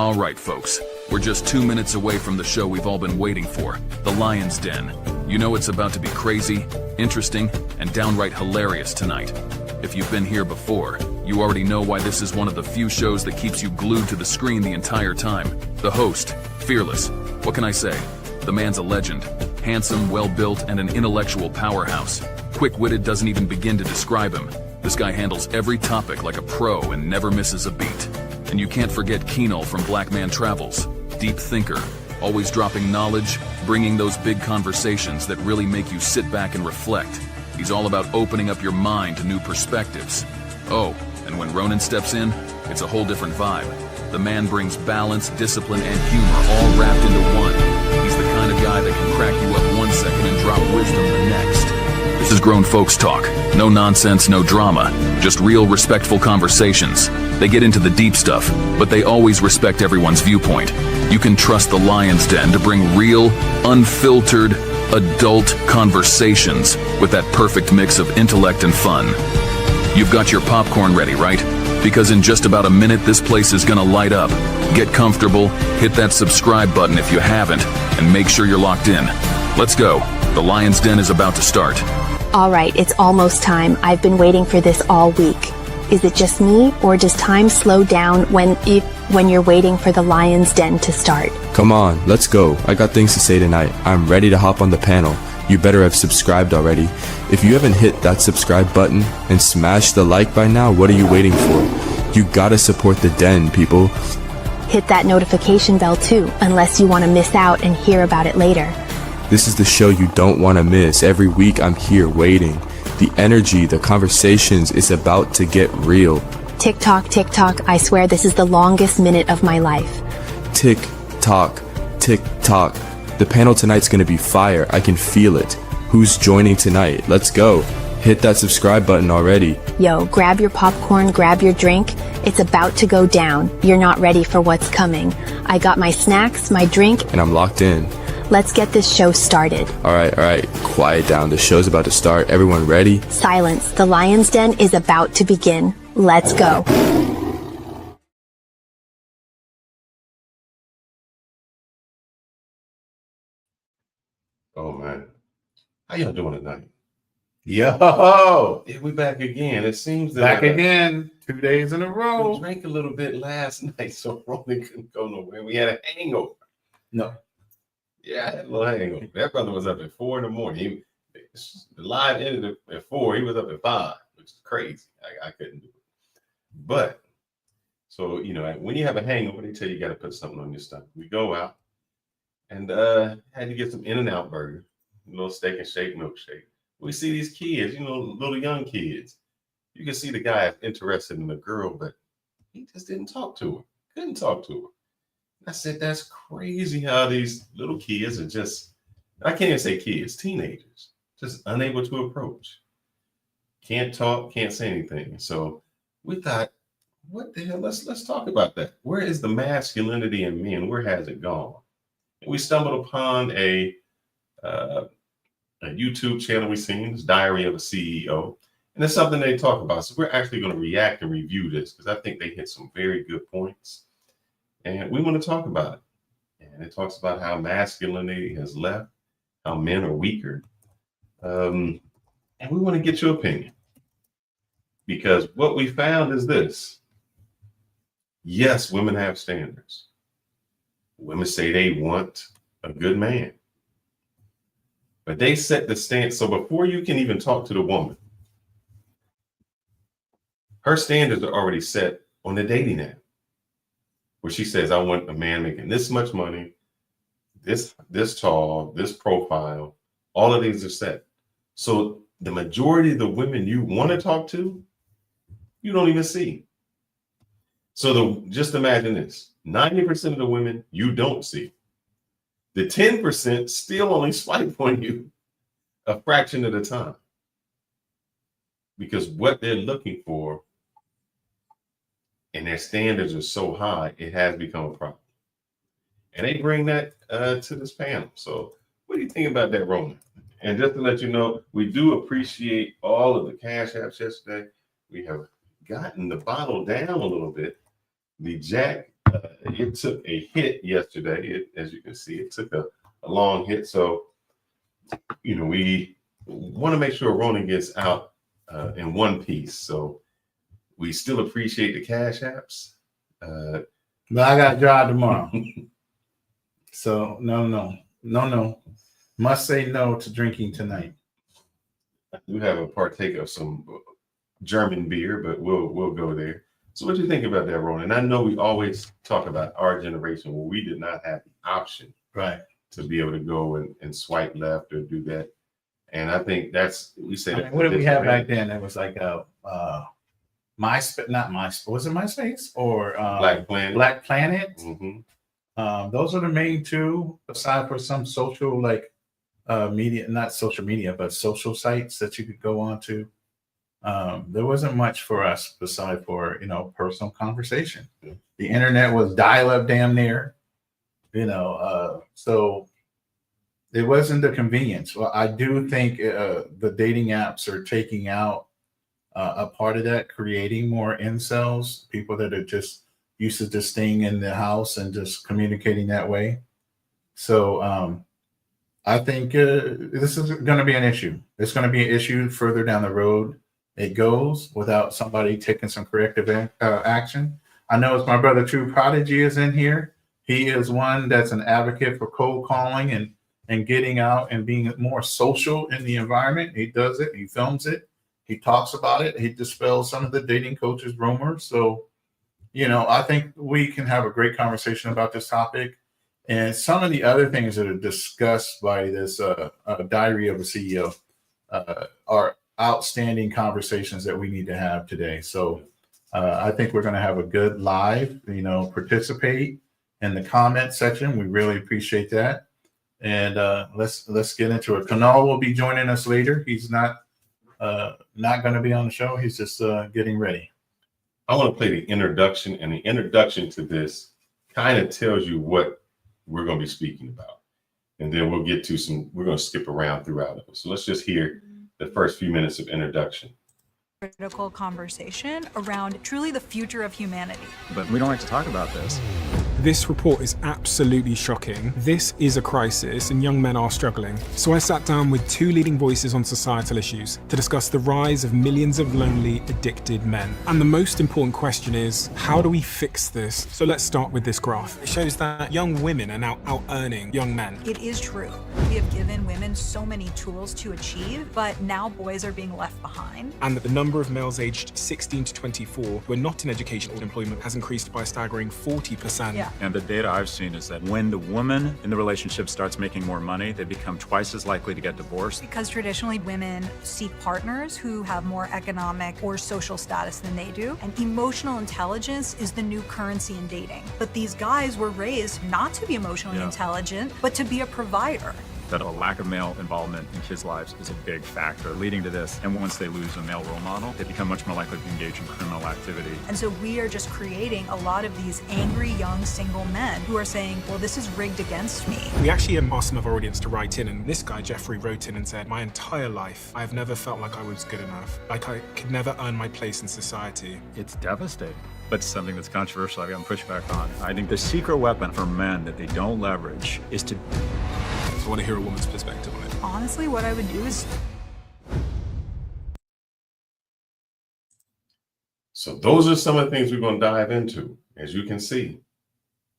All right, folks, we're just 2 minutes away from the show we've all been waiting for, The Lion's Den. You know it's about to be crazy, interesting, and downright hilarious tonight. If you've been here before, you already know why this is one of the few shows that keeps you glued to the screen the entire time. The host, fearless. What can I say? The man's a legend. Handsome, well-built, and an intellectual powerhouse. Quick-witted doesn't even begin to describe him. This guy handles every topic like a pro and never misses a beat. And you can't forget Keenal from Black Man Travels. Deep thinker, always dropping knowledge, bringing those big conversations that really make you sit back and reflect. He's all about opening up your mind to new perspectives. Oh, and when Ronan steps in, it's a whole different vibe. The man brings balance, discipline, and humor all wrapped into one. He's the kind of guy that can crack you up 1 second and drop wisdom the next. This is grown folks talk. No nonsense, no drama. Just real, respectful conversations. They get into the deep stuff, but they always respect everyone's viewpoint. You can trust the Lion's Den to bring real, unfiltered, adult conversations with that perfect mix of intellect and fun. You've got your popcorn ready, right? Because in just about a minute, this place is gonna light up. Get comfortable, hit that subscribe button if you haven't, and make sure you're locked in. Let's go. The Lion's Den is about to start. All right, it's almost time. I've been waiting for this all week. Is it just me, or does time slow down when you're waiting for the Lion's Den to start? Come on, let's go. I got things to say tonight. I'm ready to hop on the panel. You better have subscribed already. If you haven't hit that subscribe button and smash the like by now, what are you waiting for? You gotta support the Den, people. Hit that notification bell too, unless you want to miss out and hear about it later. This is the show you don't want to miss. Every week I'm here waiting. The energy, the conversations, is about to get real. Tick tock, I swear this is the longest minute of my life. Tick tock, tick tock. The panel tonight's gonna be fire. I can feel it. Who's joining tonight? Let's go. Hit that subscribe button already. Yo, grab your popcorn, grab your drink. It's about to go down. You're not ready for what's coming. I got my snacks, my drink, And I'm locked in. Let's get this show started. All right. Quiet down. The show's about to start. Everyone ready? Silence. The Lion's Den is about to begin. Let's go. Oh man, how y'all doing tonight? Yo, we back again. It seems that Back again, 2 days in a we row. drank a little bit last night, so Roman couldn't go nowhere. We had a hangover. No. Yeah, I had a little hangover. That brother was up at 4 in the morning. The live ended at 4. He was up at 5, which is crazy. I couldn't do it. But so when you have a hangover, they tell you got to put something on your stomach. We go out and had to get some In-N-Out burger, a little steak and shake milkshake. We see these kids, little young kids. You can see the guy is interested in the girl, but he just didn't talk to her. Couldn't talk to her. I said, that's crazy how these little kids are just, I can't even say kids, teenagers, just unable to approach. Can't talk, can't say anything. So we thought, what the hell? Let's talk about that. Where is the masculinity in men? Where has it gone? And we stumbled upon a YouTube channel we seen, it's Diary of a CEO. And it's something they talk about. So we're actually going to react and review this because I think they hit some very good points. And we want to talk about it. And it talks about how masculinity has left, how men are weaker. And we want to get your opinion. Because what we found is this. Yes, women have standards. Women say they want a good man. But they set the stance. So before you can even talk to the woman, her standards are already set on the dating app, where she says, I want a man making this much money, this tall, this profile. All of these are set. So the majority of the women you want to talk to, you don't even see. So just imagine this. 90% of the women you don't see. The 10% still only swipe on you a fraction of the time. Because what they're looking for and their standards are so high, it has become a problem. And they bring that to this panel. So what do you think about that, Roman? And just to let you know, we do appreciate all of the cash apps yesterday. We have gotten the bottle down a little bit. The Jack it took a hit yesterday. As you can see, it took a long hit. So, we want to make sure Ronan gets out in one piece. So we still appreciate the cash apps. But I got to drive tomorrow. So no. Must say no to drinking tonight. We have a partake of some German beer, but we'll go there. So what do you think about that, Ronan? I know we always talk about our generation where we did not have the option Right. to be able to go and swipe left or do that. And I think we say that. What did we have back then? It was like MySpace, not MySpace. Was it MySpace or Black Planet? Black Planet. Mm-hmm. Those are the main two, aside for some social media, not social media, but social sites that you could go on to. There wasn't much for us beside for personal conversation. Yeah. The internet was dial-up damn near, so it wasn't the convenience. Well, I do think the dating apps are taking out a part of that, creating more incels, people that are just used to just staying in the house and just communicating that way. So I think this is going to be an issue. It's going to be an issue further down the road. It goes without somebody taking some corrective action. I know it's my brother True Prodigy is in here. He is one that's an advocate for cold calling and getting out and being more social in the environment. He does it. He films it. He talks about it. He dispels some of the dating coaches rumors. So, I think we can have a great conversation about this topic. And some of the other things that are discussed by this Diary of a CEO are outstanding conversations that we need to have today. So I think we're going to have a good live, participate in the comment section. We really appreciate that. And let's get into it. Kunal will be joining us later. He's not going to be on the show. He's just getting ready. I want to play the introduction, and the introduction to this kind of tells you what we're going to be speaking about. And then we'll get to we're going to skip around throughout it. So let's just hear the first few minutes of introduction. Critical conversation around truly the future of humanity. But we don't like to talk about this. This report is absolutely shocking. This is a crisis and young men are struggling. So I sat down with two leading voices on societal issues to discuss the rise of millions of lonely, addicted men. And the most important question is, how do we fix this? So let's start with this graph. It shows that young women are now out earning young men. It is true. We have given women so many tools to achieve, but now boys are being left behind. And that the number of males aged 16 to 24 who are not in education or employment has increased by a staggering 40%. Yeah. And the data I've seen is that when the woman in the relationship starts making more money, they become twice as likely to get divorced. Because traditionally women seek partners who have more economic or social status than they do. And emotional intelligence is the new currency in dating. But these guys were raised not to be emotionally intelligent, but to be a provider. That a lack of male involvement in kids' lives is a big factor leading to this. And once they lose a male role model, they become much more likely to engage in criminal activity. And so we are just creating a lot of these angry young single men who are saying, well, this is rigged against me. We actually asked some of our audience to write in, and this guy, Jeffrey, wrote in and said, my entire life, I have never felt like I was good enough, like I could never earn my place in society. It's devastating. But something that's controversial I've gotten pushback on. I think the secret weapon for men that they don't leverage is to... I want to hear a woman's perspective on it. Honestly, what I would do is... So those are some of the things we're going to dive into. As you can see,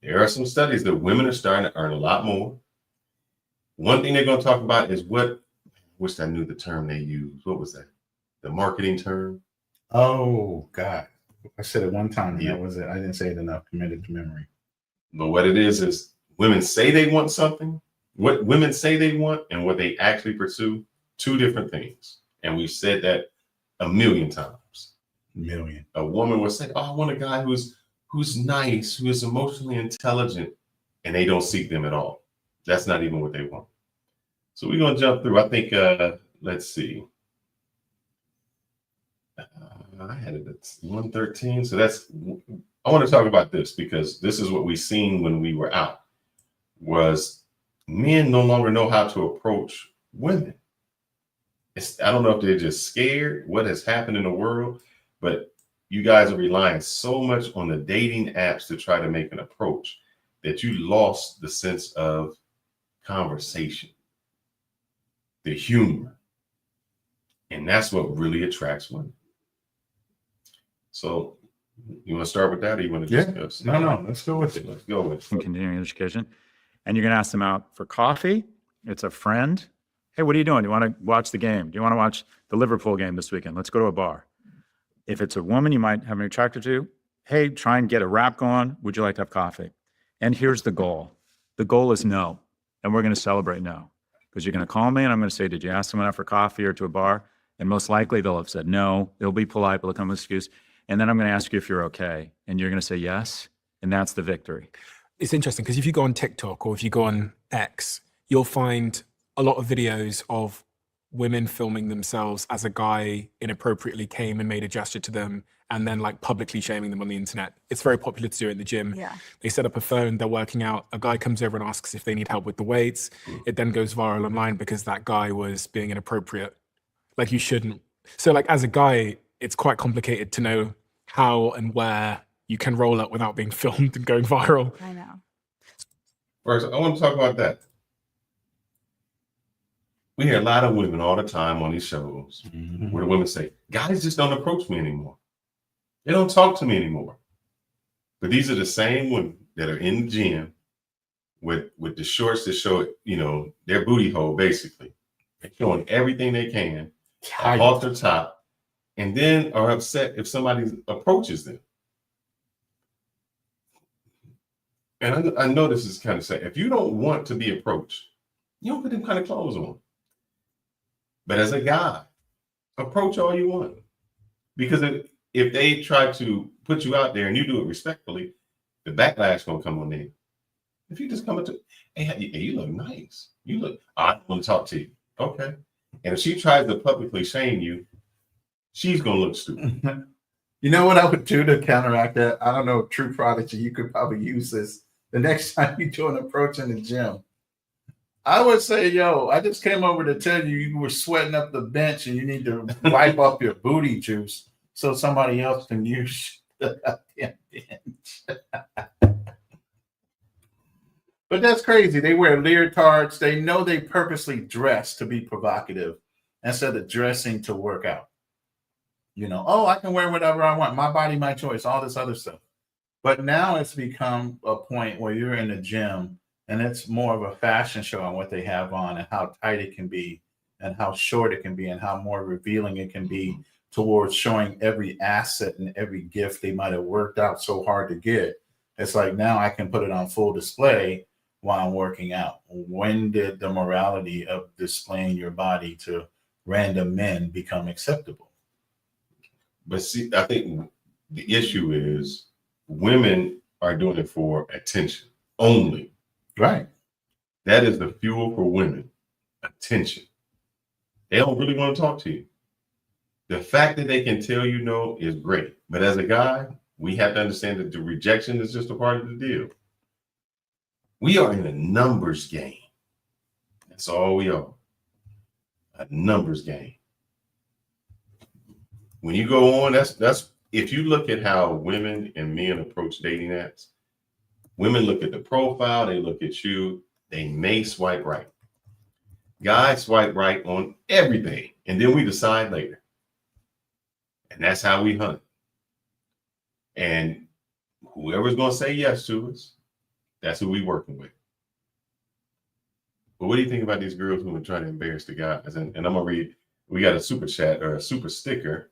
there are some studies that women are starting to earn a lot more. One thing they're going to talk about is wish I knew the term they used. What was that? The marketing term? Oh, God. I said it one time, and that was it. I didn't say it enough. Committed to memory. But what it is women say they want something. What women say they want and what they actually pursue, two different things. And we've said that a million times. Million. A woman will say, oh, I want a guy who's nice, who is emotionally intelligent, and they don't seek them at all. That's not even what they want. So we're going to jump through. I think, let's see. I had it at 113. So I want to talk about this because this is what we seen when we were out, was men no longer know how to approach women. I don't know if they're just scared what has happened in the world, but you guys are relying so much on the dating apps to try to make an approach that you lost the sense of conversation, the humor. And that's what really attracts women. So you want to start with that, or you want to discuss? No, let's go with it. Let's go with it. Continuing education. And you're going to ask them out for coffee. It's a friend. Hey, what are you doing? Do you want to watch the game? Do you want to watch the Liverpool game this weekend? Let's go to a bar. If it's a woman you might have an attracted to, hey, try and get a rap going. Would you like to have coffee? And here's the goal. The goal is no. And we're going to celebrate no. Because you're going to call me and I'm going to say, did you ask someone out for coffee or to a bar? And most likely they'll have said no. They'll be polite, but they'll come with an excuse. And then I'm going to ask you if you're okay. And you're going to say yes. And that's the victory. It's interesting because if you go on TikTok or if you go on X, you'll find a lot of videos of women filming themselves as a guy inappropriately came and made a gesture to them and then like publicly shaming them on the internet. It's very popular to do it in the gym. Yeah. They set up a phone, they're working out, a guy comes over and asks if they need help with the weights. It then goes viral online because that guy was being inappropriate. Like you shouldn't. So like as a guy, it's quite complicated to know how and where you can roll up without being filmed and going viral. I know. First, I want to talk about that. We hear a lot of women all the time on these shows where the women say, guys just don't approach me anymore. They don't talk to me anymore. But these are the same women that are in the gym with the shorts that show, their booty hole, basically. They're showing everything they can off the top, and then are upset if somebody approaches them. And I know this is kind of sad. If you don't want to be approached, you don't put them kind of clothes on. But as a guy, approach all you want. Because if they try to put you out there and you do it respectfully, the backlash gonna come on them. If you just come up to, hey, you look nice. I want to talk to you. Okay. And if she tries to publicly shame you, she's gonna look stupid. You know what I would do to counteract that? I don't know, True Prodigy, you could probably use this the next time you do an approach in the gym. I would say, yo, I just came over to tell you you were sweating up the bench and you need to wipe up your booty juice so somebody else can use the damn bench. But that's crazy. They wear leotards. They know they purposely dress to be provocative instead of dressing to work out. I can wear whatever I want. My body, my choice, all this other stuff. But now it's become a point where you're in the gym and it's more of a fashion show on what they have on and how tight it can be and how short it can be and how more revealing it can be towards showing every asset and every gift they might have worked out so hard to get. It's like now I can put it on full display while I'm working out. When did the morality of displaying your body to random men become acceptable? But see, I think the issue is women are doing it for attention only. Right. That is the fuel for women. Attention. They don't really want to talk to you. The fact that they can tell you no is great. But as a guy, we have to understand that the rejection is just a part of the deal. We are in a numbers game. That's all we are. A numbers game. When you go on, that's if you look at how women and men approach dating apps, women look at the profile, they look at you, they may swipe right. Guys swipe right on everything, and then we decide later. And that's how we hunt. And whoever's going to say yes to us, that's who we working with. But what do you think about these girls who are trying to embarrass the guys? And I'm going to read, we got a super chat or a super sticker.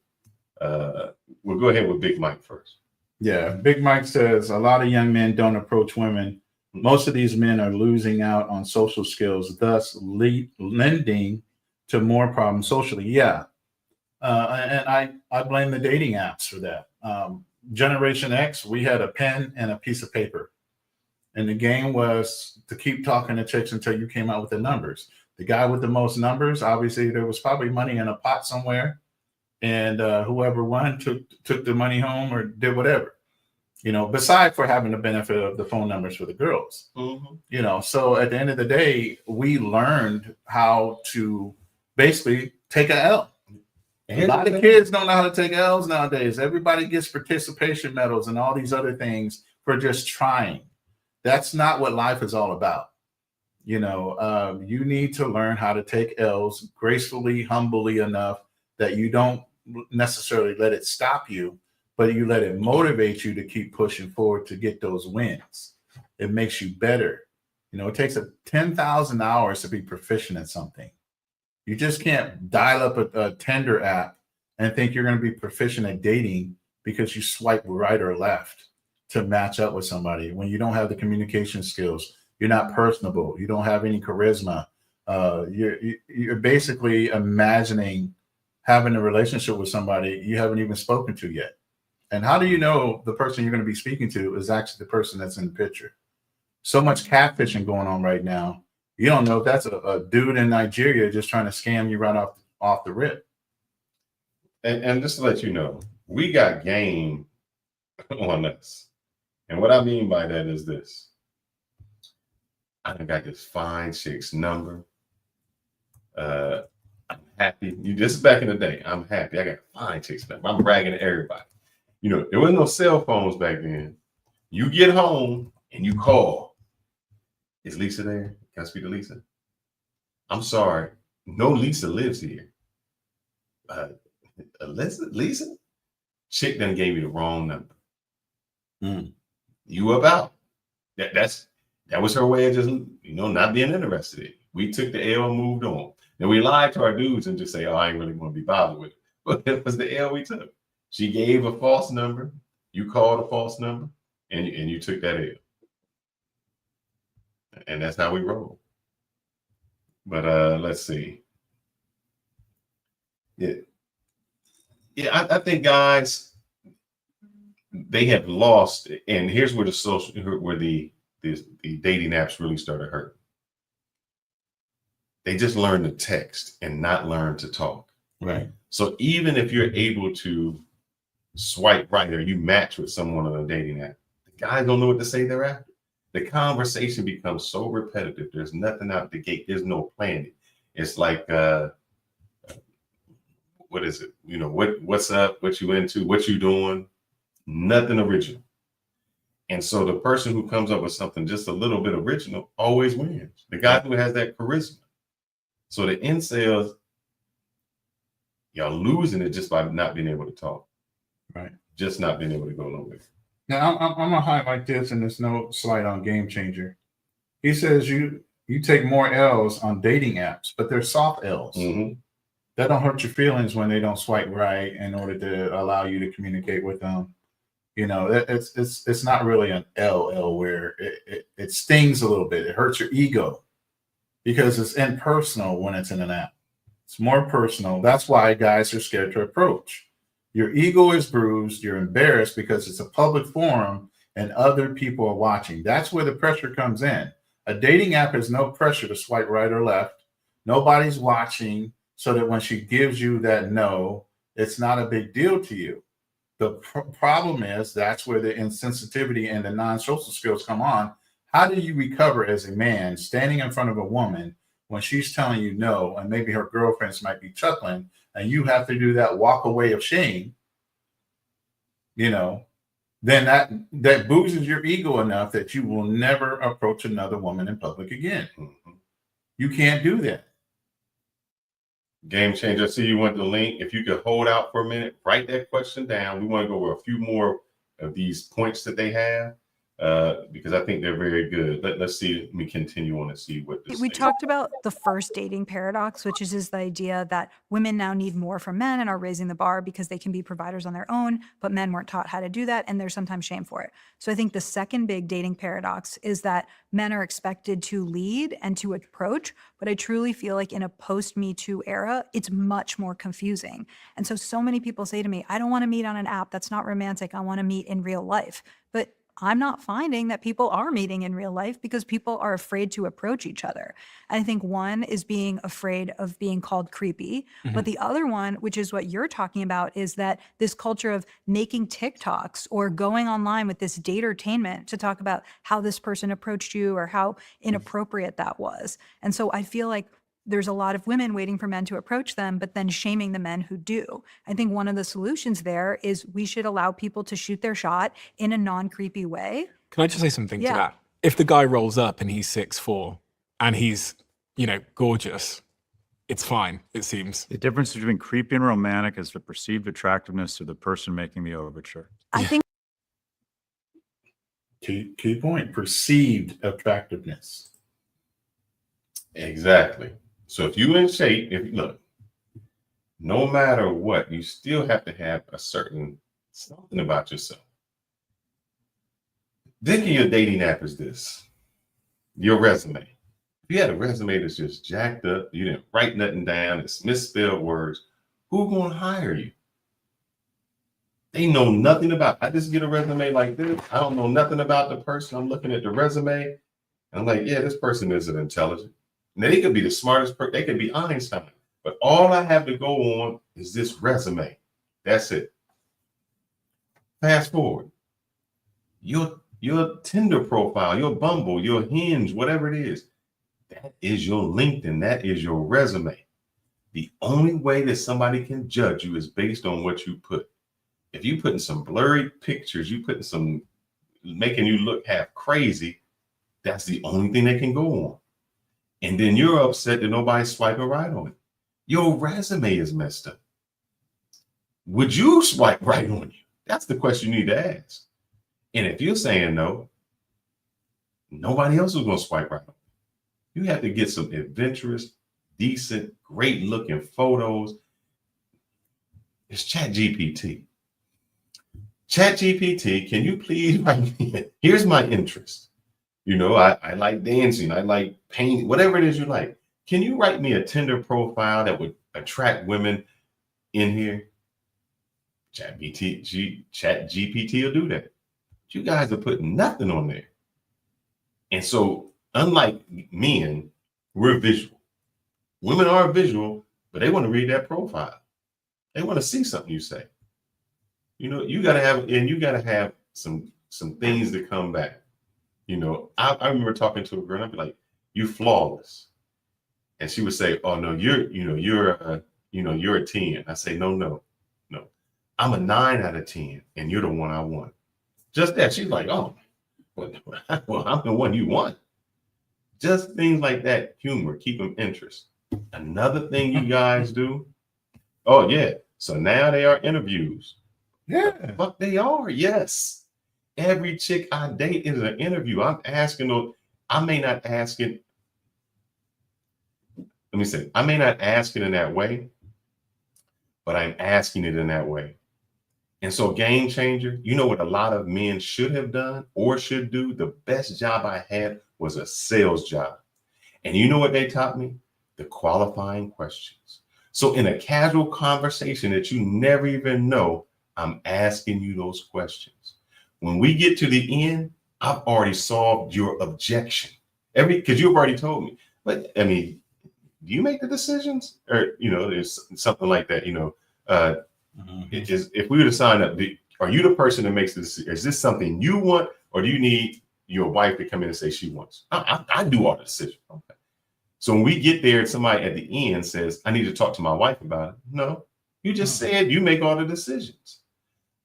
We'll go ahead with Big Mike first. Yeah, Big Mike says a lot of young men don't approach women. Most of these men are losing out on social skills, thus lending to more problems socially. Yeah. And I blame the dating apps for that. Generation X, we had a pen and a piece of paper. And the game was to keep talking to chicks until you came out with the numbers. The guy with the most numbers, obviously there was probably money in a pot somewhere. And whoever won took the money home or did whatever, beside for having the benefit of the phone numbers for the girls. Mm-hmm. So at the end of the day, we learned how to basically take an L. A lot of kids don't know how to take L's nowadays. Everybody gets participation medals and all these other things for just trying. That's not what life is all about. You know, you need to learn how to take L's gracefully, humbly enough that you don't necessarily let it stop you, but you let it motivate you to keep pushing forward to get those wins. It makes you better. You know, it takes 10,000 hours to be proficient at something. You just can't dial up a Tinder app and think you're going to be proficient at dating because you swipe right or left to match up with somebody when you don't have the communication skills. You're not personable. You don't have any charisma. You're basically imagining having a relationship with somebody you haven't even spoken to yet. And how do you know the person you're going to be speaking to is actually the person that's in the picture? So much catfishing going on right now. You don't know if that's a dude in Nigeria just trying to scam you right off the rip. And just to let you know, we got game on us. And what I mean by that is this. I done got this fine chick's number. I'm happy. This is back in the day. I'm happy. I got a fine chick's number. I'm bragging to everybody. You know, there was no cell phones back then. You get home and you call. Is Lisa there? Can I speak to Lisa? I'm sorry. No, Lisa lives here. Lisa? Chick done gave me the wrong number. You about. That was her way of just, not being interested in it. We took the L and moved on. And we lied to our dudes and just say, oh, I ain't really want to be bothered with it. But it was the L we took. She gave a false number. You called a false number and you took that L. And that's how we roll. But let's see. Yeah, I think guys, they have lost, and here's where the dating apps really started hurting. They just learn to text and not learn to talk. Right. So even if you're able to swipe right or you match with someone on a dating app, the guys don't know what to say thereafter. The conversation becomes so repetitive. There's nothing out the gate. There's no planning. It's like, what is it? What's up? What you into? What you doing? Nothing original. And so the person who comes up with something just a little bit original always wins. The guy who has that charisma. So the incels, y'all losing it just by not being able to talk. Right. Just not being able to go nowhere. Now, I'm going to highlight this, and there's no slight on Game Changer. He says you take more L's on dating apps, but they're soft L's. Mm-hmm. That don't hurt your feelings when they don't swipe right in order to allow you to communicate with them. It's not really an LL where it stings a little bit. It hurts your ego because it's impersonal when it's in an app. It's more personal. That's why guys are scared to approach. Your ego is bruised. You're embarrassed because it's a public forum and other people are watching. That's where the pressure comes in. A dating app has no pressure to swipe right or left. Nobody's watching, so that when she gives you that no, it's not a big deal to you. The problem is that's where the insensitivity and the non-social skills come on. How do you recover as a man standing in front of a woman when she's telling you no, and maybe her girlfriends might be chuckling, and you have to do that walk away of shame, then that bruises your ego enough that you will never approach another woman in public again. Mm-hmm. You can't do that. Game Changer, I see you want the link. If you could hold out for a minute, write that question down. We want to go over a few more of these points that they have because I think they're very good. Let's see. Let me continue on and see what this We thing- talked about the first dating paradox, which is the idea that women now need more from men and are raising the bar because they can be providers on their own, but men weren't taught how to do that, and there's sometimes shame for it. So I think the second big dating paradox is that men are expected to lead and to approach, but I truly feel like in a post-Me Too era, it's much more confusing. And so many people say to me, I don't want to meet on an app. That's not romantic. I want to meet in real life. But I'm not finding that people are meeting in real life because people are afraid to approach each other. And I think one is being afraid of being called creepy. But the other one, which is what you're talking about, is that this culture of making TikToks or going online with this datertainment to talk about how this person approached you or how inappropriate that was. And so I feel like there's a lot of women waiting for men to approach them, but then shaming the men who do. I think one of the solutions there is we should allow people to shoot their shot in a non-creepy way. Can I just say something to Yeah. that? If the guy rolls up and he's 6'4" and he's, gorgeous, it's fine, it seems. The difference between creepy and romantic is the perceived attractiveness of the person making the overture. I think Key point, perceived attractiveness. Exactly. So if you in shape, if you look, no matter what, you still have to have a certain something about yourself. Think of your dating app as this: your resume. If you had a resume that's just jacked up, you didn't write nothing down, it's misspelled words, who gonna hire you? They know nothing about. I just get a resume like this. I don't know nothing about the person. I'm looking at the resume, and I'm like, yeah, this person isn't intelligent. Now, they could be the smartest person. They could be Einstein. But all I have to go on is this resume. That's it. Fast forward. Your Tinder profile, your Bumble, your Hinge, whatever it is, that is your LinkedIn. That is your resume. The only way that somebody can judge you is based on what you put. If you putting some blurry pictures, you putting some making you look half crazy, that's the only thing that can go on. And then you're upset that nobody's swiping right on it. Your resume is messed up. Would you swipe right on you? That's the question you need to ask. And if you're saying no, nobody else is going to swipe right on you. You have to get some adventurous, decent, great looking photos. It's ChatGPT. ChatGPT, can you please write me? Here's my interest. I like dancing. I like painting, whatever it is you like. Can you write me a Tinder profile that would attract women in here? ChatGPT will do that. You guys are putting nothing on there. And so, unlike men, we're visual. Women are visual, but they want to read that profile. They want to see something you say. You gotta have some things to come back. I remember talking to a girl, and I'd be like, "You flawless," and she would say, "Oh no, you're a 10." I say, "No, I'm a 9 out of 10, and you're the one I want." Just that. She's like, "Oh, well, I'm the one you want." Just things like that. Humor, keep them interest. Another thing you guys do. Oh yeah. So now they are interviews. Yeah. But they are. Yes. Every chick I date is an interview. I'm asking them. I may not ask it. Let me say, I may not ask it in that way, but I'm asking it in that way. And so, game changer, you know what a lot of men should have done or should do? The best job I had was a sales job. And you know what they taught me? The qualifying questions. So in a casual conversation that you never even know, I'm asking you those questions. When we get to the end, I've already solved your objection. Because you've already told me. But I mean, do you make the decisions? Or, there's something like that, It is, if we were to sign up, are you the person that makes this? Is this something you want, or do you need your wife to come in and say she wants? I do all the decisions. Okay. So when we get there and somebody at the end says, I need to talk to my wife about it. No, you just said you make all the decisions.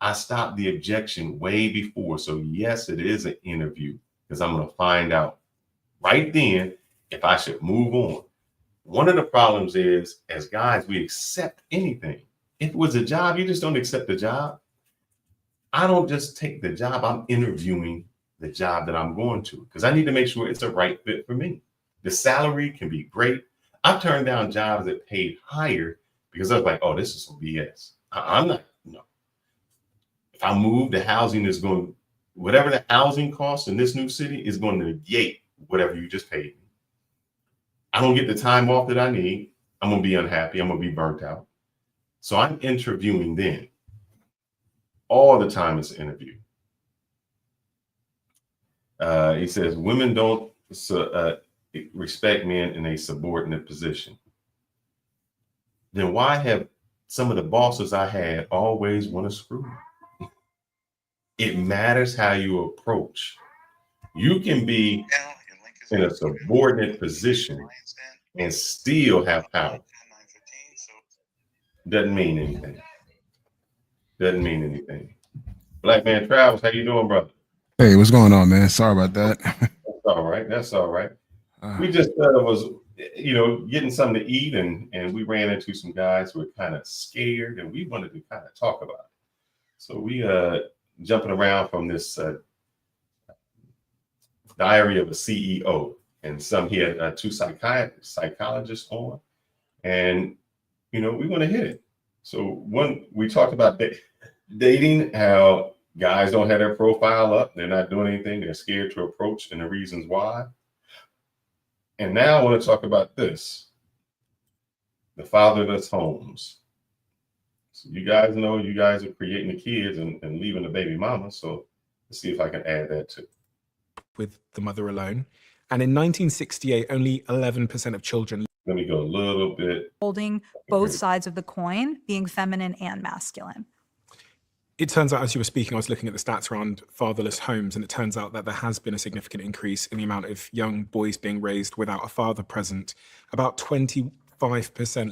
I stopped the objection way before. So yes, it is an interview because I'm going to find out right then if I should move on. One of the problems is, as guys, we accept anything. If it was a job, you just don't accept the job. I don't just take the job. I'm interviewing the job that I'm going to because I need to make sure it's a right fit for me. The salary can be great. I've turned down jobs that paid higher because I was like, oh, this is some BS. I'm not, no. If I move, the housing is going, whatever the housing cost in this new city is going to negate whatever you just paid me. I don't get the time off that I need. I'm going to be unhappy. I'm going to be burnt out. So I'm interviewing then. All the time it's an interview. He says, women don't respect men in a subordinate position. Then why have some of the bosses I had always want to screw me? It matters how you approach. You can be in a subordinate position and still have power. Doesn't mean anything. Doesn't mean anything. Black Man Travels, how you doing, brother? Hey, what's going on, man? Sorry about that. That's all right. That's all right. We just was, getting something to eat, and we ran into some guys who were kind of scared, and we wanted to kind of talk about it. So we jumping around from this Diary of a CEO, and he had two psychologists on, and we want to hit it. So we talked about dating, how guys don't have their profile up, they're not doing anything, they're scared to approach, and the reasons why. And now I want to talk about this, the fatherless homes. So you guys know you guys are creating the kids and leaving the baby mama. So let's see if I can add that too. With the mother alone. And in 1968, only 11% of children. Let me go a little bit. Holding both sides of the coin, being feminine and masculine. It turns out, as you were speaking, I was looking at the stats around fatherless homes, and it turns out that there has been a significant increase in the amount of young boys being raised without a father present. About 25%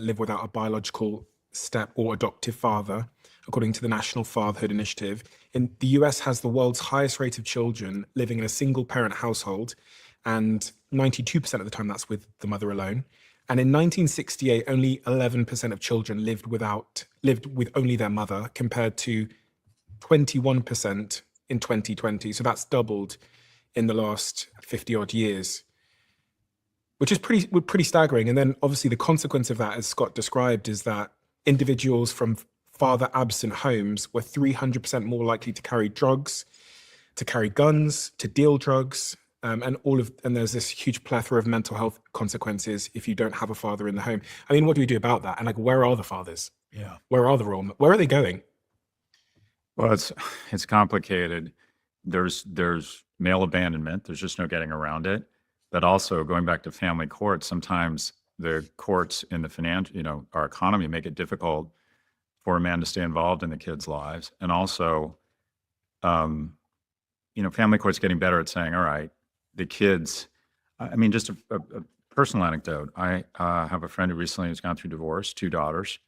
live without a biological step or adoptive father, according to the National Fatherhood Initiative. In the US has the world's highest rate of children living in a single parent household, and 92% of the time that's with the mother alone. And in 1968, only 11% of children lived with only their mother, compared to 21% in 2020. So that's doubled in the last 50 odd years, which is pretty staggering. And then obviously the consequence of that, as Scott described, is that individuals from father absent homes were 300% more likely to carry drugs, to carry guns, to deal drugs, and there's this huge plethora of mental health consequences if you don't have a father in the home. I mean, what do we do about that? And where are the fathers? Yeah. Where are the role? Where are they going? Well, it's complicated. There's male abandonment. There's just no getting around it. But also going back to family courts, sometimes the courts in the our economy make it difficult for a man to stay involved in the kids' lives. And also, family courts getting better at saying, all right, the kids, just a personal anecdote. I have a friend who recently has gone through divorce, 2 daughters,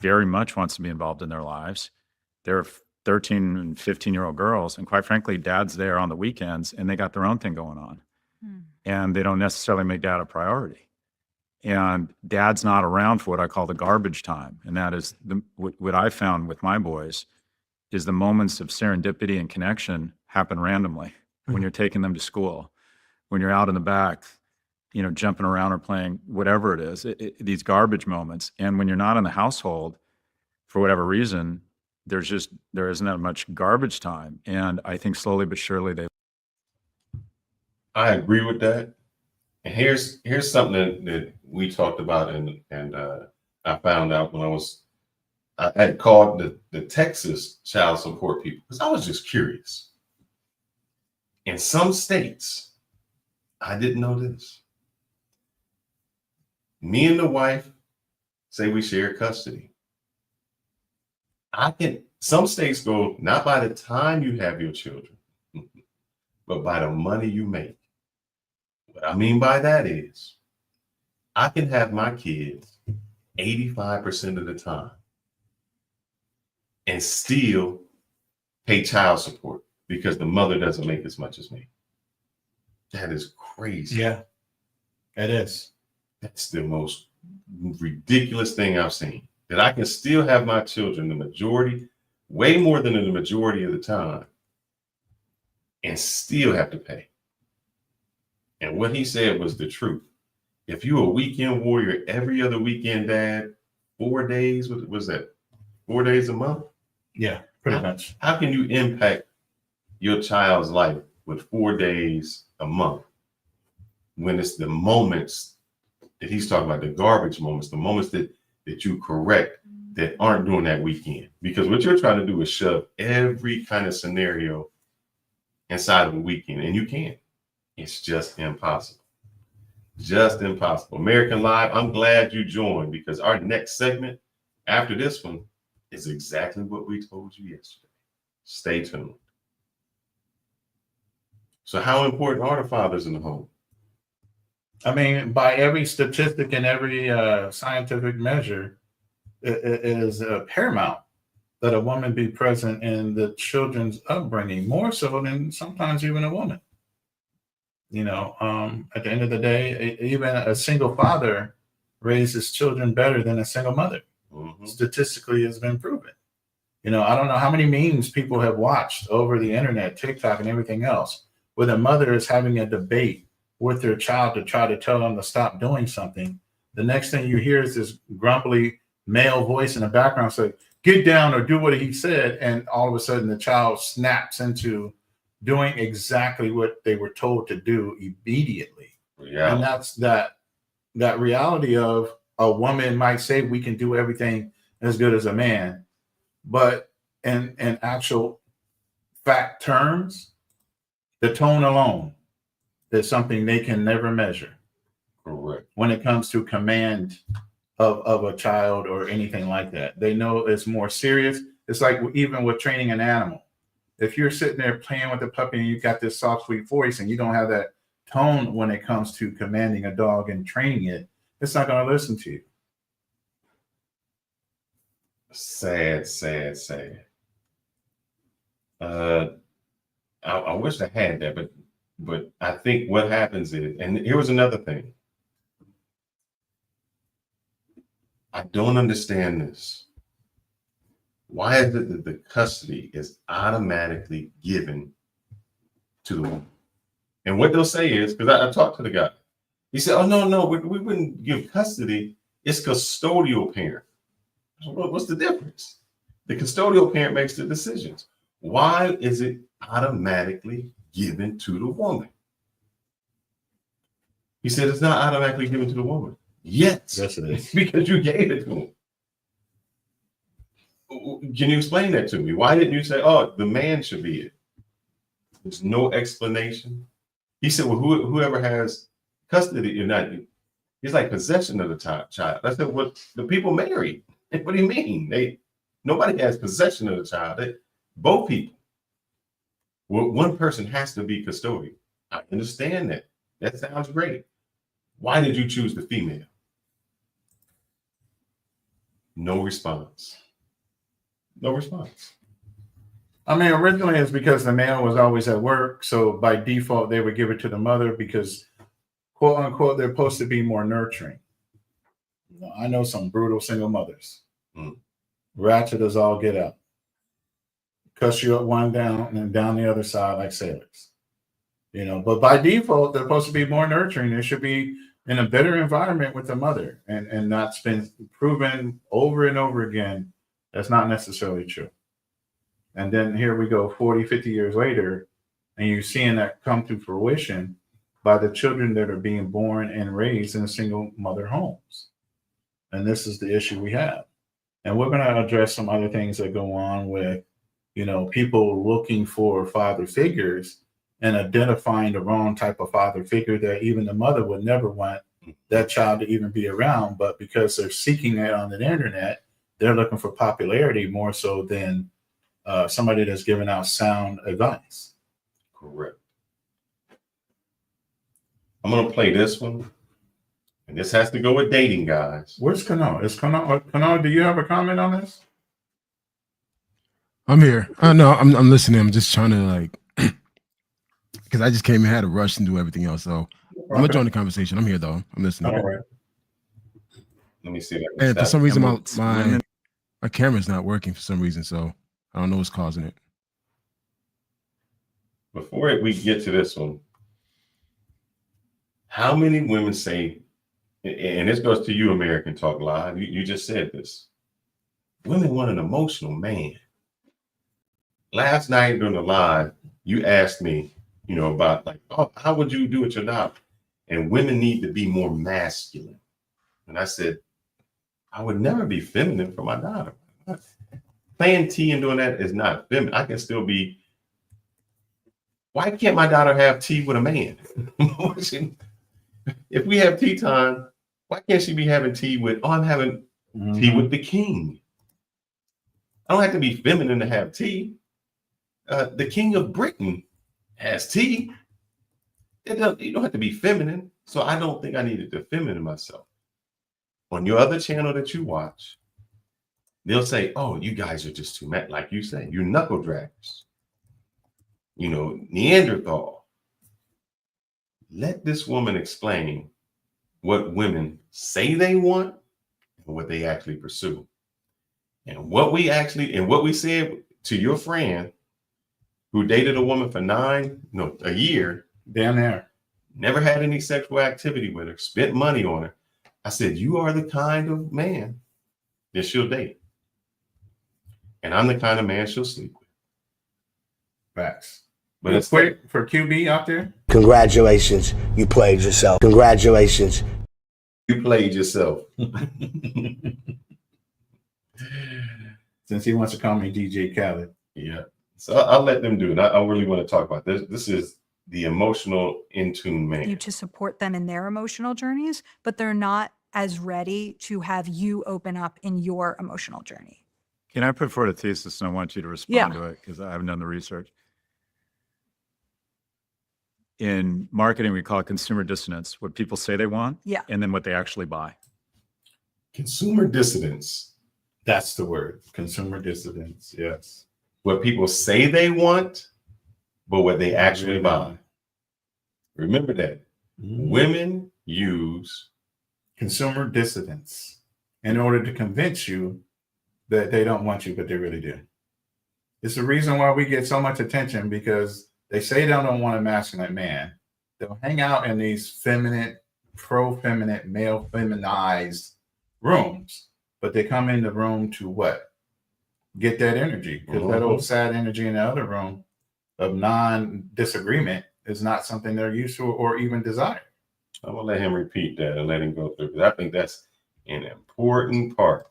very much wants to be involved in their lives. They're 13 and 15-year-old girls. And quite frankly, dad's there on the weekends and they got their own thing going on. And they don't necessarily make dad a priority. And dad's not around for what I call the garbage time. And that is what I found with my boys is the moments of serendipity and connection happen randomly when you're taking them to school, when you're out in the back, jumping around or playing whatever it is, these garbage moments. And when you're not in the household, for whatever reason, there isn't that much garbage time. And I think slowly but surely I agree with that. And here's something that we talked about, and I found out when I had called the Texas child support people because I was just curious. In some states, I didn't know this. Me and the wife say we share custody. Some states go not by the time you have your children, but by the money you make. What I mean by that is I can have my kids 85% of the time and still pay child support because the mother doesn't make as much as me. That is crazy. Yeah, it is. That's the most ridiculous thing I've seen. That I can still have my children the majority, way more than the majority of the time, and still have to pay. And what he said was the truth. If you're a weekend warrior, every other weekend dad, 4 days, what was that? 4 days a month? Yeah, pretty much. How can you impact your child's life with 4 days a month when it's the moments that he's talking about, the garbage moments, the moments that you correct that aren't doing that weekend? Because what you're trying to do is shove every kind of scenario inside of a weekend, and you can't. It's just impossible. Just impossible. American Live, I'm glad you joined because our next segment after this one is exactly what we told you yesterday. Stay tuned. So how important are the fathers in the home? I mean, by every statistic and every scientific measure, it is paramount that a woman be present in the children's upbringing, more so than sometimes even a woman. At the end of the day, even a single father raises children better than a single mother. Mm-hmm. Statistically, has been proven. I don't know how many memes people have watched over the internet, TikTok, and everything else, where the mother is having a debate with their child to try to tell them to stop doing something. The next thing you hear is this grumbly male voice in the background say, "Get down," or "Do what he said," and all of a sudden the child snaps into doing exactly what they were told to do immediately. Yeah. And that's that reality of a woman might say we can do everything as good as a man, but in actual fact terms, the tone alone is something they can never measure. Correct. When it comes to command of a child or anything like that. They know it's more serious. It's like even with training an animal. If you're sitting there playing with the puppy and you got this soft, sweet voice and you don't have that tone when it comes to commanding a dog and training it, it's not going to listen to you. Sad. I wish I had that, but I think what happens is, and here was another thing. I don't understand this. Why is it that the custody is automatically given to the woman? And what they'll say is, because I talked to the guy, he said, "Oh no, we wouldn't give custody. It's custodial parent." What's the difference? The custodial parent makes the decisions. Why is it automatically given to the woman? He said it's not automatically given to the woman. Yes, Yes, it is. because you gave it to him. Can you explain that to me? Why didn't you say, "Oh, the man should be it"? There's no explanation. He said, "Well, whoever has custody, you're not. It's like possession of the child." I said, "Well, the people married. What do you mean? Nobody has possession of the child. Both people. Well, one person has to be custodian. I understand that. That sounds great. Why did you choose the female?" No response. No response. I mean, originally it's because the male was always at work. So by default, they would give it to the mother because, quote unquote, they're supposed to be more nurturing. I know some brutal single mothers. Ratchet as all get out. Cuss you up one down and then down the other side like sailors. But by default, they're supposed to be more nurturing. They should be in a better environment with the mother. And that's been proven over and over again. That's not necessarily true. And then here we go 40, 50 years later, and you're seeing that come to fruition by the children that are being born and raised in single mother homes. And this is the issue we have. And we're going to address some other things that go on with, people looking for father figures and identifying the wrong type of father figure that even the mother would never want that child to even be around. But because they're seeking it on the internet, they're looking for popularity more so than somebody that's giving out sound advice. Correct. I'm going to play this one. And this has to go with dating, guys. Where's Kanal? Kanal, do you have a comment on this? I'm here. No, I'm listening. I'm just trying to because I just came and had to rush and do everything else. So I'm gonna join the conversation. I'm here though. I'm listening. All right. Let me see that. And for some reason, my camera's not working for some reason. So I don't know what's causing it. Before we get to this one, how many women say, and this goes to you, American Talk Live, you just said this, women want an emotional man. Last night during the live, you asked me, about how would you do with your daughter? And women need to be more masculine. And I said, I would never be feminine for my daughter. Playing tea and doing that is not feminine. I can still be. Why can't my daughter have tea with a man? If we have tea time, why can't she be having tea with, I'm having tea with the king? I don't have to be feminine to have tea. The king of Britain has tea. You don't have to be feminine. So I don't think I need to feminine myself. On your other channel that you watch, they'll say, oh, you guys are just too mad. Like you say, you're knuckle draggers. You know, Neanderthal. Let this woman explain what women say they want and what they actually pursue. And what we said to your friend who dated a woman for a year, Down there. never had any sexual activity with her, spent money on her. I said, you are the kind of man that she'll date. And I'm the kind of man she'll sleep with. Facts. But It's it's quick for QB out there. Congratulations, you played yourself. Congratulations. You played yourself. Since he wants to call me DJ Khaled. Yeah. So I'll let them do it. I really want to talk about this. This is the emotional in tune man. You to support them in their emotional journeys, but they're not as ready to have you open up in your emotional journey. Can I put forward a thesis, and I want you to respond to it because I haven't done the research. In marketing, we call it consumer dissonance, what people say they want, Yeah. and then what they actually buy. Consumer dissonance. That's the word. Consumer dissidence. Yes. What people say they want, but what they actually buy. Remember that. Women use consumer dissidence in order to convince you that they don't want you, but they really do. It's the reason why we get so much attention, because they say they don't want a masculine man. They'll hang out in these feminine, pro-feminine, male feminized rooms, but they come in the room to what? Get that energy. Because that old sad energy in the other room of non-disagreement is not something they're used to or even desire. I'm gonna let him repeat that and let him go through, because I think that's an important part.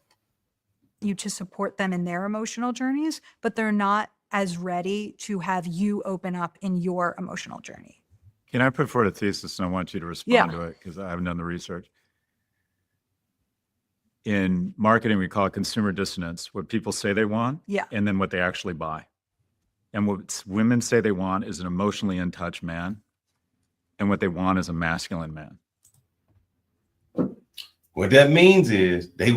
You to support them in their emotional journeys, but they're not as ready to have you open up in your emotional journey. Can I put forward a thesis, and I want you to respond to it because I haven't done the research. In marketing, we call it consumer dissonance, what people say they want, Yeah. and then what they actually buy. And what women say they want is an emotionally in touch man, and what they want is a masculine man. What that means is the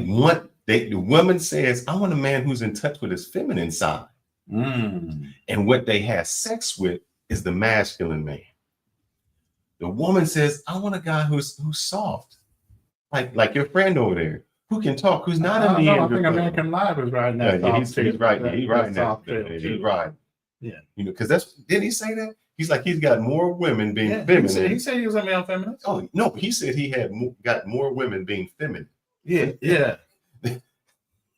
woman says, I want a man who's in touch with his feminine side. And what they have sex with is the masculine man. The woman says, I want a guy who's soft, like your friend over there, who can talk, who's not a I think American Live is right now. Yeah, he's right. He's right now. He's right. Yeah. You know, because didn't he say that? He's like, he's got more women being feminine. He said he was a male feminist. Oh, no, he said he had got more women being feminine. Yeah, yeah.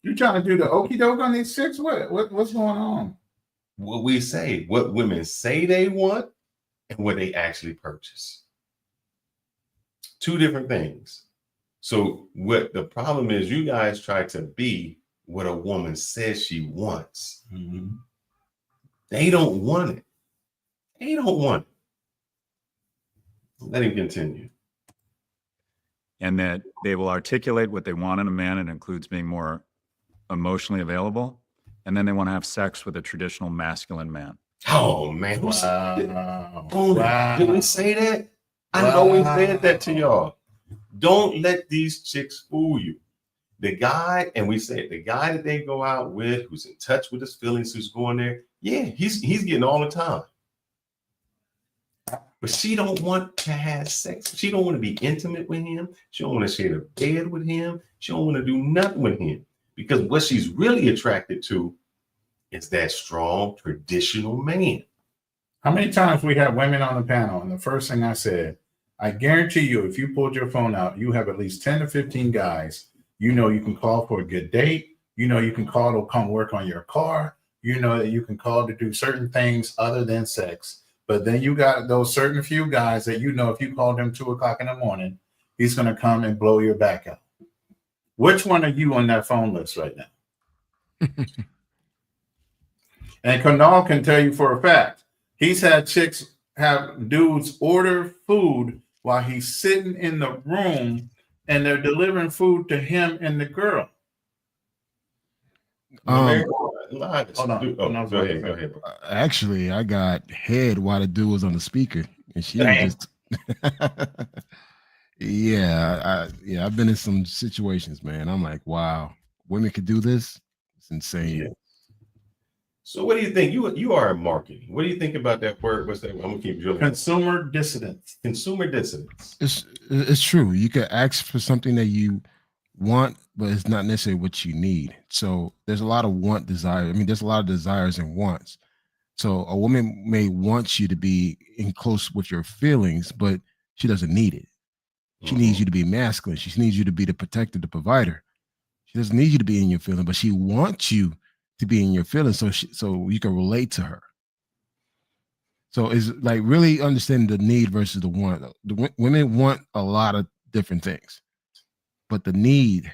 You trying to do the okie doke on these chicks? What's going on? What we say, what women say they want, and what they actually purchase. Two different things. So what the problem is, you guys try to be what a woman says she wants. Mm-hmm. They don't want it. They don't want it. Let him continue. And that they will articulate what they want in a man, and includes being more emotionally available. And then they want to have sex with a traditional masculine man. Oh, man. Wow. Did we say that? I always said that to y'all. Don't let these chicks fool you. The guy, and we say the guy that they go out with, who's in touch with his feelings, who's going there, yeah, he's getting all the time. But she don't want to have sex. She don't want to be intimate with him. She don't want to share a bed with him. She don't want to do nothing with him. Because what she's really attracted to is that strong, traditional man. How many times we have women on the panel, and the first thing I said, I guarantee you, if you pulled your phone out, you have at least 10 to 15 guys. You know you can call for a good date. You know you can call to come work on your car. You know that you can call to do certain things other than sex. But then you got those certain few guys that you know if you called him 2 o'clock in the morning, he's going to come and blow your back out. Which one are you on that phone list right now? And Kunal can tell you for a fact, he's had chicks have dudes order food while he's sitting in the room and they're delivering food to him and the girl. Hold on. Go ahead. Actually, I got head while the dude was on the speaker, and she was just Yeah, I've been in some situations, man. I'm like, wow, women could do this. It's insane. Yeah. So what do you think? You are in marketing. What do you think about that word? What's that? I'm gonna keep drilling. Consumer dissidence. Consumer dissidence. It's true. You could ask for something that you want, but it's not necessarily what you need. So there's a lot of desire. I mean, there's a lot of desires and wants. So a woman may want you to be in close with your feelings, but she doesn't need it. She needs you to be masculine. She needs you to be the protector, the provider. She doesn't need you to be in your feelings, but she wants you to be in your feelings so you can relate to her. So it's like really understanding the need versus the want. Women want a lot of different things, but the need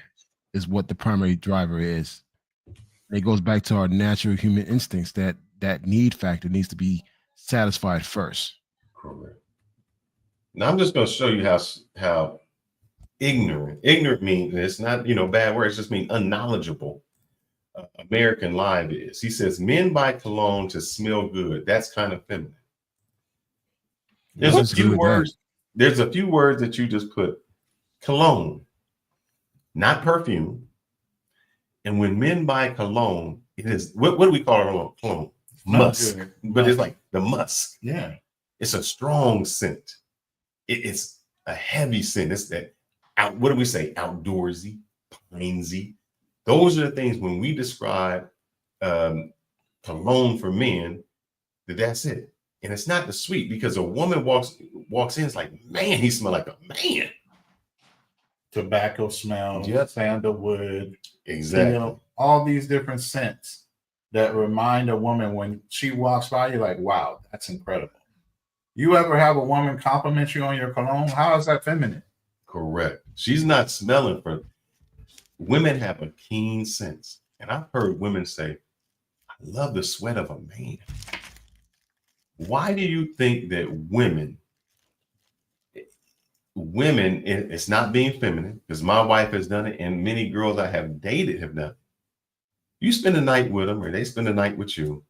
is what the primary driver is. And it goes back to our natural human instincts that need factor needs to be satisfied first. Correct. Now I'm just going to show you how ignorant means, it's not, bad words, just mean unknowledgeable American Live is. He says men buy cologne to smell good. That's kind of feminine. There's a few words. There's a few words that you just put. Cologne, not perfume. And when men buy cologne, it is what do we call it? Cologne? Musk. But it's like the musk. Yeah. It's a strong scent. It's a heavy scent. It's that what do we say? Outdoorsy, pinesy. Those are the things when we describe cologne for men, that's it. And it's not the sweet, because a woman walks in, it's like, man, he smells like a man. Tobacco smell, sandalwood, exactly. All these different scents that remind a woman when she walks by, you're like, wow, that's incredible. You ever have a woman compliment you on your cologne? How is that feminine? Correct. She's not smelling for. Women have a keen sense. And I've heard women say, I love the sweat of a man. Why do you think that women, it's not being feminine, because my wife has done it and many girls I have dated have done it. You spend the night with them or they spend the night with you.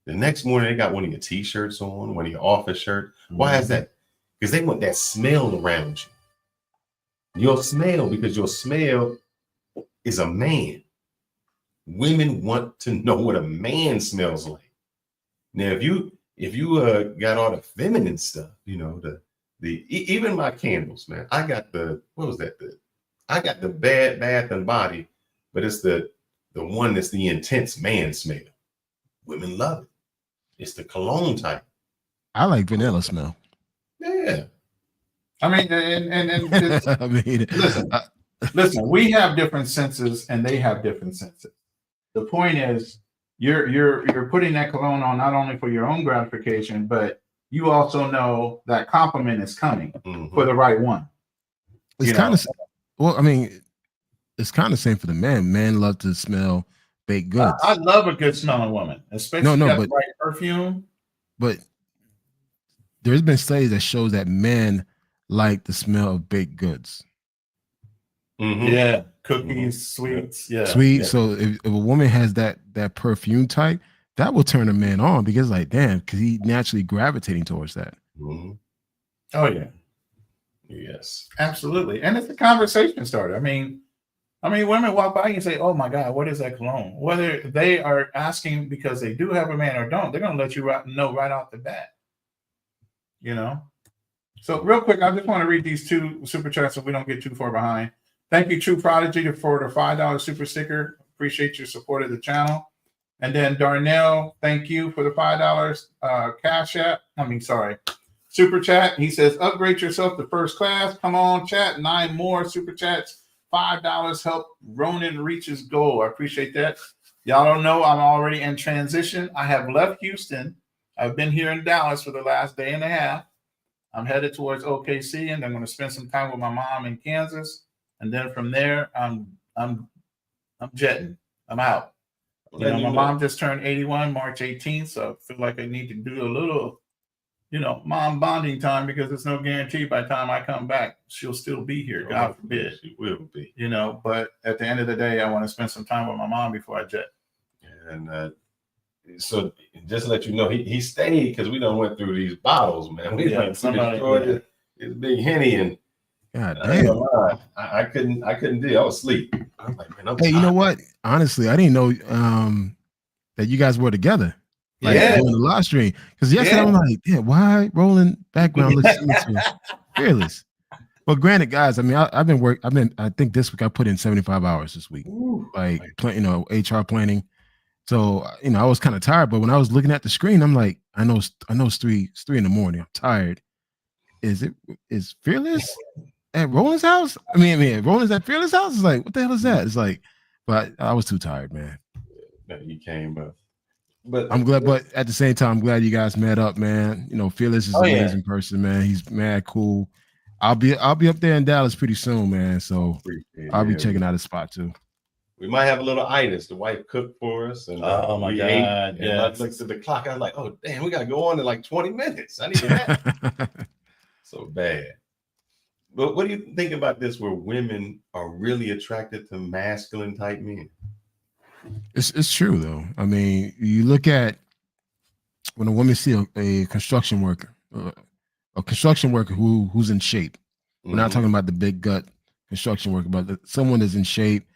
The next morning, they got one of your t-shirts on, one of your office shirts. Why is that? Because they want that smell around you. Your smell, because your smell is a man. Women want to know what a man smells like. Now, if you got all the feminine stuff, even my candles, man. I got I got the Bad Bath and Body, but it's the one that's the intense man smell. Women love it. It's the cologne type. I like vanilla smell. Yeah. I mean, listen, we have different senses and they have different senses. The point is you're putting that cologne on not only for your own gratification, but you also know that compliment is coming for the right one. It's kind of, it's kind of same for the men. Men love to smell baked goods. I love a good smelling woman, especially the right perfume. But there's been studies that shows that men like the smell of baked goods. Yeah, cookies, sweets, sweet. So if a woman has that perfume type, that will turn a man on, because like, damn, because he's naturally gravitating towards that. Oh yeah, yes, absolutely, and it's a conversation starter. I mean, women walk by and say, "Oh my God, what is that cologne?" Whether they are asking because they do have a man or don't, they're gonna let you know right off the bat. So real quick, I just want to read these two super chats so we don't get too far behind. Thank you, True Prodigy, for the $5 super sticker. Appreciate your support of the channel. And then Darnell, thank you for the $5 super chat. He says, upgrade yourself to first class. Come on, chat. 9 more super chats. $5 help Ronan reach his goal. I appreciate that. Y'all don't know, I'm already in transition. I have left Houston. I've been here in Dallas for the last day and a half. I'm headed towards OKC, and I'm going to spend some time with my mom in Kansas. And then from there, I'm jetting. I'm out. My mom just turned 81 March 18th, so I feel like I need to do a little, mom bonding time, because there's no guarantee by the time I come back she'll still be here. God forbid. She will be. But at the end of the day, I want to spend some time with my mom before I jet. And so just to let you know, he stayed because we done went through these bottles, man. We destroyed his big Henny and God I ain't damn. gonna lie. I couldn't do it. I was asleep. I was like, man, I'm Hey, you know tired. what? Honestly, I didn't know that you guys were together. Like Yeah. doing the live stream. Because yesterday Yeah. I'm like, yeah, why rolling background looks similar to Fearless? Well, granted, guys, I mean, I think this week I put in 75 hours this week, Ooh. like, HR planning. So, I was kind of tired, but when I was looking at the screen, I'm like, I know it's three in the morning. I'm tired. Is Fearless at Roland's house? I mean, Roland's at Fearless house? It's like, what the hell is that? It's like, but I was too tired, man. That you came up. But I'm glad, but at the same time, I'm glad you guys met up, man. Fearless is an yeah. amazing person, man. He's mad cool. I'll be up there in Dallas pretty soon, man. So appreciate I'll be it. checking out his spot too. We might have a little itis. The wife cooked for us, and Oh my we God, ate. And I yes. looked at the clock. I was like, "Oh damn, we gotta go on in like 20 minutes. I need that." So bad. But what do you think about this? Where women are really attracted to masculine type men? It's true though. I mean, you look at when a woman see a construction worker, who's in shape. We're not talking about the big gut construction worker, but someone that's in shape.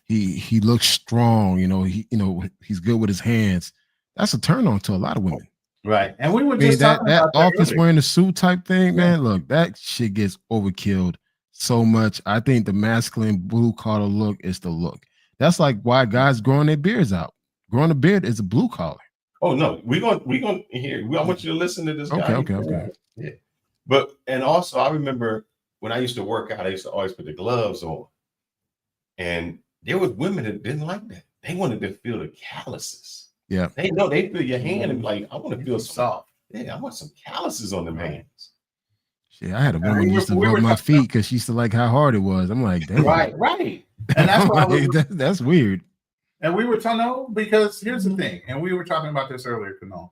He looks strong. He's good with his hands. That's a turn on to a lot of women. Right. And we were I mean, just that talking about that office earlier. wearing the suit type thing, Yeah. man. Look, that shit gets overkilled so much. I think the masculine blue collar look is the look. That's like why guys growing their beards out. Growing a beard is a blue collar. Oh no, we're gonna hear. I want you to listen to this guy. Okay. Yeah. But and also I remember when I used to work out, I used to always put the gloves on. And there was women that didn't like that. They wanted to feel the calluses. Yeah. They know they feel your hand and be like, I want to feel some soft. Yeah, I want some calluses on them hands. Yeah, I had a woman who used to rub my feet because she used to like how hard it was. I'm like, damn. Right. And that's why that's weird. And we were talking, because here's the thing, and we were talking about this earlier, Kanal.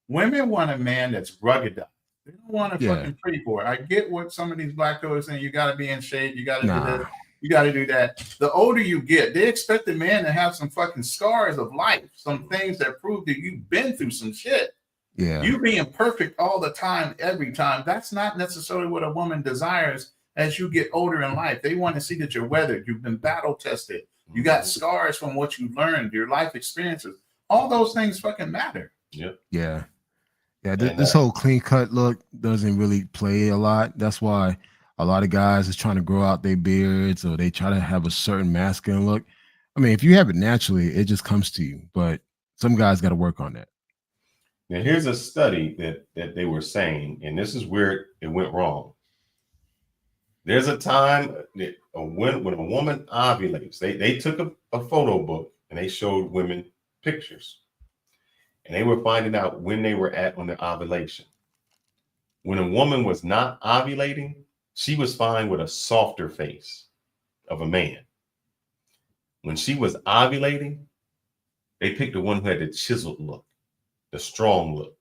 Women want a man that's rugged up. They don't want a fucking pretty boy. I get what some of these black girls are saying. You got to be in shape. You got to do this. You got to do that. The older you get, they expect the man to have some fucking scars of life, some things that prove that you've been through some shit. Yeah. You being perfect all the time, every time, that's not necessarily what a woman desires as you get older in life. They want to see that you're weathered. You've been battle tested. You got scars from what you learned, your life experiences. All those things fucking matter. Yeah. This whole clean cut look doesn't really play a lot. That's why a lot of guys is trying to grow out their beards or they try to have a certain masculine look. I mean, if you have it naturally, it just comes to you. But some guys got to work on that. Now, here's a study that they were saying, and this is where it went wrong. There's a time that when a woman ovulates, they took a photo book and they showed women pictures. And they were finding out when they were at on their ovulation. When a woman was not ovulating, she was fine with a softer face of a man. When she was ovulating, they picked the one who had the chiseled look, the strong look.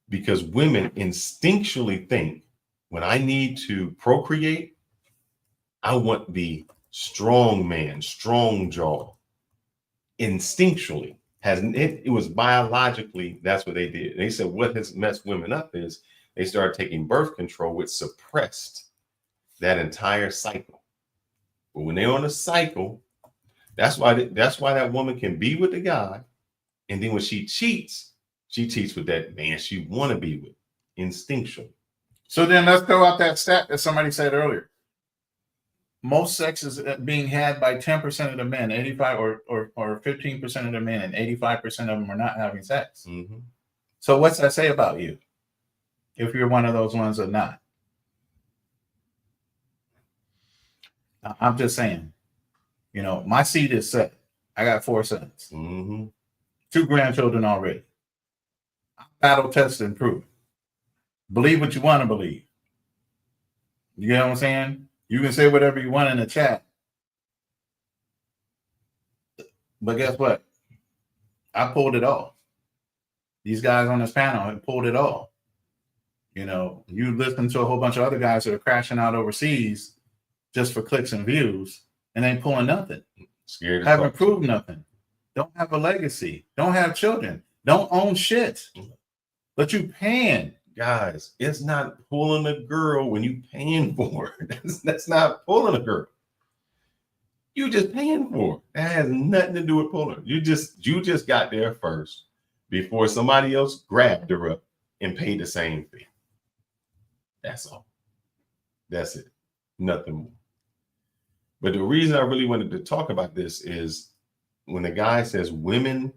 Because women instinctually think, when I need to procreate, I want the strong man, strong jaw. Instinctually, it was biologically, that's what they did. They said what has messed women up is they started taking birth control, which suppressed that entire cycle. But when they're on a cycle, that's why that woman can be with the guy, and then when she cheats with that man she want to be with, instinctual. So then let's throw out that stat that somebody said earlier. Most sex is being had by 10% of the men, 85 or 15% of the men, and 85% of them are not having sex. Mm-hmm. So what's that say about you? If you're one of those ones or not? I'm just saying, my seed is set. I got 4 sons, 2 grandchildren already. Battle tested and proven. Believe what you want to believe. You get what I'm saying? You can say whatever you want in the chat. But guess what? I pulled it off. These guys on this panel have pulled it off. You listen to a whole bunch of other guys that are crashing out overseas just for clicks and views and ain't pulling nothing. Scared. Haven't proved nothing. Don't have a legacy. Don't have children. Don't own shit. But you paying guys, it's not pulling a girl when you paying for her. That's not pulling a girl. You just paying for it. That has nothing to do with pulling. You just got there first before somebody else grabbed her up and paid the same fee. That's all. That's it. Nothing more. But the reason I really wanted to talk about this is when the guy says women,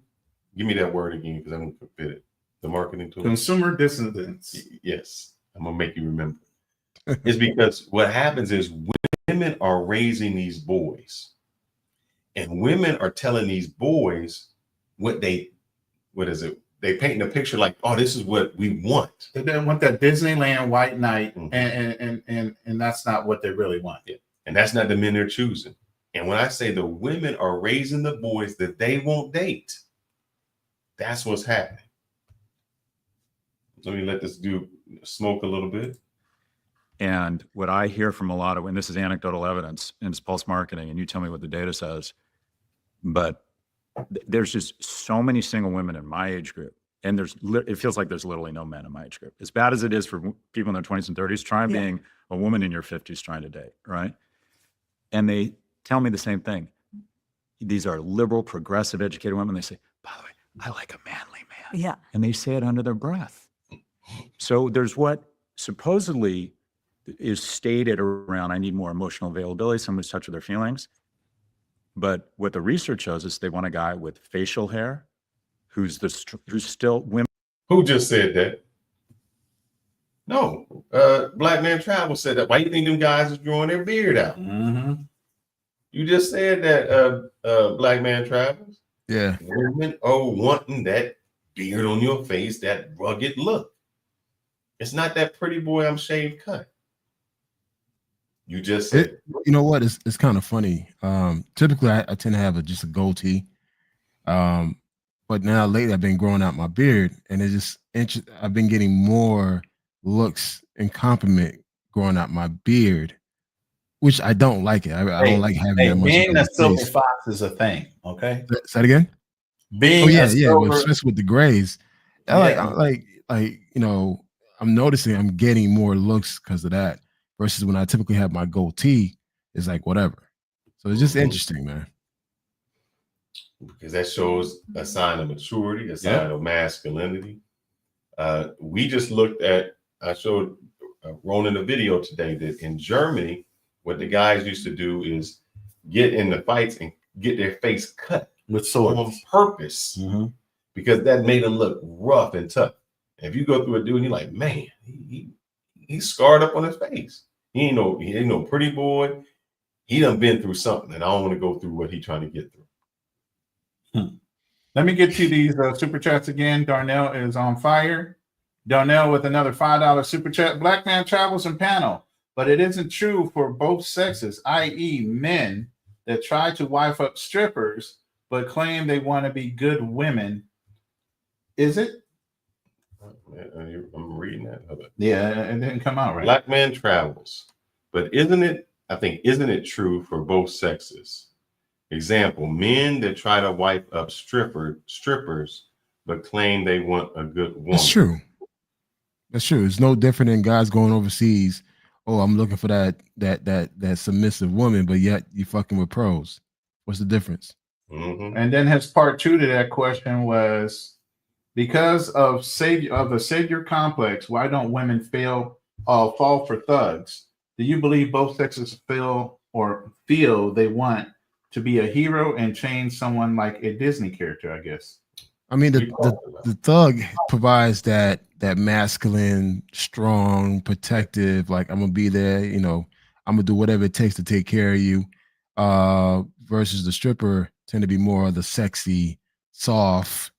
give me that word again because I'm gonna fit it. The marketing tool. Consumer dissonance. Yes, I'm gonna make you remember. It's because what happens is women are raising these boys, and women are telling these boys what is it? They painting a picture like, oh, this is what we want. They don't want that Disneyland white knight, and that's not what they really want. Yeah. And that's not the men they're choosing. And when I say the women are raising the boys that they won't date, that's what's happening. Let me let this dude smoke a little bit. And what I hear from a lot of, and this is anecdotal evidence and it's pulse marketing, and you tell me what the data says, but there's just so many single women in my age group. And it feels like there's literally no men in my age group. As bad as it is for people in their 20s and 30s, try being a woman in your 50s trying to date, right? And they tell me the same thing. These are liberal, progressive, educated women. They say, by the way, I like a manly man. Yeah. And they say it under their breath. So there's what supposedly is stated around, I need more emotional availability, someone who's touch with their feelings. But what the research shows is they want a guy with facial hair, who's still women. Who just said that? No, Black Man Travel said that. Why do you think them guys is growing their beard out? Mm-hmm. You just said that, Black Man Travels. Yeah. Women are wanting that beard on your face, that rugged look. It's not that pretty boy, I'm shaved cut. You just said you know what? It's kind of funny. Typically, I tend to have just a goatee. But now lately, I've been growing out my beard, and it's just I've been getting more looks and compliment growing out my beard, which I don't like it. I don't like having that much. Being a silver fox is a thing. Okay. Say that again. Being especially with the grays. Like you know, I'm noticing I'm getting more looks because of that. Versus when I typically have my goatee, it's like whatever. So it's just interesting, man. Because that shows a sign of maturity, a sign of masculinity. We just looked at, I showed Ronan a video today that in Germany, what the guys used to do is get in the fights and get their face cut with swords on purpose, because that made them look rough and tough. And if you go through a dude and you're like, man, he's scarred up on his face. He ain't no pretty boy. He done been through something, and I don't want to go through what he trying to get through. Let me get to these super chats again. Darnell is on fire. Darnell with another $5 super chat. Black Man Travels and panel, but it isn't true for both sexes, i.e. men that try to wife up strippers but claim they want to be good women. Is it? I'm reading that. Yeah, it didn't come out right. Black Man Travels, but isn't it true for both sexes? Example, men that try to wipe up strippers but claim they want a good woman. That's true. It's no different than guys going overseas. Oh, I'm looking for that submissive woman, but yet you fucking with pros. What's the difference? And then his part two to that question was, because of the savior complex, why don't women fall for thugs? Do you believe both sexes feel they want to be a hero and change someone like a Disney character, I guess? I mean, the thug provides that masculine, strong, protective, like I'm gonna be there, you know, I'm gonna do whatever it takes to take care of you. Versus the stripper tend to be more of the sexy, soft,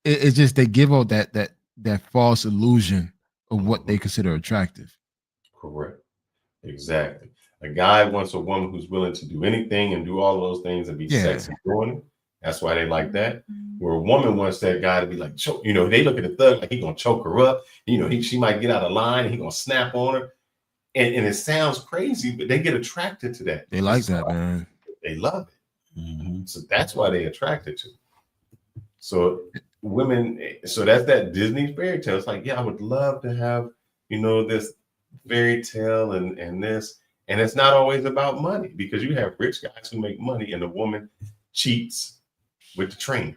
it's just they give out that false illusion of what they consider attractive. Correct. Exactly. A guy wants a woman who's willing to do anything and do all those things and be sexy doing it. That's why they like that. Where a woman wants that guy to be like, they look at the thug like he gonna choke her up. She might get out of line and he gonna snap on her. And it sounds crazy, but they get attracted to that. They like that, man. They love it. So that's why they attracted to it. So women, so that's that Disney fairy tale. It's like, yeah, I would love to have, this fairy tale and this. And it's not always about money, because you have rich guys who make money and the woman cheats with the trainer.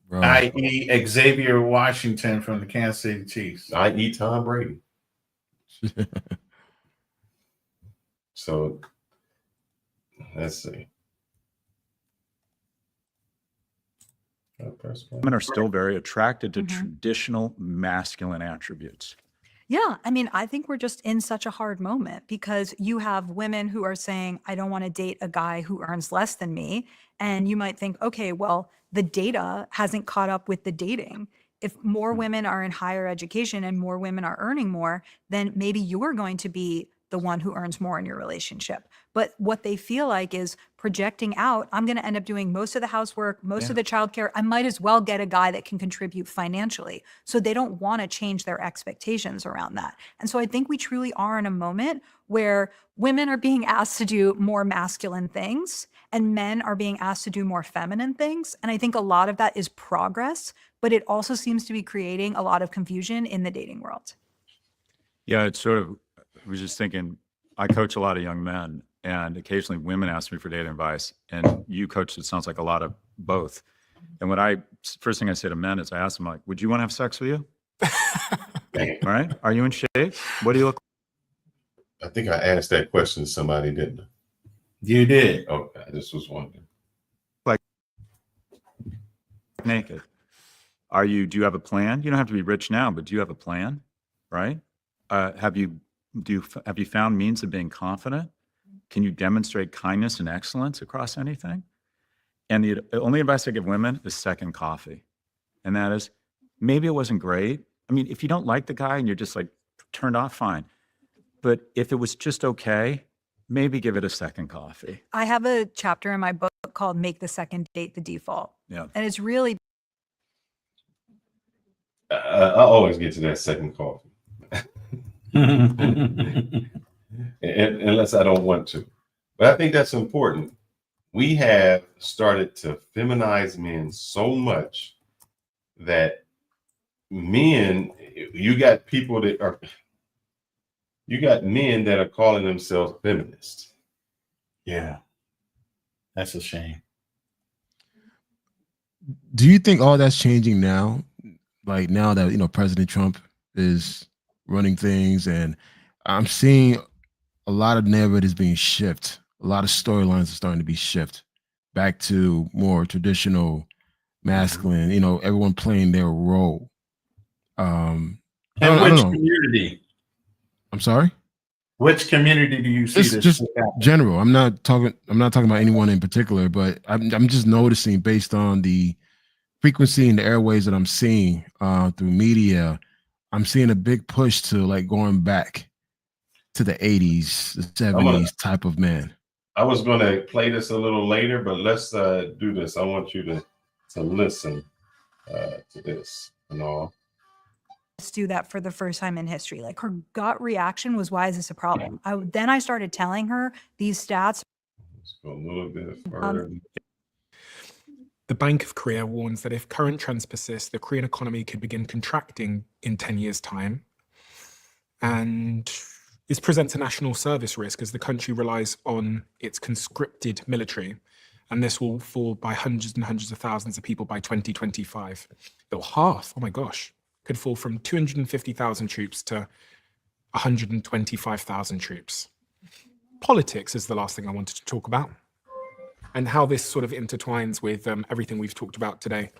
Bro. I.e. Xavier Washington from the Kansas City Chiefs. I.e. Tom Brady. So let's see. Women are still very attracted to traditional masculine attributes. Yeah, I mean, I think we're just in such a hard moment because you have women who are saying, I don't want to date a guy who earns less than me. And you might think, okay, well, the data hasn't caught up with the dating. If more women are in higher education and more women are earning more, then maybe you're going to be the one who earns more in your relationship. But what they feel like is projecting out, I'm going to end up doing most of the housework, most of the childcare. I might as well get a guy that can contribute financially. So they don't want to change their expectations around that. And so I think we truly are in a moment where women are being asked to do more masculine things and men are being asked to do more feminine things. And I think a lot of that is progress, but it also seems to be creating a lot of confusion in the dating world. Yeah, it's sort of, I was just thinking, I coach a lot of young men, and occasionally women ask me for dating advice, and you coach, it sounds like a lot of both. And first thing I say to men is I ask them, like, would you want to have sex with you? All right. Are you in shape? What do you look like? I think I asked that question to somebody, didn't I? You did. Okay, I just was wondering. Like naked. Do you have a plan? You don't have to be rich now, but do you have a plan? Right? Have you found means of being confident? Can you demonstrate kindness and excellence across anything? And the only advice I give women is second coffee. And that is, maybe it wasn't great. I mean, if you don't like the guy and you're just like turned off, fine. But if it was just okay, maybe give it a second coffee. I have a chapter in my book called Make the Second Date the Default. Yeah. And it's really I always get to that second coffee. Unless I don't want to. But I think that's important. We have started to feminize men so much that men, you got men that are calling themselves feminists. Yeah. That's a shame. Do you think all that's changing now? Like now that, President Trump is running things, and I'm seeing a lot of narratives being shifted. A lot of storylines are starting to be shifted back to more traditional masculine, everyone playing their role. And which community? I'm sorry? Which community do you see this? Just general. I'm not talking about anyone in particular, but I'm just noticing based on the frequency and the airways that I'm seeing through media, I'm seeing a big push to like going back to the 80s, the 70s type of man. I was going to play this a little later, but let's do this. I want you to listen to this and all. Let's do that for the first time in history. Like her gut reaction was, why is this a problem? Then I started telling her these stats. Let's go a little bit further. The Bank of Korea warns that if current trends persist, the Korean economy could begin contracting in 10 years' time. And this presents a national service risk as the country relies on its conscripted military. And this will fall by hundreds and hundreds of thousands of people by 2025. Though half, oh my gosh, could fall from 250,000 troops to 125,000 troops. Politics is the last thing I wanted to talk about, and how this sort of intertwines with everything we've talked about today.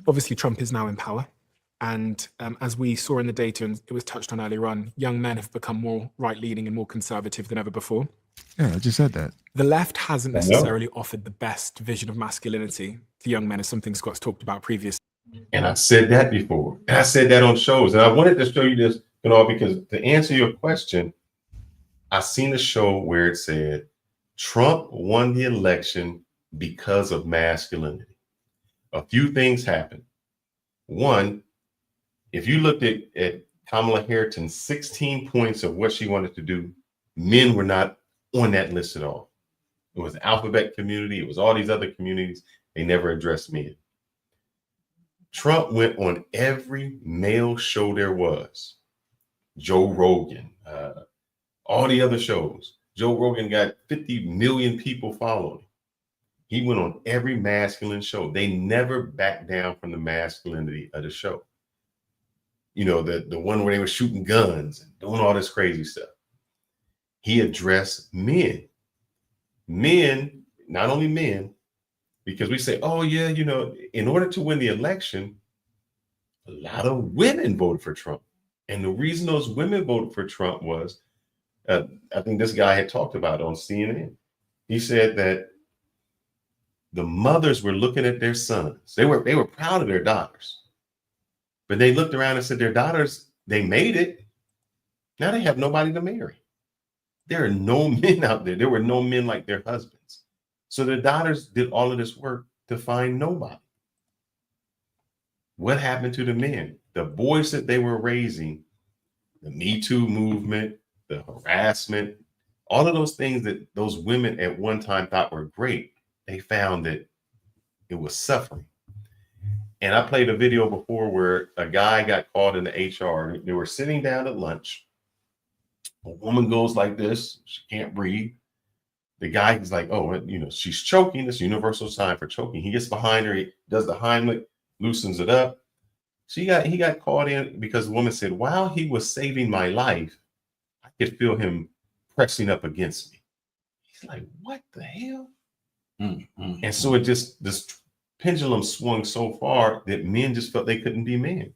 Obviously, Trump is now in power. And as we saw in the data, and it was touched on earlier on, young men have become more right-leaning and more conservative than ever before. Yeah, I just said that. The left hasn't necessarily offered the best vision of masculinity to young men, as something Scott's talked about previously. And I've said that before. And I said that on shows. And I wanted to show you this, because to answer your question, I seen a show where it said Trump won the election because of masculinity. A few things happened. One, if you looked at Kamala Harris's 16 points of what she wanted to do, men were not on that list at all. It was the alphabet community. It was all these other communities. They never addressed men. Trump went on every male show there was. Joe Rogan, all the other shows. Joe Rogan got 50 million people following. He went on every masculine show. They never backed down from the masculinity of the show. You know, the one where they were shooting guns and doing all this crazy stuff. He addressed men. Men, not only men, because we say, oh yeah, you know, in order to win the election, a lot of women voted for Trump. And the reason those women voted for Trump was, I think this guy had talked about it on CNN. He said that the mothers were looking at their sons. They were proud of their daughters. But they looked around and said, their daughters, they made it. Now they have nobody to marry. There are no men out there. There were no men like their husbands. So their daughters did all of this work to find nobody. What happened to the men? The boys that they were raising, the Me Too movement, the harassment, all of those things that those women at one time thought were great, they found that it was suffering. And I played a video before where a guy got called into HR. They were sitting down at lunch. A woman goes like this. She can't breathe. The guy is like, oh, you know, she's choking. This universal sign for choking. He gets behind her. He does the Heimlich, loosens it up. He got called in because the woman said, while he was saving my life, I could feel him pressing up against me. He's like, what the hell? Mm-hmm. And so this pendulum swung so far that men just felt they couldn't be men.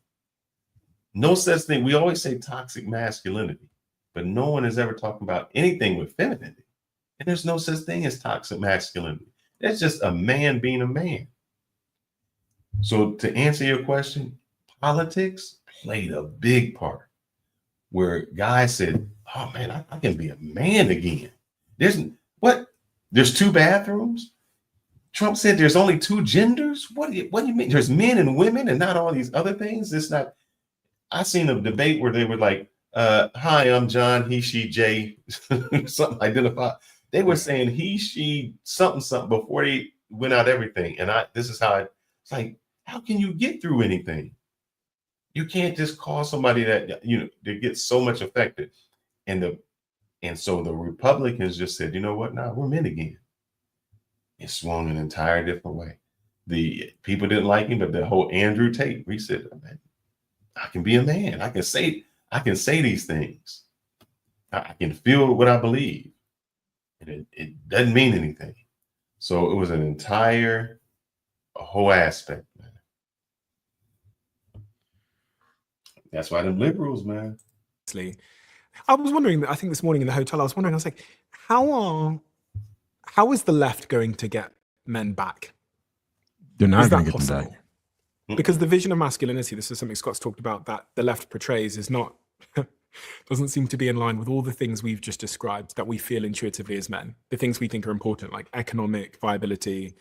No such thing. We always say toxic masculinity, but no one is ever talking about anything with femininity. And there's no such thing as toxic masculinity. That's just a man being a man. So to answer your question, politics played a big part where guys said, oh man, I can be a man again. There's two bathrooms? Trump said there's only two genders? What do you mean? There's men and women and not all these other things? It's not. I seen a debate where they were like, hi, I'm John, he, she, Jay, something identified. They were saying he, she, something before they went out everything. And this is how it's like, how can you get through anything? You can't just call somebody that, you know, they get so much affected. And so the Republicans just said, you know what? Nah, we're men again. It swung an entire different way. The people didn't like him, but the whole Andrew Tate, he said, man, I can be a man. I can say these things. I can feel what I believe. And it doesn't mean anything. So it was a whole aspect, man. That's why them liberals, man. I was wondering, I think this morning in the hotel, I was like, how is the left going to get men back? They're not going to get them back. Because the vision of masculinity, this is something Scott's talked about, that the left portrays is not, doesn't seem to be in line with all the things we've just described that we feel intuitively as men. The things we think are important, like economic viability,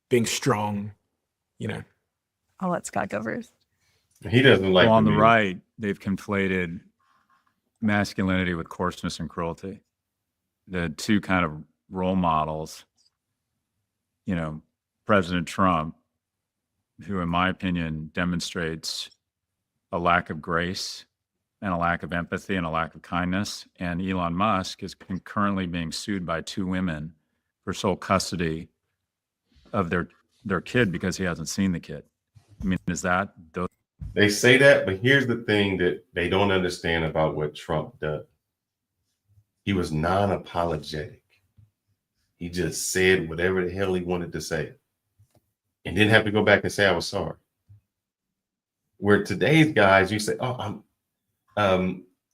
being strong, you know. I'll let Scott go first. He doesn't like. Well, on the right, they've conflated masculinity with coarseness and cruelty. The two kind of role models, you know, President Trump, who in my opinion demonstrates a lack of grace and a lack of empathy and a lack of kindness, and Elon Musk is currently being sued by two women for sole custody of their kid because he hasn't seen the kid. I mean, is that those? They say that, but here's the thing that they don't understand about what Trump does. He was non-apologetic. He just said whatever the hell he wanted to say and didn't have to go back and say, I was sorry. Where today's guys, you say, oh,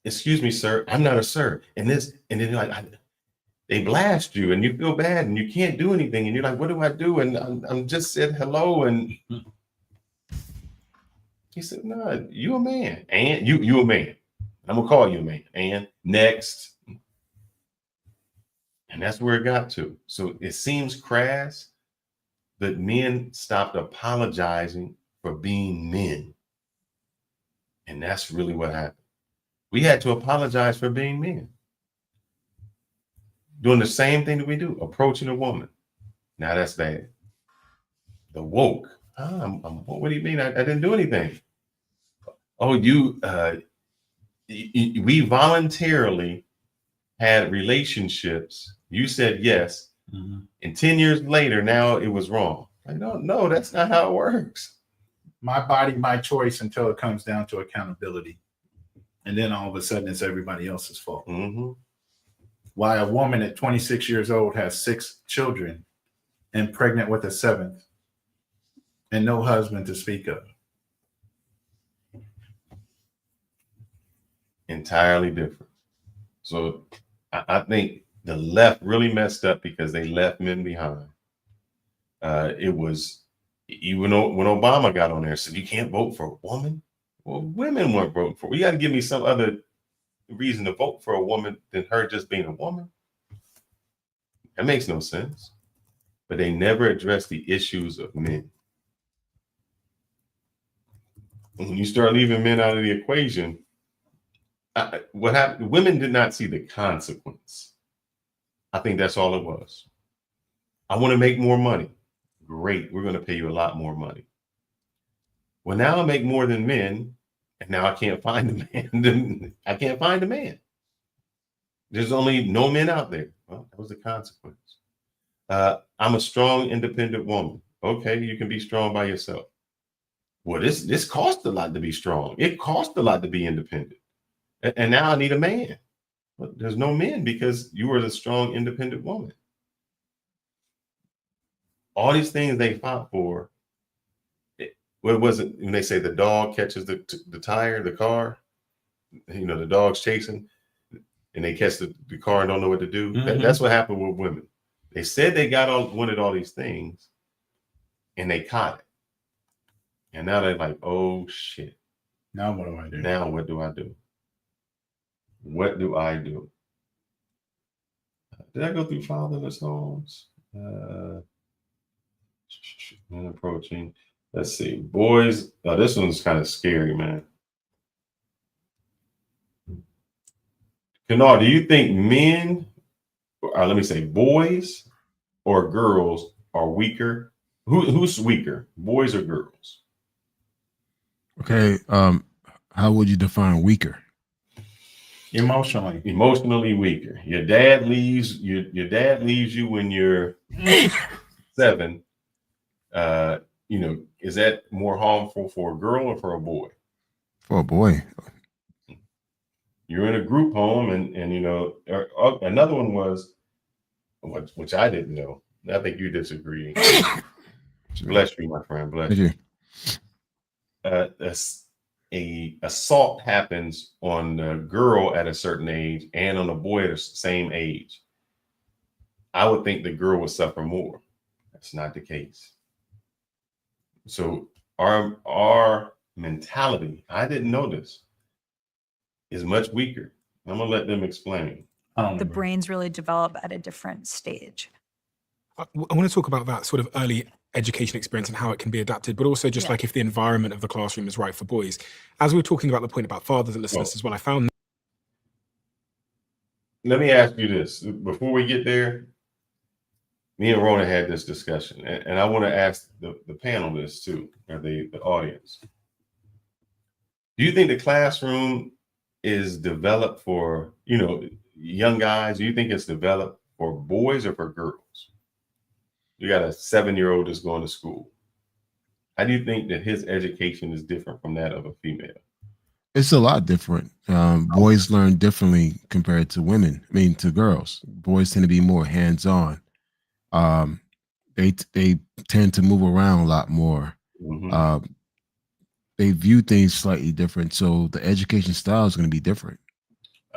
excuse me, sir, I'm not a sir. And then you're like, they blast you and you feel bad and you can't do anything. And you're like, what do I do? And I'm just said hello. And he said, no, you a man. And you a man. I'm going to call you a man. And next. And that's where it got to. So it seems crass, but men stopped apologizing for being men. And that's really what happened. We had to apologize for being men. Doing the same thing that we do, approaching a woman. Now that's bad. The woke What do you mean? I didn't do anything. Oh, we voluntarily had relationships. You said yes. Mm-hmm. And 10 years later, now it was wrong. I don't know. That's not how it works. My body, my choice, until it comes down to accountability. And then all of a sudden it's everybody else's fault. Mm-hmm. Why a woman at 26 years old has 6 children and pregnant with a 7th and no husband to speak of. Entirely different. So I think the left really messed up because they left men behind. It was, even when Obama got on there, said you can't vote for a woman. Well, women weren't voting for. You got to give me some other reason to vote for a woman than her just being a woman. That makes no sense. But they never addressed the issues of men. When you start leaving men out of the equation, what happened? Women did not see the consequence. I think that's all it was. I want to make more money. Great, we're going to pay you a lot more money. Well, now I make more than men, and now I can't find a man. I can't find a man. There's only no men out there. Well, that was the consequence. I'm a strong, independent woman. Okay, you can be strong by yourself. Well, this costs a lot to be strong. It costs a lot to be independent. And now I need a man. But there's no men because you were the strong, independent woman. All these things they fought for. What was it when they say the dog catches the tire, the car? You know, the dog's chasing, and they catch the car and don't know what to do. Mm-hmm. That's what happened with women. They said they wanted all these things, and they caught it. And now they're like, oh shit. Now what do I do? Now what do I do? What do I do? Did I go through fatherless homes? Men approaching. Let's see. Boys. Oh, this one's kind of scary, man. Kennard, do you think men, let me say boys or girls are weaker? Who's weaker, boys or girls? Okay. How would you define weaker? Emotionally weaker. Your dad leaves you when you're 7. Is that more harmful for a girl or for a boy? For a boy. You're in a group home, and another one was, which I didn't know. I think you disagree. Bless you, my friend. Bless you. A assault happens on the girl at a certain age and on a boy at the same age. I would think the girl would suffer more. That's not the case. So our mentality, I didn't know this, is much weaker. I'm gonna let them explain. The brains really develop at a different stage. I want to talk about that sort of early education experience and how it can be adapted, but also just like if the environment of the classroom is right for boys. As we were talking about the point about fatherlessness as well, I found. Let me ask you this before we get there. Me and Rona had this discussion, and I want to ask the panel this too, or the audience. Do you think the classroom is developed for, young guys? Do you think it's developed for boys or for girls? You got a 7-year-old that's going to school. How do you think that his education is different from that of a female? It's a lot different. Boys learn differently compared to women. To girls. Boys tend to be more hands-on. They tend to move around a lot more. Mm-hmm. They view things slightly different, so the education style is going to be different.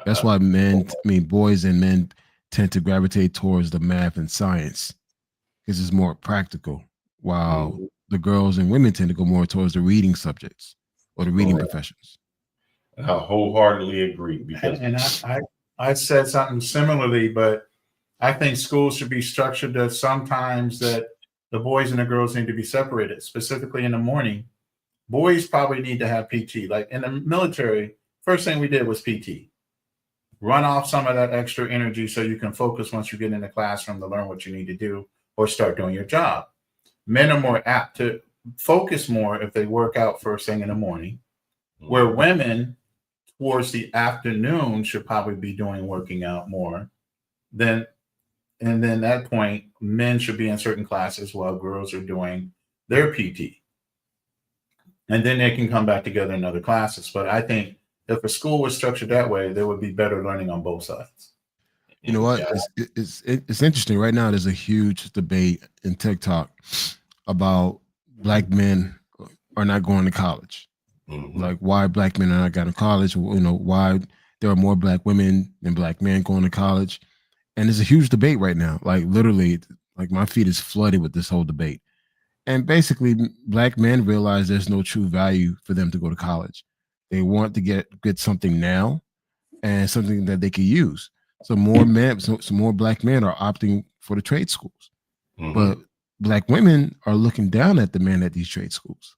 That's why boys and men tend to gravitate towards the math and science because it's more practical, while the girls and women tend to go more towards the reading subjects or the reading professions. I wholeheartedly agree. Because I said something similarly, but I think schools should be structured that sometimes that the boys and the girls need to be separated, specifically in the morning. Boys probably need to have PT. Like in the military, first thing we did was PT. Run off some of that extra energy so you can focus once you get in the classroom to learn what you need to do or start doing your job. Men are more apt to focus more if they work out first thing in the morning, where women towards the afternoon should probably be working out more. And then at that point, men should be in certain classes while girls are doing their PT. And then they can come back together in other classes. But I think if a school was structured that way, there would be better learning on both sides. You know what? It's interesting. Right now, there's a huge debate in TikTok about black men are not going to college. Like why black men are not going to college. You know, why there are more black women than black men going to college. And there's a huge debate right now. Like literally, like my feed is flooded with this whole debate. And basically, black men realize there's no true value for them to go to college. They want to get something now and something that they can use. So more men, so more black men are opting for the trade schools. But black women are looking down at the men at these trade schools.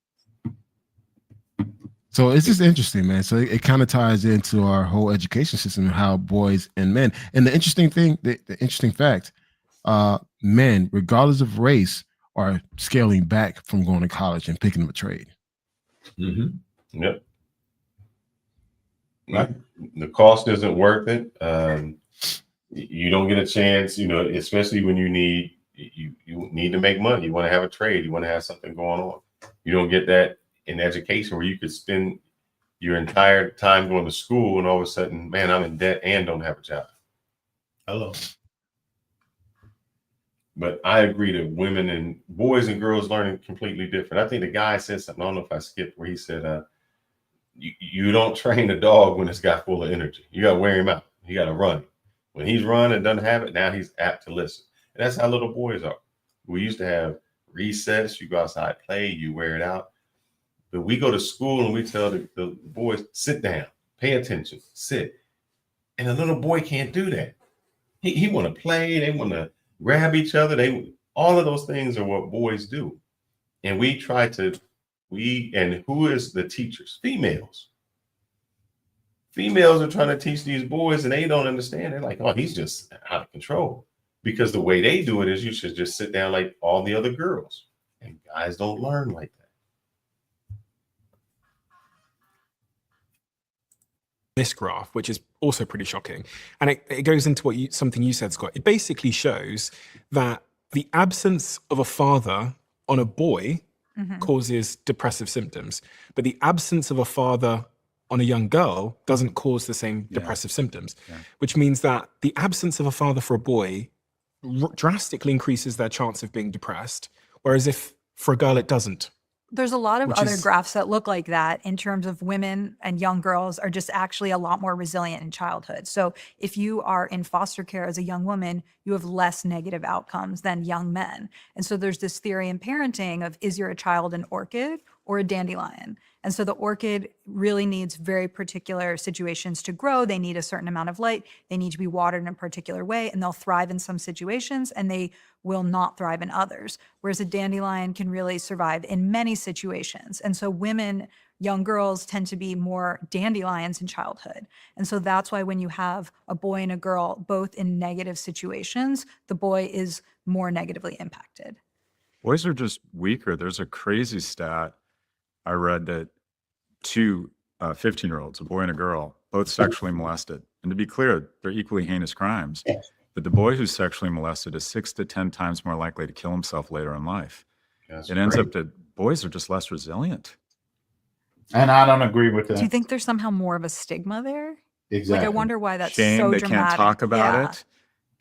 So it's just interesting, man. So it kind of ties into our whole education system and how boys and men. And the interesting thing, the interesting fact, men, regardless of race, are scaling back from going to college and picking up a trade. Yep. The cost isn't worth it. You don't get a chance, you know, especially when you need to make money. You want to have a trade. You want to have something going on. You don't get that in education where you could spend your entire time going to school and all of a sudden, man, I'm in debt and don't have a job. Hello. But I agree that women and boys and girls learning completely different. I think the guy said something, I don't know if I skipped, where he said, you don't train a dog when it's got full of energy. You got to wear him out. You got to run. When he's run and doesn't have it, now he's apt to listen. And that's how little boys are. We used to have recess. You go outside, play, you wear it out. But we go to school and we tell the boys, sit down, pay attention, sit. And a little boy can't do that. He want to play. They want to grab each other. All of those things are what boys do. And and who is the teachers? Females. Females are trying to teach these boys and they don't understand. They're like, oh, he's just out of control. Because the way they do it is you should just sit down like all the other girls. And guys don't learn like that. This graph, which is also pretty shocking. And it goes into something you said, Scott. It basically shows that the absence of a father on a boy causes depressive symptoms, but the absence of a father on a young girl doesn't cause the same depressive symptoms, which means that the absence of a father for a boy drastically increases their chance of being depressed, whereas if for a girl it doesn't. There's a lot of other graphs that look like that in terms of women and young girls are just actually a lot more resilient in childhood. So if you are in foster care as a young woman, you have less negative outcomes than young men. And so there's this theory in parenting of, is your child an orchid or a dandelion? And so the orchid really needs very particular situations to grow. They need a certain amount of light. They need to be watered in a particular way, and they'll thrive in some situations and they will not thrive in others. Whereas a dandelion can really survive in many situations. And so women, young girls tend to be more dandelions in childhood. And so that's why when you have a boy and a girl both in negative situations, the boy is more negatively impacted. Boys are just weaker. There's a crazy stat I read that two 15-year-olds, a boy and a girl, both sexually molested. And to be clear, they're equally heinous crimes. But the boy who's sexually molested is 6 to 10 times more likely to kill himself later in life. It ends up that boys are just less resilient. And I don't agree with that. Do you think there's somehow more of a stigma there? Exactly. Like, I wonder why that's Shame, so they dramatic. can't talk about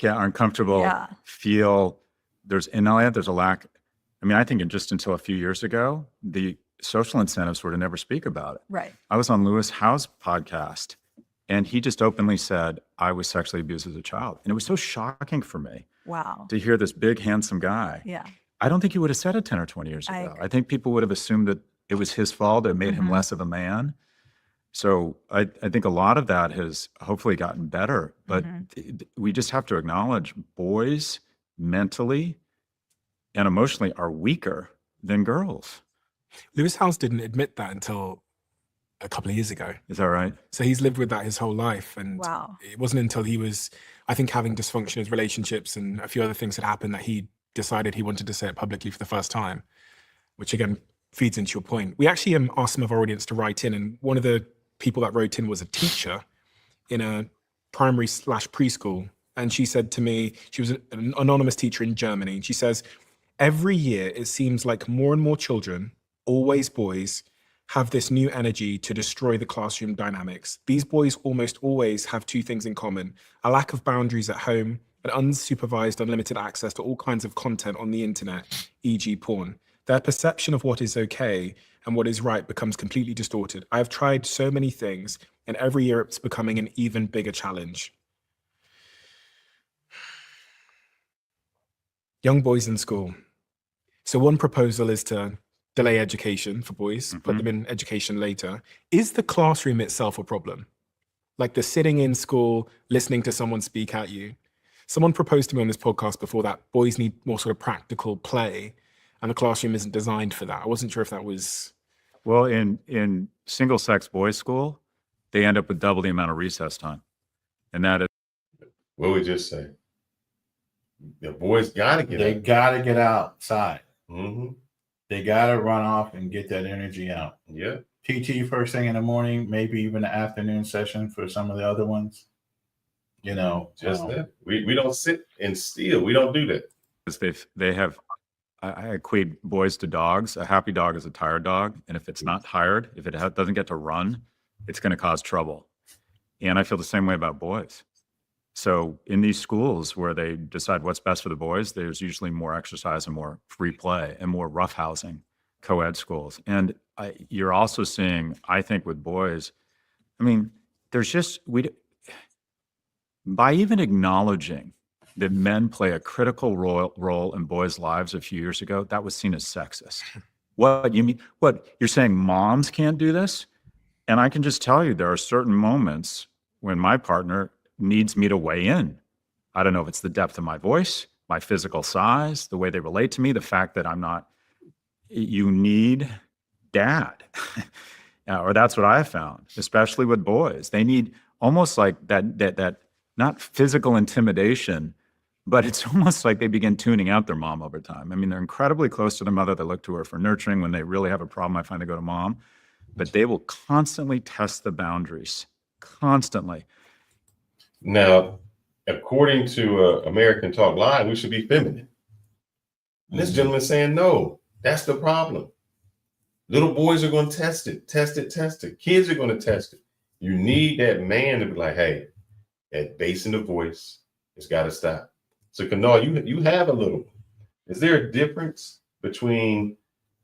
it, aren't comfortable, feel there's a lack. I mean, I think just until a few years ago, the social incentives were to never speak about it. Right. I was on Lewis Howe's podcast, and he just openly said, I was sexually abused as a child. And it was so shocking for me to hear this big, handsome guy. Yeah. I don't think he would have said it 10 or 20 years ago. I think people would have assumed that it was his fault. It made him less of a man. So I think a lot of that has hopefully gotten better. But we just have to acknowledge boys mentally and emotionally are weaker than girls. Lewis House didn't admit that until a couple of years ago. Is that right? So he's lived with that his whole life. And it wasn't until he was, I think, having dysfunction in his relationships and a few other things had happened that he decided he wanted to say it publicly for the first time, which again feeds into your point. We actually asked some of our audience to write in, and one of the people that wrote in was a teacher in a primary/preschool. And she said to me, she was an anonymous teacher in Germany. And she says, every year it seems like more and more children, always boys, have this new energy to destroy the classroom dynamics. These boys almost always have two things in common: a lack of boundaries at home and unsupervised, unlimited access to all kinds of content on the internet, e.g. porn. Their perception of what is okay and what is right becomes completely distorted. I have tried so many things, and every year it's becoming an even bigger challenge. Young boys in school. So one proposal is to delay education for boys, put them in education later. Is the classroom itself a problem? Like the sitting in school, listening to someone speak at you. Someone proposed to me on this podcast before that boys need more sort of practical play, and the classroom isn't designed for that. I wasn't sure if that was... Well, in single-sex boys' school, they end up with double the amount of recess time. And that is... What we just say? The boys got to get They out. got to get outside. Mm-hmm. They got to run off and get that energy out. Yeah. PT first thing in the morning, maybe even the afternoon session for some of the other ones. You know, Just that. We don't sit and steal. We don't do that. They have... I equate boys to dogs. A happy dog is a tired dog. And if it's not tired, if it doesn't get to run, it's going to cause trouble. And I feel the same way about boys. So in these schools where they decide what's best for the boys, there's usually more exercise and more free play and more roughhousing, co-ed schools. And you're also seeing, I think with boys, I mean, there's just, by even acknowledging that men play a critical role in boys' lives a few years ago, that was seen as sexist. What you mean? What you're saying? Moms can't do this? And I can just tell you, there are certain moments when my partner needs me to weigh in. I don't know if it's the depth of my voice, my physical size, the way they relate to me, the fact that I'm not. You need dad, or that's what I have found, especially with boys. They need almost like that not physical intimidation, but it's almost like they begin tuning out their mom over time. I mean, they're incredibly close to their mother. They look to her for nurturing. When they really have a problem, I find they go to mom. But they will constantly test the boundaries, constantly. Now, according to American Talk Live, we should be feminine. And this gentleman saying, no, that's the problem. Little boys are going to test it. Kids are going to test it. You need that man to be like, hey, that bass in the voice has got to stop. So, Kanal, you have a little. Is there a difference between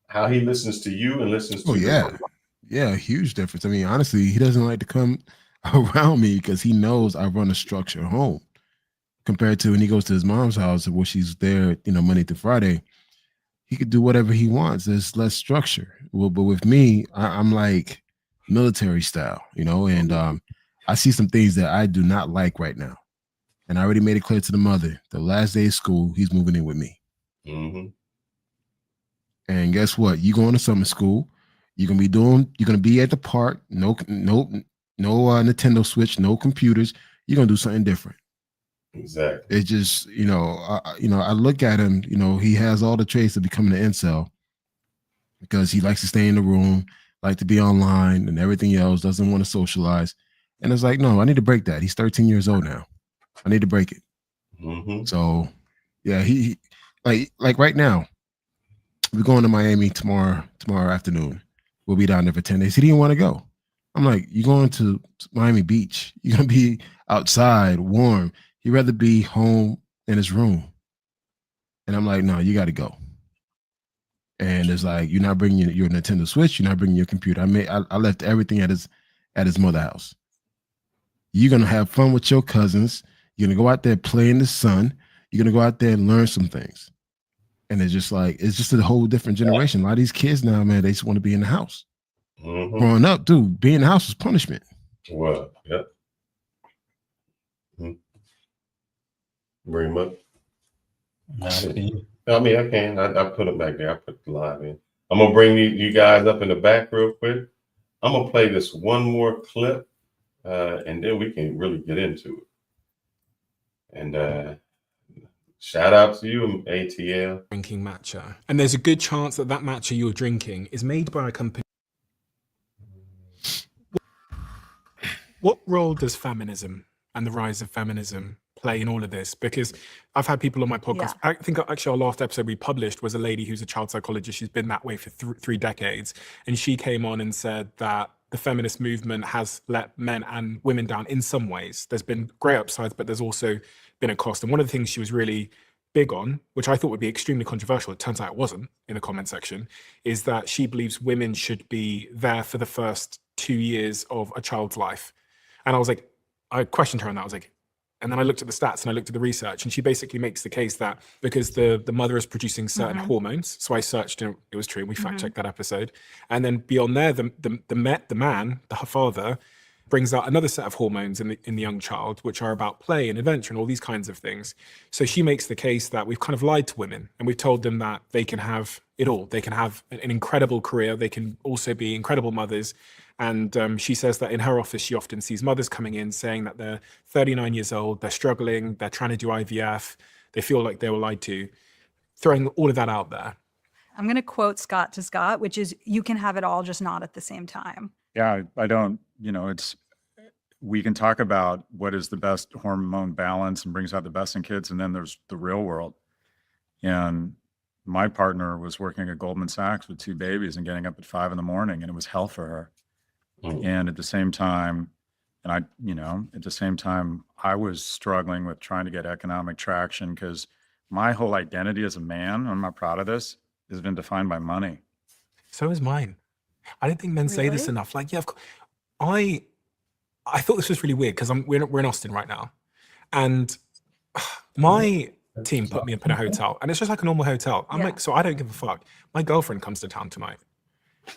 how he listens to you and listens to Oh, yeah. Yeah, a huge difference. I mean, honestly, he doesn't like to come around me because he knows I run a structured home compared to when he goes to his mom's house where she's there, Monday through Friday. He could do whatever he wants. There's less structure. Well, but with me, I'm like military style, and I see some things that I do not like right now. And I already made it clear to the mother, the last day of school, he's moving in with me. Mm-hmm. And guess what? You going to summer school. You're going to be at the park. No Nintendo Switch, no computers. You're going to do something different. Exactly. It's just, I look at him, he has all the traits of becoming an incel because he likes to stay in the room, like to be online and everything else, doesn't want to socialize. And it's like, no, I need to break that. He's 13 years old now. I need to break it. Mm-hmm. So, yeah, he like right now, we're going to Miami tomorrow afternoon. We'll be down there for 10 days. He didn't want to go. I'm like, you're going to Miami Beach. You're going to be outside, warm. He'd rather be home in his room. And I'm like, no, you got to go. And it's like, you're not bringing your Nintendo Switch. You're not bringing your computer. I left everything at his mother's house. You're going to have fun with your cousins. You're going to go out there, play in the sun. You're going to go out there and learn some things. And it's just a whole different generation. A lot of these kids now, man, they just want to be in the house. Mm-hmm. Growing up, dude, being in the house was punishment. Well, yeah. Mm-hmm. Bring him up. I mean, I can. I put it back there. I put the live in. I'm going to bring you guys up in the back real quick. I'm going to play this one more clip, and then we can really get into it. And Shout out to you, ATL. Drinking matcha. And there's a good chance that that matcha you're drinking is made by a company. What role does feminism and the rise of feminism play in all of this? Because I've had people on my podcast. Yeah. I think actually our last episode we published was a lady who's a child psychologist. She's been that way for 3 decades. And she came on and said that the feminist movement has let men and women down in some ways. There's been great upsides, but there's also been a cost. And one of the things she was really big on, which I thought would be extremely controversial, it turns out it wasn't in the comment section, is that she believes women should be there for the first 2 years of a child's life. And I was like, I questioned her on that. I was like, and then I looked at the stats and I looked at the research, and she basically makes the case that because the mother is producing certain hormones. So I searched, and it was true, and we fact checked that episode. And then beyond there, the man, the father, brings out another set of hormones in the young child, which are about play and adventure and all these kinds of things. So she makes the case that we've kind of lied to women, and we've told them that they can have it all. They can have an incredible career. They can also be incredible mothers. And she says that in her office, she often sees mothers coming in saying that they're 39 years old, they're struggling, they're trying to do IVF, they feel like they were lied to, throwing all of that out there. I'm going to quote Scott to Scott, which is, you can have it all, just not at the same time. Yeah, I don't, we can talk about what is the best hormone balance and brings out the best in kids. And then there's the real world. And my partner was working at Goldman Sachs with 2 babies and getting up at 5 a.m, and it was hell for her. And at the same time, I was struggling with trying to get economic traction because my whole identity as a man, I'm not proud of this, has been defined by money. So is mine. I don't think men say this enough. Like, yeah, of course. I thought this was really weird because we're in Austin right now, and my team put me up in a hotel, and it's just like a normal hotel. I'm like, so I don't give a fuck. My girlfriend comes to town tonight.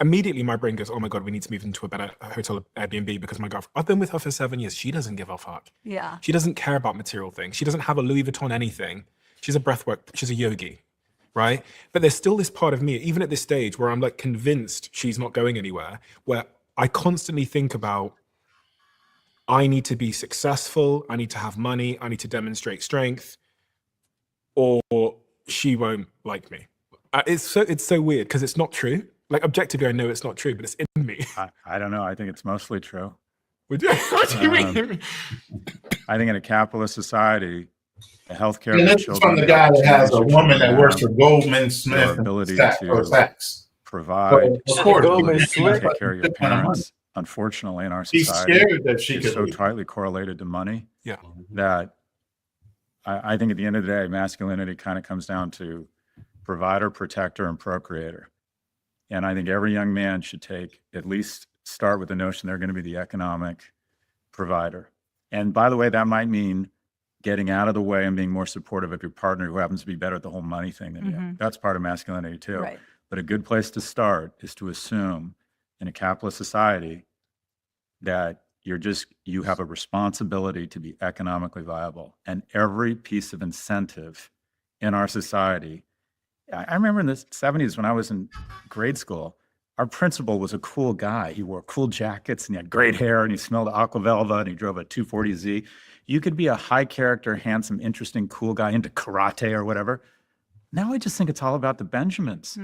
Immediately my brain goes, oh my God, we need to move into a better hotel Airbnb because my girlfriend, I've been with her for 7 years. She doesn't give a fuck. Yeah. She doesn't care about material things. She doesn't have a Louis Vuitton anything. She's a breathwork. She's a yogi, right? But there's still this part of me, even at this stage, where I'm like convinced she's not going anywhere, where I constantly think about, I need to be successful. I need to have money. I need to demonstrate strength, or she won't like me. It's so weird because it's not true. Like, objectively, I know it's not true, but it's in me. I don't know. I think it's mostly true. What do you mean? I think in a capitalist society, the healthcare And for this is children, from the guy that has a should woman that works for have Goldman Smith your and ability Sachs. to provide, So, of course, ability to Smith. take care of your parents. Unfortunately, in our He's society, scared that she is could so leave. tightly correlated to money. Yeah. That I think at the end of the day, masculinity kind of comes down to provider, protector, and procreator. And I think every young man should at least start with the notion they're going to be the economic provider. And by the way, that might mean getting out of the way and being more supportive of your partner who happens to be better at the whole money thing than you. That's part of masculinity too. Right. But a good place to start is to assume in a capitalist society that you have a responsibility to be economically viable. And every piece of incentive in our society, I remember in the 70s when I was in grade school, our principal was a cool guy. He wore cool jackets and he had great hair and he smelled aquavelva and he drove a 240Z. You could be a high character, handsome, interesting, cool guy into karate or whatever. Now I just think it's all about the Benjamins.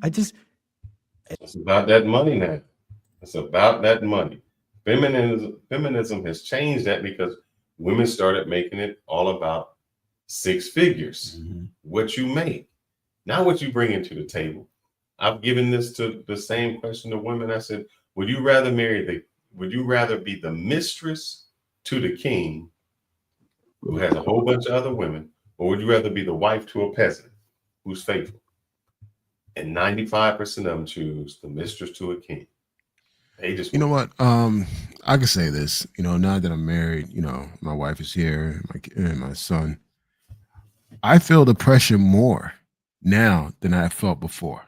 It's about that money now. It's about that money. Feminism has changed that because women started making it all about 6 figures, what you make, not what you bring into the table. I've given this to the same question to women. I said, would you rather be the mistress to the king who has a whole bunch of other women, or would you rather be the wife to a peasant who's faithful? And 95% of them choose the mistress to a king. They just, you know what? I can say this, now that I'm married, my wife is here, and my son. I feel the pressure more now than I felt before.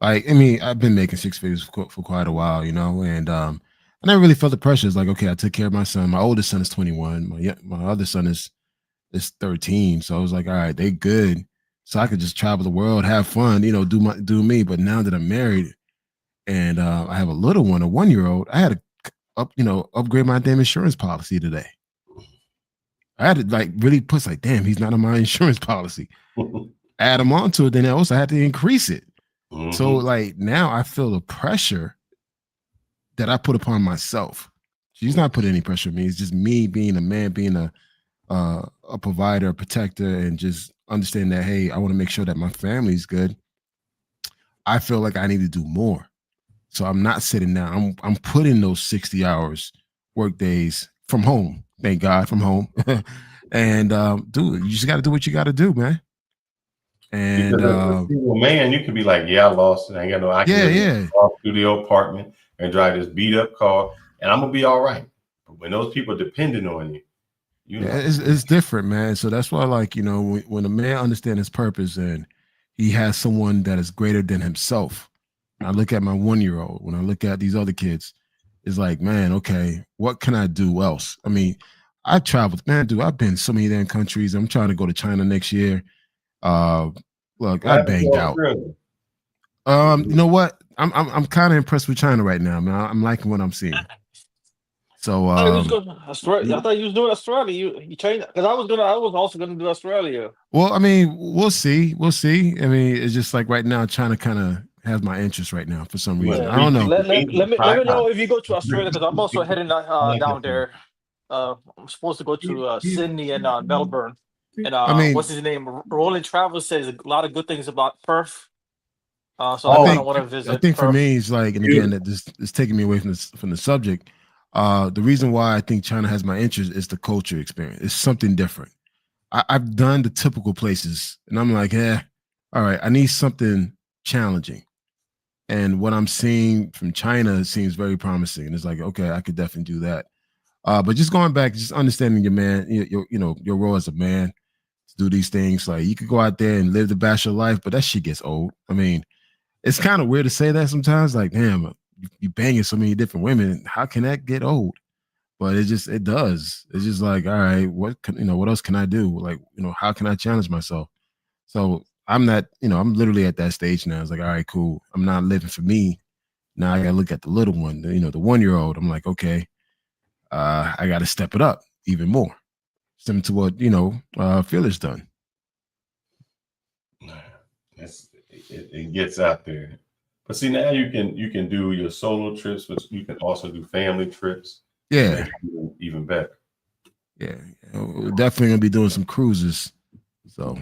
Like, I've been making 6 figures for quite a while, and I never really felt the pressure. It's like, okay, I took care of my son. My oldest son is 21. My other son is 13. So I was like, all right, they good. So I could just travel the world, have fun, do me. But now that I'm married and I have a little one, a 1-year-old, I had to upgrade my damn insurance policy today. I had to like really push like, damn, he's not on my insurance policy. Add him onto it, then I also had to increase it. So like now I feel the pressure that I put upon myself. She's not putting any pressure on me. It's just me being a man, being a provider, a protector, and just understanding that, hey, I want to make sure that my family's good. I feel like I need to do more. So I'm not sitting down. I'm putting those 60 hours work days from home. Thank God, from home. And dude, you just got to do what you got to do, man. And because as a single man, you could be like, yeah, I lost it. I ain't got no. I can live in a studio apartment and drive this beat up car, and I'm gonna be all right. But when those people are depending on you, you know, it's different, man. So that's why, like, you know, when a man understands his purpose and he has someone that is greater than himself. I look at my 1-year-old, when I look at these other kids, it's like, man, okay, what can I do else? I mean, I've traveled, man, dude. I've been so many damn countries. I'm trying to go to China next year. Look, I banged out. You know what? I'm kind of impressed with China right now, man. I'm liking what I'm seeing. So I thought you was going to Australia. I thought you was doing Australia. You changed because I was also gonna do Australia. Well, I mean, we'll see. We'll see. I mean, it's just like right now, China kind of has my interest right now for some reason. I don't know. Let me know if you go to Australia because I'm also heading down there. I'm supposed to go to Sydney and Melbourne. And I mean, what's his name? Roland Travels says a lot of good things about Perth. So I kind of want to visit. I think Perth. for me, it's like, and again, that this is taking me away from the subject. The reason why I think China has my interest is the culture experience. It's something different. I've done the typical places, and I'm like, all right, I need something challenging. And what I'm seeing from China seems very promising. And it's like, okay, I could definitely do that. But just going back, just understanding your man, your role as a man to do these things. Like you could go out there and live the bachelor life, but that shit gets old. I mean, it's kind of weird to say that sometimes. Like, damn, you banging so many different women. How can that get old? But it does. It's just like, all right, what else can I do? Like, how can I challenge myself? So I'm I'm literally at that stage now. It's like, all right, cool. I'm not living for me. Now I gotta look at the little one, the 1-year-old. I'm like, okay, I gotta step it up even more. Similar to what, Phil's done. It gets out there. But see, now you can do your solo trips, but you can also do family trips. Yeah. Even better. Yeah. We're definitely gonna be doing some cruises. So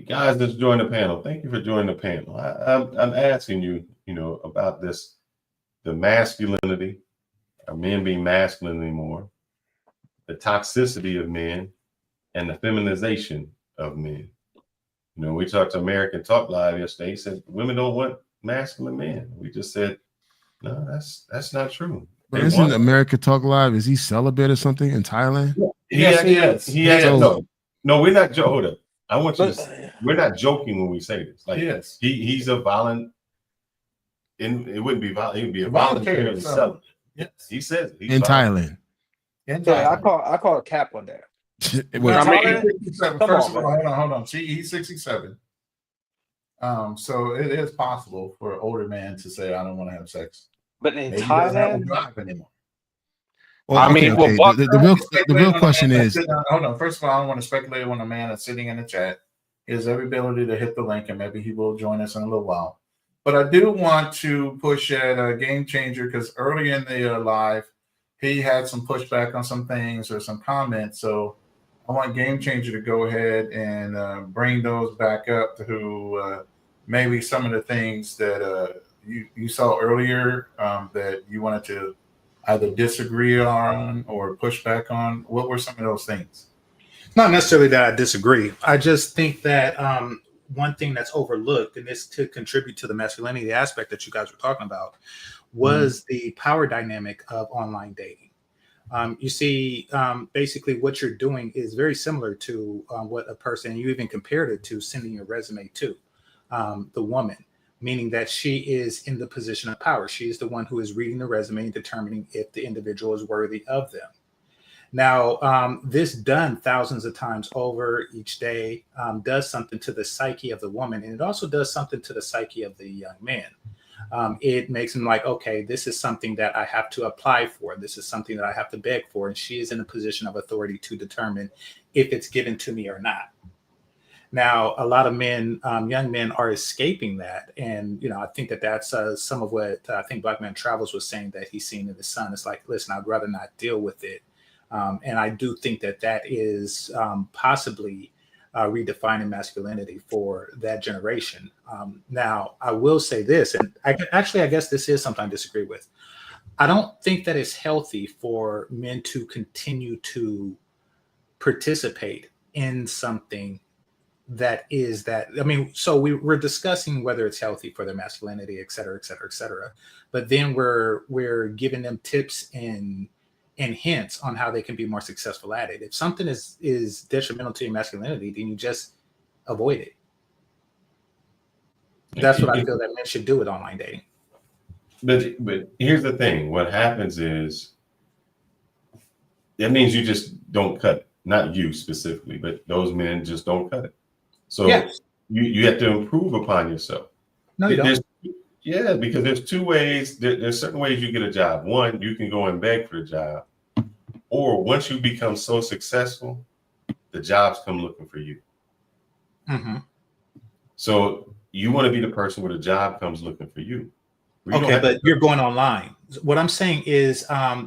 guys that's joined the panel, thank you for joining the panel. I'm asking you, about this, the masculinity, are men being masculine anymore, the toxicity of men, and the feminization of men. We talked to American Talk Live yesterday. He said women don't want masculine men. We just said, no, that's not true. But isn't America Talk Live? Is he celibate or something in Thailand? Yes. No, we're not. Hold up. I want you to. We're not joking when we say this. Like, yes, he's a violent. And it wouldn't be violent. It would be a voluntary celibate. Yes, he says in Thailand. Yeah, I call a cap on that. First of all, hold on. He's 67. So it is possible for an older man to say, "I don't want to have sex." But in Thailand, drive anymore. Well, the real question is, hold on. First of all, I don't want to speculate on a man that's sitting in the chat. He has every ability to hit the link, and maybe he will join us in a little while. But I do want to push at a Game Changer because early in the live, he had some pushback on some things or some comments. So I want Game Changer to go ahead and bring those back up to maybe some of the things that you saw earlier that you wanted to either disagree on or push back on. What were some of those things? Not necessarily that I disagree. I just think that one thing that's overlooked, and this to contribute to the masculinity aspect that you guys were talking about, was the power dynamic of online dating. You see, basically what you're doing is very similar to what a person, you even compared it to sending your resume to the woman, meaning that she is in the position of power. She is the one who is reading the resume and determining if the individual is worthy of them. Now, this done thousands of times over each day does something to the psyche of the woman, and it also does something to the psyche of the young man. it makes them like, okay, this is something that I have to apply for. This is something that I have to beg for. And she is in a position of authority to determine if it's given to me or not. Now, a lot of men, young men, are escaping that, and I think that that's some of what I think Black Man Travels was saying that he's seen in his son. It's like, listen, I'd rather not deal with it, and I do think that that is possibly redefining masculinity for that generation. Now, I will say this, and I guess this is something I disagree with. I don't think that it's healthy for men to continue to participate in something that is that. I mean, so we're discussing whether it's healthy for their masculinity, et cetera, et cetera, et cetera. But then we're giving them tips and hints on how they can be more successful at it. If something is detrimental to your masculinity, then you just avoid it. That's what I feel that men should do with online dating. But here's the thing. What happens is that means you just don't cut it. Not you specifically, but those men just don't cut it. So you have to improve upon yourself. No, you don't. Yeah, because there's two ways. There's certain ways you get a job. One, you can go and beg for a job. Or once you become so successful, the jobs come looking for you. Mm-hmm. So you want to be the person where the job comes looking for you. Okay, but you're going online. What I'm saying is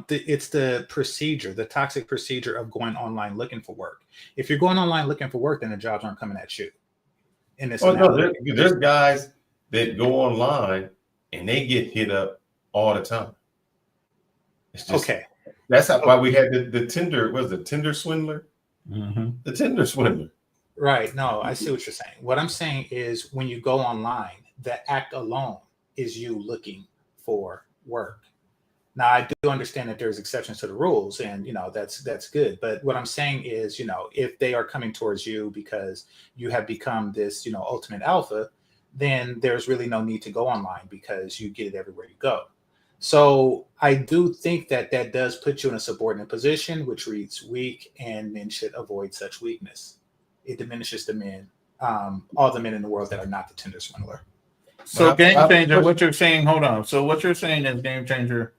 it's the procedure, the toxic procedure of going online looking for work. If you're going online looking for work, then the jobs aren't coming at you. And there's guys that go online and they get hit up all the time. It's just, okay. That's why we had the Tinder, was the Tinder swindler? Mm-hmm. The Tinder swindler. Right. No, I see what you're saying. What I'm saying is when you go online, the act alone is you looking for work. Now, I do understand that there's exceptions to the rules, and that's good. But what I'm saying is, if they are coming towards you because you have become this, ultimate alpha, then there's really no need to go online because you get it everywhere you go. So I do think that that does put you in a subordinate position, which reads weak, and men should avoid such weakness. It diminishes the men, all the men in the world that are not the Tinder swindler. So game changer, what you're saying, hold on. So what you're saying is game changer.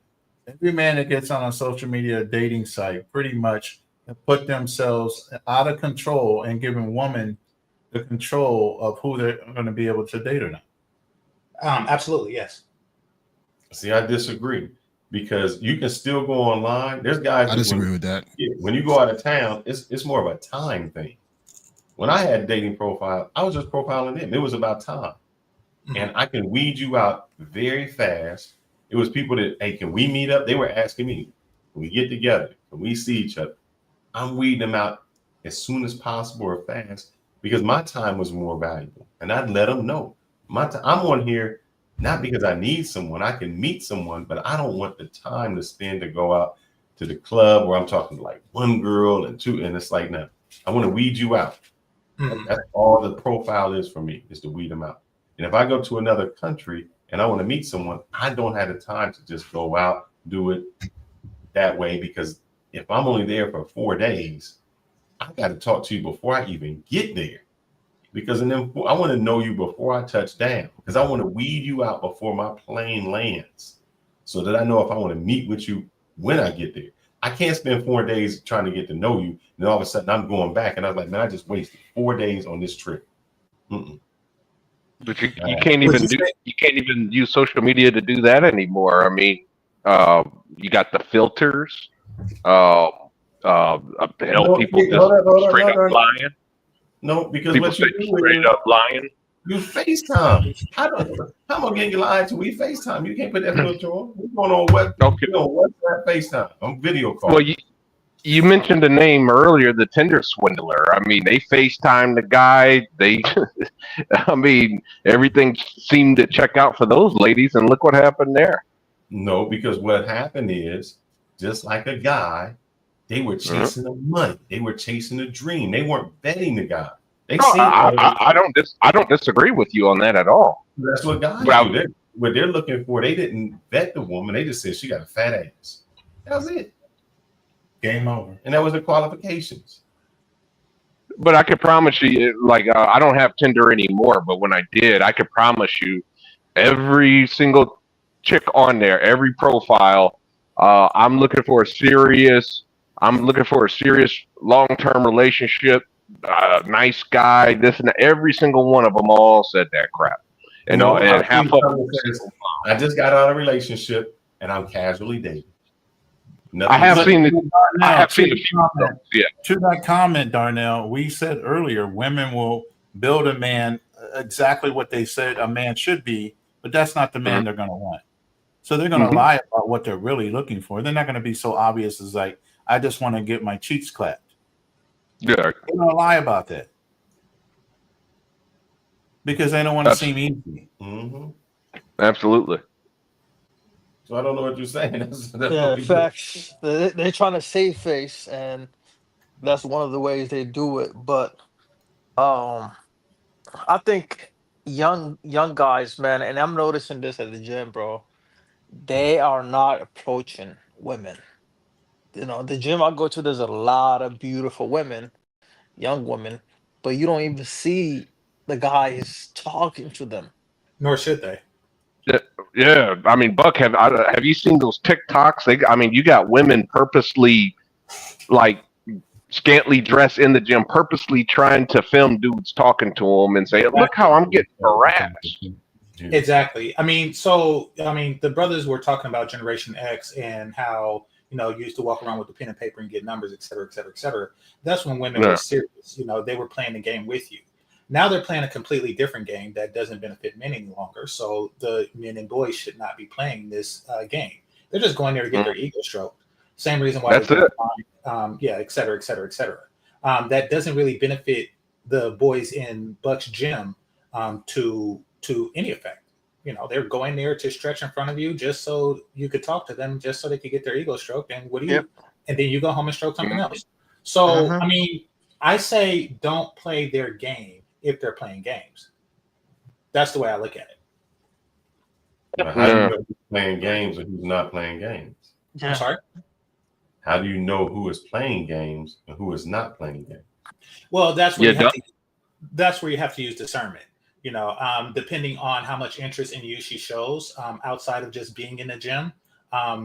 Every man that gets on a social media dating site pretty much put themselves out of control and giving women the control of who they're going to be able to date or not. Absolutely, yes. See, I disagree because you can still go online. There's guys. I disagree with that. When you go out of town, it's more of a time thing. When I had a dating profile, I was just profiling them. It was about time. And I can weed you out very fast. It was people that, hey, can we meet up? They were asking me, can we get together? Can we see each other? I'm weeding them out as soon as possible or fast because my time was more valuable. And I'd let them know. I'm on here not because I need someone. I can meet someone, but I don't want the time to spend to go out to the club where I'm talking to like one girl and two. And it's like, no, I want to weed you out. That's all the profile is for me, is to weed them out. And if I go to another country and I want to meet someone, I don't have the time to just go out, do it that way. Because if I'm only there for 4 days, I got to talk to you before I even get there. Because I want to know you before I touch down. Because I want to weed you out before my plane lands. So that I know if I want to meet with you when I get there. I can't spend 4 days trying to get to know you. And then all of a sudden I'm going back. And I was like, man, I just wasted 4 days on this trip. But you can't even use social media to do that anymore. I mean, you got the filters. People just straight up lying. No, because people what you do straight up lying. You FaceTime. How am I gonna get lied to? We FaceTime. You can't put that filter on. We're going on WhatsApp FaceTime. On video call. Well, you mentioned a name earlier, the Tinder swindler. I mean, they FaceTime the guy. I mean, everything seemed to check out for those ladies, and look what happened there. No, because what happened is, just like a guy, they were chasing the money. They were chasing the dream. They weren't betting the guy. I don't disagree with you on that at all. That's what guys do. What they're looking for, they didn't vet the woman. They just said she got a fat ass. That was it. Game over. And that was the qualifications. But I could promise you, I don't have Tinder anymore, but when I did, I could promise you Every single chick on there, every profile. I'm looking for a serious. I'm looking for a serious long-term relationship. Nice guy. This and that. Every single one of them all said that crap. You know, And I've half seen of some them. that says, I just got out of a relationship and I'm casually dating. Nothing I have to seen it. I Now, have to seen a the few. comment, Yeah. to that comment, Darnell, we said earlier, women will build a man exactly what they said a man should be, but that's not the man they're going to want. So they're going to lie about what they're really looking for. They're not going to be so obvious as like, I just want to get my cheeks clapped. Yeah. They're going to lie about that because they don't want to seem easy. Absolutely. So I don't know what you're saying. That's Yeah, what we do. facts. They're trying to save face, and that's one of the ways they do it. But I think young guys, man, and I'm noticing this at the gym, bro. They are not approaching women. You know, the gym I go to, there's a lot of beautiful women, young women, but you don't even see the guys talking to them. Nor should they. Yeah. I mean, Buck, have you seen those TikToks? I mean, you got women purposely like scantily dressed in the gym, purposely trying to film dudes talking to them and say, "Look how I'm getting harassed." Exactly. I mean, the brothers were talking about Generation X and how, you used to walk around with the pen and paper and get numbers, et cetera, et cetera, et cetera. That's when women were serious. They were playing the game with you. Now they're playing a completely different game that doesn't benefit men any longer. So the men and boys should not be playing this game. They're just going there to get their ego stroked. Same reason why That's it. et cetera, et cetera, et cetera. That doesn't really benefit the boys in Buck's gym to any effect. They're going there to stretch in front of you just so you could talk to them, just so they could get their ego stroked. And and then you go home and stroke something else. So, I mean, I say don't play their game if they're playing games. That's the way I look at it. But how do you know who's playing games and who's not playing games? I'm sorry? How do you know who is playing games and who is not playing games? Well, that's where you have to use discernment. Depending on how much interest in you she shows, outside of just being in the gym,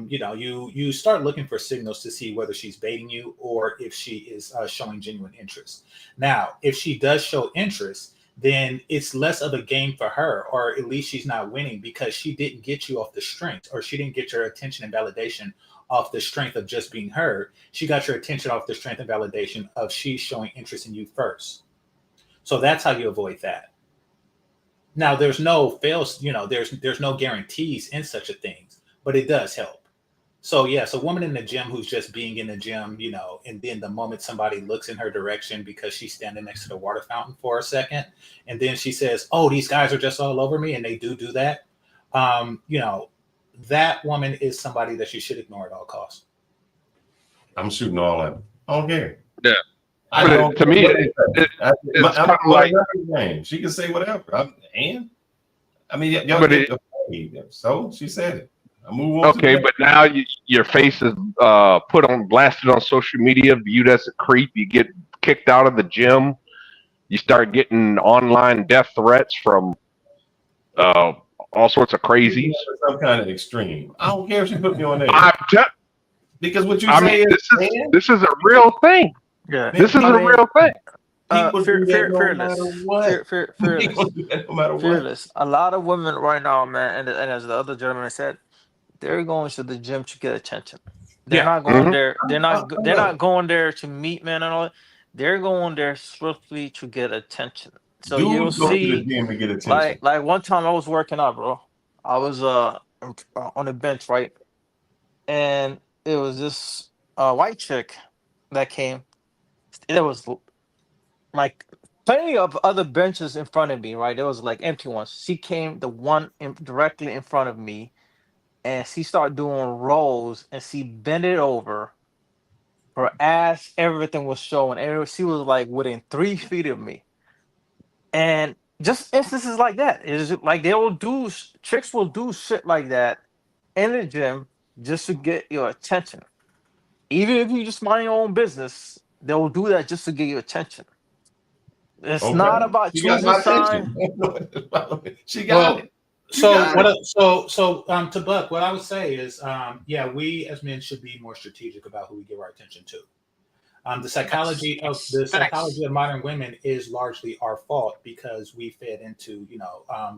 you start looking for signals to see whether she's baiting you or if she is showing genuine interest. Now, if she does show interest, then it's less of a game for her, or at least she's not winning because she didn't get you off the strength, or she didn't get your attention and validation off the strength of just being heard. She got your attention off the strength and validation of she showing interest in you first. So that's how you avoid that. Now, there's no there's no guarantees in such a thing, but it does help. So yes, a woman in the gym who's just being in the gym, and then the moment somebody looks in her direction because she's standing next to the water fountain for a second, and then she says, "Oh, these guys are just all over me," and they do that, that woman is somebody that you should ignore at all costs. I'm shooting all at them. I don't care. Yeah. To me, it's kind of like she can say whatever. So she said it. I move on. Okay, but now your face is blasted on social media, viewed as a creep. You get kicked out of the gym. You start getting online death threats from all sorts of crazies. Some kind of extreme. I don't care if she put me on there. Because what you I say mean, this is a real thing. Yeah, this is a real thing. Fearless. A lot of women right now, man, and as the other gentleman said, they're going to the gym to get attention. They're not going there. They're not going there to meet men and all that. They're going there swiftly to get attention. So you'll see, like one time I was working out, bro. I was on the bench, right, and it was this white chick that came. There was like plenty of other benches in front of me, right? There was like empty ones. She came, the one directly in front of me, and she started doing rolls, and she bent it over. Her ass, everything was showing, and she was like within 3 feet of me. And just instances like that. It's like chicks will do shit like that in the gym just to get your attention. Even if you just mind your own business, they will do that just to get your attention. It's not about choosing side. She got it. To Buck, what I would say is, yeah, we as men should be more strategic about who we give our attention to. The psychology of modern women is largely our fault because we fed into,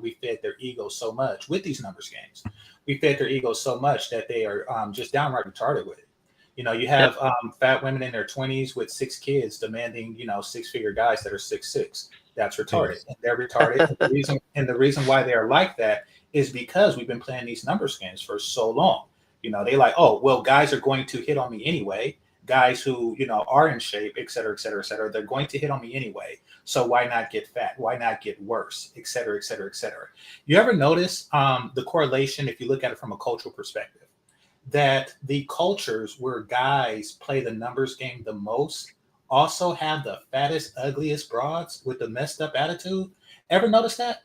we fed their egos so much with these numbers games. We fed their egos so much that they are just downright retarded with it. You have fat women in their 20s with 6 kids demanding, 6-figure guys that are 6'6". That's retarded. And they're retarded. and the reason why they are like that is because we've been playing these numbers games for so long. They like, oh, well, guys are going to hit on me anyway. Guys who, are in shape, et cetera, et cetera, et cetera. They're going to hit on me anyway. So why not get fat? Why not get worse, et cetera, et cetera, et cetera. You ever notice the correlation, if you look at it from a cultural perspective, that the cultures where guys play the numbers game the most also have the fattest, ugliest broads with the messed up attitude? Ever notice that?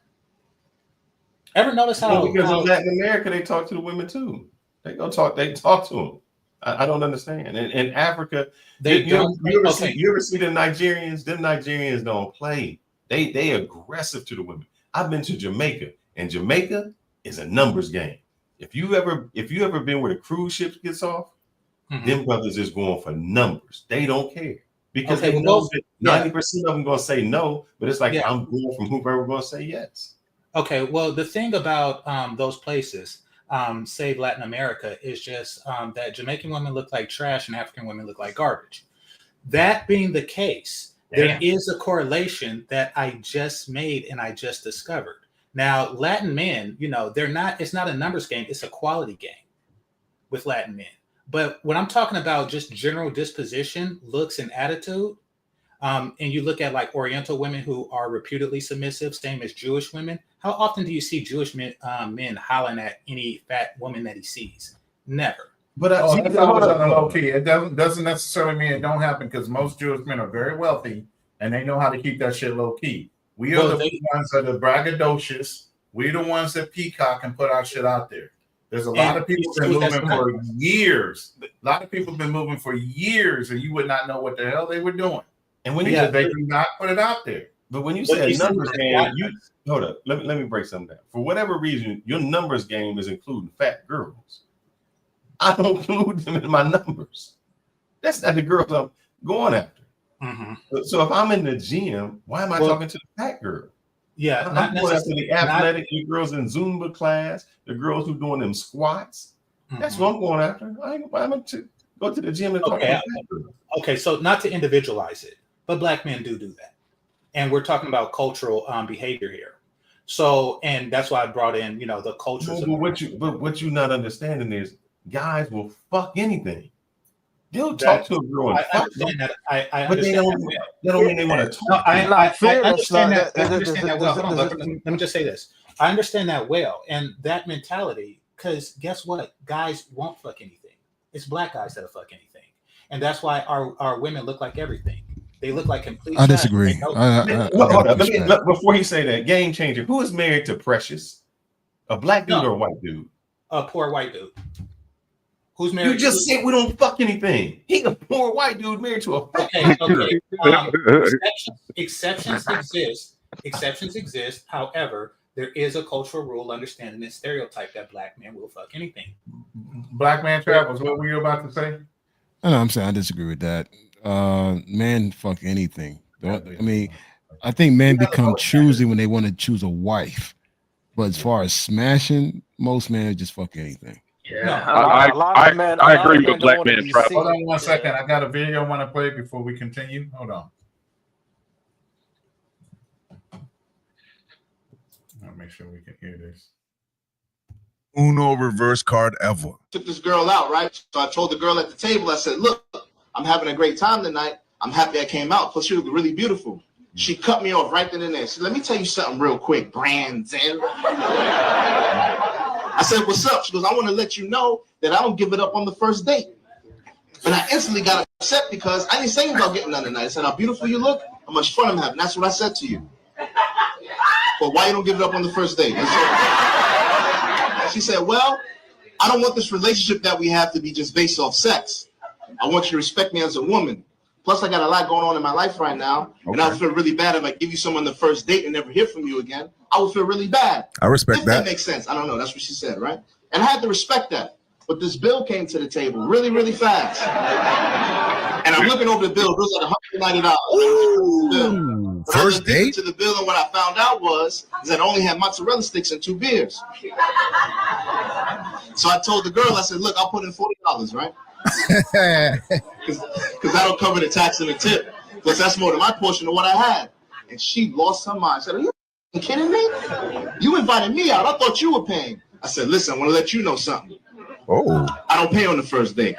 Ever notice how? Well, because in Latin America, they talk to the women too. They talk to them. I don't understand. In Africa, you ever see the Nigerians? Them Nigerians don't play. They aggressive to the women. I've been to Jamaica, and Jamaica is a numbers game. If you ever been where the cruise ships gets off, them brothers is going for numbers. They don't care because they know that 90% of them gonna say no, but it's like I'm going from whoever gonna say yes. Okay, well, the thing about those places, say Latin America, is just that Jamaican women look like trash and African women look like garbage. That being the case, there is a correlation that I just made and I just discovered. Now, Latin men, it's not a numbers game, it's a quality game with Latin men. But when I'm talking about just general disposition, looks, and attitude, and you look at like Oriental women who are reputedly submissive, same as Jewish women, how often do you see Jewish men hollering at any fat woman that he sees? Never. But that's always on the low key. It doesn't necessarily mean it don't happen because most Jewish men are very wealthy and they know how to keep that shit low key. We are the ones that are braggadocious. We're the ones that peacock and put our shit out there. There's a lot of people been moving for years. A lot of people been moving for years, and you would not know what the hell they were doing. And when they do not put it out there. But when you say numbers game, hold up. Let me break something down. For whatever reason, your numbers game is including fat girls. I don't include them in my numbers. That's not the girls I'm going after. So if I'm in the gym, why am I talking to the fat girl? Yeah, I'm going after the athletic, the girls in Zumba class, the girls who doing them squats. That's what I'm going after. I'm going to go to the gym and talk to fat girls. Okay, so not to individualize it, but black men do that. And we're talking about cultural behavior here. So, and that's why I brought in, the cultures. But what you not understanding is guys will fuck anything. They'll talk to a girl and fuck them. But they don't mean they want to talk. I understand that. I understand that well. Hold on, let me just say this. I understand that well. And that mentality, because guess what? Guys won't fuck anything. It's black guys that'll fuck anything. And that's why our women look like everything. They look like complete. I disagree. Hold up. Before you say that, game changer. Who is married to Precious? A black dude or a white dude? A poor white dude. Who's married? You just said we don't fuck anything. He a poor white dude married to a fat girl. Exceptions exist. Exceptions exist. However, there is a cultural rule, understanding and stereotype that black men will fuck anything. Black man travels. What were you about to say? No, I'm saying I disagree with that. Men fuck anything. I mean, I think men become choosy when they want to choose a wife. But as far as smashing, most men just fuck anything. Yeah, I agree with black men. Hold on 1 second. I got a video I want to play before we continue. Hold on. I'll make sure we can hear this. Uno reverse card ever. Took this girl out, right? So I told the girl at the table, I said, look, I'm having a great time tonight. I'm happy I came out. Plus, she looked really beautiful. She cut me off right then and there. She said, let me tell you something real quick, Brandon. I said, what's up? She goes, I want to let you know that I don't give it up on the first date. And I instantly got upset because I didn't say anything about getting none tonight. I said, how beautiful you look, how much fun I'm having. That's what I said to you. But why you don't give it up on the first date? She said, well, I don't want this relationship that we have to be just based off sex. I want you to respect me as a woman. Plus, I got a lot going on in my life right now, and I would feel really bad if I give you someone the first date and never hear from you again. I would feel really bad. I respect if that. That makes sense. I don't know. That's what she said, right? And I had to respect that. But this bill came to the table really, really fast. And I'm looking over the bill. It was like $190. Ooh, first date? To the bill, and what I found out was that I only had mozzarella sticks and 2 beers. So I told the girl, I said, look, I'll put in $40, right? Because that'll cover the tax and the tip. Plus, that's more than my portion of what I had. And she lost her mind. She said, are you kidding me? You invited me out. I thought you were paying. I said, listen, I want to let you know something. Oh. I don't pay on the first date.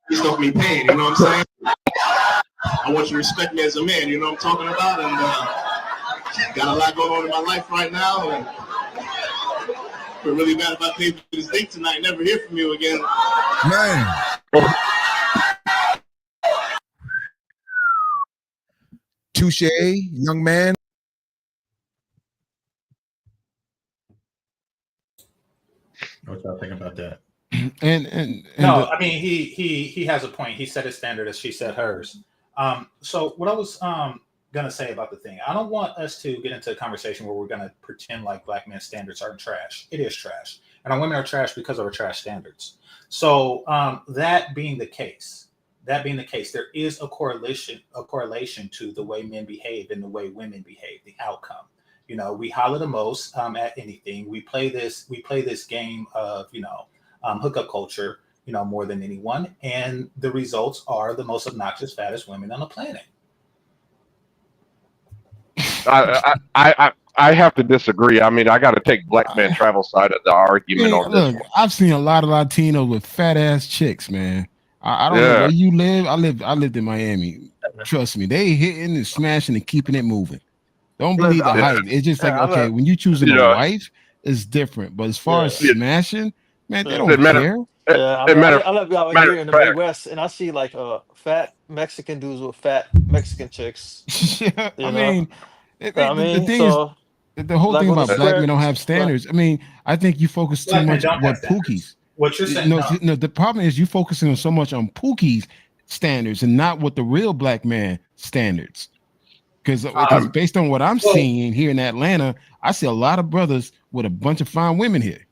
Please don't be paying, you know what I'm saying? I want you to respect me as a man, you know what I'm talking about? And got a lot going on in my life right now. And I feel really bad about paying for this date tonight. Never hear from you again. Man. Touche, young man. What y'all think about that? And no, I mean he has a point. He set his standard as she set hers. So what I was gonna say about the thing, I don't want us to get into a conversation where we're gonna pretend like black men's standards are trash. It is trash, and our women are trash because of our trash standards. So that being the case, there is a correlation to the way men behave and the way women behave, the outcome. You know, we holler the most at anything. We play this game of, hookup culture, more than anyone. And the results are the most obnoxious, fattest women on the planet. I have to disagree. I mean, I got to take black man travel side of the argument on this one. I've seen a lot of Latinos with fat ass chicks, man. I don't know where you live. I lived in Miami. Trust me, they hitting and smashing and keeping it moving. Don't believe the hype. It's just like, okay, when you choosing a wife, it's different. But as far as smashing, man, they don't care. Yeah, I live out here in the Midwest, and I see like fat Mexican dudes with fat Mexican chicks. Yeah, I mean, the thing so, is, the whole thing about black men don't have standards. I mean, I think you focus too much on what Pookie's. What you're saying? No, the problem is you focusing on so much on Pookie's standards and not what the real black man standards. Because based on what I'm seeing here in Atlanta, I see a lot of brothers with a bunch of fine women here.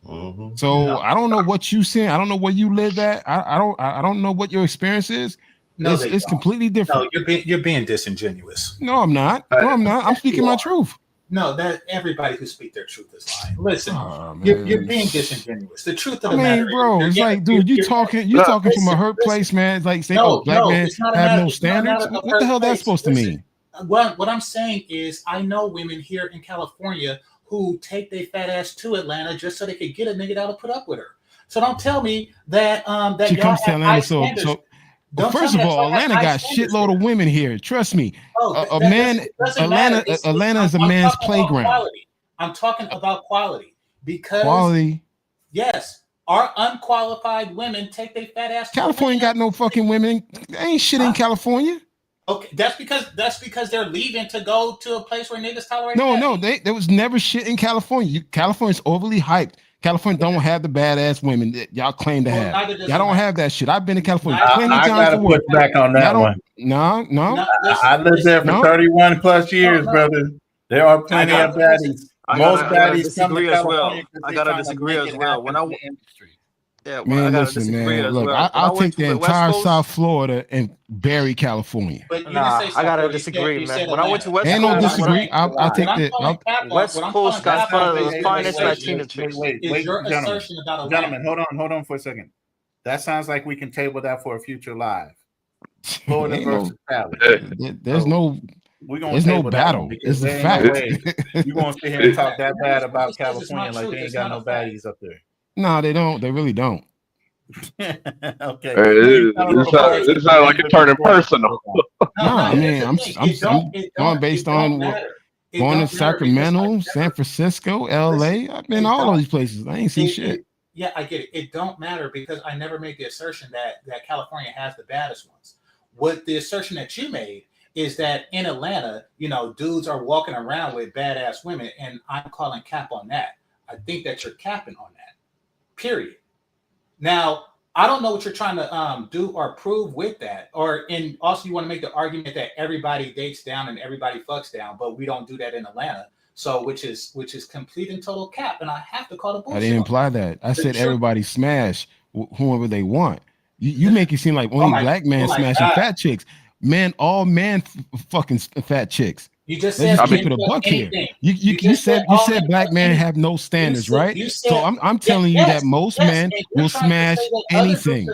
Mm-hmm. So I don't know what you see. I don't know where you live at. I don't know what your experience is. No, it's completely different. No, you're being disingenuous. No, I'm not. I'm speaking my truth. No, that everybody who speak their truth is lying. Listen, you're being disingenuous. The truth of the matter, bro, it's like, dude, you talking from a hurt place, man. It's like saying, black men have no standards. What the hell that's supposed to mean? What I'm saying is, I know women here in California who take their fat ass to Atlanta just so they could get a nigga that'll put up with her. So don't tell me that that she y'all comes to have Atlanta. high So standards. well, first of all, Atlanta got shitload of women here. Trust me. Atlanta is a man's playground. I'm talking about quality because quality. Yes, our unqualified women take their fat ass. California got no fucking women. There ain't shit in California. Okay, that's because they're leaving to go to a place where niggas tolerate. No, there was never shit in California. California's overly hyped. California don't have the badass women that y'all claim to have. Y'all don't have that shit. I've been to California plenty of times to work. Put back on that one. No. I lived there for 31 plus years, brother. There are plenty of baddies. Most baddies come to California. I gotta disagree as well. Man, listen, man. Look, I'll take the entire South Florida and bury California. I gotta disagree, man. When I went to West Coast, ain't no disagree. I'll take that. West Coast got one of the finest Latina chicks. Wait, gentlemen, hold on for a second. That sounds like we can table that for a future live. Florida versus Cali. There's no battle. It's a fact. You're gonna sit here and talk that bad about California like they ain't got no baddies up there. No, they don't. They really don't. Okay. It sounds like it's turning personal. No, I mean, I'm going based on going to Sacramento, San Francisco, LA. I've been all of these places. I ain't seen shit. Yeah, I get it. It don't matter because I never made the assertion that California has the baddest ones. What the assertion that you made is that in Atlanta, dudes are walking around with badass women, and I'm calling cap on that. I think that you're capping on that. Period. Now, I don't know what you're trying to do or prove with that. And also you want to make the argument that everybody dates down and everybody fucks down, but we don't do that in Atlanta. So which is complete and total cap. And I have to call the bullshit. I didn't imply that. I said everybody smash whoever they want. You make it seem like only black men smashing fat chicks. Man, all men fucking fat chicks. You just said keep it a buck here. anything. You said black men have no standards, right? So I'm telling you that most men will smash anything.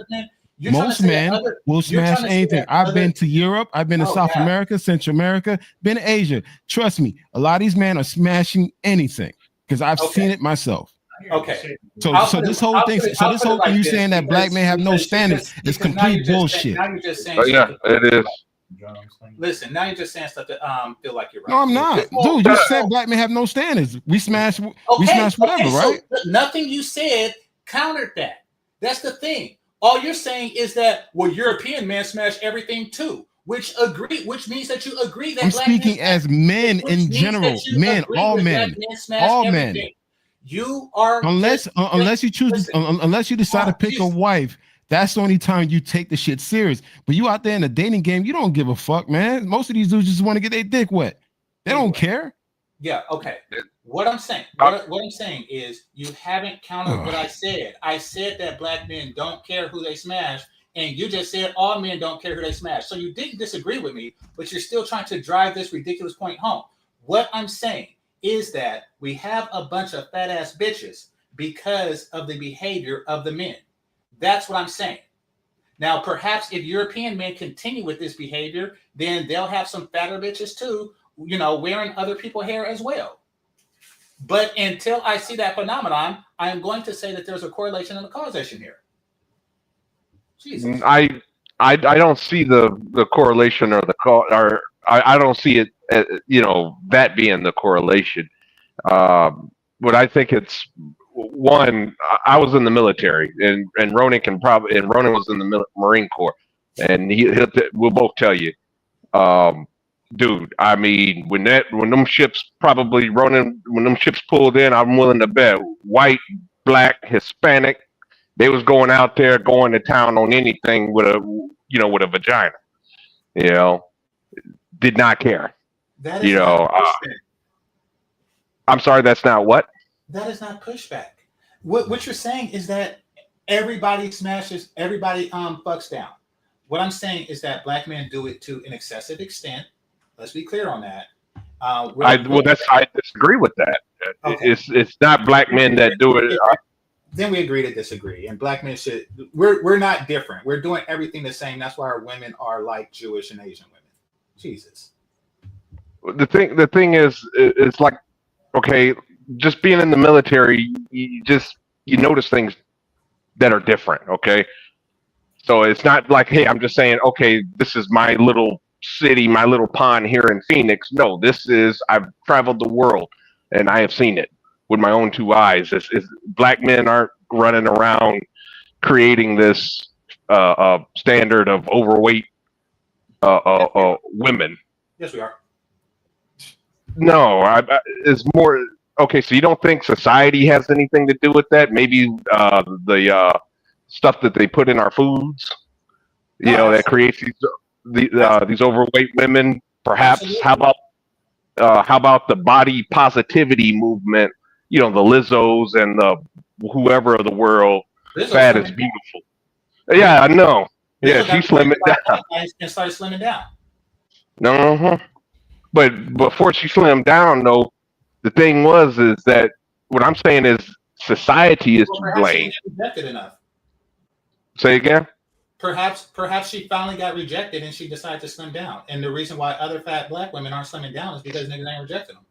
Most men will smash anything. I've been to Europe, I've been to South America, Central America, been to Asia. Trust me, a lot of these men are smashing anything because I've seen it myself. Okay. So this whole thing you saying that black men have no standards is complete bullshit. Now you're just saying yeah, it is. Listen, now you're just saying stuff that feel like you're right. No, I'm not. Dude, you said black men have no standards. We smash whatever, right? So nothing you said countered that. That's the thing. All you're saying is that European men smash everything too, which means that you agree that I'm speaking as men in general. Men, all men. All men. You are unless you choose unless you decide to pick a wife. That's the only time you take the shit serious. But you out there in the dating game, you don't give a fuck, man. Most of these dudes just want to get their dick wet. They don't care. Yeah, okay. What I'm saying is you haven't countered what I said. I said that black men don't care who they smash, and you just said all men don't care who they smash. So you didn't disagree with me, but you're still trying to drive this ridiculous point home. What I'm saying is that we have a bunch of fat ass bitches because of the behavior of the men. That's what I'm saying. Now, perhaps if European men continue with this behavior, then they'll have some fatter bitches too, wearing other people's hair as well. But until I see that phenomenon, I am going to say that there's a correlation and a causation here. Jesus. I don't see the correlation or I don't see it, that being the correlation. But I think it's one. I was in the military, and Ronan was in the Marine Corps, and we'll both tell you, dude. I mean, when them ships pulled in, I'm willing to bet white, black, Hispanic, they was going out there, going to town on anything with a vagina. Did not care. That is not pushback. I'm sorry, that's not what? That is not pushback. What you're saying is that everybody smashes, everybody fucks down. What I'm saying is that black men do it to an excessive extent. Let's be clear on that. I disagree with that. Okay. It's not black men that do it. Then we agree to disagree. And black men we're not different. We're doing everything the same. That's why our women are like Jewish and Asian women. Jesus. The thing is, it's like, okay, just being in the military, you notice things that are different. Okay. So it's not like, hey, I'm just saying, okay, this is my little city, my little pond here in Phoenix. No, I've traveled the world and I have seen it with my own two eyes. Black men aren't running around creating this standard of overweight women. Yes, we are. No, it's more. Okay, so you don't think society has anything to do with that? Maybe the stuff that they put in our foods, that creates these overweight women. Perhaps. Absolutely. How about the body positivity movement? The Lizzos and the whoever of the world. Fat is beautiful. Yeah, I know. Yeah, she slimmed it down. And started slimming down. No, but before she slimmed down, though, the thing is that what I'm saying is society is to blame. Rejected enough. Say again. Perhaps she finally got rejected and she decided to slim down. And the reason why other fat black women aren't slimming down is because niggas ain't rejecting them.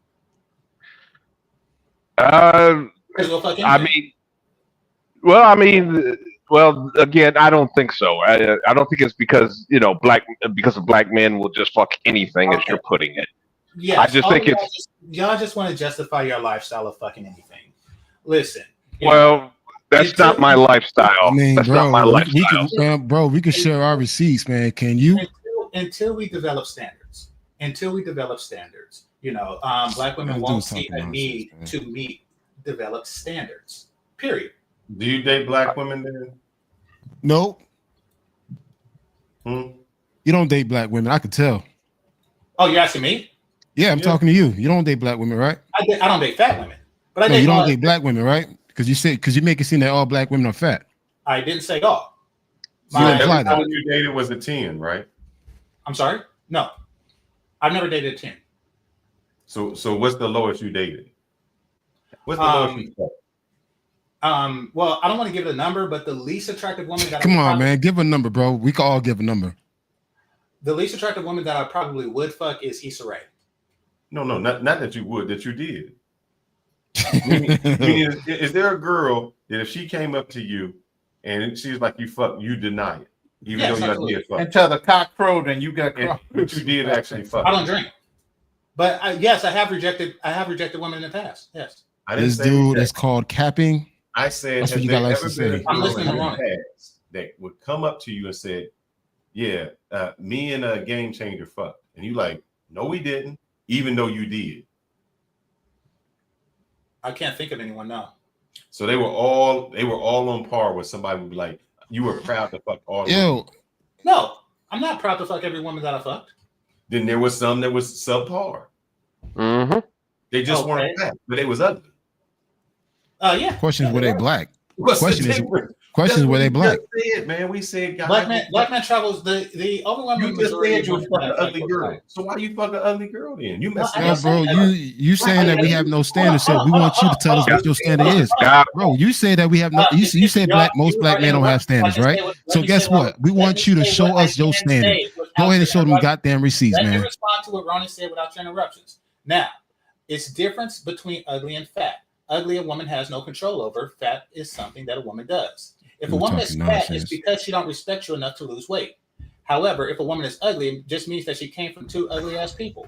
Well, again, I don't think so. I don't think it's because black men will just fuck anything as you're putting it. Yes, I just think y'all just want to justify your lifestyle of fucking anything. Listen. That's not my lifestyle. I mean, that's not my lifestyle. We can share our receipts, man. Can you? Until we develop standards. Black women won't see a need to develop standards. Period. Do you date black women then? Nope. Hmm? You don't date black women. I could tell. Oh, you're asking me? Yeah, I'm talking to you. You don't date black women, right? I don't date fat women, but I No, date you don't all. date black women, right? Because you make it seem that all black women are fat. I didn't say all. You didn't imply that. Everyone you dated was a 10, right? I'm sorry? No. I've never dated a 10. So what's the lowest you dated? What's the lowest you dated? Well, I don't want to give it a number, but the least attractive woman that Come on, man. Give a number, bro. We can all give a number. The least attractive woman that I probably would fuck is Issa Rae. No, not that you would, that you did. Meaning, is there a girl that if she came up to you and she's like, you fuck, you deny it, even Yes, though you absolutely. did fuck? Until the cock crowed and you got crossed. But you did actually fuck. I don't drink. But yes, I have rejected women in the past. Yes. This dude is called capping. I said, That's what has you got there license to ever been say. a I'm girl listening in to the Ron. past that would come up to you and said, yeah, me and a game changer fucked, and you like, no, we didn't, even though you did. I can't think of anyone now. So they were all on par with somebody who be like, you were proud to fuck all of them. Yo, No, I'm not proud to fuck every woman that I fucked. Then there was some that was subpar. Mm-hmm. They just weren't fat, but they was ugly. Yeah. Question is, were they black? What's the Question is, difference? question is, were they That's what black? we just said, man. We said guys. Black man travels the overwhelming You just majority said of you women fuck that an I ugly fuck girl. black. So why you fuck an ugly girl then? You messed Yo, up. bro, you saying that we have no standard, so we want you to tell us what your standard is. Bro, you say that we have no, you say most black men don't have standards, right? So guess what? We want you to show us your standard. Go ahead and show them goddamn receipts, Let me man. respond to what Ronnie said without your interruptions. Now, it's difference between ugly and fat. Ugly a woman has no control over. Fat is something that a woman does. If a You're woman is talking fat, nonsense. it's because she don't respect you enough to lose weight. However, if a woman is ugly, it just means that she came from two ugly ass people.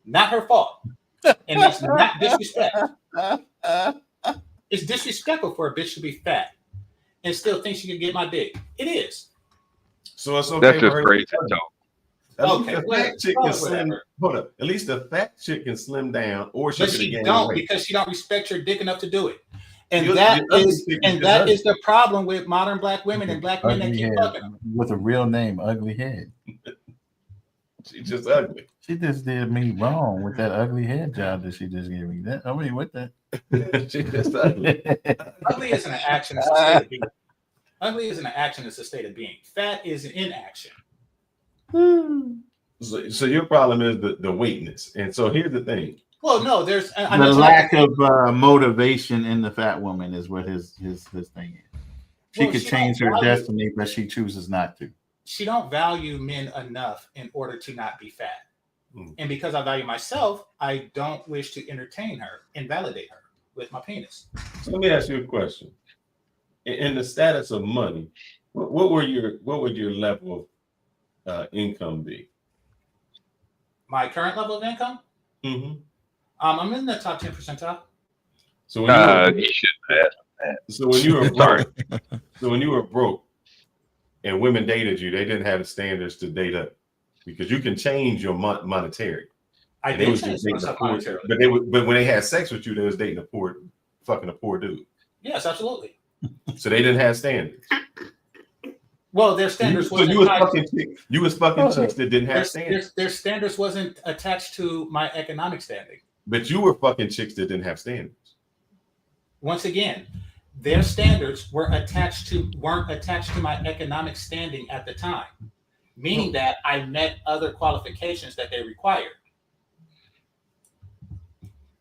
Not her fault. And it's not disrespect. It's disrespectful for a bitch to be fat and still think she can get my dick. It is. So it's okay. That's just for her crazy to talk. At Okay, least the well, fat chick can slim. whatever. Hold up. At least the fat chick can slim down, or she But could she gain don't weight. because she don't respect your dick enough to do it. And Your that ugly is chick and is that ugly. is the problem with modern black women and black men that Ugly keep head fucking them. with a real name, ugly head. She's just ugly. She just did me wrong with that ugly head job that she just gave me. That I mean, what the? She's just ugly. Ugly isn't an action, it's a state of being. Ugly isn't an action, it's a state of being. Fat is an inaction. So your problem is the weightness. And so here's the thing. Well, no, there's I The mentioned lack of motivation in the fat woman is what his thing is. She Well, could she change don't her value- destiny, but she chooses not to. she don't value men enough in order to not be fat. And because I value myself, I don't wish to entertain her and validate her with my penis. So let me ask you a question. In the status of money, what would your level of income be? My current level of income, Mm-hmm. I'm in the top 10 percentile. So when You shouldn't ask that. so when you were Sorry. so when you were broke and women dated you, they didn't have the standards to date up because you can change your monetary. I And they did was change just dating myself a poor, monetarily. but when they had sex with you, they was dating fucking a poor dude. Yes, absolutely. So they didn't have standards. Well, their standards So wasn't you was tied- fucking chicks that didn't have standards. their standards wasn't attached to my economic standing. But you were fucking chicks that didn't have standards. Once again, their standards weren't attached to my economic standing at the time, meaning that I met other qualifications that they required.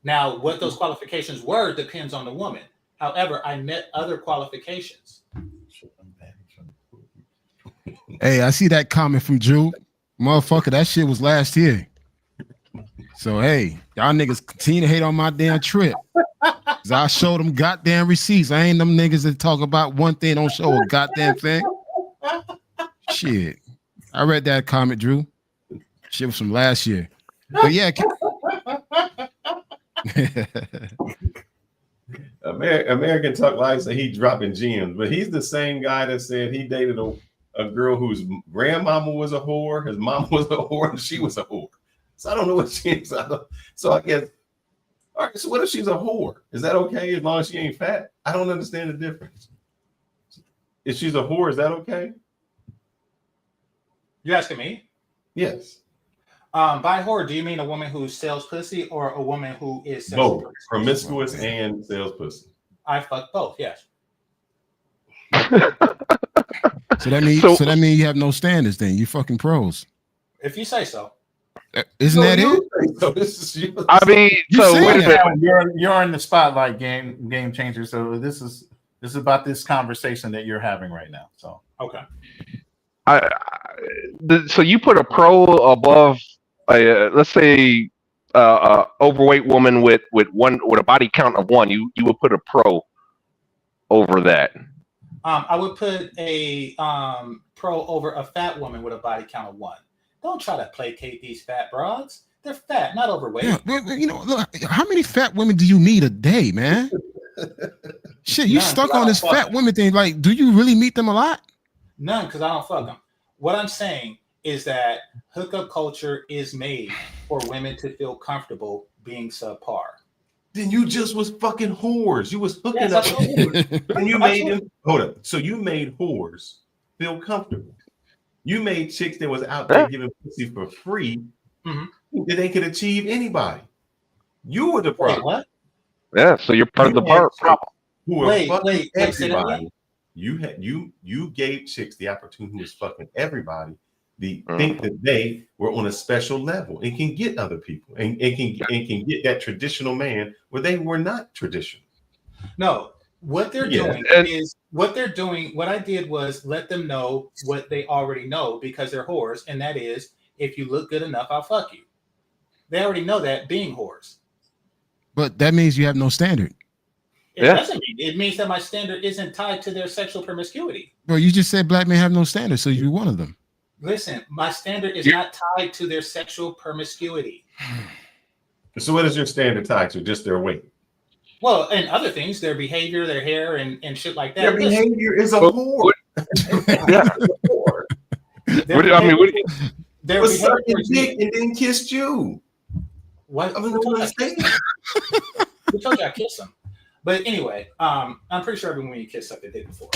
Now, what those qualifications were depends on the woman. However, I met other qualifications. Hey, I see that comment from Drew. Motherfucker, that shit was last year. So, hey, y'all niggas continue to hate on my damn trip. Cause I showed them goddamn receipts. I ain't them niggas that talk about one thing, don't show a goddamn thing. Shit. I read that comment, Drew. Shit was from last year. But yeah. American Tuck Life said he dropping gems, but he's the same guy that said he dated a girl whose grandmama was a whore, his mom was a whore, and she was a whore. So I don't know what she is. So I guess, all right, so what if she's a whore? Is that okay as long as she ain't fat? I don't understand the difference. if she's a whore, is that okay? You asking me? Yes. By whore, do you mean a woman who sells pussy or a woman who is both promiscuous and sells pussy? I fuck both. Yes. So that means you have no standards. Then you fucking pros. If you say so. Isn't that it? So this is you. I mean, so wait a minute. You're in the spotlight, game changer. So this is about this conversation that you're having right now. So okay. So you put a pro above, let's say, overweight woman with a body count of 1. You would put a pro over that. I would put a pro over a fat woman with a body count of 1. Don't try to placate these fat broads. They're fat, not overweight. Yeah, look, how many fat women do you need a day, man? Shit, you stuck on this fat women thing. Like, do you really meet them a lot? None, because I don't fuck them. What I'm saying is that hookup culture is made for women to feel comfortable being subpar. Then you just was fucking whores. You was hooking up with whores. And you made them, hold up. So you made whores feel comfortable. You made chicks that was out there giving pussy for free that they could achieve anybody. You were the problem. What? Yeah, so you're part of the problem. Who were fucking everybody. You gave chicks the opportunity who was fucking everybody. Think that they were on a special level and can get other people and can get that traditional man where they were not traditional. No, what they're doing is what I did was let them know what they already know because they're whores, and that is if you look good enough, I'll fuck you. They already know that being whores. But that means you have no standard. It doesn't mean it means that my standard isn't tied to their sexual promiscuity. Bro, you just said black men have no standard, so you're one of them. Listen, my standard is not tied to their sexual promiscuity. So what is your standard tied to? Just their weight? Well, and other things, their behavior, their hair, and shit like that. Their behavior is a whore. Yeah. Their was sucking dick and then kissed you. What? I mean, we told you I kissed them. But anyway, I'm pretty sure everyone you kissed something they did before.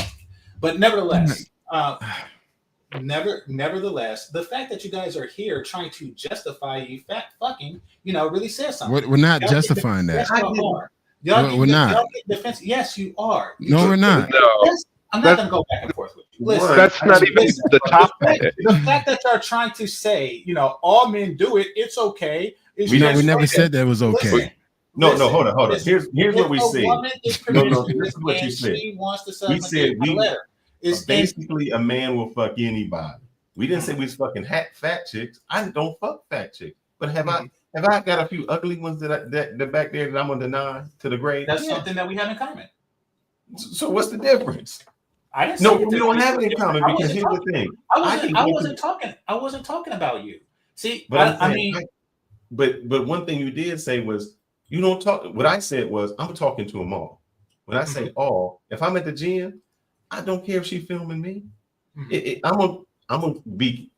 But nevertheless, nevertheless, the fact that you guys are here trying to justify you fat fucking, really says something. We're not justifying that. We're not. Yes, you are. No, we're not. No. Yes, I'm not going to go back and forth with you. Listen, that's not even the topic. The fact that you're trying to say, all men do it, it's okay. We never said that was okay. Listen, No, hold on. Here's what we said. No, this is what you said. She wants to We said basically a man will fuck anybody. We didn't say we was fucking fat chicks. I don't fuck fat chicks. But have I got a few ugly ones that back there that I'm gonna deny to the grave? That's something that we have in common. So what's the difference? I didn't. No, we don't have it in common because here's the thing. I wasn't talking about you. See, but but one thing you did say was you don't talk. What I said was I'm talking to them all. When I say all, if I'm at the gym, I don't care if she's filming me. I'm gonna be.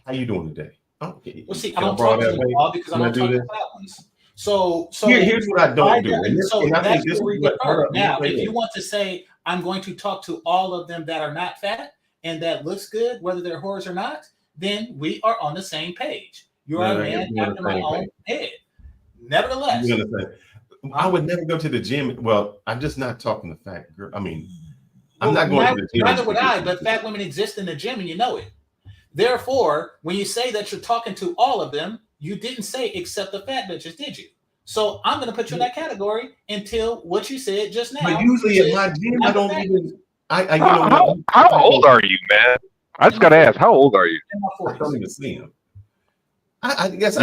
How you doing today? Well, see, I don't talk to them all because I'm not talking to fat ones. So here's what I don't do. Now, if you want to say I'm going to talk to all of them that are not fat and that looks good, whether they're whores or not, then we are on the same page. You are a man after my own head. Nevertheless, I would never go to the gym. Well, I'm just not talking to fat girl. I mean, I'm not going to the gym. Neither would I, but fat women exist in the gym and you know it. Therefore, when you say that you're talking to all of them, you didn't say except the fat bitches, did you? So I'm going to put you in that category until what you said just now. But usually at my gym, I don't even. How old are you, man? I just got to ask, how old are you? I don't even see them. I guess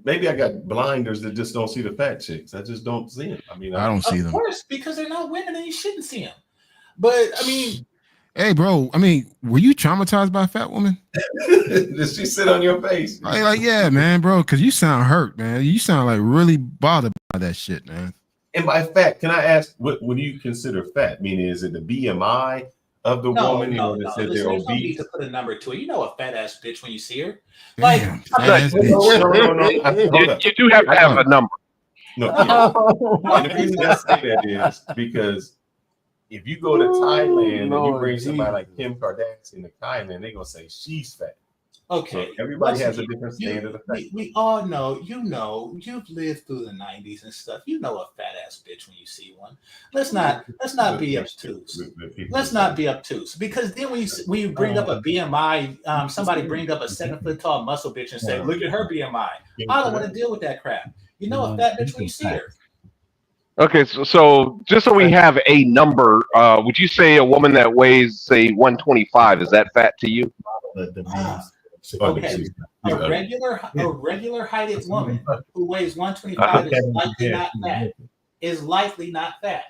maybe I got blinders that just don't see the fat chicks. I just don't see them. I mean, I don't see them. Of course, because they're not women and you shouldn't see them. But I mean, hey, bro. I mean, were you traumatized by a fat woman? Did she sit on your face? Like, yeah, man, bro. Because you sound hurt, man. You sound like really bothered by that shit, man. And by fat, can I ask what do you consider fat? Meaning, is it the BMI of the woman? No. Said Listen, they're there's no need obese? to put a number to it. You know a fat ass bitch when you see her. Like, you do have to have a number. No. And the reason I say that is because if you go to Thailand and you Lord bring somebody like Jesus. Kim Kardashian to Thailand, they're gonna say she's fat. Okay, So everybody has a listen, different standard of fat. we all know, you've lived through the 90s and stuff. You know a fat ass bitch when you see one. Let's not be obtuse. Let's not be obtuse, because then when you bring up a BMI, somebody bring up a 7 foot tall muscle bitch and say, look at her BMI. I don't want to deal with that crap. You know a fat bitch when you see her. Okay, so just so we have a number, would you say a woman that weighs, say, 125, is that fat to you? Okay, a regular heighted woman who weighs 125 is likely not fat. Is likely not fat.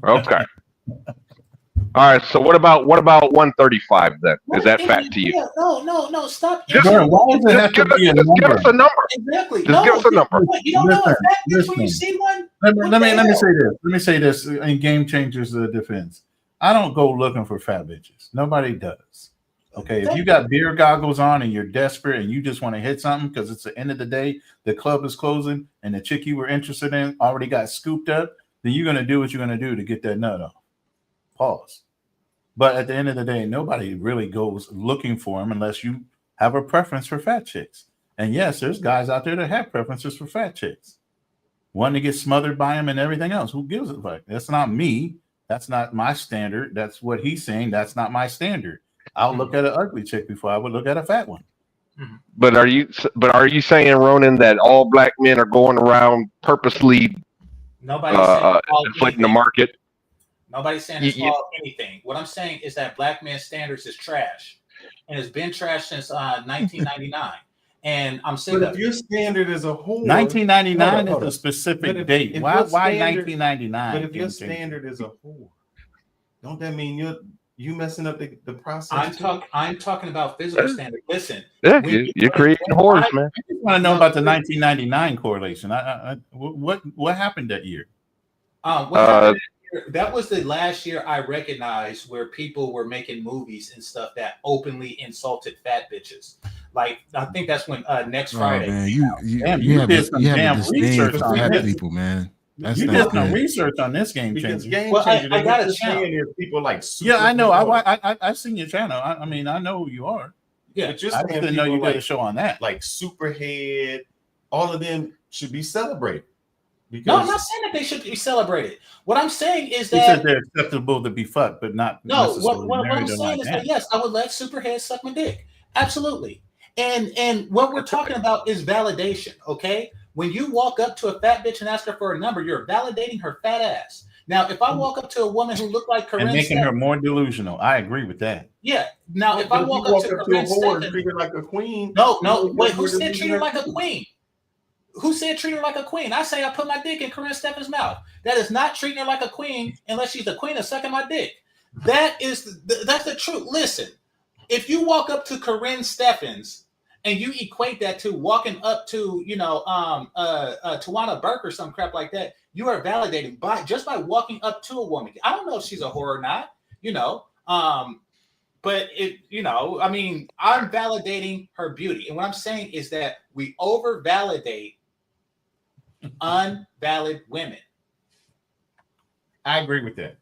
Okay. All right. So what about 135 then? Is that fat to you? Yeah, no. Stop. Just Why does it have to be a number? give us a number. Exactly. Just give us a number. You don't know a fat bitch when you see one? Let me say this in Game Changers defense. I don't go looking for fat bitches. Nobody does. Okay, if you got beer goggles on and you're desperate and you just want to hit something because it's the end of the day, the club is closing, and the chick you were interested in already got scooped up, then you're gonna do what you're gonna do to get that nut off. Pause. But at the end of the day, nobody really goes looking for them unless you have a preference for fat chicks. And yes, there's guys out there that have preferences for fat chicks. One to get smothered by him and everything else. Who gives a fuck? That's not me. That's not my standard. That's what he's saying. That's not my standard. I'll look at an ugly chick before I would look at a fat one. But are you saying, Ronan, that all black men are going around purposely inflating the market? Nobody's saying it's all anything. What I'm saying is that black men's standards is trash, and it's been trash since 1999. And I'm saying that if your standard is a whore, 1999 is a specific date. Why 1999? But if your standard is a whore, don't that mean you messing up the process? I'm talking about physical standard. Listen, you're creating whores, man. I just want to know about the 1999 correlation. What happened that year? What happened that was the last year I recognized where people were making movies and stuff that openly insulted fat bitches. Like, I think that's when next Friday. Man, you have a disdain for fat people, man. You did some research on this Game Changer. I got a channel. People like I know. I've seen your channel. I mean, I know who you are. Yeah, but just I didn't know you did a show on that. Like Superhead, all of them should be celebrated. No, I'm not saying that they should be celebrated. What I'm saying is that you said they're acceptable to be fucked, but not. No, what I'm saying is that yes, I would let Superhead suck my dick. Absolutely. And what we're talking about is validation. Okay, when you walk up to a fat bitch and ask her for a number, you're validating her fat ass. Now, if I walk up to a woman who looked like Corinne and making her more delusional, I agree with that. Yeah. Now, if I walk up to Corinne a whore and treat her like a queen, no. Wait, who said treat her like a queen? Who said treat her like a queen? I say I put my dick in Corinne Steffens' mouth. That is not treating her like a queen unless she's the queen of sucking my dick. That's the truth. Listen, if you walk up to Corinne Steffens and you equate that to walking up to, Tawana Burke or some crap like that, you are validating just by walking up to a woman. I don't know if she's a whore or not, but I'm validating her beauty. And what I'm saying is that we over-validate unvalid women. I agree with that.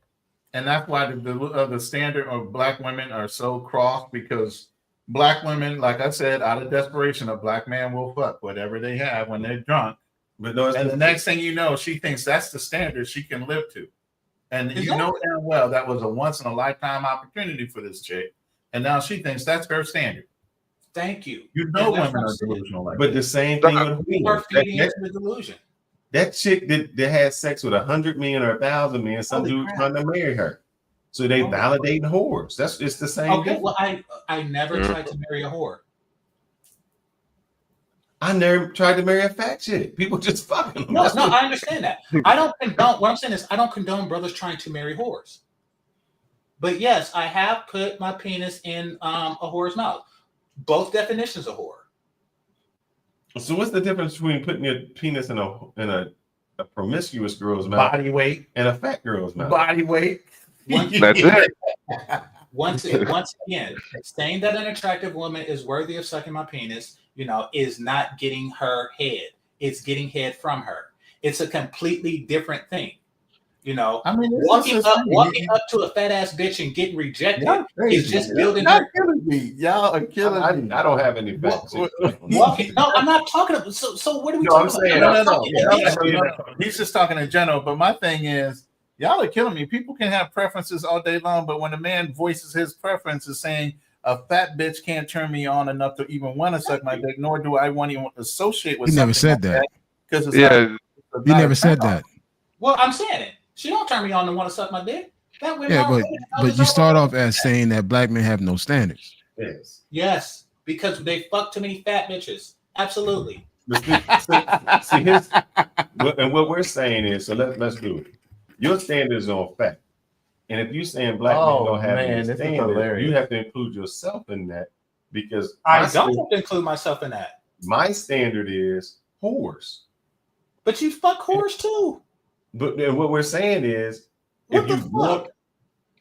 And that's why the standard of black women are so crossed, because black women, like I said, out of desperation, a black man will fuck whatever they have when they're drunk. And the next thing you know, she thinks that's the standard she can live to. And you know damn well that was a once in a lifetime opportunity for this chick. And now she thinks that's her standard. Thank you. You know women are delusional like but the same thing with we are feeding into the delusion. That chick that had sex with 100 men or 1,000 men, some dude trying to marry her. So they validating whores. It's the same. Okay, well, I never tried to marry a whore. I never tried to marry a fat chick. People just fucking them. No, I understand that. I don't condone. What I'm saying is, I don't condone brothers trying to marry whores. But yes, I have put my penis in a whore's mouth. Both definitions of whore. So what's the difference between putting your penis in a promiscuous girl's mouth, body weight, and a fat girl's mouth? Body weight. That's it. Once again, saying that an attractive woman is worthy of sucking my penis, is not getting her head. It's getting head from her. It's a completely different thing. You know, I mean, walking up to a fat ass bitch and getting rejected is just building y'all her. killing me. Y'all are killing me. I don't have any facts. Walking, no, I'm not talking about. So what are we No, I'm talking saying about? No. He's just talking in general. But my thing is, y'all are killing me. People can have preferences all day long, but when a man voices his preferences, saying a fat bitch can't turn me on enough to even want to suck my dick, nor do I want to even associate with. He never said that. Because it's he never said that. Well, I'm saying it. She don't turn me on to want to suck my dick. That women but you start off as saying that black men have no standards. Yes, because they fuck too many fat bitches. Absolutely. See, his and what we're saying is, so let's do it. Your standards on fact, and if you're saying black men don't have any standards, you have to include yourself in that, because I don't have to include myself in that. My standard is whores. But you fuck whores too. But then what we're saying is, what if you want,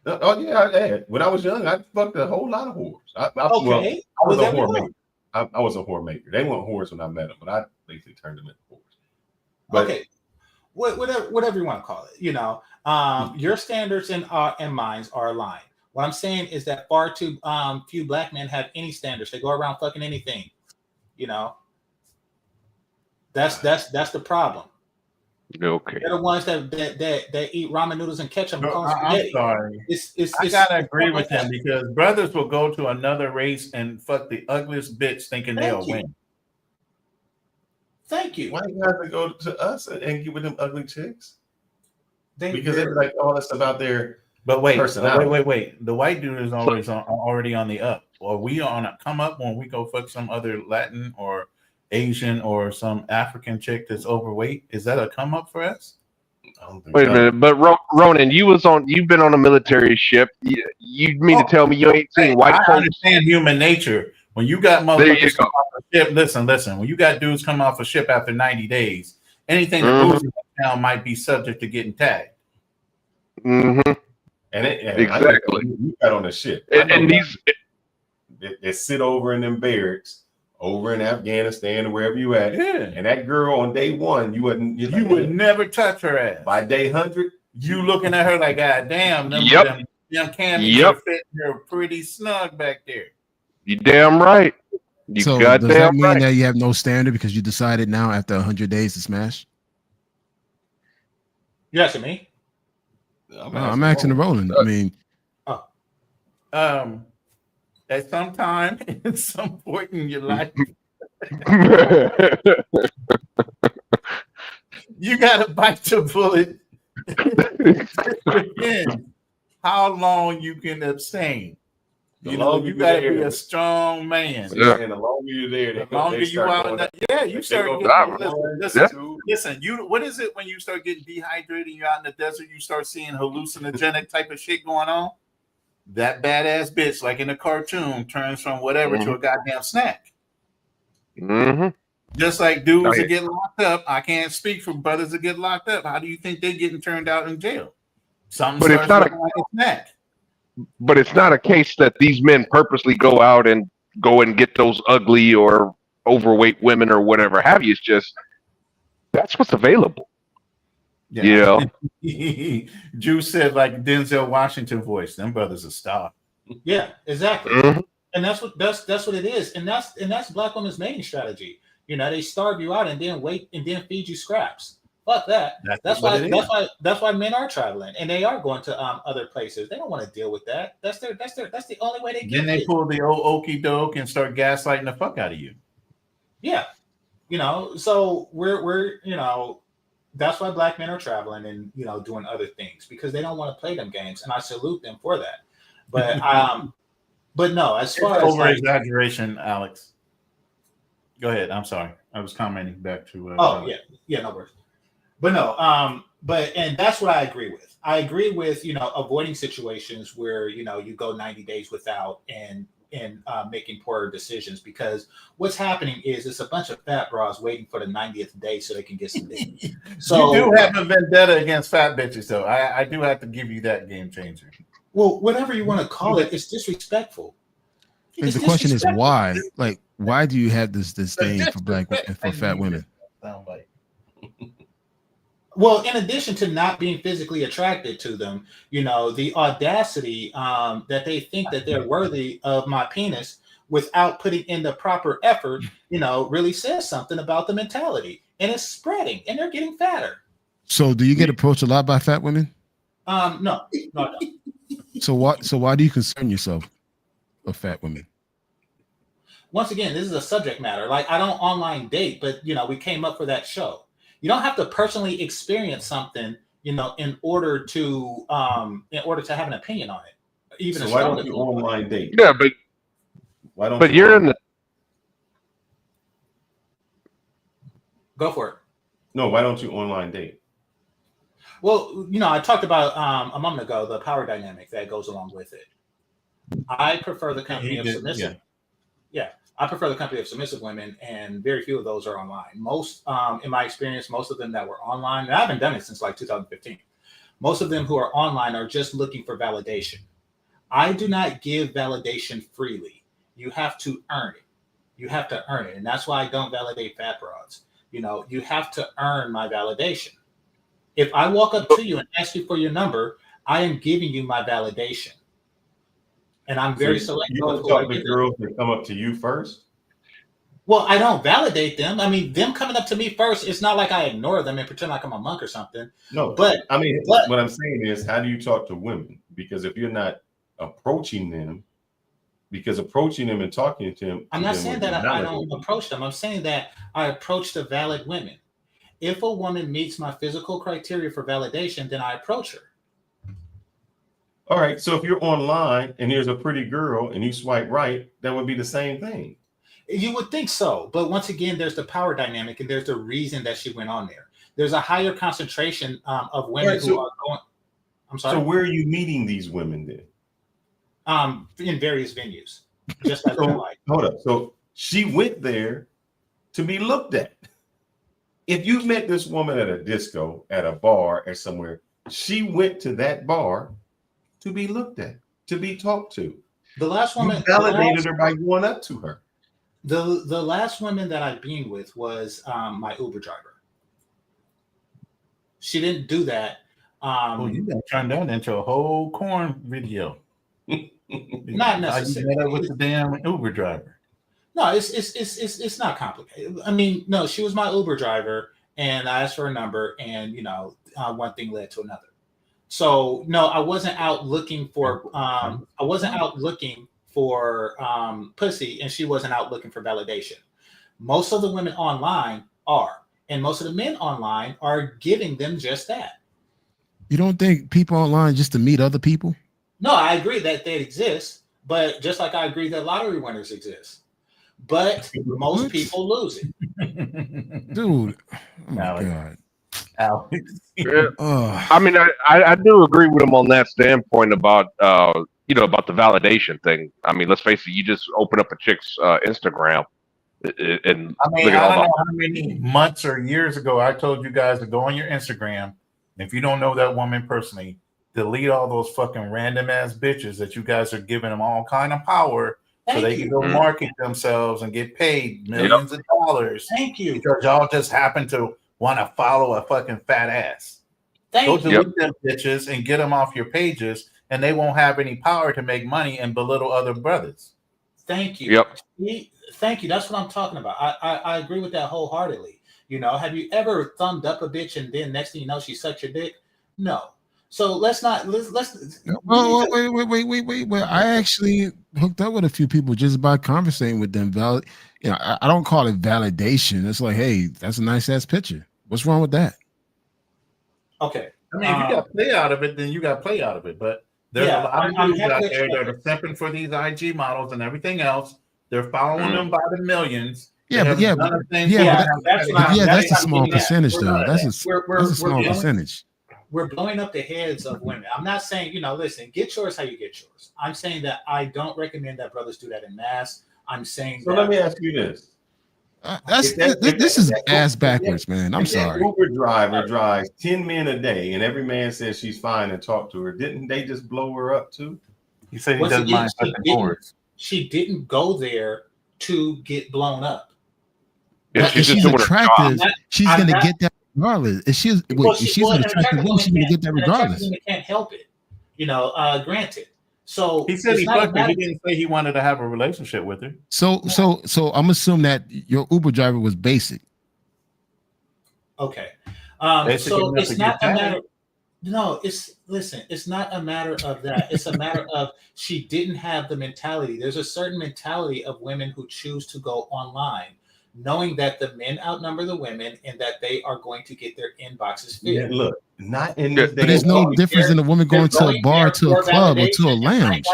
when I was young, I fucked a whole lot of whores. I was a whore maker. I was a whore maker. They weren't whores when I met them, but I basically turned them into whores. But, okay, whatever you want to call it, you know, your standards and mine are aligned. What I'm saying is that far too few black men have any standards. They go around fucking anything, you know. That's the problem. Okay. They're the ones that eat ramen noodles and ketchup. And I'm sorry. I gotta agree with him, because brothers will go to another race and fuck the ugliest bitch thinking they'll win. Thank you. Why do you have to go to us and get with them ugly chicks? Because they're like all this about their personality. Wait. The white dude is always already on the up. Or we on a come up when we go fuck some other Latin or Asian or some African chick that's overweight. Is that a come up for us? Wait a minute, but Ronan, you've been on a military ship. You mean to tell me you ain't seen white folks? I understand human nature. When you got motherfuckers come off a ship, listen. When you got dudes come off a ship after 90 days, anything that moves now might be subject to getting tagged. Mm-hmm. Exactly. You got on the ship, and these they sit over in them barracks over in Afghanistan or wherever you at. Yeah. And that girl on day one, you would never touch her ass. By day 100, you looking at her like, God damn, them camis are fitting her pretty snug back there. You damn right. So does that mean that you have no standard because you decided now after 100 days to smash? You asking me? I'm asking the Roland. I mean, at some time, at some point in your life, you gotta bite the bullet. Again, how long you can abstain? You gotta be a strong man. Yeah. And the longer you're there, the longer you out, you start getting. Listen. What is it when you start getting dehydrated? You're out in the desert. You start seeing hallucinogenic type of shit going on. That badass bitch, like in a cartoon, turns from whatever to a goddamn snack. Mm-hmm. Just like dudes that get locked up. I can't speak for brothers that get locked up. How do you think they're getting turned out in jail? Something but it's not like a snack. But it's not a case that these men purposely go out and get those ugly or overweight women or whatever have you. It's just that's what's available. Yeah. Drew said, like Denzel Washington voice, them brothers are star. Yeah, exactly. Mm-hmm. And that's what it is. And that's black women's mating strategy. You know, they starve you out and then wait and then feed you scraps. Fuck that. That's why men are traveling and they are going to other places. They don't want to deal with that. That's the only way they get. Then they pull the old okey doke and start gaslighting the fuck out of you. Yeah. You know, so we're you know, that's why black men are traveling and, you know, doing other things because they don't want to play them games. And I salute them for that. But but no, as far as over exaggeration, Alex. Go ahead. I'm sorry. I was commenting back to yeah, no worries. But no, and that's what I agree with. I agree with, you know, avoiding situations where, you know, you go 90 days without and making poor decisions, because what's happening is it's a bunch of fat bras waiting for the 90th day so they can get some dick. So you do have a vendetta against fat bitches, though. I do have to give you that, game changer. Well, whatever you want to call it, it's disrespectful. The question is why? Like, why do you have this thing for black women, for fat women? Well, in addition to not being physically attracted to them, the audacity that they think that they're worthy of my penis without putting in the proper effort, really says something about the mentality, and it's spreading, and they're getting fatter. So, do you get approached a lot by fat women? No. So why do you concern yourself with fat women? Once again, this is a subject matter. Like, I don't online date, but we came up for that show. You don't have to personally experience something, in order to have an opinion on it. Even so why don't you online date? Yeah, but why don't? But you're in the. Go for it. No, why don't you online date? Well, I talked about a moment ago the power dynamic that goes along with it. I prefer the company of submissive. Yeah, I prefer the company of submissive women, and very few of those are online. Most, in my experience, most of them that were online, and I haven't done it since like 2015. Most of them who are online are just looking for validation. I do not give validation freely. You have to earn it. You have to earn it, and that's why I don't validate fat broads. You have to earn my validation. If I walk up to you and ask you for your number, I am giving you my validation. And I'm very selective. You don't talk to girls that come up to you first? Well, I don't validate them. I mean, them coming up to me first, it's not like I ignore them and pretend like I'm a monk or something. No, but what I'm saying is, how do you talk to women? Because if you're not approaching them, approaching them and talking to them, I'm not saying that I don't approach them. I'm saying that I approach the valid women. If a woman meets my physical criteria for validation, then I approach her. All right. So if you're online and there's a pretty girl and you swipe right, that would be the same thing. You would think so. But once again, there's the power dynamic, and there's the reason that she went on there. There's a higher concentration of women who are going. I'm sorry. So where are you meeting these women then? In various venues. Just as I like. Hold up. So she went there to be looked at. If you met this woman at a disco, at a bar, or somewhere, she went to that bar to be looked at, to be talked to. The last woman validated her by going up to her. The last woman that I've been with was my Uber driver. She didn't do that. You got turned that into a whole corn video. Not necessarily. You met up with the damn Uber driver. No, it's not complicated. I mean, no, she was my Uber driver, and I asked for a number, and one thing led to another. So no, I wasn't out looking for pussy, and she wasn't out looking for validation. Most of the women online are, and most of the men online are giving them just that. You don't think people online just to meet other people? No, I agree that they exist, but just like I agree that lottery winners exist. But most people lose it. Dude, oh my God. Alex. I mean, I do agree with him on that standpoint about about the validation thing. I mean, let's face it, you just open up a chick's Instagram and I look at all don't know how many months or years ago I told you guys to go on your Instagram. If you don't know that woman personally, delete all those fucking random ass bitches that you guys are giving them all kind of power. So they can go market themselves and get paid millions of dollars. Thank you. Because y'all just happen to want to follow a fucking fat ass. Go delete them bitches and get them off your pages, and they won't have any power to make money and belittle other brothers. Thank you. Thank you. That's what I'm talking about. I agree with that wholeheartedly. Have you ever thumbed up a bitch and then next thing you know she sucked your dick? No. So let's. Well, wait. I actually hooked up with a few people just by conversating with them. I don't call it validation. It's like, hey, that's a nice ass picture. What's wrong with that? Okay. I mean, if you got play out of it, then you got play out of it. But there's a lot of dudes out there that are simping for these IG models and everything else. They're following them by the millions. That's a small percentage, though. That's a small percentage. We're blowing up the heads of women. I'm not saying, listen, get yours how you get yours. I'm saying that I don't recommend that brothers do that in mass. I'm saying so. Let me ask you this. This is ass backwards, man. I'm sorry. Uber driver drives 10 men a day, and every man says she's fine and talk to her. Didn't they just blow her up too? He said he doesn't mind fucking boards. She didn't go there to get blown up. If she's attractive, she's going to get that regardless. If she's wait, if she's an attractive woman, she's gonna get that An attractive regardless. woman can't help it. Granted. So He said it's he not fucked her. about- He didn't say he wanted to have a relationship with her. So I'm assuming that your Uber driver was basic. Okay. Basic So enough it's to not get a tagged. matter. No, it's not a matter of that. It's a matter of she didn't have the mentality. There's a certain mentality of women who choose to go online, knowing that the men outnumber the women and that they are going to get their inboxes filled. Yeah, look, not in this day. But there's no difference in a woman going to a They're bar, going to there a club, or to a for validation, and lounge.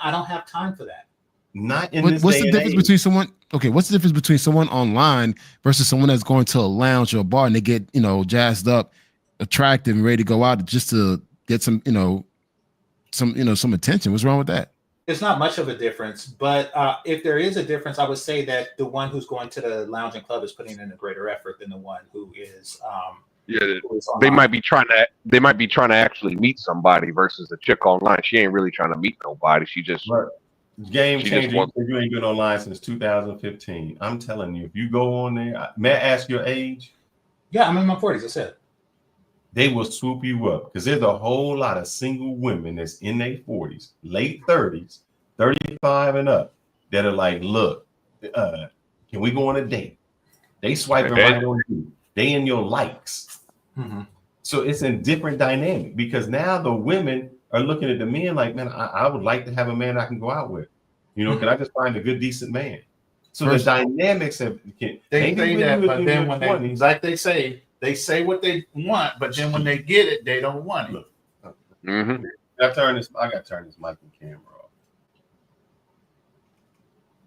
I don't have time for that. Not in What's the difference between someone? Okay, what's the difference between someone online versus someone that's going to a lounge or a bar and they get jazzed up, attractive, and ready to go out just to get some some attention? What's wrong with that? It's not much of a difference, but if there is a difference, I would say that the one who's going to the lounge and club is putting in a greater effort than the one who is. They might be trying to actually meet somebody versus a chick online. She ain't really trying to meet nobody. She just Game she changer. just wants- You ain't been online since 2015. I'm telling you, if you go on there, may I ask your age? Yeah, I'm in my 40s. I said they will swoop you up because there's a whole lot of single women that's in their 40s, late 30s, 35 and up that are like, look, can we go on a date? They swiping right on you. They in your likes. Mm-hmm. So it's a different dynamic because now the women are looking at the men like, man, I would like to have a man I can go out with. Can I just find a good, decent man? So the dynamics have. They say that, but then when they, like they say what they want, but then when they get it, they don't want it. Mm-hmm. I got to turn this mic and camera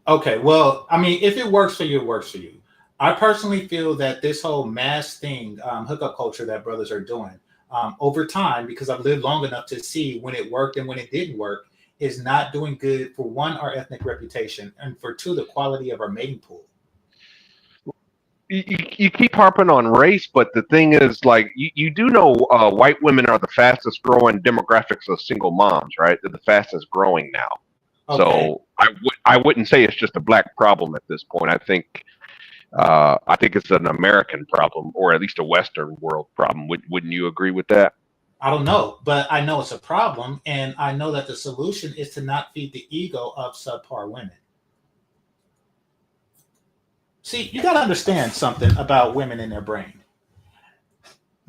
off. Okay, well, I mean, if it works for you, it works for you. I personally feel that this whole mass thing, hookup culture that brothers are doing, over time, because I've lived long enough to see when it worked and when it didn't work, is not doing good for one, our ethnic reputation, and for two, the quality of our mating pool. You keep harping on race, but the thing is, like, you do know white women are the fastest growing demographics of single moms, right? They're the fastest growing now. Okay. So I wouldn't say it's just a black problem at this point. I think it's an American problem, or at least a Western world problem. Wouldn't you agree with that? I don't know, but I know it's a problem, and I know that the solution is to not feed the ego of subpar women. See, you got to understand something about women in their brain.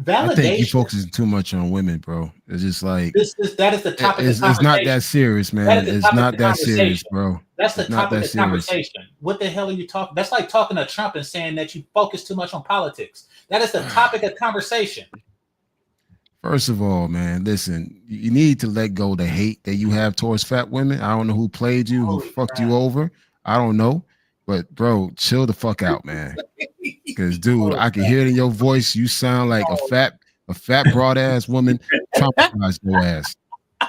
Validation. I think you focusing too much on women, bro. It's just like that is the topic. It's not that serious, man. It's not that serious, bro. That's the topic of conversation. What the hell are you talking? That's like talking to Trump and saying that you focus too much on politics. That is the topic of conversation. First of all, man, listen, you need to let go of the hate that you have towards fat women. I don't know who played you, who fucked you over. I don't know. But bro, chill the fuck out, man. Because dude, I can hear it in your voice. You sound like a fat broad ass woman traumatized your ass.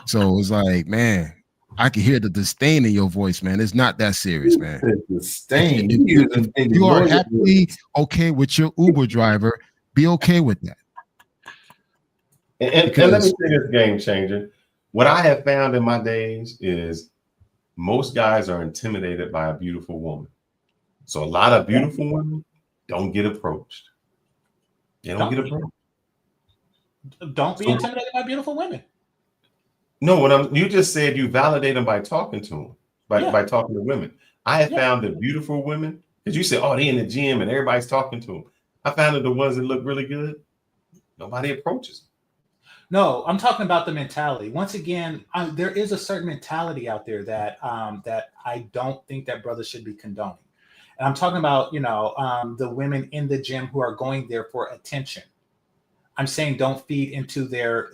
So it's like, man, I can hear the disdain in your voice, man. It's not that serious, man. Disdain. If you are happily okay with your Uber driver, be okay with that. And let me say this, game changer. What I have found in my days is most guys are intimidated by a beautiful woman. So a lot of beautiful women don't get approached. They don't get approached. Don't be intimidated by beautiful women. No, you just said you validate them by talking to them, by talking to women. I have found that beautiful women, because you said, oh, they in the gym and everybody's talking to them. I found that the ones that look really good, nobody approaches them. No, I'm talking about the mentality. Once again, there is a certain mentality out there that I don't think that brothers should be condoning. And I'm talking about, the women in the gym who are going there for attention. I'm saying don't feed into their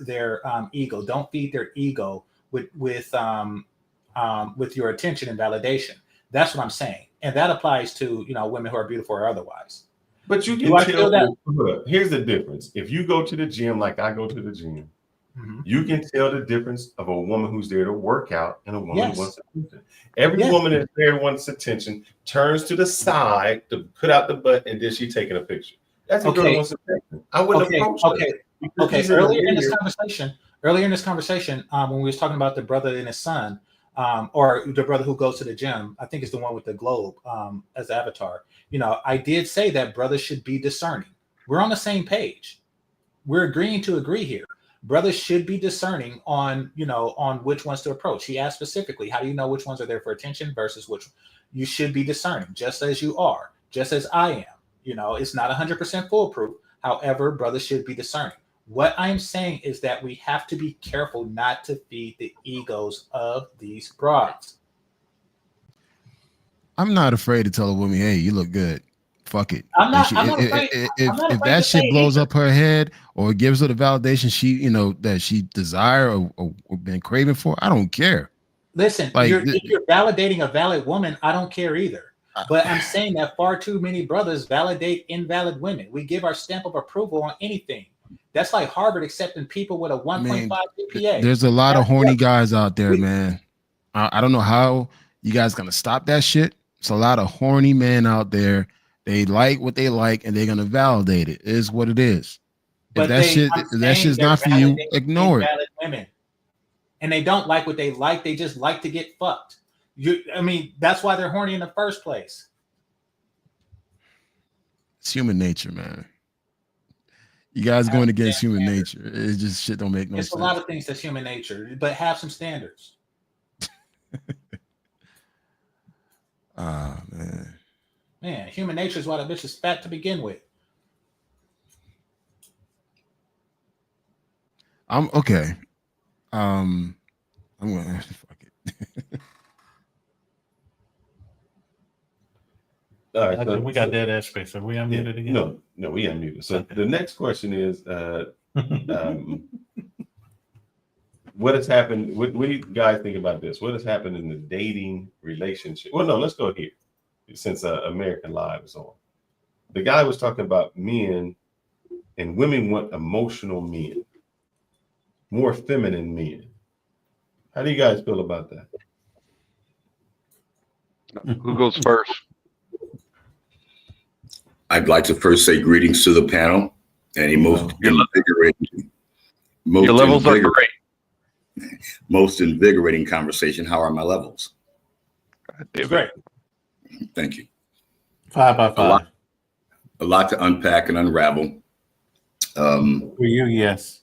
ego. Don't feed their ego with your attention and validation. That's what I'm saying, and that applies to women who are beautiful or otherwise. But you can tell that. Here's the difference. If you go to the gym like I go to the gym, you can tell the difference of a woman who's there to work out and a woman who wants attention. Every woman that's there who wants attention turns to the side to put out the butt, and then she's taking a picture. That's a girl who wants attention. I wouldn't approach her. Okay. Earlier in this conversation, when we was talking about the brother and his son, or the brother who goes to the gym, I think it's the one with the globe as the avatar. I did say that brothers should be discerning. We're on the same page. We're agreeing to agree here. Brothers should be discerning on, on which ones to approach. He asked specifically, how do you know which ones are there for attention versus which? You should be discerning, just as you are, just as I am. It's not 100% foolproof. However, brothers should be discerning. What I'm saying is that we have to be careful not to feed the egos of these broads. I'm not afraid to tell a woman, hey, you look good. Fuck it. I'm not afraid. If that shit blows up her head or gives her the validation that she desire or been craving for, I don't care. Listen, if you're validating a valid woman, I don't care either. But I'm saying that far too many brothers validate invalid women. We give our stamp of approval on anything. That's like Harvard accepting people with a 1.5 GPA. There's a lot of horny guys out there, man. I don't know how you guys gonna stop that shit. It's a lot of horny men out there. They like what they like, and they're gonna validate it. It is what it is. If that shit's not for you, ignore it. Women. And they don't like what they like. They just like to get fucked. That's why they're horny in the first place. It's human nature, man. You guys going against human nature. It just shit don't make no sense. It's a lot of things that's human nature, but have some standards. Man. Man, human nature is why the bitch is fat to begin with. I'm okay. I'm gonna fuck it. All right, so, we got that aspect. So we unmuted again? No, we unmuted. So the next question is, what has happened? What do you guys think about this? What has happened in the dating relationship? Well, no, let's go here since American Live is on. The guy was talking about men and women want emotional men, more feminine men. How do you guys feel about that? Who goes first? I'd like to first say greetings to the panel and a most invigorating. Your levels are great. Most invigorating conversation. How are my levels? Great. Thank you. 5 by 5. A lot to unpack and unravel. For you, yes.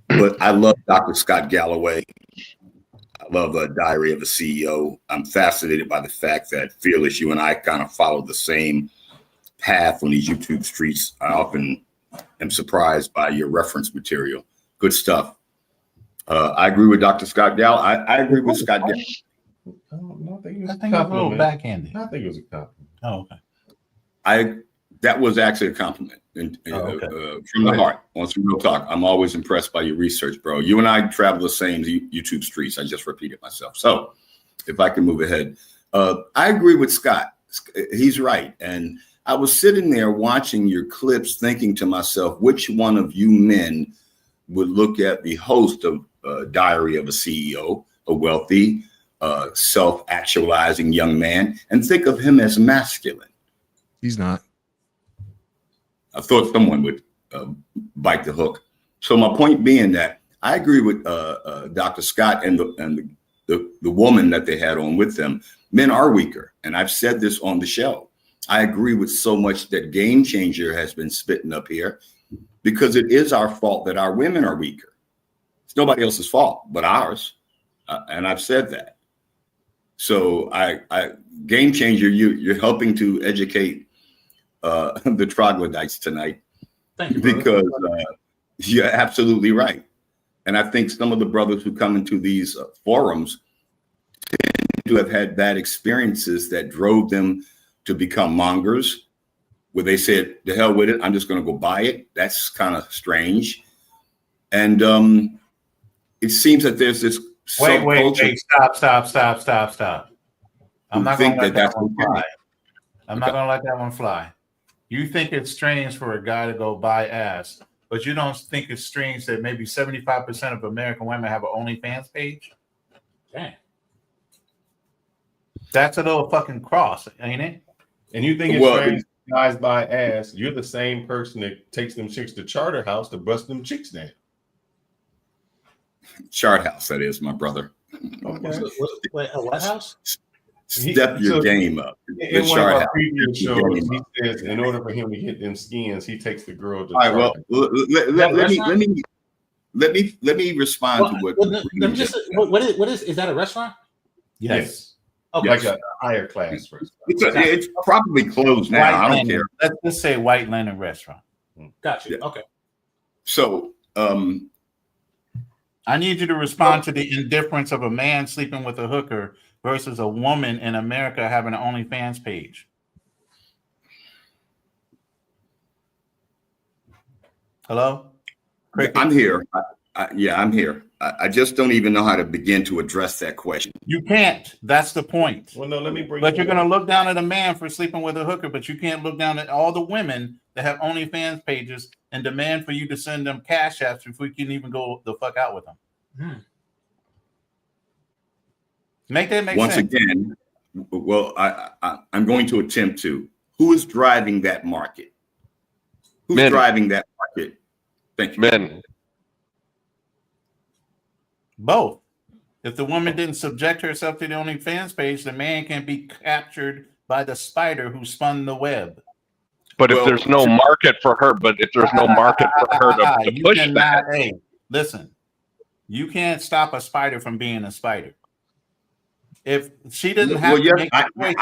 But I love Dr. Scott Galloway. I love Diary of a CEO. I'm fascinated by the fact that Fearless, you and I kind of follow the same path on these YouTube streets. I often am surprised by your reference material. Good stuff. I agree with Dr. Scott Gall. I agree with Scott Gall. I think it's a little backhanded. I think it was a compliment. Oh, okay. That was actually a compliment from the heart. On some real talk. I'm always impressed by your research, bro. You and I travel the same YouTube streets. I just repeated myself. So if I can move ahead, I agree with Scott. He's right. And I was sitting there watching your clips thinking to myself, which one of you men would look at the host of Diary of a CEO, a wealthy, self-actualizing young man, and think of him as masculine? He's not. I thought someone would bite the hook. So my point being that I agree with Dr. Scott and the woman that they had on with them. Men are weaker, and I've said this on the show. I agree with so much that Game Changer has been spitting up here, because it is our fault that our women are weaker. It's nobody else's fault but ours, and I've said that. So I Game Changer, you're helping to educate the troglodytes tonight. Thank you, because you're absolutely right. And I think some of the brothers who come into these forums tend to have had bad experiences that drove them to become mongers, where they said, "The hell with it, I'm just going to go buy it." That's kind of strange. And it seems that there's this Wait, stop. I'm not going to let that one fly. I'm not going to let that one fly. You think it's strange for a guy to go buy ass, but you don't think it's strange that maybe 75% of American women have an OnlyFans page? Damn. That's a little fucking cross, ain't it? And you think it's strange guys buy ass, you're the same person that takes them chicks to Charter House to bust them chicks down. Chart House, that is, my brother. Okay. Wait, a what house? step your game up. In one of our previous shows, he says in order for him to hit them skins, he takes the girl to. All right, well, let me respond to what. Let me just. What is that a restaurant? Yes. Okay. Like a higher class restaurant. It's probably closed now. I don't care. Let's just say white linen restaurant. Gotcha. Yeah. Okay. So, I need you to respond to the indifference of a man sleeping with a hooker versus a woman in America having an OnlyFans page. Hello? Cricket? I'm here. I'm here. I just don't even know how to begin to address that question. You can't. That's the point. Well, no, let me bring. But you're going to look down at a man for sleeping with a hooker, but you can't look down at all the women that have OnlyFans pages and demand for you to send them cash apps before you can even go the fuck out with them. Make that make Once sense. again, well, I'm going to attempt to. Who is driving that market? Who's driving that market? Thank you. Men. Both. If the woman didn't subject herself to the OnlyFans page, the man can be captured by the spider who spun the web. But if there's no market for her, to push that. Hey, listen, you can't stop a spider from being a spider. If she doesn't have to make a choice,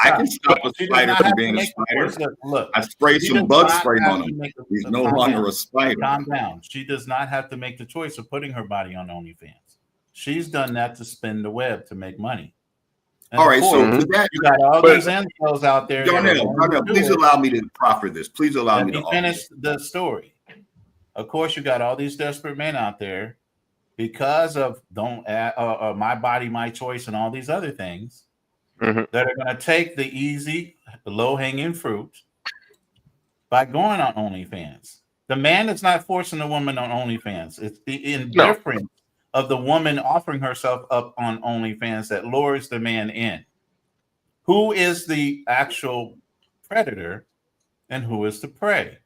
I can stop a spider from being a spider. Look, I sprayed some bug spray on him. He's no longer a spider. Calm down. She does not have to make the choice of putting her body on OnlyFans. She's done that to spin the web to make money. And all right, so you got all these incels out there. Darnell, please allow me to proffer this. Please allow me to finish the story. Of course, you got all these desperate men out there because of my body, my choice, and all these other things that are going to take the easy, low-hanging fruit by going on OnlyFans. The man is not forcing the woman on OnlyFans. It's the indifference of the woman offering herself up on OnlyFans that lures the man in. Who is the actual predator and who is the prey?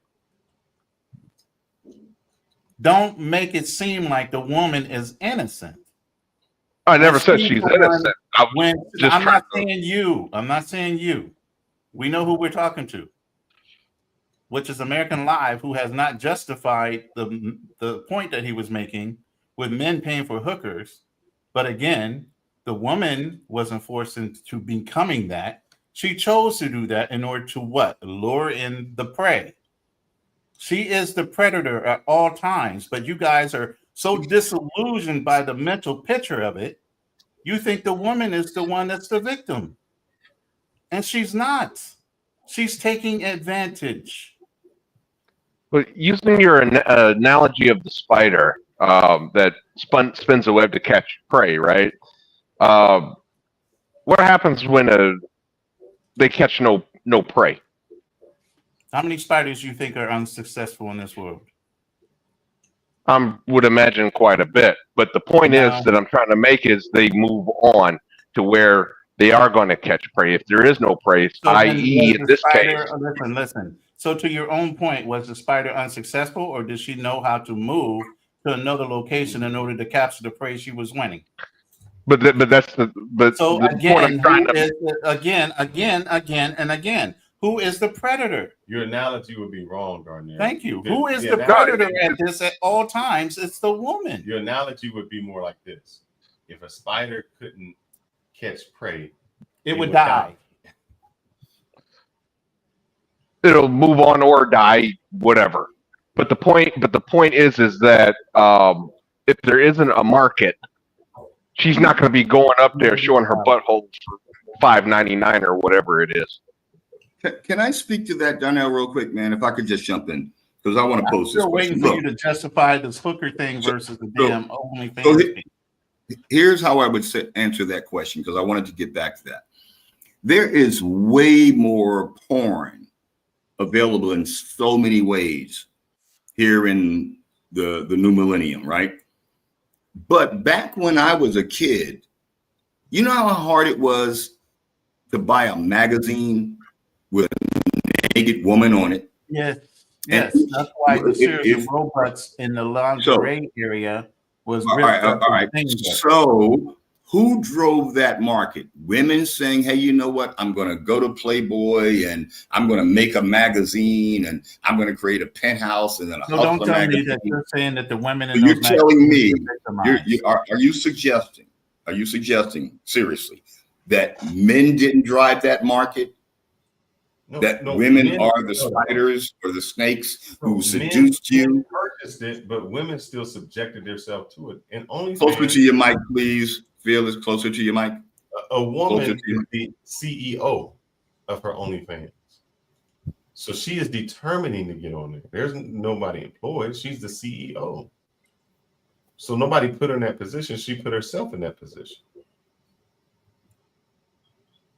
Don't make it seem like the woman is innocent. I never said she's innocent. I'm not saying you. I'm not saying you. We know who we're talking to, which is American Live, who has not justified the point that he was making with men paying for hookers. But again, the woman wasn't forced into becoming that. She chose to do that in order to what? Lure in the prey. She is the predator at all times, but you guys are so disillusioned by the mental picture of it. You think the woman is the one that's the victim. And she's not. She's taking advantage. But using your analogy of the spider that spins a web to catch prey, right? What happens when they catch no prey? How many spiders do you think are unsuccessful in this world? I would imagine quite a bit. But the point is that I'm trying to make is they move on to where they are going to catch prey. If there is no prey, So i.e. in this case. Listen. So to your own point, was the spider unsuccessful, or did she know how to move to another location in order to capture the prey she was winning? But that's the So the point I'm trying to again, who is the predator? Your analogy would be wrong, Darnell. Thank you. Who is the predator at this at all times? It's the woman. Your analogy would be more like this: if a spider couldn't catch prey, it would die. It'll move on or die, whatever. But the point is that if there isn't a market, she's not going to be going up there showing her butthole for $5.99 or whatever it is. Can I speak to that, Darnell, real quick, man? If I could just jump in, because I want to post this. I'm still waiting for you to justify this hooker thing versus the damn OnlyFans. So here's how I would answer that question, because I wanted to get back to that. There is way more porn available in so many ways here in the new millennium, right? But back when I was a kid, you know how hard it was to buy a magazine with a naked woman on it? Yes. That's why the series of robots in the lingerie area was all right. So Who drove that market? Women saying, hey, you know what? I'm going to go to Playboy and I'm going to make a magazine and I'm going to create a penthouse and then a No, don't Hustler tell magazine. me that you're saying that the women in So those you're telling me, magazines are you suggesting seriously that men didn't drive that market? That women are the spiders or the snakes who seduced you? Men purchased it, but women still subjected themselves to it. And only Closer to your mic, please. Phil is closer to your mic. A woman is the CEO of her OnlyFans. So she is determining to get on there. There's nobody employed. She's the CEO. So nobody put her in that position. She put herself in that position.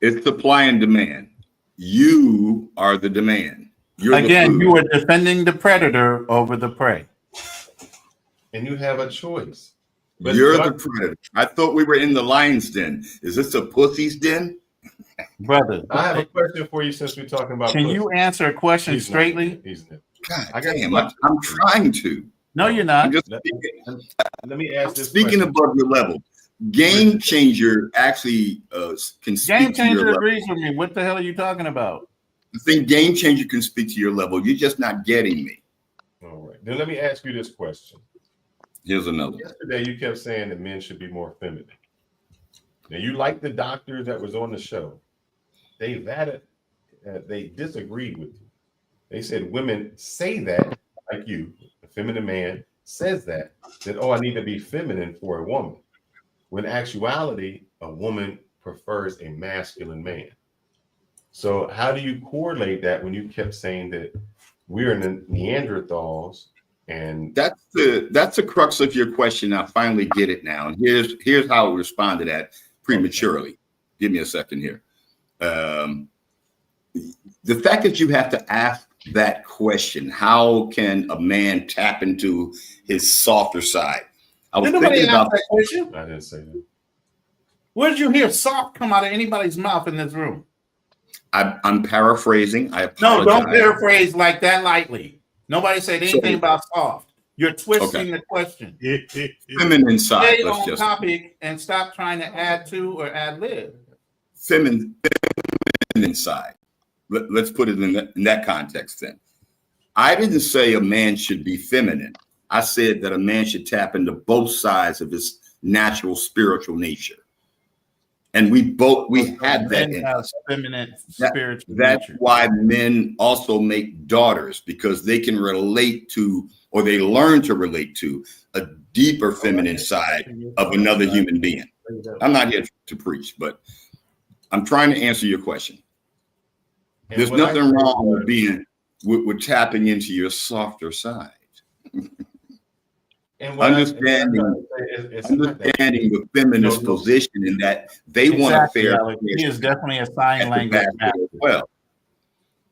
It's supply and demand. You are the demand. You're again, the you are defending the predator over the prey. And you have a choice. But you're the predator. I thought we were in the lion's den. Is this a pussy's den? Brother, I have a question for you since we're talking about can pussy. you answer a question straightly? God damn, I'm trying to. No, you're not. Let me ask this speaking question. above your level. Game Changer actually can speak Game to your Changer level. agrees with me. What the hell are you talking about? I think Game Changer can speak to your level. You're just not getting me. All right. Then let me ask you this question. Here's another. Yesterday, you kept saying that men should be more feminine. Now, you like the doctors that was on the show. They disagreed with you. They said women say that, like you, a feminine man says that, oh, I need to be feminine for a woman. When in actuality, a woman prefers a masculine man. So how do you correlate that when you kept saying that we're in Neanderthals? And that's the crux of your question. I finally get it now. And here's how I respond to that prematurely. Okay. Give me a second here. The fact that you have to ask that question, how can a man tap into his softer side? I was thinking about that question. I didn't say that. Where did you hear soft come out of anybody's mouth in this room? I'm paraphrasing. I apologize. No, don't paraphrase like that lightly. Nobody said anything about soft. You're twisting the question. Feminine side. Stay on topic and stop trying to add to or ad lib. Feminine side. Let's put it in that context then. I didn't say a man should be feminine. I said that a man should tap into both sides of his natural spiritual nature. And we have that in us. Feminine spiritual That's nature. why men also make daughters, because they can relate to, or they learn to relate to, a deeper feminine side of another human being. I'm not here to preach, but I'm trying to answer your question. There's nothing wrong with being with tapping into your softer side. And understanding the feminist position in that they want a fair shot. He is definitely a sign language as well.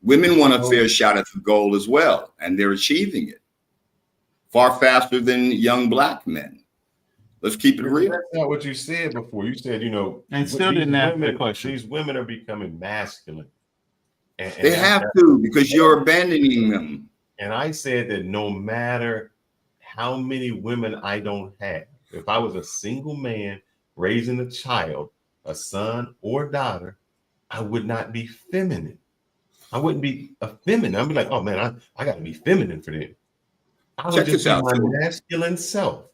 Women want a fair shot at the goal as well, and they're achieving it far faster than young black men. Let's keep it real. That's not what you said before. You said, and still didn't answer the question. These women are becoming masculine. And they have to, because you're abandoning them. And I said that no matter how many women I don't have, if I was a single man raising a child, a son or daughter, I would not be feminine. I wouldn't be a feminine. I'd be like, oh man, I got to be feminine for them. I would just be my masculine self.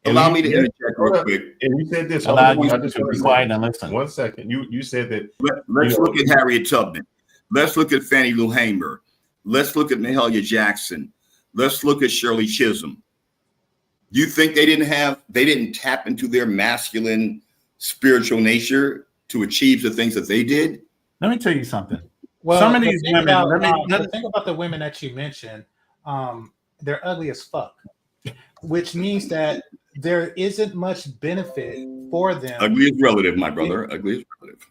Allow me to interject real quick. And you said this. Allow you to be quiet and listen. 1 second. You said that. Let's look at Harriet Tubman. Let's look at Fannie Lou Hamer. Let's look at Mahalia Jackson. Let's look at Shirley Chisholm. You think they didn't tap into their masculine spiritual nature to achieve the things that they did? Let me tell you something. Well, some of these women, the thing about the women that you mentioned, they're ugly as fuck, which means that there isn't much benefit for them. Ugly is relative, my brother. Ugly is relative.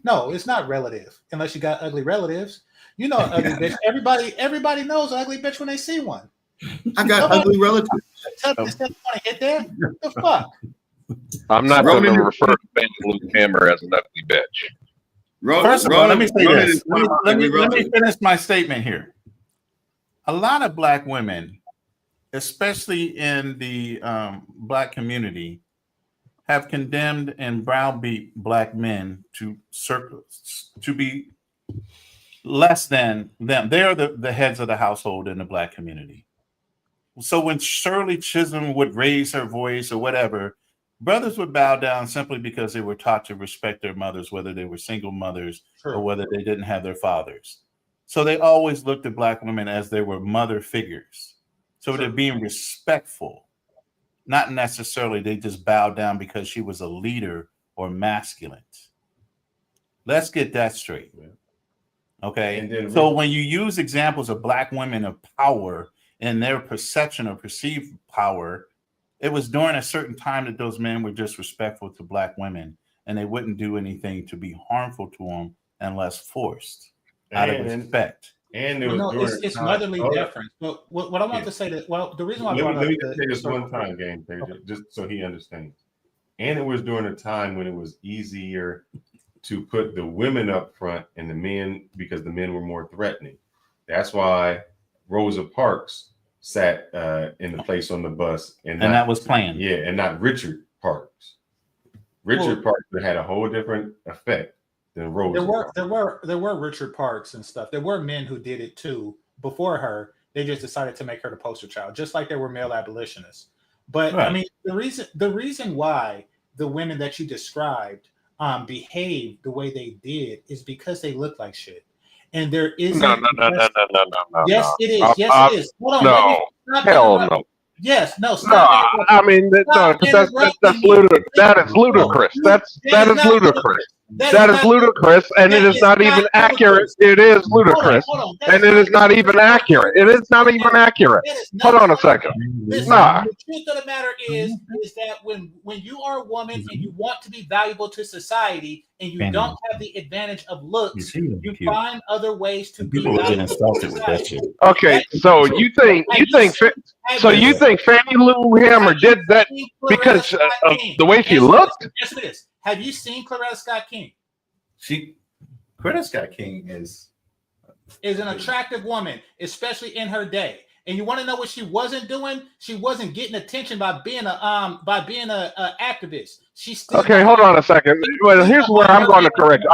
No, it's not relative unless you got ugly relatives. You know, ugly bitch. Everybody knows an ugly bitch when they see one. I got ugly relatives. Want to hit there? The fuck? I'm not going to refer to Fannie Lou Hamer as an ugly bitch. First of all, let me say this. Let me finish my statement here. A lot of black women, especially in the black community, have condemned and browbeat black men to be less than them. They are the heads of the household in the black community. So when Shirley Chisholm would raise her voice or whatever, brothers would bow down simply because they were taught to respect their mothers, whether they were single mothers or whether they didn't have their fathers. So they always looked at black women as they were mother figures. So they're being respectful. Not necessarily they just bowed down because she was a leader or masculine. Let's get that straight. Okay. And then so when you use examples of black women of power and their perception of perceived power, it was during a certain time that those men were disrespectful to black women and they wouldn't do anything to be harmful to them unless forced out of respect. And it's motherly deference. But what I want to say that the reason why let me say this one time, Game Changer, just so he understands. And it was during a time when it was easier to put the women up front and the men because the men were more threatening. That's why Rosa Parks sat in the place on the bus, and that was planned. Yeah, and not Richard Parks. Richard Parks had a whole different effect than Rosa. There were Richard Parks and stuff. There were men who did it too before her. They just decided to make her the poster child, just like there were male abolitionists. But I mean, the reason why the women that you described behaved the way they did is because they look like shit. And there isn't. No. Yes, it is. Yes, it is. Hold on. No. Hell no. Yes, no. No, I mean that's ludicrous. That is ludicrous. That is ludicrous. That is ludicrous, and it is not even accurate. It is ludicrous, and it is not even accurate. It is not even accurate. Hold on a second. Nah. The truth of the matter is that when you are a woman and you want to be valuable to society and you don't have the advantage of looks, you find other ways to be valuable to society. Okay, so you think Fannie Lou Hamer did that because of the way she looked? Yes, it is. Have you seen Coretta Scott King? Coretta Scott King is an attractive woman, especially in her day. And you want to know what she wasn't doing? She wasn't getting attention by being a activist. She's still hold on a second. Well, here's where I'm going to correct.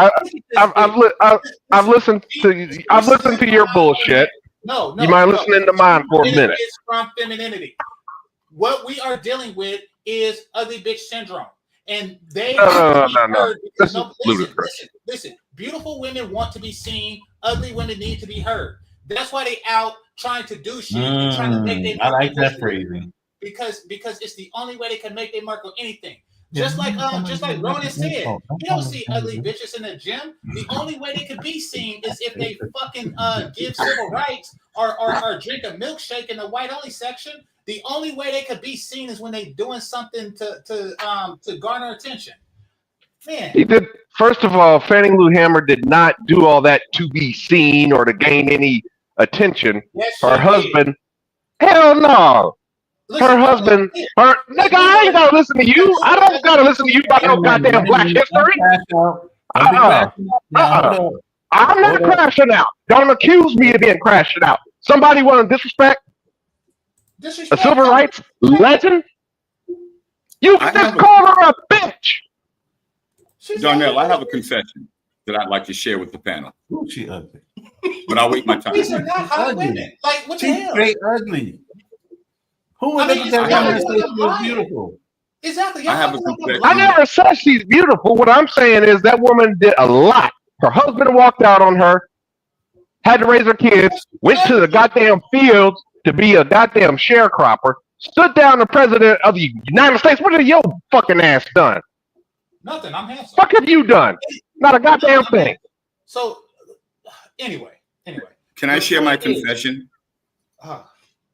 I've listened to your bullshit. No, you mind listening to mine for a minute? It's from femininity. What we are dealing with is ugly bitch syndrome. And they no. This is ludicrous. Listen, beautiful women want to be seen, ugly women need to be heard. That's why they out trying to do shit and trying to make their mark. I like that phrasing. Because it's the only way they can make their mark on anything. Just like Ronan said, you don't see ugly bitches in the gym. The only way they could be seen is if they fucking give civil rights or drink a milkshake in the white only section. The only way they could be seen is when they doing something to garner attention. Man. He did. First of all, Fannie Lou Hamer did not do all that to be seen or to gain any attention. Yes, her husband, hell no. Her husband, nigga, I ain't gotta listen to you. I don't gotta listen to you about no goddamn black history. I'm not crashing out. Don't accuse me of being crashing out. Somebody want to disrespect a civil rights legend? You just called her a bitch. Darnell, I have a confession that I'd like to share with the panel. Ooh, she ugly. But I'll wait my time. These are not hot women. Like, what the hell? She's straight ugly. Who would look at that woman and say she was beautiful? Exactly. I have a confession. I never said she's beautiful. What I'm saying is that woman did a lot. Her husband walked out on her, had to raise her kids, went to the goddamn fields to be a goddamn sharecropper, stood down the president of the United States. What have your fucking ass done? Nothing. I'm handsome. Fuck have you done? Not a goddamn thing. So, anyway. Can I share my confession? All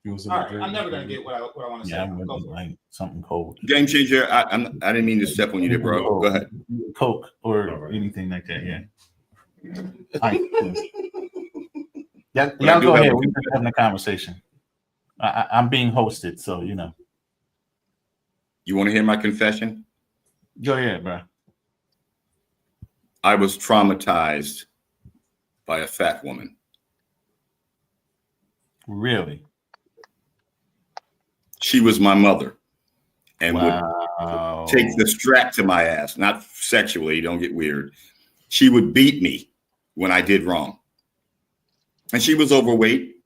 right, I'm never gonna get what I want to say. Yeah, I'm really like something cold. Game changer. I didn't mean to step on you there, bro. Go ahead. Coke or anything like that. Yeah. All right. Y'all go ahead. We're just having a conversation. I'm being hosted, so you know. You want to hear my confession? Go ahead, bro. I was traumatized by a fat woman. Really? She was my mother. and would take the strap to my ass, not sexually, don't get weird. She would beat me when I did wrong. And she was overweight,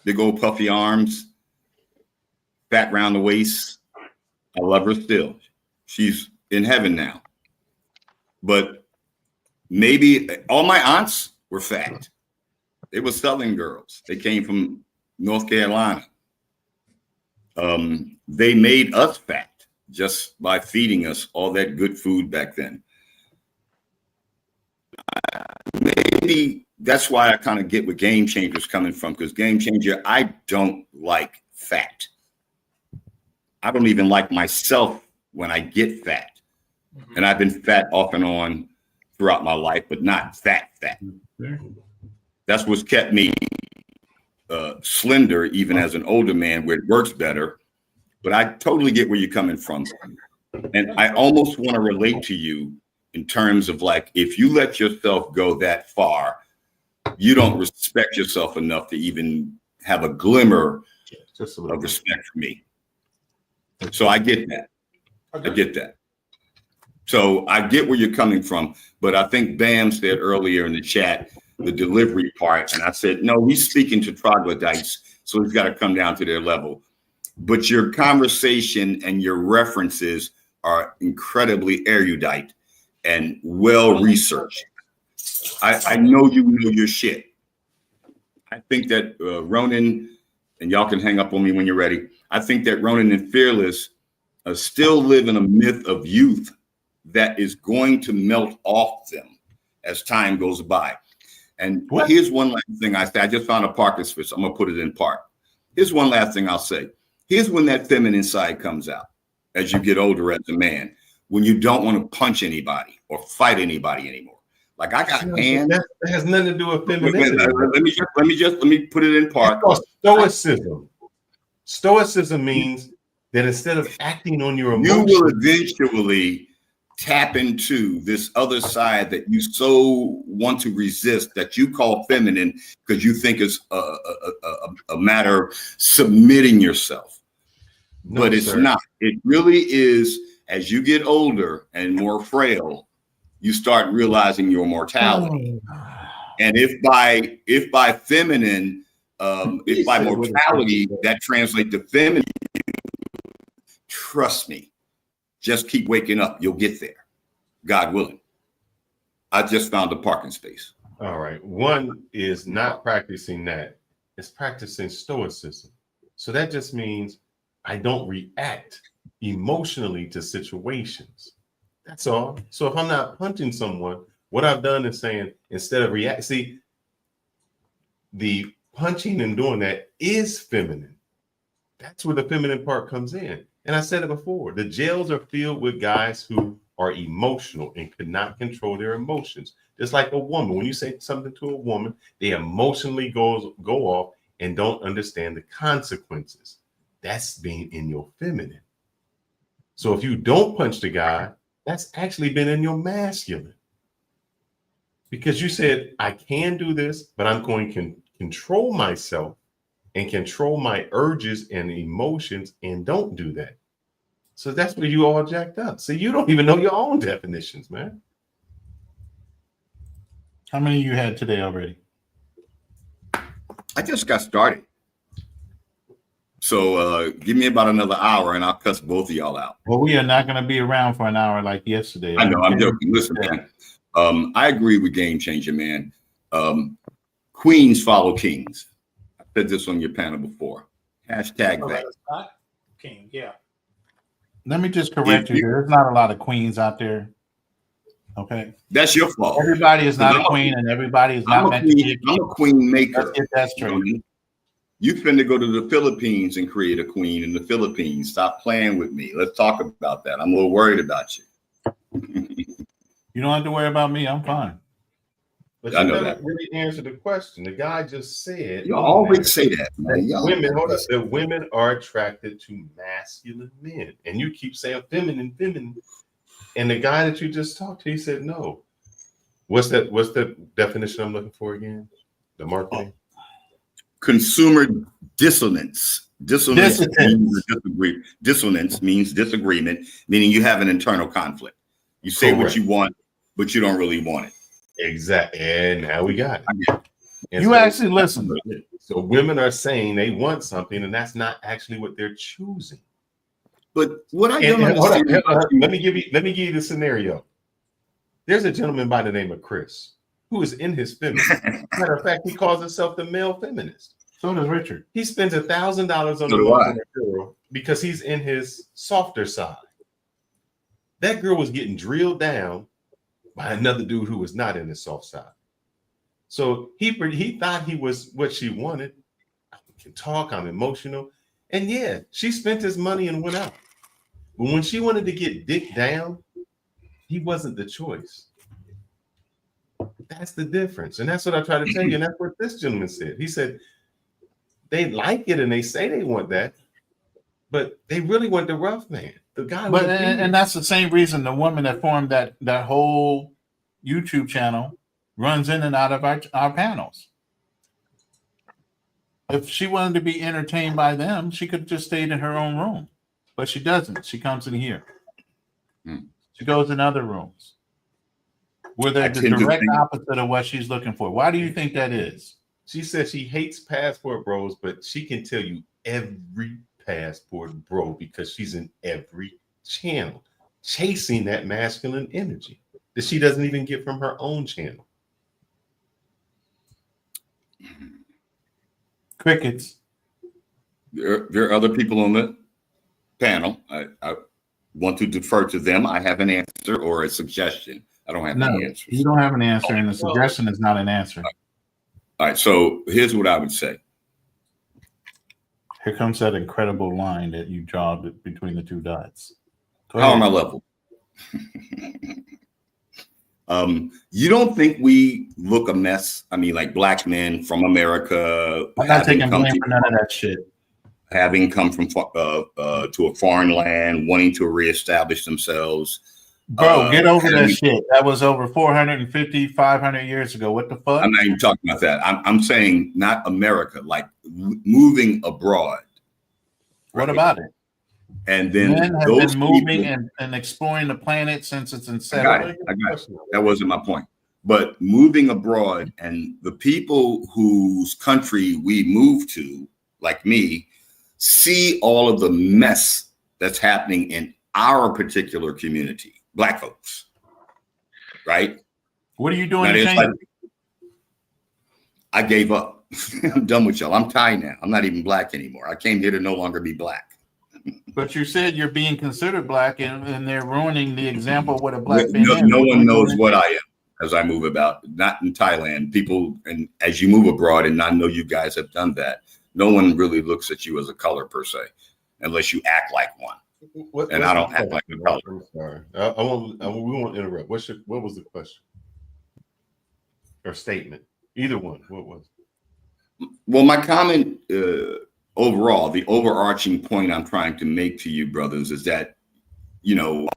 big old puffy arms, fat round the waist. I love her still. She's in heaven now. But maybe all my aunts were fat. They were Southern girls. They came from North Carolina. They made us fat just by feeding us all that good food back then. Maybe that's why I kind of get where Game Changer's coming from, because Game Changer, I don't like fat. I don't even like myself when I get fat. And I've been fat off and on throughout my life, but not fat. That's what's kept me slender, even as an older man, where it works better. But I totally get where you're coming from. And I almost want to relate to you in terms of, like, if you let yourself go that far, you don't respect yourself enough to even have a glimmer of respect for me. So I get that. I get that. So I get where you're coming from. But I think Bam said earlier in the chat, the delivery part. And I said, no, he's speaking to troglodytes. So he's got to come down to their level. But your conversation and your references are incredibly erudite and well-researched. I know you know your shit. I think that Ronan, and y'all can hang up on me when you're ready. I think that Ronan and Fearless still live in a myth of youth that is going to melt off them as time goes by. And here's one last thing I say. I just found a parking space. I'm gonna put it in park. Here's one last thing I'll say. Here's when that feminine side comes out as you get older as a man, when you don't want to punch anybody or fight anybody anymore. Like, I got hands. That has nothing to do with femininity. Let me put it in park. Stoicism. Stoicism means that instead of acting on your emotions, you will eventually tap into this other side that you so want to resist, that you call feminine, because you think it's a matter of submitting yourself. No, but it's not. It really is. As you get older and more frail, you start realizing your mortality. And if by feminine, if by mortality that translates to feminine, trust me, just keep waking up. You'll get there, God willing. I just found a parking space. All right. One is not practicing that. It's practicing stoicism. So that just means I don't react emotionally to situations. That's all. So if I'm not punching someone, what I've done is saying, instead of react, see, the punching and doing that is feminine. That's where the feminine part comes in. And I said it before, the jails are filled with guys who are emotional and could not control their emotions. Just like a woman, when you say something to a woman, they emotionally go off and don't understand the consequences. That's being in your feminine. So if you don't punch the guy, that's actually been in your masculine. Because you said, I can do this, but I'm going to control myself and control my urges and emotions, and don't do that. So that's where you all jacked up. So you don't even know your own definitions, man. How many you had today already? I just got started. So give me about another hour and I'll cuss both of y'all out. Well, we are not going to be around for an hour like yesterday. I know, I'm joking. Listen, man, I agree with Game Changer, man. Queens follow kings. I said this on your panel before. Hashtag that. King, yeah. Let me just correct you. There's not a lot of queens out there. Okay. That's your fault. Everybody is not a queen, and everybody is not meant to be a queen. I'm a queen maker. Let's get that straight. You finna go to the Philippines and create a queen in the Philippines. Stop playing with me. Let's talk about that. I'm a little worried about you. You don't have to worry about me. I'm fine. But you never really answered the question. The guy just said, you always say that, man. The women are attracted to masculine men. And you keep saying feminine. And the guy that you just talked to, he said no. What's the definition I'm looking for again? The marketing? consumer dissonance. Dissonance means disagreement, meaning you have an internal conflict. You say what you want, but you don't really want it. Exactly. And now we got it. You actually listen. So women are saying they want something, and that's not actually what they're choosing. But what I don't understand. Let me give you the scenario. There's a gentleman by the name of Chris who is in his feminism. Matter of fact, he calls himself the male feminist. So does Richard. He spends $1,000 on a girl because he's in his softer side. That girl was getting drilled down by another dude who was not in his soft side. So he thought he was what she wanted. I can talk, I'm emotional. And yeah, she spent his money and went out. But when she wanted to get dick down, he wasn't the choice. That's the difference. And that's what I try to tell you. And that's what this gentleman said. He said they like it and they say they want that, but they really want the rough man. The guy. But and that's the same reason the woman that formed that whole YouTube channel runs in and out of our panels. If she wanted to be entertained by them, she could have just stayed in her own room. But she doesn't. She comes in here. She goes in other rooms where they're the direct opposite of what she's looking for. Why do you think that is? She said she hates passport bros, but she can tell you every passport bro because she's in every channel chasing that masculine energy that she doesn't even get from her own channel. Crickets. There are other people on the panel. I want to defer to them. I have an answer or a suggestion. I don't have any answers. You don't have an answer, and the suggestion is not an answer. All right, so here's what I would say. Here comes that incredible line that you jogged between the two dots. How am I level? You don't think we look a mess? I mean, like black men from America. I'm not taking blame for none of that shit. Having come from to a foreign land, wanting to reestablish themselves. Bro, get over that shit. That was over 450, 500 years ago. What the fuck? I'm not even talking about that. I'm saying not America, like moving abroad. What about it? And then men have those been moving people, and exploring the planet since its inception. I got it. That wasn't my point. But moving abroad and the people whose country we move to, like me, see all of the mess that's happening in our particular community, black folks, right? What are you doing to change it? I gave up. I'm done with y'all. I'm Thai now. I'm not even black anymore. I came here to no longer be black. But you said you're being considered black, and they're ruining the example of what a black man is. No one knows what I am as I move about. Not in Thailand. People, and as you move abroad, and I know you guys have done that, no one really looks at you as a color per se, unless you act like one. I don't act like a color. I'm sorry. We won't interrupt. What was the question or statement? Either one. What was it? Well, my comment overall, the overarching point I'm trying to make to you, brothers, is that, you know,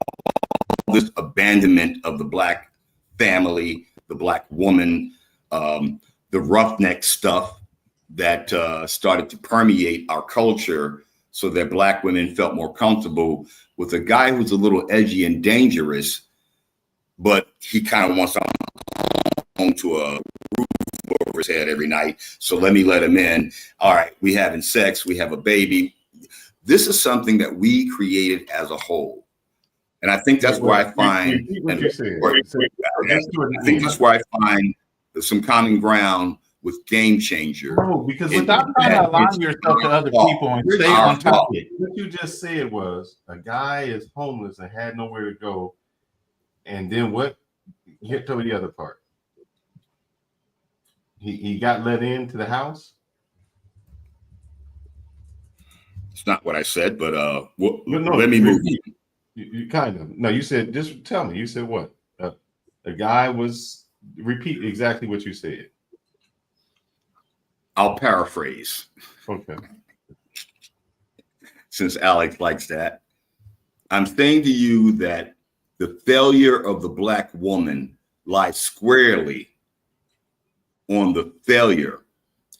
this abandonment of the black family, the black woman, the roughneck stuff that started to permeate our culture so that black women felt more comfortable with a guy who's a little edgy and dangerous, but he kind of wants to home to a roof over his head every night. So let me let him in. All right, we having sex, we have a baby. This is something that we created as a whole. And I think that's where I find, I think that's where I find some common ground with Game Changer. No, because without trying to align yourself to other people and stay on top of it. What you just said was a guy is homeless and had nowhere to go. And then what? Tell me the other part. He got let into the house? It's not what I said, but no, let me move. You kind of. No, you said, just tell me. You said what? The guy was, repeat exactly what you said. I'll paraphrase. Okay. Since Alex likes that. I'm saying to you that the failure of the black woman lies squarely on the failure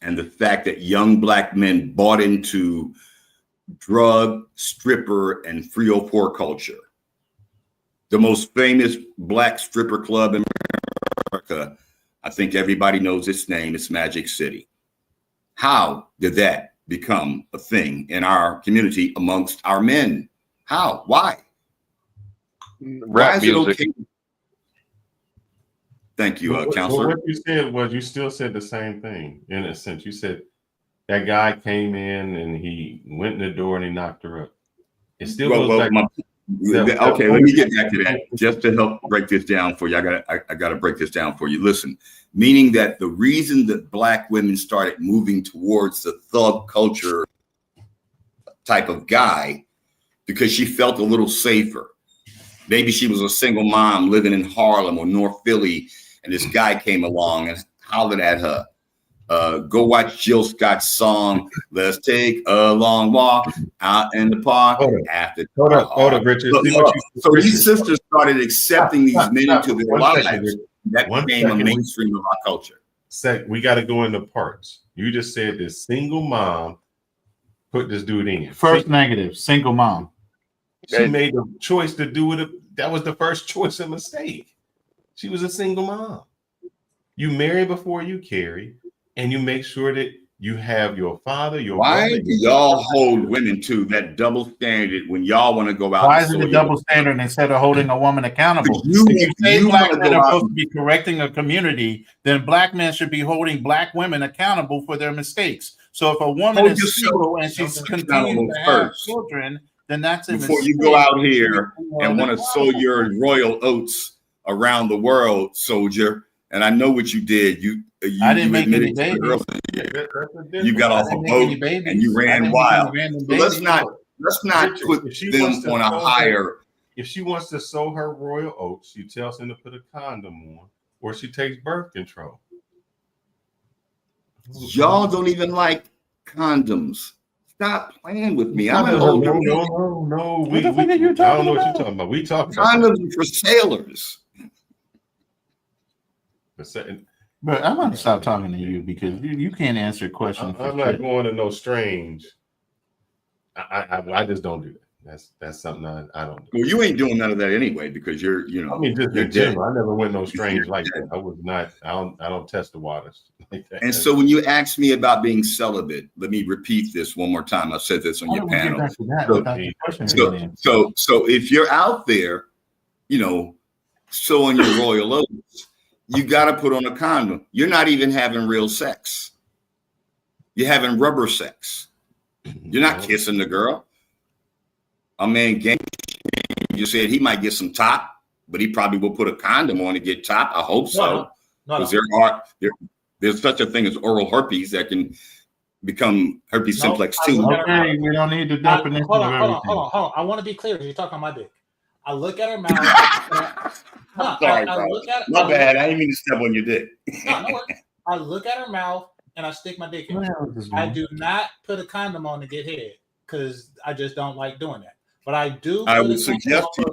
and the fact that young black men bought into drug, stripper, and 304 culture. The most famous black stripper club in America, I think everybody knows its name, it's Magic City. How did that become a thing in our community amongst our men? How? Why? Why is it okay? Thank you, counselor. What you said was you still said the same thing in a sense. You said that guy came in and he went in the door and he knocked her up. It still goes back. Okay, let me get back to that just to help break this down for you. I got to break this down for you. Listen, meaning that the reason that black women started moving towards the thug culture type of guy, because she felt a little safer. Maybe she was a single mom living in Harlem or North Philly, and this guy came along and hollered at her. Go watch Jill Scott's song, "Let's Take a Long Walk Out in the Park." Hold up, Richard. So these sisters started accepting these men into their lives. That became a mainstream of our culture. We got to go into parts. You just said this single mom put this dude in. First negative, single mom. She made the choice to do it. That was the first choice and mistake. She was a single mom. You marry before you carry, and you make sure that you have your father, your Why brother. do y'all hold women to that double standard when y'all want to go out? Why is it a double standard instead of holding a woman accountable? You If you say black wanna men go are out supposed to be correcting a community, then black men should be holding black women accountable for their mistakes. So if a woman Hold is yourself single and she's continuing to have first. children, then that's a Before mistake. you go out here and want to sow your royal oats around the world, soldier. And I know what you did. I didn't make any admitted babies. you got off a boat and you ran wild. So let's not put them on a higher. If she wants to sow her royal oats, she tells him to put a condom on, or she takes birth control. Y'all don't even like condoms. Stop playing with me. I'm an No. older man. No. What the fuck are you I don't talking know what you're about? talking about. We talk about Condoms for sailors. But I'm going to stop talking to you because you can't answer questions. I'm not going to no strange. I just don't do that. That's something I don't do. Well, you ain't doing none of that anyway because you're. I mean, just in general, I never went no strange like that. I was not. I don't test the waters like that. And so when you ask me about being celibate, let me repeat this one more time. I've said this on your panel. So if you're out there, sowing your royal oats, you got to put on a condom. You're not even having real sex. You're having rubber sex. You're not kissing the girl. A man, you said he might get some top, but he probably will put a condom on to get top. I hope so. Because there's such a thing as oral herpes that can become herpes simplex too. Okay, we don't need the definition Hold of everything. on. I want to be clear. You're talking on my dick. I look at her mouth. Sorry, bro. My bad. I didn't mean to step on your dick. No worries. I look at her mouth and I stick my dick in. I do not put a condom on to get head because I just don't like doing that. But I do. I would suggest to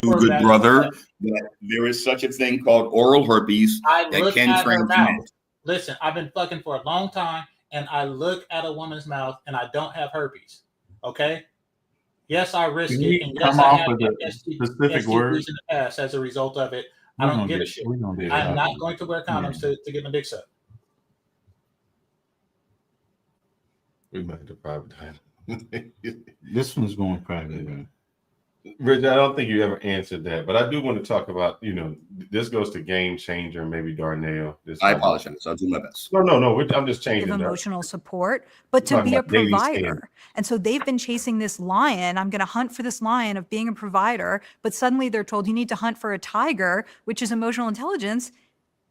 you, good brother, that there is such a thing called oral herpes that can transmit. Listen, I've been fucking for a long time, and I look at a woman's mouth, and I don't have herpes. Okay. Yes, I risk it, and yes, I have specific words in the past as a result of it. I don't give a shit. I'm not going to wear condoms to get my dick sucked. We might have to private time. This one's going private, man. Rich, I don't think you ever answered that, but I do want to talk about, this goes to Game Changer, maybe Darnell. I apologize. I'll do my best. No. I'm just changing of emotional support, but to be a provider. And so they've been chasing this lion. I'm going to hunt for this lion of being a provider, but suddenly they're told you need to hunt for a tiger, which is emotional intelligence.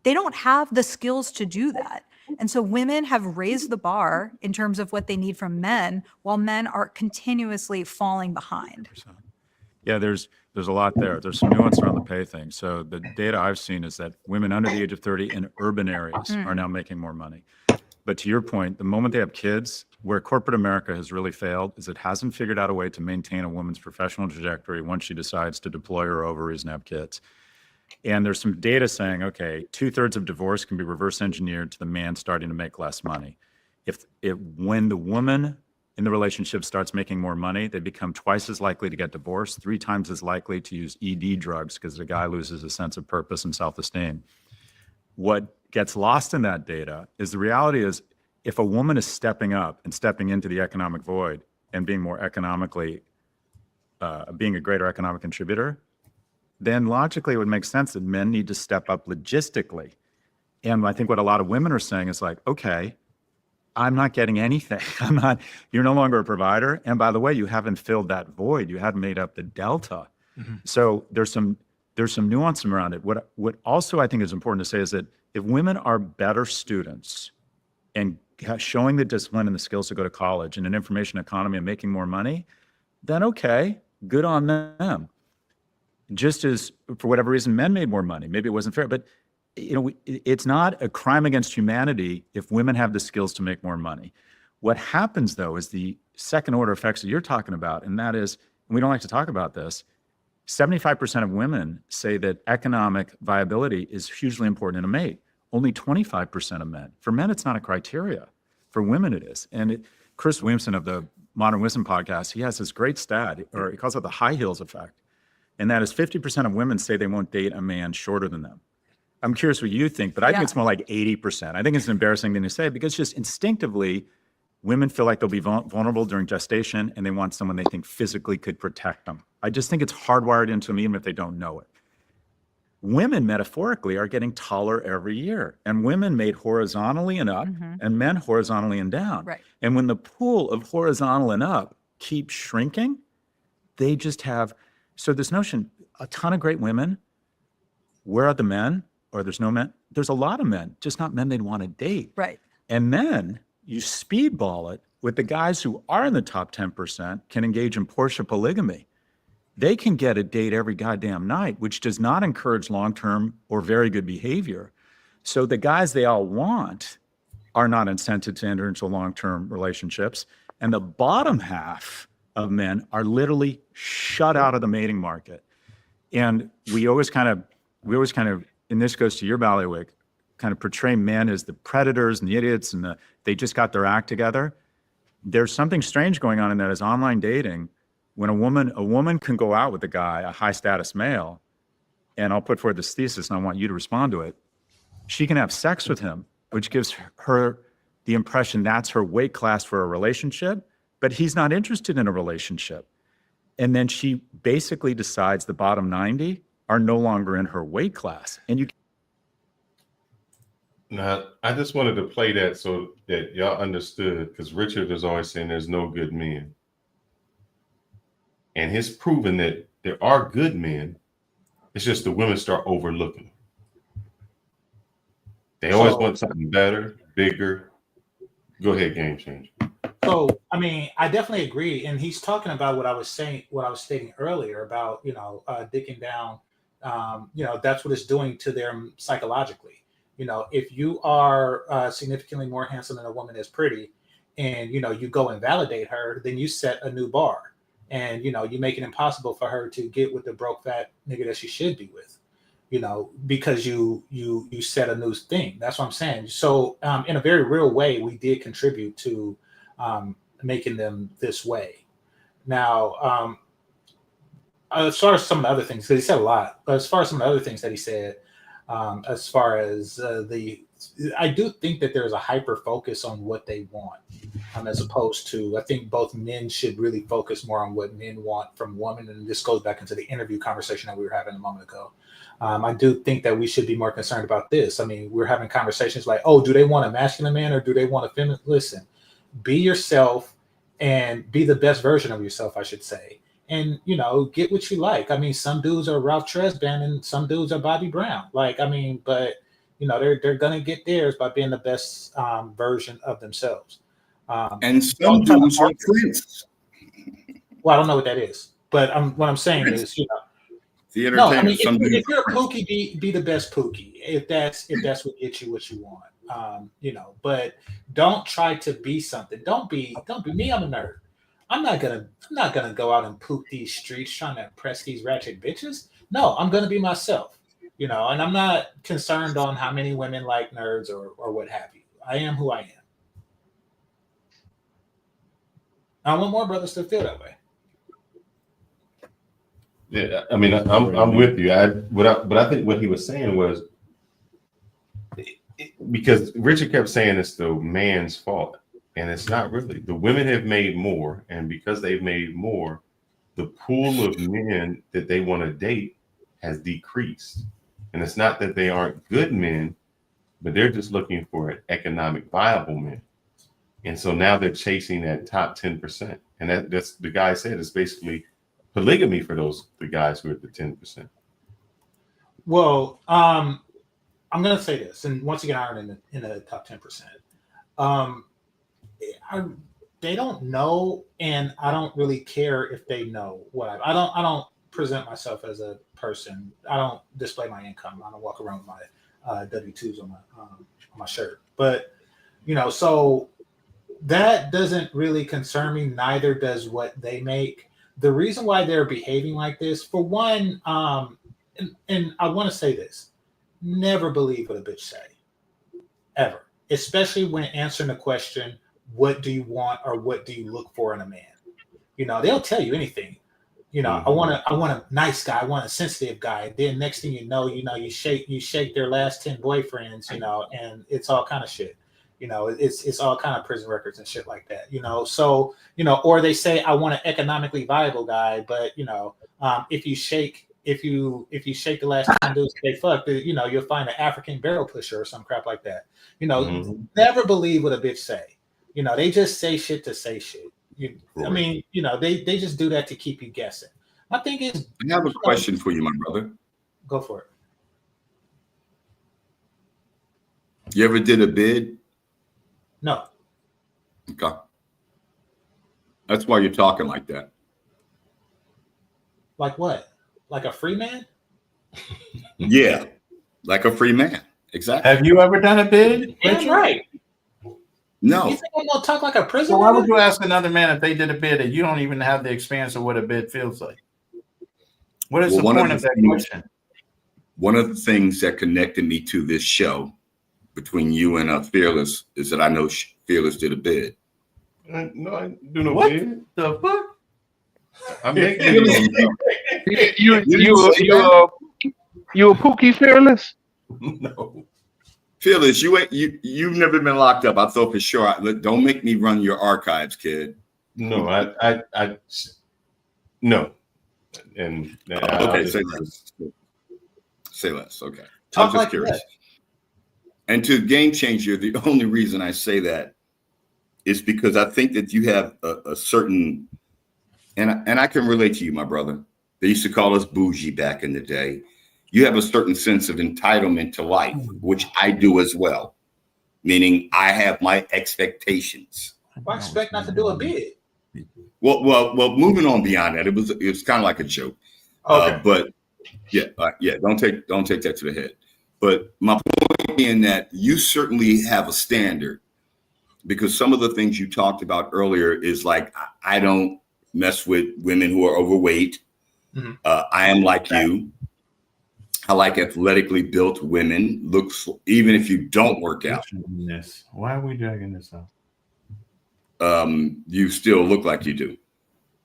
They don't have the skills to do that. And so women have raised the bar in terms of what they need from men, while men are continuously falling behind. Yeah, there's a lot there. There's some nuance around the pay thing. So the data I've seen is that women under the age of 30 in urban areas are now making more money. But to your point, the moment they have kids, where corporate America has really failed is it hasn't figured out a way to maintain a woman's professional trajectory once she decides to deploy her ovaries and have kids. And there's some data saying, okay, 2/3 of divorce can be reverse engineered to the man starting to make less money. if when the woman in the relationship starts making more money, they become twice as likely to get divorced, 3 times as likely to use ED drugs because the guy loses a sense of purpose and self-esteem. What gets lost in that data is the reality is if a woman is stepping up and stepping into the economic void and being more economically, being a greater economic contributor, then logically it would make sense that men need to step up logistically. And I think what a lot of women are saying is like, okay, I'm not getting anything. You're no longer a provider. And by the way, you haven't filled that void. You haven't made up the delta. Mm-hmm. So there's some nuance around it. What also I think is important to say is that if women are better students and showing the discipline and the skills to go to college and an information economy and making more money, then okay, good on them. Just as for whatever reason, men made more money. Maybe it wasn't fair, but it's not a crime against humanity if women have the skills to make more money. What happens though is the second order effects that you're talking about, and that is, and we don't like to talk about this, 75% of women say that economic viability is hugely important in a mate. Only 25% of men. For men, it's not a criteria. For women, it is. And Chris Williamson of the Modern Wisdom podcast, he has this great stat, or he calls it the high heels effect. And that is 50% of women say they won't date a man shorter than them. I'm curious what you think, but I think it's more like 80%. I think it's an embarrassing thing to say because just instinctively, women feel like they'll be vulnerable during gestation and they want someone they think physically could protect them. I just think it's hardwired into them even if they don't know it. Women metaphorically are getting taller every year, and women made horizontally and up and men horizontally and down. Right. And when the pool of horizontal and up keeps shrinking, they just have, so this notion, a ton of great women, where are the men? Or there's no men. There's a lot of men, just not men they'd want to date. Right. And then you speedball it with the guys who are in the top 10% can engage in Porsche polygamy. They can get a date every goddamn night, which does not encourage long-term or very good behavior. So the guys they all want are not incented to enter into long-term relationships. And the bottom half of men are literally shut out of the mating market. And we always kind of, and this goes to your ballywick, kind of portray men as the predators and the idiots and they just got their act together. There's something strange going on in that as online dating, when a woman can go out with a guy, a high status male, and I'll put forward this thesis and I want you to respond to it. She can have sex with him, which gives her the impression that's her weight class for a relationship, but he's not interested in a relationship. And then she basically decides the bottom 90 are no longer in her weight class. And you. Now, I just wanted to play that so that y'all understood, because Richard is always saying there's no good men. And he's proven that there are good men. It's just the women start overlooking them. They always want something better, bigger. Go ahead, game changer. So, I mean, I definitely agree. And he's talking about what I was stating earlier about, dicking down. That's what it's doing to them psychologically. If you are significantly more handsome than a woman is pretty and, you go and validate her, then you set a new bar and, you make it impossible for her to get with the broke fat nigga that she should be with, because you set a new thing. That's what I'm saying. So in a very real way, we did contribute to making them this way. Now, as far as some of the other things, because he said a lot, but as far as some of the other things that he said, as far as I do think that there's a hyper focus on what they want, as opposed to, I think both men should really focus more on what men want from women. And this goes back into the interview conversation that we were having a moment ago. I do think that we should be more concerned about this. I mean, we're having conversations like, oh, do they want a masculine man or do they want a feminine? Listen, be yourself and be the best version of yourself, I should say. And, get what you like. I mean, some dudes are Ralph Tresvant and some dudes are Bobby Brown. But, they're going to get theirs by being the best version of themselves. And some dudes are Prince. Well, I don't know what that is. But what I'm saying is, the entertainment. If you're a Pookie, be the best Pookie. If that's what gets you what you want. But don't try to be something. Don't be me. I'm a nerd. I'm not gonna go out and poop these streets trying to impress these ratchet bitches. No, I'm gonna be myself, and I'm not concerned on how many women like nerds or what have you. I am who I am. I want more brothers to feel that way. Yeah, I mean, I'm with you. But I think what he was saying was because Richard kept saying it's the man's fault, and it's not really. The women have made more, and because they've made more, the pool of men that they want to date has decreased. And it's not that they aren't good men, but they're just looking for an economic viable men. And so now they're chasing that top 10%. And that's the guy said it's basically polygamy for the guys who are at the 10%. Well, I'm going to say this, and once again, I'm in the top 10%. They don't know, and I don't really care if they know what I don't present myself as a person. I don't display my income. I don't walk around with my W-2s on my shirt. But so that doesn't really concern me. Neither does what they make. The reason why they're behaving like this, for one, and I want to say this: never believe what a bitch say, ever. Especially when answering the question, "What do you want?" or "What do you look for in a man?" They'll tell you anything. I want a nice guy. I want a sensitive guy. Then next thing you know, you shake their last 10 boyfriends, and it's all kind of shit. It's all kind of prison records and shit like that. So or they say I want an economically viable guy, but if you shake the last 10 dudes they fuck, you'll find an African barrel pusher or some crap like that. Never believe what a bitch say. They just say shit to say shit. I mean, they just do that to keep you guessing. My thing is, I have a question for you, my brother. Go for it. You ever did a bid? No. Okay. That's why you're talking like that. Like what? Like a free man? Yeah, like a free man. Exactly. Have you ever done a bid? That's right. No. You think I'm gonna talk like a prisoner? So why would you ask another man if they did a bid and you don't even have the experience of what a bid feels like? What is the point of that question? One of the things that connected me to this show between you and Fearless is that I know Fearless did a bid. No, I do no What bid. the fuck? I'm making you a Pookie, Fearless? No. Fearless, you've never been locked up. I thought for sure. Don't make me run your archives, kid. No, I no. And okay, say less. Say less. Okay. Talk I'm just like curious. that. And to Game Changer, the only reason I say that is because I think that you have a certain, and I can relate to you, my brother. They used to call us bougie back in the day. You have a certain sense of entitlement to life, which I do as well. Meaning I have my expectations. I expect not to do a bid. Well. Moving on beyond that, it was kind of like a joke. Okay. But yeah. Don't take that to the head. But my point being that you certainly have a standard, because some of the things you talked about earlier is like I don't mess with women who are overweight. Mm-hmm. I am like you. I like athletically built women. Looks even if you don't work out. Why are we dragging this up? You still look like you do.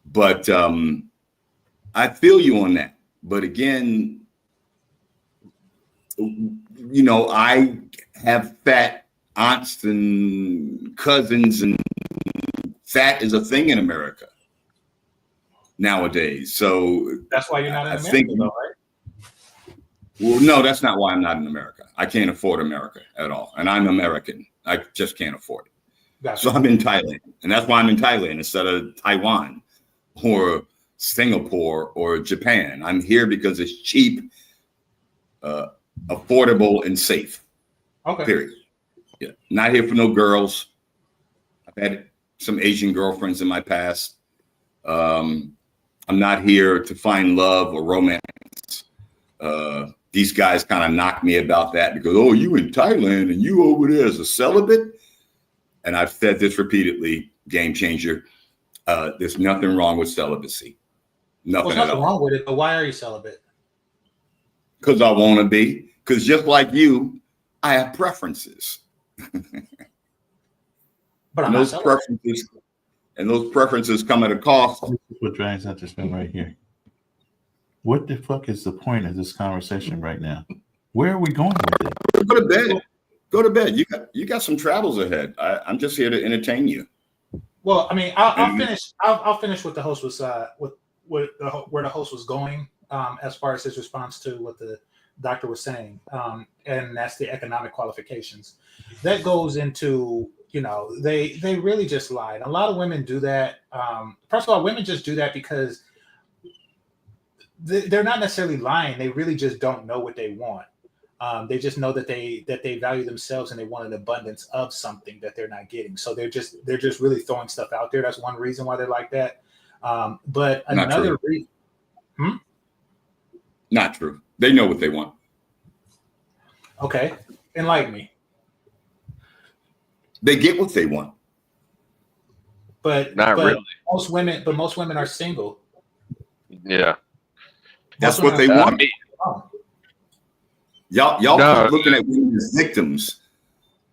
But I feel you on that. But again, I have fat aunts and cousins, and fat is a thing in America nowadays. So that's why you're not in America, think, though, right? Well, no, that's not why I'm not in America. I can't afford America at all. And I'm American. I just can't afford it. Gotcha. So I'm in Thailand. And that's why I'm in Thailand instead of Taiwan or Singapore or Japan. I'm here because it's cheap, affordable, and safe. Okay. Period. Yeah. Not here for no girls. I've had some Asian girlfriends in my past. I'm not here to find love or romance. These guys kind of knock me about that because, oh, you in Thailand and you over there as a celibate. And I've said this repeatedly, Game Changer. There's nothing wrong with celibacy. Nothing Well, at nothing all. wrong with it, but why are you celibate? Because I want to be. Because just like you, I have preferences. But I'm those not celibate. preferences. and those preferences come at a cost. This is what drives out this man right here. What the fuck is the point of this conversation right now? Where are we going with it? Go to bed. Go to bed. You got some travels ahead. I'm just here to entertain you. Well, I mean, I'll finish. I'll finish what the host was where the host was going as far as his response to what the doctor was saying, and that's the economic qualifications. That goes into, you know, they really just lied. A lot of women do that. First of all, women just do that because they're not necessarily lying. They really just don't know what they want. They just know that they value themselves and they want an abundance of something that they're not getting. So they're just really throwing stuff out there. That's one reason why they're like that. But another reason. Not true. They know what they want. Okay, enlighten me. They get what they want. But not really. Most women are single. Yeah, that's what they want. Y'all keep looking at women as victims.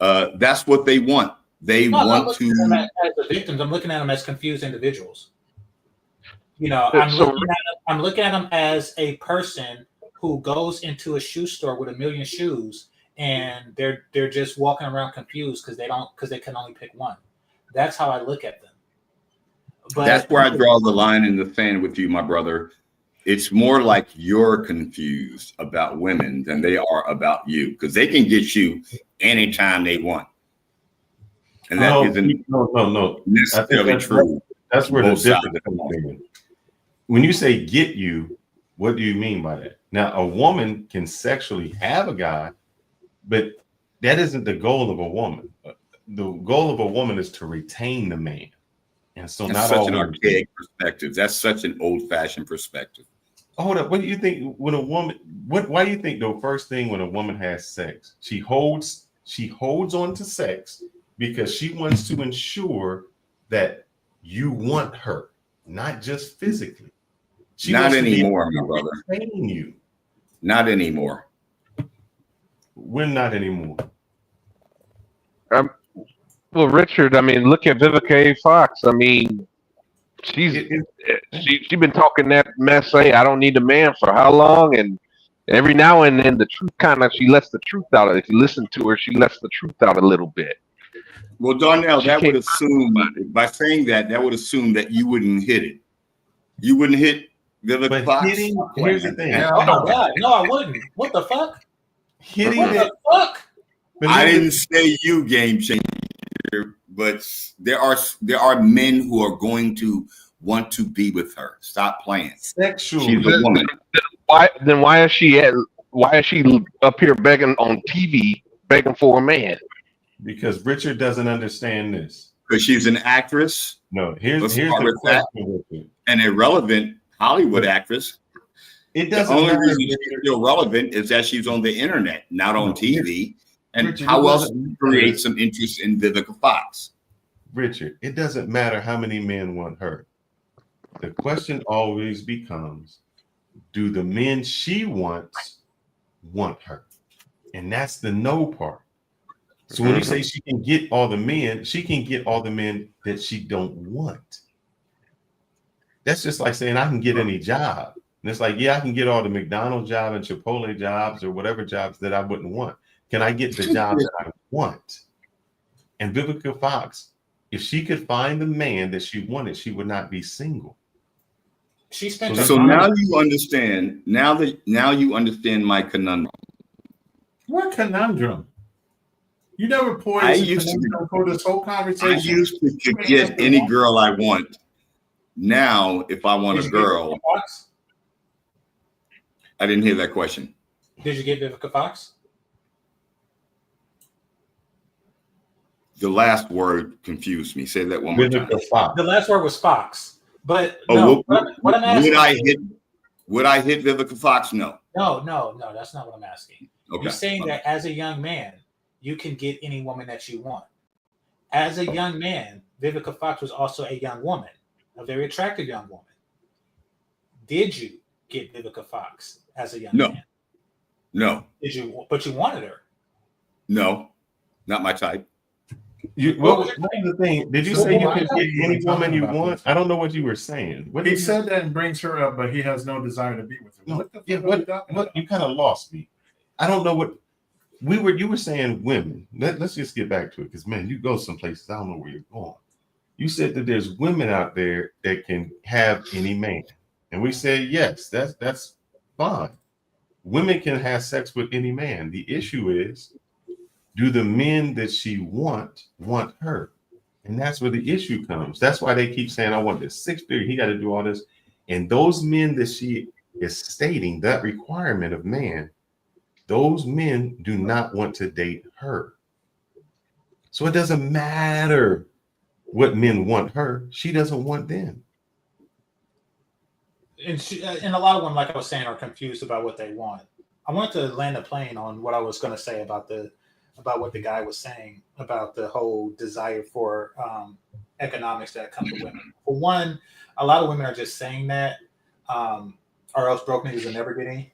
That's what they want. They want to. I'm not looking at them as the victims. I'm looking at them as confused individuals. You know, I'm looking at them as a person who goes into a shoe store with a million shoes and they're just walking around confused because they can only pick one. That's how I look at them. But that's where I draw the line in the sand with you, my brother. It's more like you're confused about women than they are about you, because they can get you anytime they want. And that isn't necessarily true. That's where the difference comes in. When you say get you, what do you mean by that? Now, a woman can sexually have a guy, but that isn't the goal of a woman. The goal of a woman is to retain the man. And so that's such an archaic perspective. That's such an old-fashioned perspective. Hold up. What do you think when a woman, why do you think the first thing when a woman has sex, she holds on to sex because she wants to ensure that you want her, not just physically. Not anymore, my brother. You. Not anymore. When not anymore? Well, Richard, I mean, look at Vivica A. Fox. I mean, she's been talking that mess. Say, I don't need a man for how long? And every now and then, the truth she lets the truth out. If you listen to her, she lets the truth out a little bit. Well, Darnell, that would assume, by saying that would assume that you wouldn't hit it. You wouldn't hit Vivica Fox. Here's the thing. Oh God, no, I wouldn't. What the fuck? Hitting the fuck? I didn't say you, game changer, but there are men who are going to want to be with her. Stop playing. Sexual. She's a woman. Why is she up here begging on TV, begging for a man? Because Richard doesn't understand this. Because she's an actress. No, here's the question. An irrelevant Hollywood actress. It doesn't. The only matter. reason she's still relevant is that she's on the internet, not on TV. And Richard, how else do you create some interest in Vivica Fox? Richard, it doesn't matter how many men want her. The question always becomes, do the men she wants want her? And that's the no part. So when you say she can get all the men, she can get all the men that she don't want. That's just like saying I can get any job. And it's like, yeah, I can get all the McDonald's job and Chipotle jobs or whatever jobs that I wouldn't want. Can I get the job that I want? And Vivica Fox, if she could find the man that she wanted, she would not be single. She spent so now you understand. Now you understand my conundrum. What conundrum? You never poured for this whole conversation. I used to get any girl I want. Now, if I want a girl, I didn't hear that question. Did you get Vivica Fox? The last word confused me. Say that one more time. Fox. The last word was Fox. But no, what I'm asking, would I hit Vivica Fox? No. No, that's not what I'm asking. Okay. You're saying that as a young man, you can get any woman that you want. As a young man, Vivica Fox was also a young woman, a very attractive young woman. Did you get Vivica Fox as a young man? No. Did you? But you wanted her. No, not my type. What was the thing? Did you So say you why can are get you any even woman talking you about want? this? I don't know what you were saying. What He did you- said that and brings her up, but he has no desire to be with her. No, What the fuck yeah, are you what talking about? you kind of lost me. I don't know what you were saying women. Let's just get back to it because man, you go some places I don't know where you're going. You said that there's women out there that can have any man. And we said yes, that's fine. Women can have sex with any man. The issue is, do the men that she want her? And that's where the issue comes. That's why they keep saying, I want this 6 figure, he got to do all this. And those men that she is stating that requirement of man, those men do not want to date her. So it doesn't matter what men want her. She doesn't want them. And a lot of them, like I was saying, are confused about what they want. I want to land a plane on what I was going to say about what the guy was saying about the whole desire for economics that comes with women. For one, a lot of women are just saying that, or else broke niggas will never get any.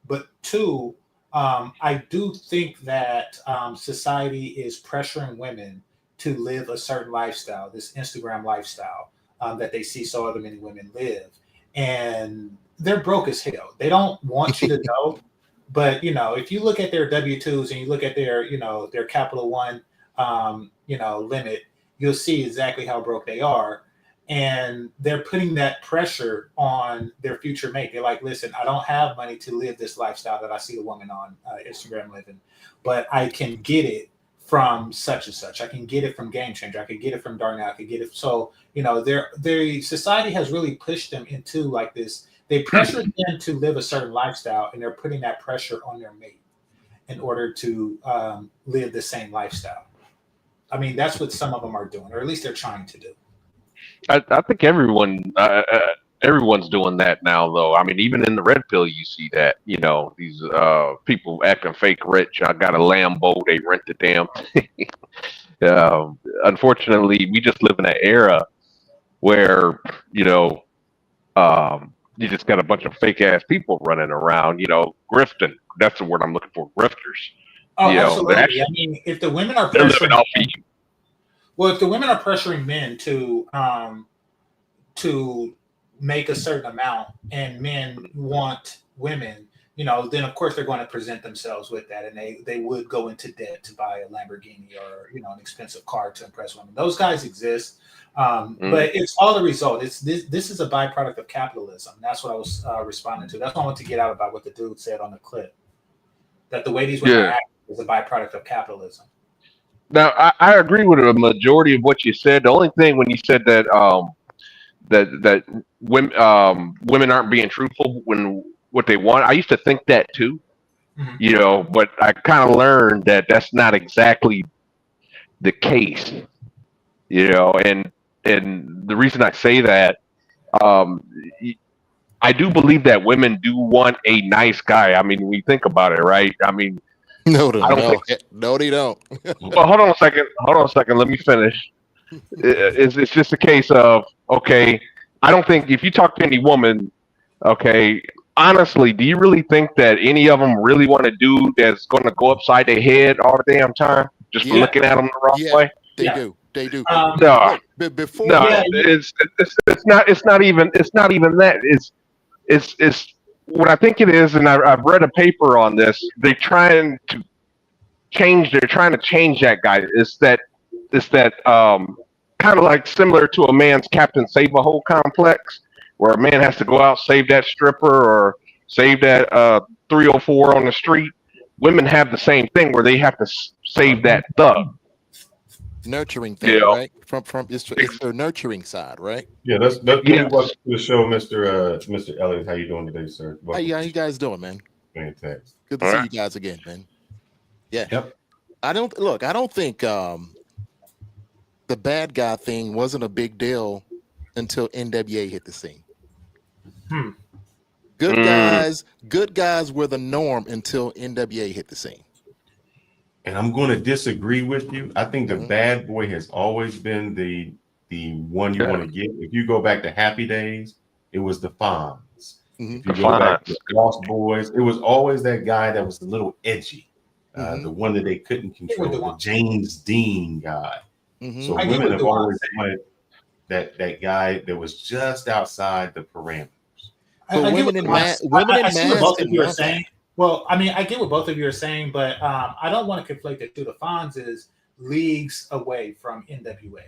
But two, I do think that society is pressuring women to live a certain lifestyle, this Instagram lifestyle that they see so other many women live. And they're broke as hell. They don't want you to know. But, if you look at their W-2s and you look at their, their Capital One, limit, you'll see exactly how broke they are. And they're putting that pressure on their future mate. They're like, listen, I don't have money to live this lifestyle that I see a woman on Instagram living, but I can get it from such and such. I can get it from Game Changer. I can get it from Darnell. I can get it. So, their society has really pushed them into like this. They pressure them to live a certain lifestyle, and they're putting that pressure on their mate in order to live the same lifestyle. I mean, that's what some of them are doing, or at least they're trying to do. I think everyone's doing that now, though. I mean, even in the red pill, you see that. These people acting fake rich. I got a Lambo. They rent the damn thing. Unfortunately, we just live in an era where you just got a bunch of fake ass people running around. Grifting. That's the word I'm looking for. Grifters. Oh, absolutely. I mean, if the women are they're living pressuring, off of you. well, if the women are pressuring men to make a certain amount, and men want women, then of course they're going to present themselves with that, and they would go into debt to buy a Lamborghini or an expensive car to impress women. Those guys exist, but it's all a result. This is a byproduct of capitalism. That's what I was responding to. That's what I want to get out about what the dude said on the clip. That the way these women are acting is a byproduct of capitalism. Now, I agree with a majority of what you said. The only thing when you said that that women aren't being truthful when what they want, I used to think that too. But I kind of learned that that's not exactly the case. And the reason I say that, I do believe that women do want a nice guy. I mean, when you think about it, right? I mean, No, they don't. well, hold on a second. Let me finish. It's just a case of, okay, I don't think if you talk to any woman, okay, honestly, do you really think that any of them really want a dude that's going to go upside their head all the damn time just for looking at them the wrong way? They do. They do. No, Look, before it's not even that. It's what I think it is, and I've read a paper on this. They're trying to change that guy. It's that kind of like similar to a man's Captain Save-A-Hole complex, where a man has to go out, save that stripper or save that 304 on the street. Women have the same thing where they have to save that thug. Nurturing thing, right? From it's the nurturing side, right? Yeah, that's welcome to the show, Mr. Elliott. How you doing today, sir? Hey, how you guys doing, man? Fantastic. Good to see you guys again, man. Yeah. Yep. I don't think the bad guy thing wasn't a big deal until NWA hit the scene. Good guys were the norm until NWA hit the scene. And I'm going to disagree with you. I think the bad boy has always been the one you want to get. If you go back to Happy Days, it was the Fonz. If you go back to Lost Boys, it was always that guy that was a little edgy, the one that they couldn't control, the James Dean guy. So I get women what have Dewan always said. wanted that guy that was just outside the parameters. I get what I see what both of you are saying. Well, I mean, I get what both of you are saying, but I don't want to conflate the two. The Fonz is leagues away from NWA,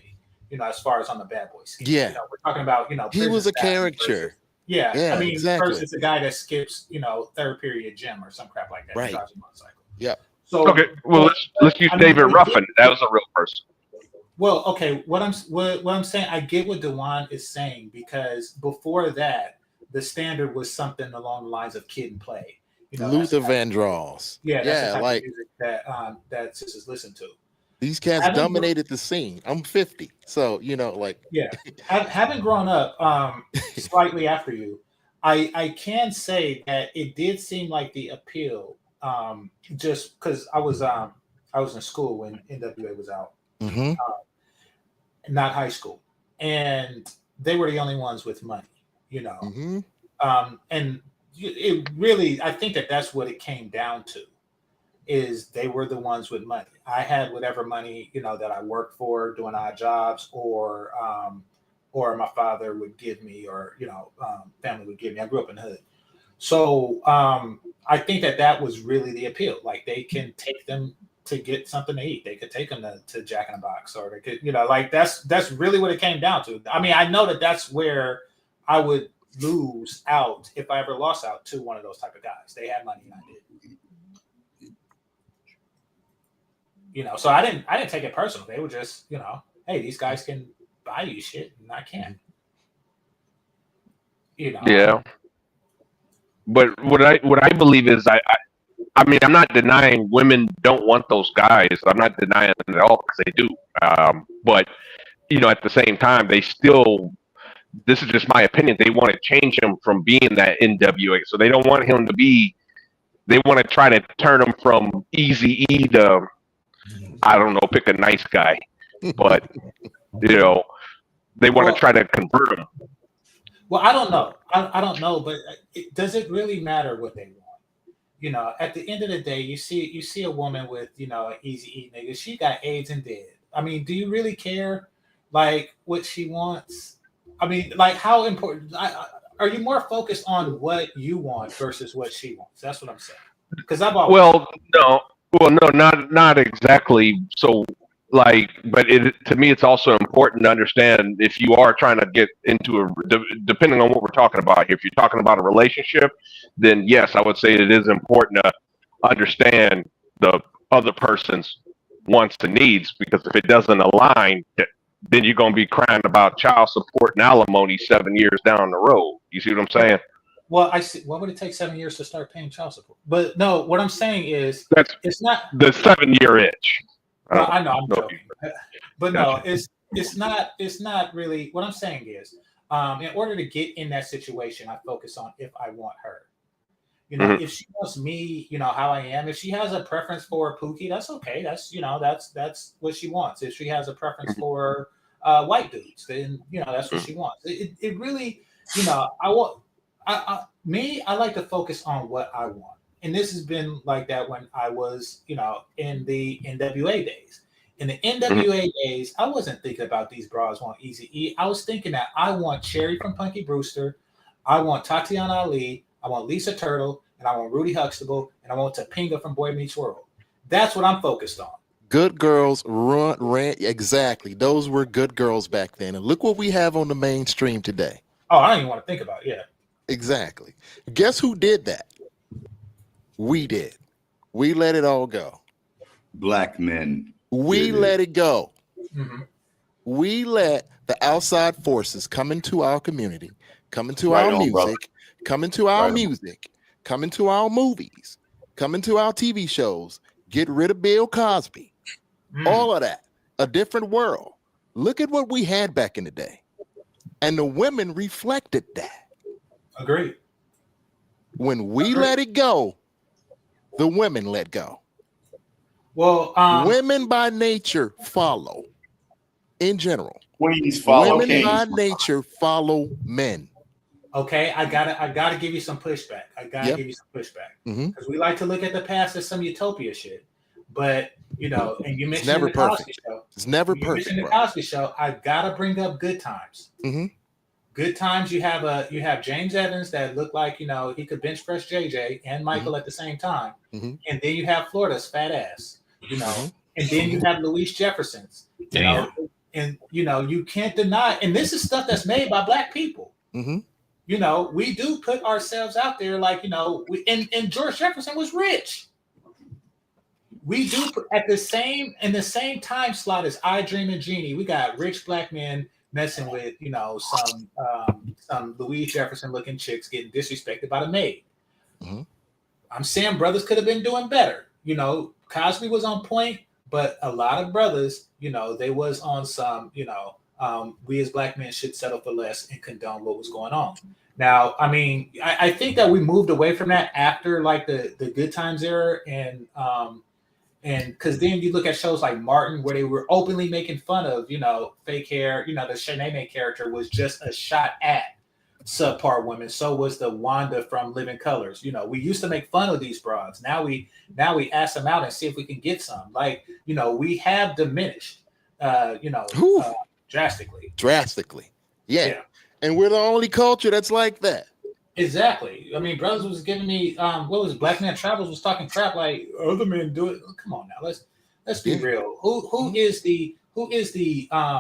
as far as on the bad boy scheme. Yeah. We're talking about, He prison was a staffing caricature. versus- yeah, Yeah, I mean, exactly. versus the guy that skips, third period gym or some crap like that. Right. Drives a motorcycle. Yeah. So Okay, well let's use David Ruffin. That was a real person. Well, okay. What I'm saying, I get what Dewan is saying, because before that, the standard was something along the lines of Kid and Play. Luther Vandross. Yeah, that's the type like of music that sisters listen to. these cats dominated the scene. I'm 50, so yeah. Having grown up slightly after you, I can say that it did seem like the appeal, just because I was in school when NWA was out. Mm-hmm. Not high school, and they were the only ones with money, Mm-hmm. And it really, I think that's what it came down to, is they were the ones with money. I had whatever money that I worked for doing odd jobs, or my father would give me, or family would give me. I grew up in the hood, so I think that was really the appeal. Like, they can take them to get something to eat. They could take them to Jack in the Box, or they could, like that's really what it came down to. I mean, I know that's where I would lose out if I ever lost out to one of those type of guys. They had money and I didn't. So I didn't take it personal. They were just, hey, these guys can buy you shit and I can't. Yeah. But what I believe is I mean, I'm not denying women don't want those guys. I'm not denying it at all, because they do. But at the same time, they still. This is just my opinion. They want to change him from being that NWA, so they don't want him to be. They want to try to turn him from Easy E to, I don't know, pick a nice guy, but they want to try to convert him. Well, I don't know. I don't know, but does it really matter what they want? At the end of the day, you see a woman with, an Easy E nigga. She got AIDS and dead. I mean, do you really care, like, what she wants? I mean, like, how important are you more focused on what you want versus what she wants? That's what I'm saying. Because I've always no, not exactly. So, like, but to me, it's also important to understand, if you are trying to get into depending on what we're talking about here. If you're talking about a relationship, then yes, I would say it is important to understand the other person's wants and needs, because if it doesn't align, then you're going to be crying about child support and alimony 7 years down the road. You see what I'm saying? Well, I see. Why would it take 7 years to start paying child support? But no, what I'm saying is, it's not the 7-year itch. Well, I know I'm joking, but no, it's not really. What I'm saying is, in order to get in that situation, I focus on if I want her. If she wants me, how I am. If she has a preference for Pookie, that's okay. That's that's what she wants. If she has a preference for white dudes, then that's what she wants. It really, I like to focus on what I want. And this has been like that when I was, in the NWA days. In the NWA days, I wasn't thinking about these bras want Easy E. I was thinking that I want Cherry from Punky Brewster, I want Tatiana Ali, I want Lisa Turtle, and I want Rudy Huxtable, and I want Topanga from Boy Meets World. That's what I'm focused on. Good girls ran exactly. Those were good girls back then. And look what we have on the mainstream today. Oh, I don't even want to think about it. Yeah. Exactly. Guess who did that? We did. We let it all go. Black men. We let it go. Mm-hmm. We let the outside forces come into our community, come into our music, come into our music, come into our movies, come into our TV shows, get rid of Bill Cosby, all of that. A different world. Look at what we had back in the day. And the women reflected that. Agreed. When we let it go, the women let go. Well, women by nature follow. In general, queens follow women kings. by nature follow men. Okay, I gotta give you some pushback. Give you some pushback because we like to look at the past as some utopia shit, but You know, and you It's mentioned never in the Cosby perfect. Show. It's never You perfect, mentioned the bro. Cosby Show. I gotta bring up Good Times. Mm-hmm. Good Times. You have James Evans that looked like, you know, he could bench press JJ and Michael at the same time, Mm-hmm. and then you have Florida's fat ass. You know, Mm-hmm. and then you have Louise Jefferson's. You know, and you know you can't deny. And this is stuff that's made by Black people. Mm-hmm. You know, we do put ourselves out there, like, you know, and George Jefferson was rich. We do put in the same time slot as I Dream of Jeannie. We got rich Black men messing with, you know, some Louise Jefferson looking chicks getting disrespected by the maid. Mm-hmm. I'm saying brothers could have been doing better. You know, Cosby was on point, but a lot of brothers, you know, they was on some, you know, we as Black men should settle for less and condone what was going on. Now, I mean, I think that we moved away from that after like the Good Times era, and because then you look at shows like Martin, where they were openly making fun of, you know, fake hair. You know, the Shanae character was just a shot at subpar women. So was the Wanda from Living Colors. You know, we used to make fun of these broads. Now we ask them out and see if we can get some. Like, you know, we have diminished, drastically. Drastically, yeah. And we're the only culture that's like that. Exactly. I mean, brothers was giving me what was it? Black Man Travels was talking crap like other men do it. Come on now, let's be real. Who is the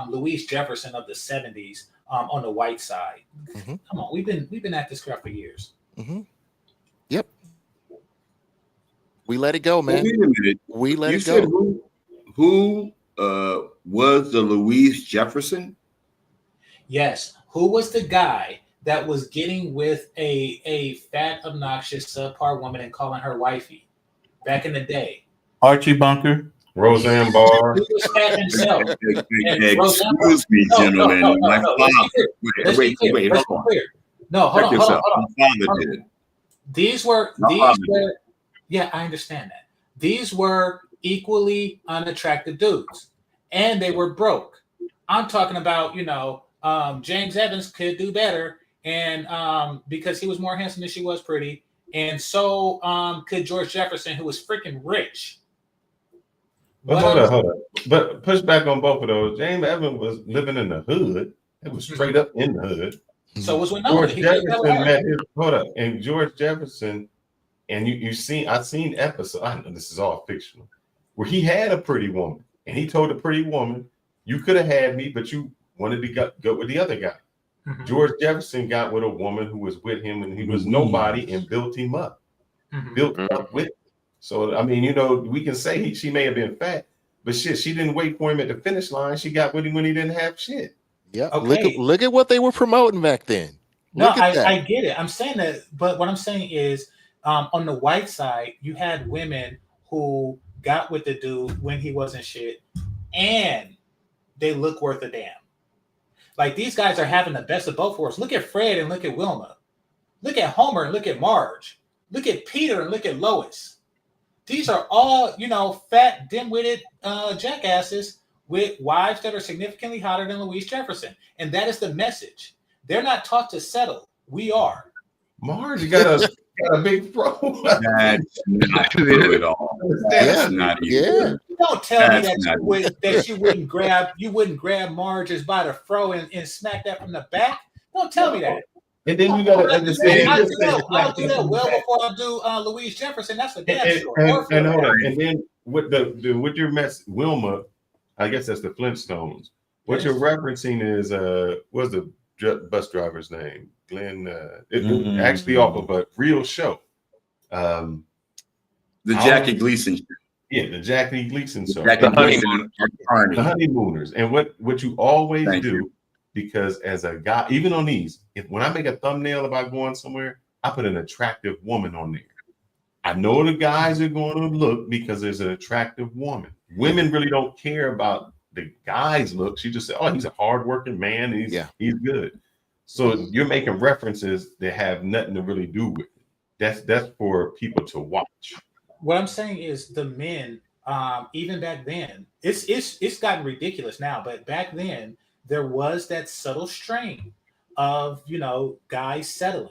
Louise Jefferson of the 70s on the white side? Mm-hmm. Come on, we've been at this crap for years. Mm-hmm. Yep. We let it go, man. Well, wait a minute. We let you it said go. Who was the Louise Jefferson? Yes. Who was the guy that was getting with a fat, obnoxious, subpar woman and calling her wifey back in the day? Archie Bunker, Roseanne Barr. He was fat himself. Excuse me, gentlemen. My father. Wait, hold on. No, hold on. My father did. These were, yeah, I understand that. These were equally unattractive dudes, and they were broke. I'm talking about, you know, James Evans could do better, and because he was more handsome than she was pretty, and so could George Jefferson, who was freaking rich. But hold up. But push back on both of those. James Evans was living in the hood. It was straight up in the hood. So was George Jefferson met his, and George Jefferson, and I've seen episodes, I know this is all fictional, where he had a pretty woman, and he told the pretty woman, you could have had me, but you wanted to go with the other guy. Mm-hmm. George Jefferson got with a woman who was with him, and he was nobody, and built him up. Built up with him. So, I mean, you know, we can say she may have been fat, but shit, she didn't wait for him at the finish line. She got with him when he didn't have shit. Yeah. Okay. Look at what they were promoting back then. No, I get it. I'm saying that, but what I'm saying is, on the white side, you had women who got with the dude when he wasn't shit, and they look worth a damn. Like, these guys are having the best of both worlds. Look at Fred and look at Wilma. Look at Homer and look at Marge. Look at Peter and look at Lois. These are all, you know, fat, dim-witted jackasses with wives that are significantly hotter than Louise Jefferson. And that is the message. They're not taught to settle. We are. Marge got a big throat. That's not true at all. That's not even. Don't tell me that you wouldn't grab Marge's by the fro and smack that from the back. Don't tell me that. And then you gotta understand. I'll do that well before I do Louise Jefferson. That's a damn sure. And hold on. And then with your mess, Wilma, I guess that's the Flintstones. What you're referencing is what's the bus driver's name? Glenn. Actually off of a real show. The Jackie Gleason show. Yeah, the Jackie Gleason show. The Honeymooners. And what you always do, because as a guy, even on these, when I make a thumbnail about going somewhere, I put an attractive woman on there. I know the guys are going to look because there's an attractive woman. Women really don't care about the guy's looks. You just say, oh, he's a hardworking man. And he's good. So you're making references that have nothing to really do with it. That's for people to watch. What I'm saying is the men, even back then, it's gotten ridiculous now, but back then there was that subtle strain of, you know, guys settling.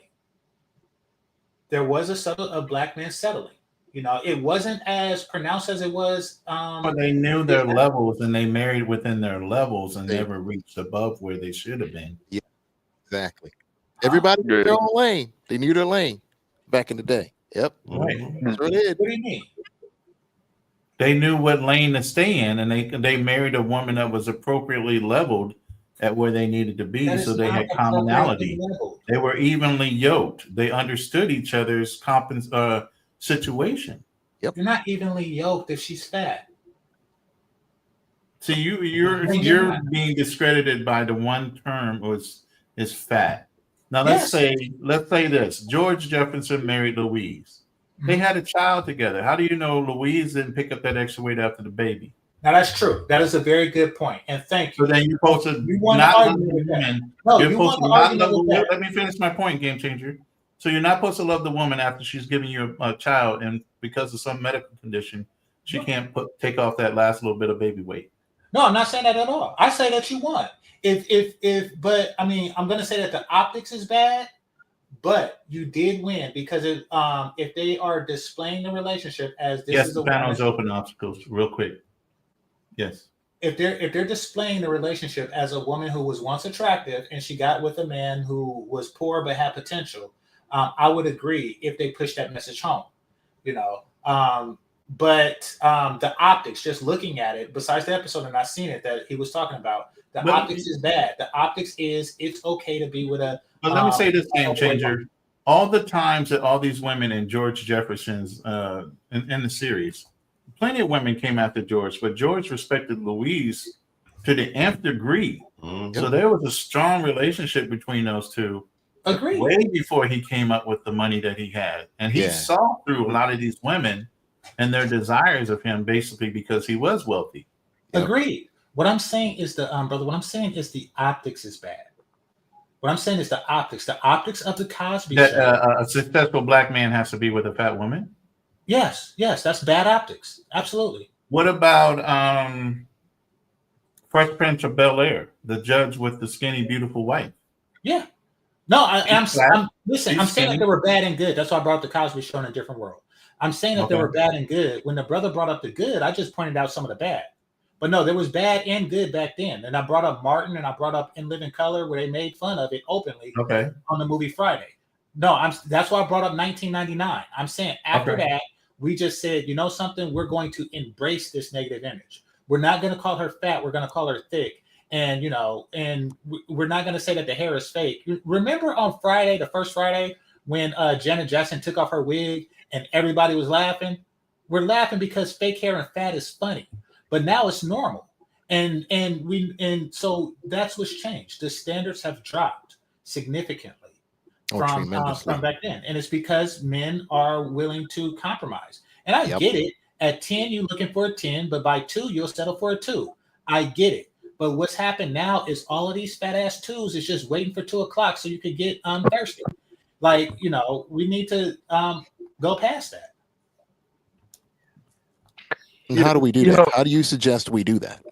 There was a Black man settling. You know, it wasn't as pronounced as it was. But they knew their levels and they married within their levels and never reached above where they should have been. Yeah, exactly. Everybody knew their own lane. They knew their lane back in the day. Yep. Right. Sure did. What do you mean? They knew what lane to stay in, and they married a woman that was appropriately leveled at where they needed to be, so they had commonality. They were evenly yoked. They understood each other's situation. Yep. You're not evenly yoked if she's fat. See, you're being discredited by the one term is fat. Now let's say this: George Jefferson married Louise. They had a child together. How do you know Louise didn't pick up that extra weight after the baby? Now that's true. That is a very good point, and thank you. So then you're supposed to not love the woman. No, you're supposed to not love the woman. Let me finish my point, game changer. So you're not supposed to love the woman after she's giving you a child, and because of some medical condition, she can't take off that last little bit of baby weight. No, I'm not saying that at all. I say that you want. But I mean, I'm going to say that the optics is bad, but you did win because if they are displaying the relationship as this is the panel is open obstacles real quick. Yes. If they're displaying the relationship as a woman who was once attractive and she got with a man who was poor but had potential, I would agree if they push that message home. You know, but the optics, just looking at it, besides the episode and not seeing it that he was talking about, optics is bad. The optics is it's okay to be with a. But let me say this, game changer. All the times that all these women in George Jefferson's in the series, plenty of women came after George, but George respected Louise to the nth degree. Mm-hmm. So there was a strong relationship between those two. Agreed. Way before he came up with the money that he had. And he saw through a lot of these women and their desires of him basically because he was wealthy. Agreed. What I'm saying is brother, what I'm saying is the optics is bad. What I'm saying is the optics of the Cosby Show. A successful black man has to be with a fat woman? Yes, that's bad optics. Absolutely. What about Fresh Prince of Bel-Air, the judge with the skinny, beautiful wife? Yeah. No, I'm saying that they were bad and good. That's why I brought up the Cosby Show in a different world. I'm saying that they were bad and good. When the brother brought up the good, I just pointed out some of the bad. But no, there was bad and good back then. And I brought up Martin and I brought up In Living Color where they made fun of it openly on the movie Friday. No, that's why I brought up 1999. I'm saying after that, we just said, you know something, we're going to embrace this negative image. We're not going to call her fat. We're going to call her thick. And, you know, and we're not going to say that the hair is fake. Remember on Friday, the first Friday, when Janet Jackson took off her wig and everybody was laughing? We're laughing because fake hair and fat is funny. But now it's normal. And so that's what's changed. The standards have dropped significantly from back then. And it's because men are willing to compromise. And I get it. At 10, you're looking for a 10, but by 2, you'll settle for a 2. I get it. But what's happened now is all of these fat ass 2s is just waiting for 2 o'clock so you could get thirsty. Like, you know, we need to go past that. And how do we do that? How do you suggest we do that?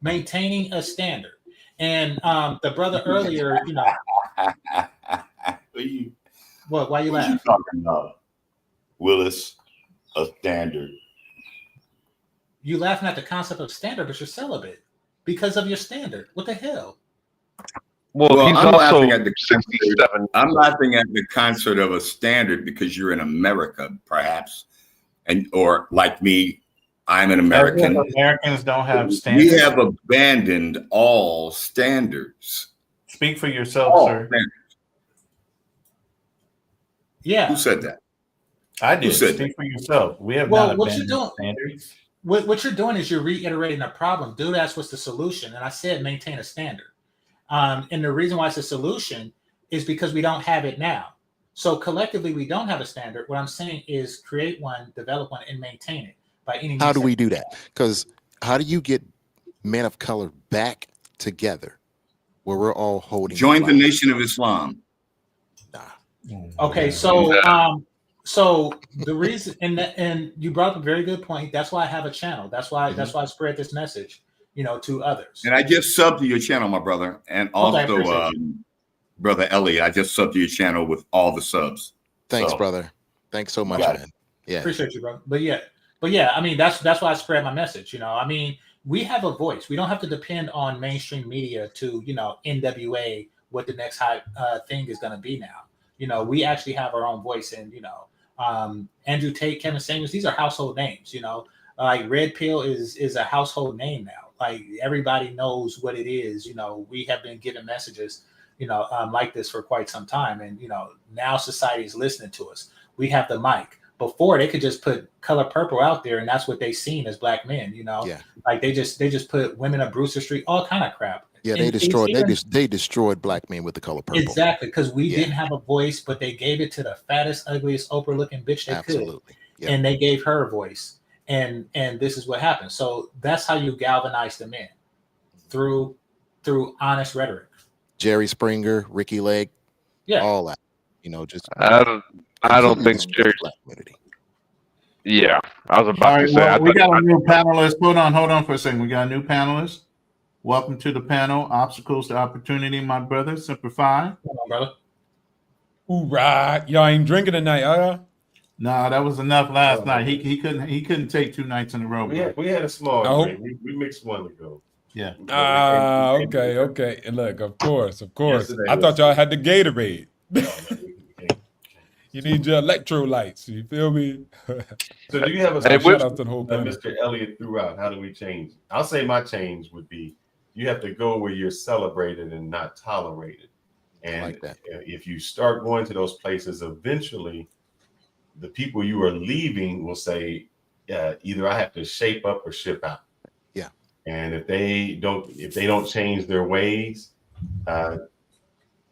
Maintaining a standard. And the brother earlier, you know. What? Why you laughing? What you talking about, Willis? A standard. You laughing at the concept of standard, but you're celibate because of your standard. What the hell? Well, he's I'm laughing at the 67. I'm laughing at the concept of a standard because you're in America, perhaps, or like me, I'm an American. Americans don't have standards. We have abandoned all standards. Speak for yourself, sir. Standards. Yeah. Who said that? I did. Speak for yourself. We have not abandoned standards. What you're doing is you're reiterating a problem. Dude asked what's the solution, and I said maintain a standard. And the reason why it's a solution is because we don't have it now. So collectively, we don't have a standard. What I'm saying is create one, develop one, and maintain it by any means. How do we do that? Because how do you get men of color back together where we're all holding? Join the Nation of Islam. Okay, so so the reason, and you brought up a very good point. That's why I have a channel. That's why I spread this message, you know, to others. And I just subbed to your channel, my brother, and also Brother Elliot. I just subbed to your channel with all the subs. Thanks, brother. Thanks so much, man. Yeah. Appreciate you, bro. But yeah, I mean, that's why I spread my message. I mean, we have a voice. We don't have to depend on mainstream media to, NWA what the next hot thing is going to be now. We actually have our own voice, and Andrew Tate, Kevin Samuels, these are household names. Like Red Pill is a household name now. Like everybody knows what it is. We have been given messages, like this for quite some time, and now society is listening to us. We have the mic. Before they could just put Color Purple out there, and that's what they seen as black men. Yeah. Like they just put Women of Brewster Street, all kind of crap. Yeah, And they destroyed black men with The Color Purple. Exactly, because we didn't have a voice, but they gave it to the fattest, ugliest, Oprah looking bitch they could. Yeah. And they gave her a voice. And this is what happened. So that's how you galvanize the men through honest rhetoric. Jerry Springer, Ricky Lake, all that. Just I don't think Jerry. Yeah, I was about to say. Well, we got a new panelist. Hold on for a second. We got a new panelist. Welcome to the panel. Obstacles to opportunity, my brother. Simplify. Come on, brother. Hoorah! Y'all ain't drinking tonight, huh? No, that was enough last night. He couldn't take 2 nights in a row. We had a small drink. We mixed one to go. Yeah. Okay. And look, of course. Yesterday I thought y'all had the Gatorade. You need your electrolytes. You feel me? So do you have a shout out to the whole that panel. Mr. Elliott threw out? How do we change? I'll say my change would be you have to go where you're celebrated and not tolerated. And like that. If you start going to those places, eventually the people you are leaving will say, either I have to shape up or ship out. Yeah. And if they don't change their ways,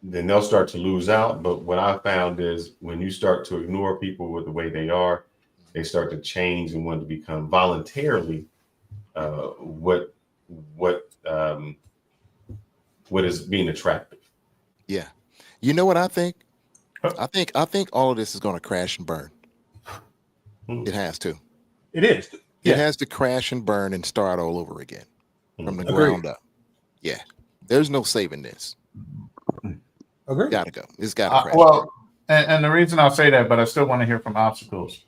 then they'll start to lose out. But what I found is when you start to ignore people with the way they are, they start to change and want to become voluntarily what is being attractive. Yeah. You know what I think? I think all of this is going to crash and burn. It has to. It is. It has to crash and burn and start all over again from the ground up. Yeah. There's no saving this. Agreed. Gotta go. It's gotta crash. Well, and the reason I'll say that, but I still want to hear from Obstacles.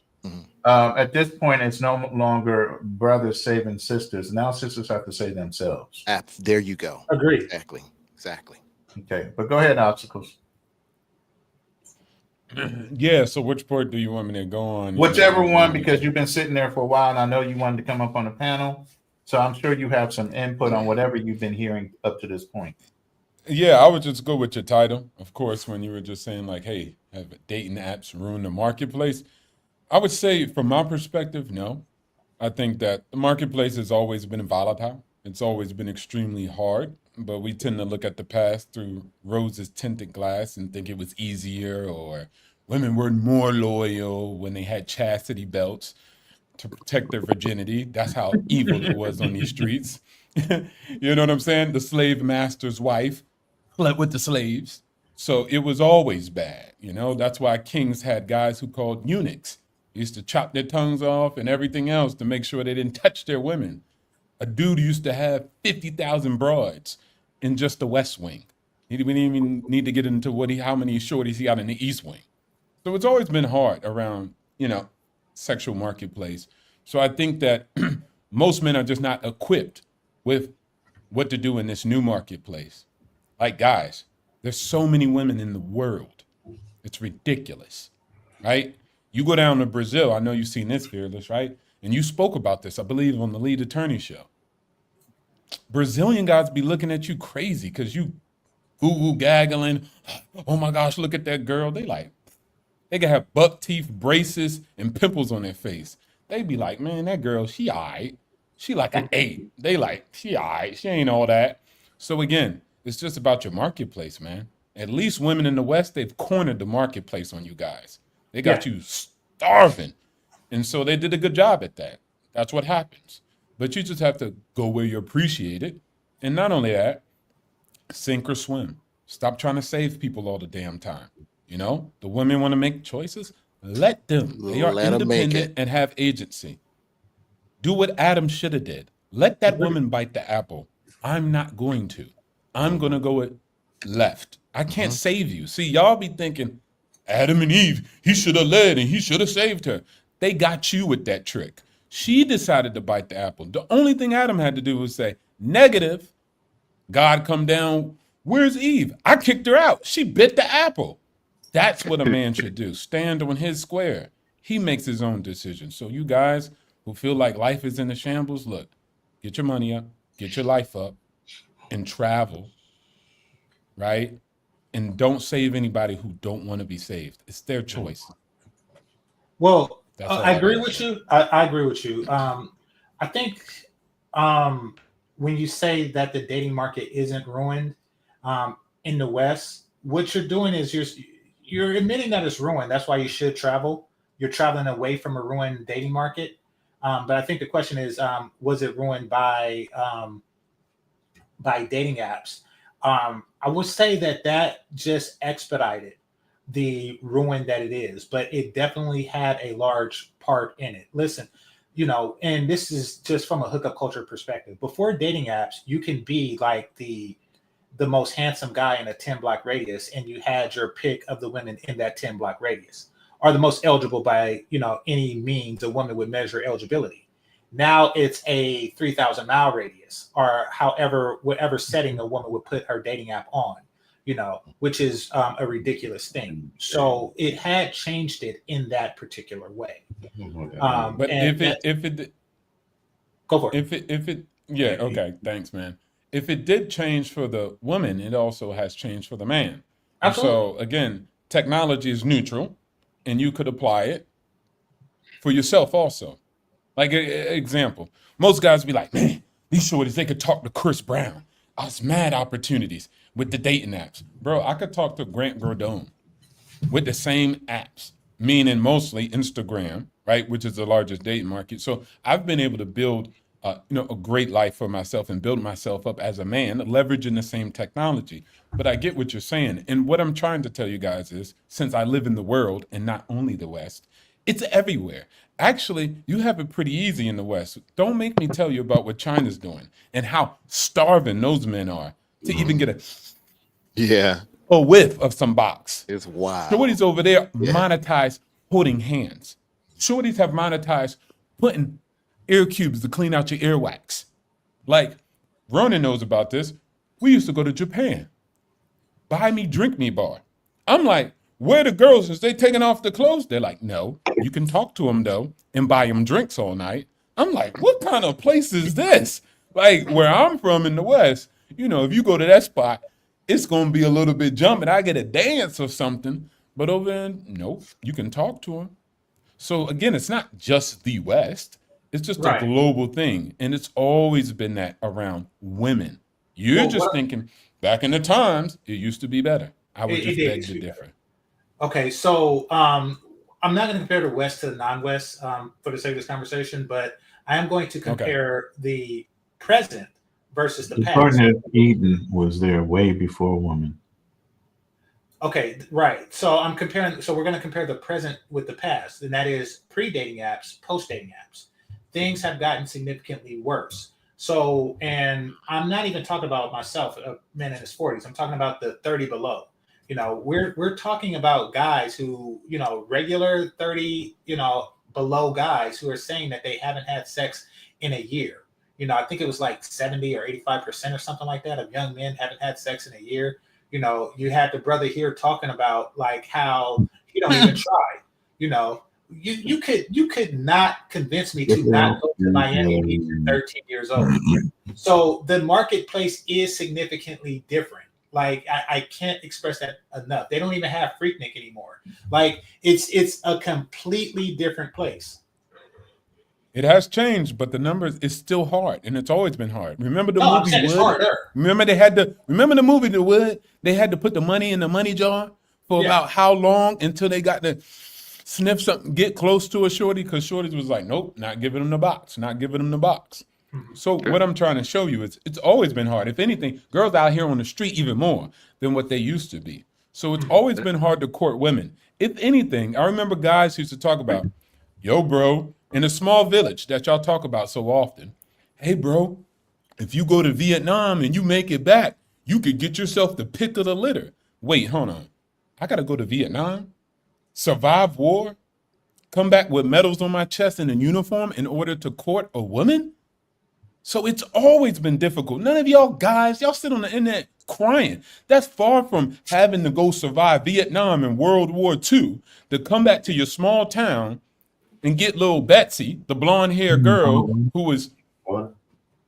At this point, it's no longer brothers saving sisters. Now sisters have to save themselves. There you go. Agreed. Exactly. Okay, but go ahead, Obstacles. Yeah, so which part do you want me to go on? Whichever one, because you've been sitting there for a while, and I know you wanted to come up on the panel. So I'm sure you have some input on whatever you've been hearing up to this point. Yeah, I would just go with your title. Of course, when you were just saying like, hey, have dating apps ruined the marketplace? I would say from my perspective, no. I think that the marketplace has always been volatile. It's always been extremely hard, but we tend to look at the past through roses tinted glass and think it was easier, or women were more loyal when they had chastity belts to protect their virginity. That's how evil it was on these streets. You know what I'm saying? The slave master's wife slept with the slaves. So it was always bad. That's why kings had guys who called eunuchs. Used to chop their tongues off and everything else to make sure they didn't touch their women. A dude used to have 50,000 broads in just the West Wing. We didn't even need to get into how many shorties he got in the East Wing. So it's always been hard around, sexual marketplace. So I think that most men are just not equipped with what to do in this new marketplace. Like, guys, there's so many women in the world. It's ridiculous, right? You go down to Brazil. I know you've seen this, Fearless, right? And you spoke about this, I believe, on the Lead Attorney show. Brazilian guys be looking at you crazy because you goo-goo gaggling. Oh my gosh, look at that girl. They can have buck teeth, braces, and pimples on their face. They be like, man, that girl, she all right. She like an 8. They like, she all right. She ain't all that. So again, it's just about your marketplace, man. At least women in the West, they've cornered the marketplace on you guys. They got you starving. And so they did a good job at that. That's what happens. But you just have to go where you're appreciated. And not only that, sink or swim. Stop trying to save people all the damn time. The women want to make choices. Let them. They are independent and have agency. Do what Adam should have did. Let that woman bite the apple. I'm not going to. I'm going to go it left. I can't save you. See, y'all be thinking, Adam and Eve, he should have led and he should have saved her. They got you with that trick. She decided to bite the apple. The only thing Adam had to do was say, negative. God come down. Where's Eve? I kicked her out. She bit the apple. That's what a man should do. Stand on his square. He makes his own decisions. So you guys who feel like life is in a shambles, look, get your money up, get your life up, and travel, right? And don't save anybody who don't want to be saved. It's their choice. Well, That's all I agree gotta with say. you. I agree with you. I think when you say that the dating market isn't ruined in the West, what you're doing is you're admitting that it's ruined. That's why you should travel. You're traveling away from a ruined dating market. But I think the question is, was it ruined by dating apps? I would say that just expedited the ruin that it is, but it definitely had a large part in it. Listen, and this is just from a hookup culture perspective. Before dating apps, you can be like the most handsome guy in a 10-block radius, and you had your pick of the women in that 10-block radius, or the most eligible by any means a woman would measure eligibility. Now it's a 3,000-mile radius, or whatever setting a woman would put her dating app on, which is a ridiculous thing. So it had changed it in that particular way. But if it go for it. Yeah, okay, thanks, man. If it did change for the woman, it also has changed for the man. And so again, technology is neutral, and you could apply it for yourself also. Like example, most guys be like, man, these shorties, they could talk to Chris Brown. Us mad opportunities with the dating apps. Bro, I could talk to Grant Gordone with the same apps, meaning mostly Instagram, right, which is the largest dating market. So I've been able to build a great life for myself and build myself up as a man, leveraging the same technology. But I get what you're saying. And what I'm trying to tell you guys is, since I live in the world and not only the West, it's everywhere. Actually, you have it pretty easy in the West. Don't make me tell you about what China's doing and how starving those men are to even get a whiff of some box. It's wild. Shorties over there monetize holding hands. Shorties have monetized putting ear cubes to clean out your earwax. Like, Ronan knows about this. We used to go to Japan. Buy me, drink me bar. I'm like, where the girls? Is they taking off the clothes? They're like, no. You can talk to them, though, and buy them drinks all night. I'm like, what kind of place is this? Like, where I'm from in the West, if you go to that spot, it's going to be a little bit jumping. I get a dance or something. But over there, nope, you can talk to them. So, again, it's not just the West. It's just a global thing. And it's always been that around women. You're just thinking, back in the times, it used to be better. I would just beg to differ. Okay, so I'm not going to compare the West to the non-West for the sake of this conversation, but I am going to compare the present versus the past. Garden of Eden was there way before woman. Okay, right. So I'm comparing. So we're going to compare the present with the past, and that is pre-dating apps, post-dating apps. Things have gotten significantly worse. So, and I'm not even talking about myself, a man in his 40s. I'm talking about the 30 below. We're talking about guys who, regular 30, below guys who are saying that they haven't had sex in a year. I think it was like 70 or 85% or something like that of young men haven't had sex in a year. You had the brother here talking about like how he don't even try. You could not convince me to not go to Miami Beach at 13 years old. So the marketplace is significantly different. Like I can't express that enough. They don't even have Freaknik anymore. Like it's a completely different place. It has changed, but the numbers is still hard, and it's always been hard. Remember the movie it's Wood? harder. Remember the movie The Wood? They had to put the money in the money jar for about how long until they got to sniff something, get close to a shorty, because shorties was like, nope, not giving them the box, not giving them the box. So what I'm trying to show you is it's always been hard. If anything, girls out here on the street even more than what they used to be. So it's always been hard to court women. If anything, I remember guys who used to talk about, yo, bro, in a small village that y'all talk about so often, hey, bro, if you go to Vietnam and you make it back, you could get yourself the pick of the litter. Wait, hold on. I got to go to Vietnam? Survive war? come back with medals on my chest and a uniform in order to court a woman? So it's always been difficult. None of y'all guys, y'all sit on the internet crying. That's far from having to go survive Vietnam and World War II to come back to your small town and get little Betsy, the blonde-haired girl who was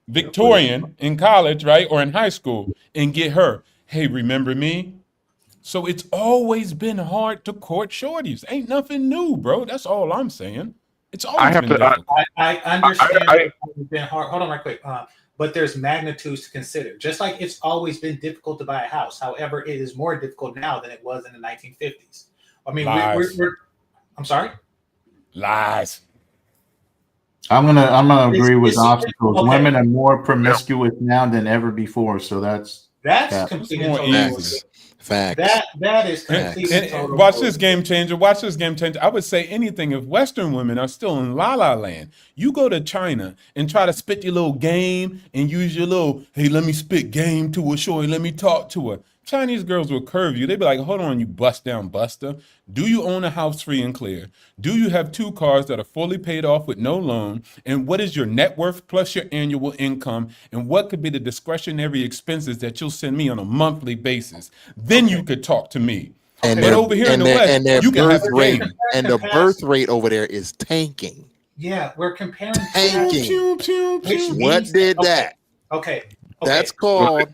Victorian in college, right, or in high school, and get her, hey, remember me? So it's always been hard to court shorties. Ain't nothing new, bro. That's all I'm saying. It's always been difficult. I understand it's been hard. Hold on right quick. But there's magnitudes to consider. Just like it's always been difficult to buy a house. However, it is more difficult now than it was in the 1950s. I mean, we're I'm sorry? Lies. I'm gonna agree with It's obstacles. okay. Women are more promiscuous now than ever before, so that's completely more total easy. Facts. That is completely And total. watch this game changer. Watch this game changer. I would say anything if Western women are still in La La Land. You go to China and try to spit your little game and use your little, hey, let me spit game to her, shorty, let me talk to her. Chinese girls will curve you. They'd be like, hold on, you bust down buster. Do you own a house free and clear? Do you have 2 cars that are fully paid off with no loan? And what is your net worth plus your annual income? And what could be the discretionary expenses that you'll send me on a monthly basis? Then you could talk to me. And but over here in the West, their you can have birth a rate game. and the birth rate over there is tanking. Yeah, we're comparing. Tanking. What did that? Okay. That's called.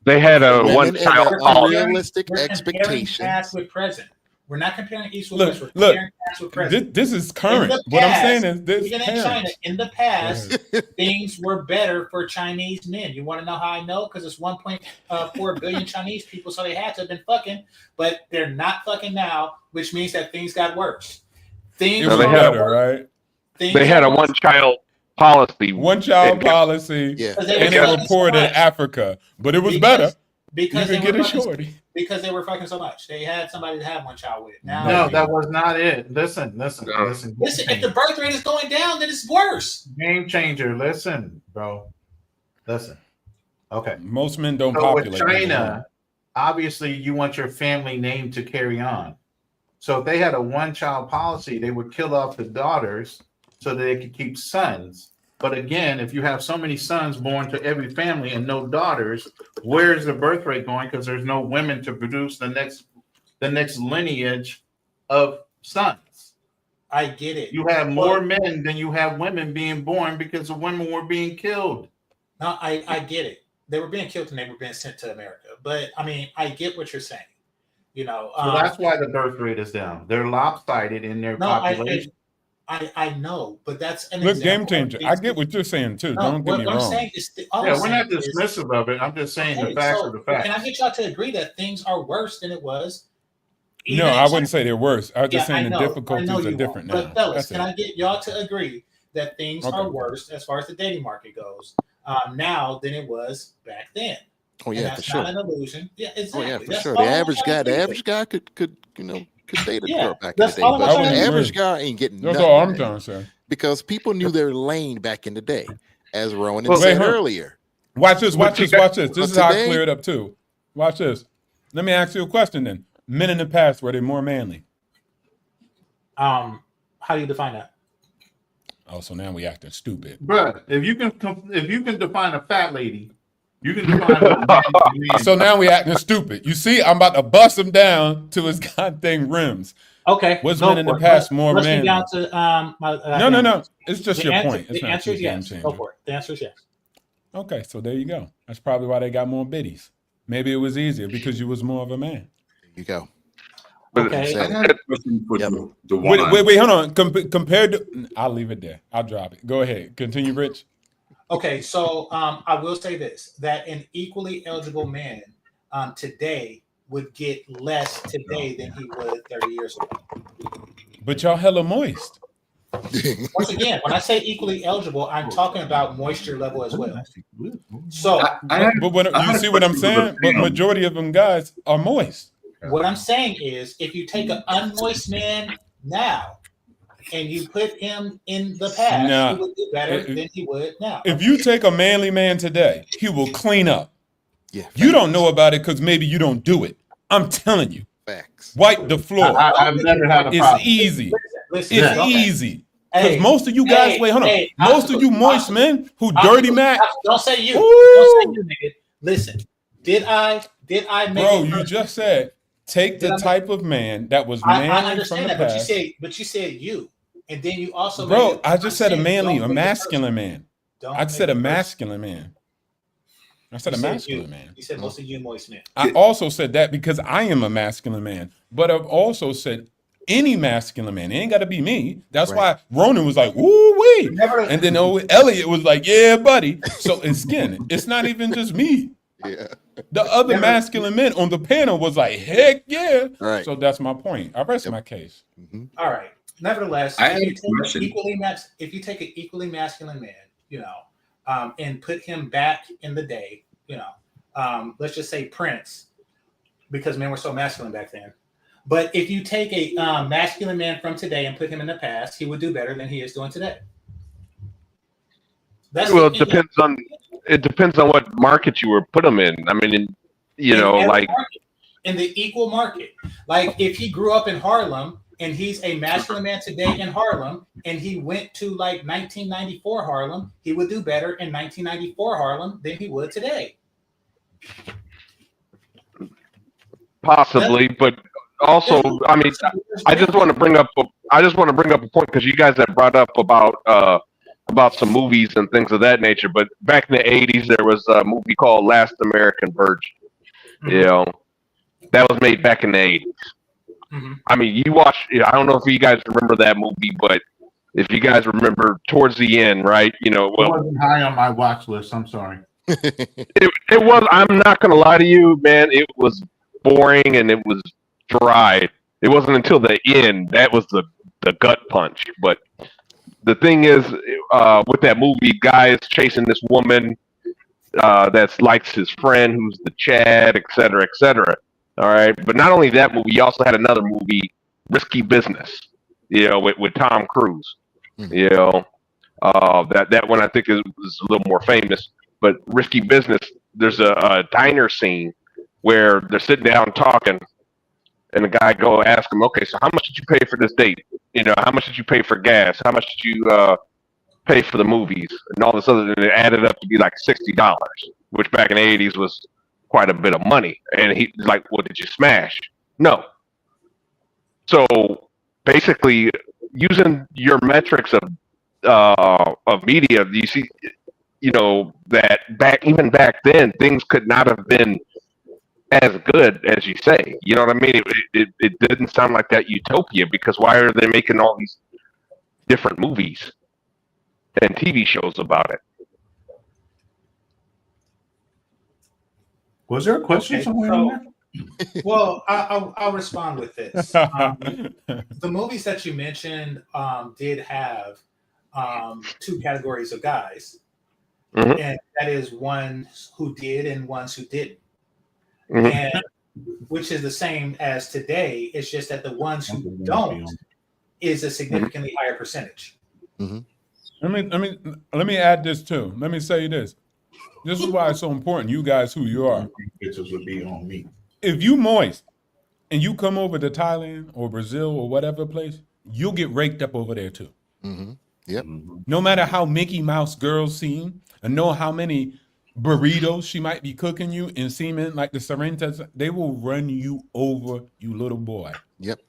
They had a women one-child and their policy. unrealistic We're comparing expectations. past with present. We're not comparing East with West. We're Look, comparing past with present. this is current. In the What I'm past, saying is this even in parents. China, in the past, things were better for Chinese men. You want to know how I know? Because it's 1.4 billion Chinese people, so they had to have been fucking, but they're not fucking now, which means that things got worse. Things It was got better, worse. right? Things They had got a worse. one-child policy. One child And- policy, Yeah. Because they and were it fucking reported so much. Africa, but it was Because- better. Because You they could were get a fucking, shorty. because they were fucking so much. They had somebody to have one child with. Now, no, that was not it. Listen. listen, if the birth rate is going down, then it's worse. Game changer. Listen, bro. Listen. Okay. Most men don't So with populate. China, obviously you want your family name to carry on. So if they had a one-child policy, they would kill off the daughters so that they could keep sons. But again, if you have so many sons born to every family and no daughters, where's the birth rate going? Because there's no women to produce the next lineage of sons. I get it. You have more men than you have women being born because the women were being killed. No, I get it. They were being killed and they were being sent to America. But I mean, I get what you're saying. You know, So that's why the birth rate is down. They're lopsided in their no, population. I know, but that's an Look, game example of changer. things I get what you're saying too. No, Don't get me what I'm wrong. saying is We're not dismissive of it. I'm just saying the facts are the facts. Can I get y'all to agree that things are worse than it was? No, I wouldn't say they're worse. I was just saying I the know difficulties you are won't. different now. But fellas, That's can it. I get y'all to agree that things Okay. are worse as far as the dating market goes now than it was back then? Oh And yeah, that's for sure. not an illusion. Yeah, Oh exactly. yeah, for That's sure. all The I'm average trying to guy, say. could date a Yeah, girl back in the that's day, all I'm but trying the to average say. guy ain't getting That's nothing. all I'm man. trying to say. Because people knew their lane back in the day, as Rowan Well, said wait, huh? earlier. Watch this. Watch But you this. got- Watch this. This but is how I today- clear it up too. Watch this. Let me ask you a question then. Men in the past, were they more manly? How do you define that? Oh, so now we acting stupid. Bruh, if you can define a fat lady, you can define a man. So now we acting stupid. You see, I'm about to bust him down to his goddamn rims. Okay. Was go men in the for it. past more Let's get manly? down to No. It's just your point. It's The not answer a is game yes. changer. Go for it. The answer is yes. Okay, so there you go. That's probably why they got more biddies. Maybe it was easier because you was more of a man. There you go. Okay. I had a question for the Wait, hold on. Compared to, I'll leave it there. I'll drop it. Go ahead. Continue, Rich. Okay, so I will say this: that an equally eligible man today would get less today than he would 30 years ago. But y'all hella moist. Once again, when I say equally eligible, I'm talking about moisture level as well. So, But when, you see what I'm saying? But majority of them guys are moist. what I'm saying is, if you take an unmoist man now and you put him in the past, Nah. he would do better than he would now. If you take a manly man today, he will clean up. Yeah. You don't know about it because maybe you don't do it. I'm telling you. Facts. Wipe the floor. I've never had a It's problem. easy. Listen, It's okay. easy. Because Hey, most of you guys, hey, wait, hold on. hey, Most of you moist men who dirty Mac. Don't say you. Ooh. Don't say you, nigga. Listen, did I make Bro, it you personal? just said take Did the I make- type of man that was I manly from understand the that, past. but you said you, and then you also made Bro, it. I just said a saying manly, don't a make it masculine personal. man. Don't I make said a it personal. masculine man. I said You a said masculine you. man. You said most of you moist men. I also said that because I am a masculine man. But I've also said any masculine man. It ain't got to be me. That's why Ronan was like, ooh wee. And then Elliot was like, yeah, buddy. So it's again, it's not even just me. Yeah. The other masculine men on the panel was like, heck yeah. Right. So that's my point. I rest my case. All right. Nevertheless, I have if a you take question. if you take an equally masculine man, and put him back in the day, let's just say Prince, because men were so masculine back then. But if you take a masculine man from today and put him in the past, he would do better than he is doing today. Well, it depends on what market you were put him in. I mean, in every like market, in the equal market. Like if he grew up in Harlem and he's a masculine man today in Harlem, and he went to like 1994 Harlem, he would do better in 1994 Harlem than he would today. possibly, but also, I mean, I just want to bring up a point because you guys have brought up about some movies and things of that nature. But back in the '80s, there was a movie called Last American Virgin. You know, that was made back in the '80s. I mean, you watch. I don't know if you guys remember that movie, but if you guys remember towards the end, right? It wasn't high on my watch list. I'm sorry. It was. I'm not gonna lie to you, man. It was boring and it was dry. It wasn't until the end that was the gut punch. But the thing is, with that movie, guy is chasing this woman that's likes his friend, who's the Chad, et cetera, et cetera. All right. But not only that movie, he also had another movie, Risky Business. With Tom Cruise. That one I think is a little more famous. But Risky Business, there's a diner scene where they're sitting down talking, and the guy go ask him, okay, so how much did you pay for this date? How much did you pay for gas? How much did you pay for the movies? And all this other, and it added up to be like $60, which back in the '80s was quite a bit of money. And he's like, well, did you smash? No. So basically, using your metrics of media, you see, that even back then, things could not have been as good as you say. You know what I mean? It didn't sound like that utopia, because why are they making all these different movies and TV shows about it? Was there a question somewhere in there? Well, I'll respond with this. The movies that you mentioned did have two categories of guys, and that is ones who did and ones who didn't. And which is the same as today. It's just that the ones who don't is a significantly higher percentage. Let me add this too. Let me say this. This is why it's so important, you guys, who you are. Pictures would be on me. If you moist and you come over to Thailand or Brazil or whatever place, you'll get raked up over there too. Yep. No matter how Mickey Mouse girls seem, and know how many burritos she might be cooking you in semen like the Sorrentas, they will run you over, you little boy. Yep.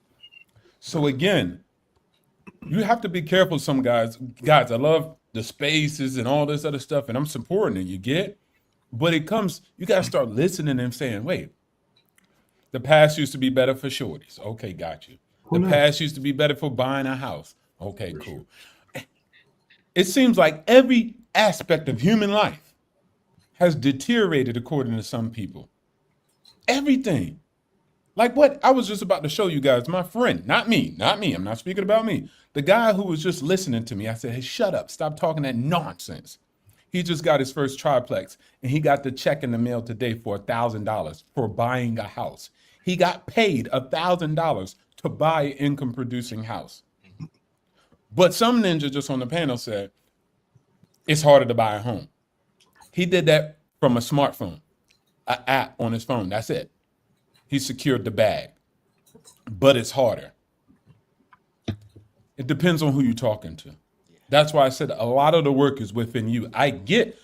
So again, you have to be careful. Some guys, I love the spaces and all this other stuff, and I'm supporting it, you get? But you got to start listening and saying, wait, the past used to be better for shorties. Okay, got you. The past used to be better for buying a house. Okay, cool. It seems like every aspect of human life has deteriorated according to some people. Everything. Like what? I was just about to show you guys, my friend, not me. I'm not speaking about me. The guy who was just listening to me, I said, hey, shut up. Stop talking that nonsense. He just got his first triplex, and he got the check in the mail today for $1,000 for buying a house. He got paid $1,000 to buy an income-producing house. But some ninja just on the panel said, it's harder to buy a home. He did that from a smartphone, an app on his phone. That's it. He secured the bag. But it's harder. It depends on who you're talking to. That's why I said a lot of the work is within you. I get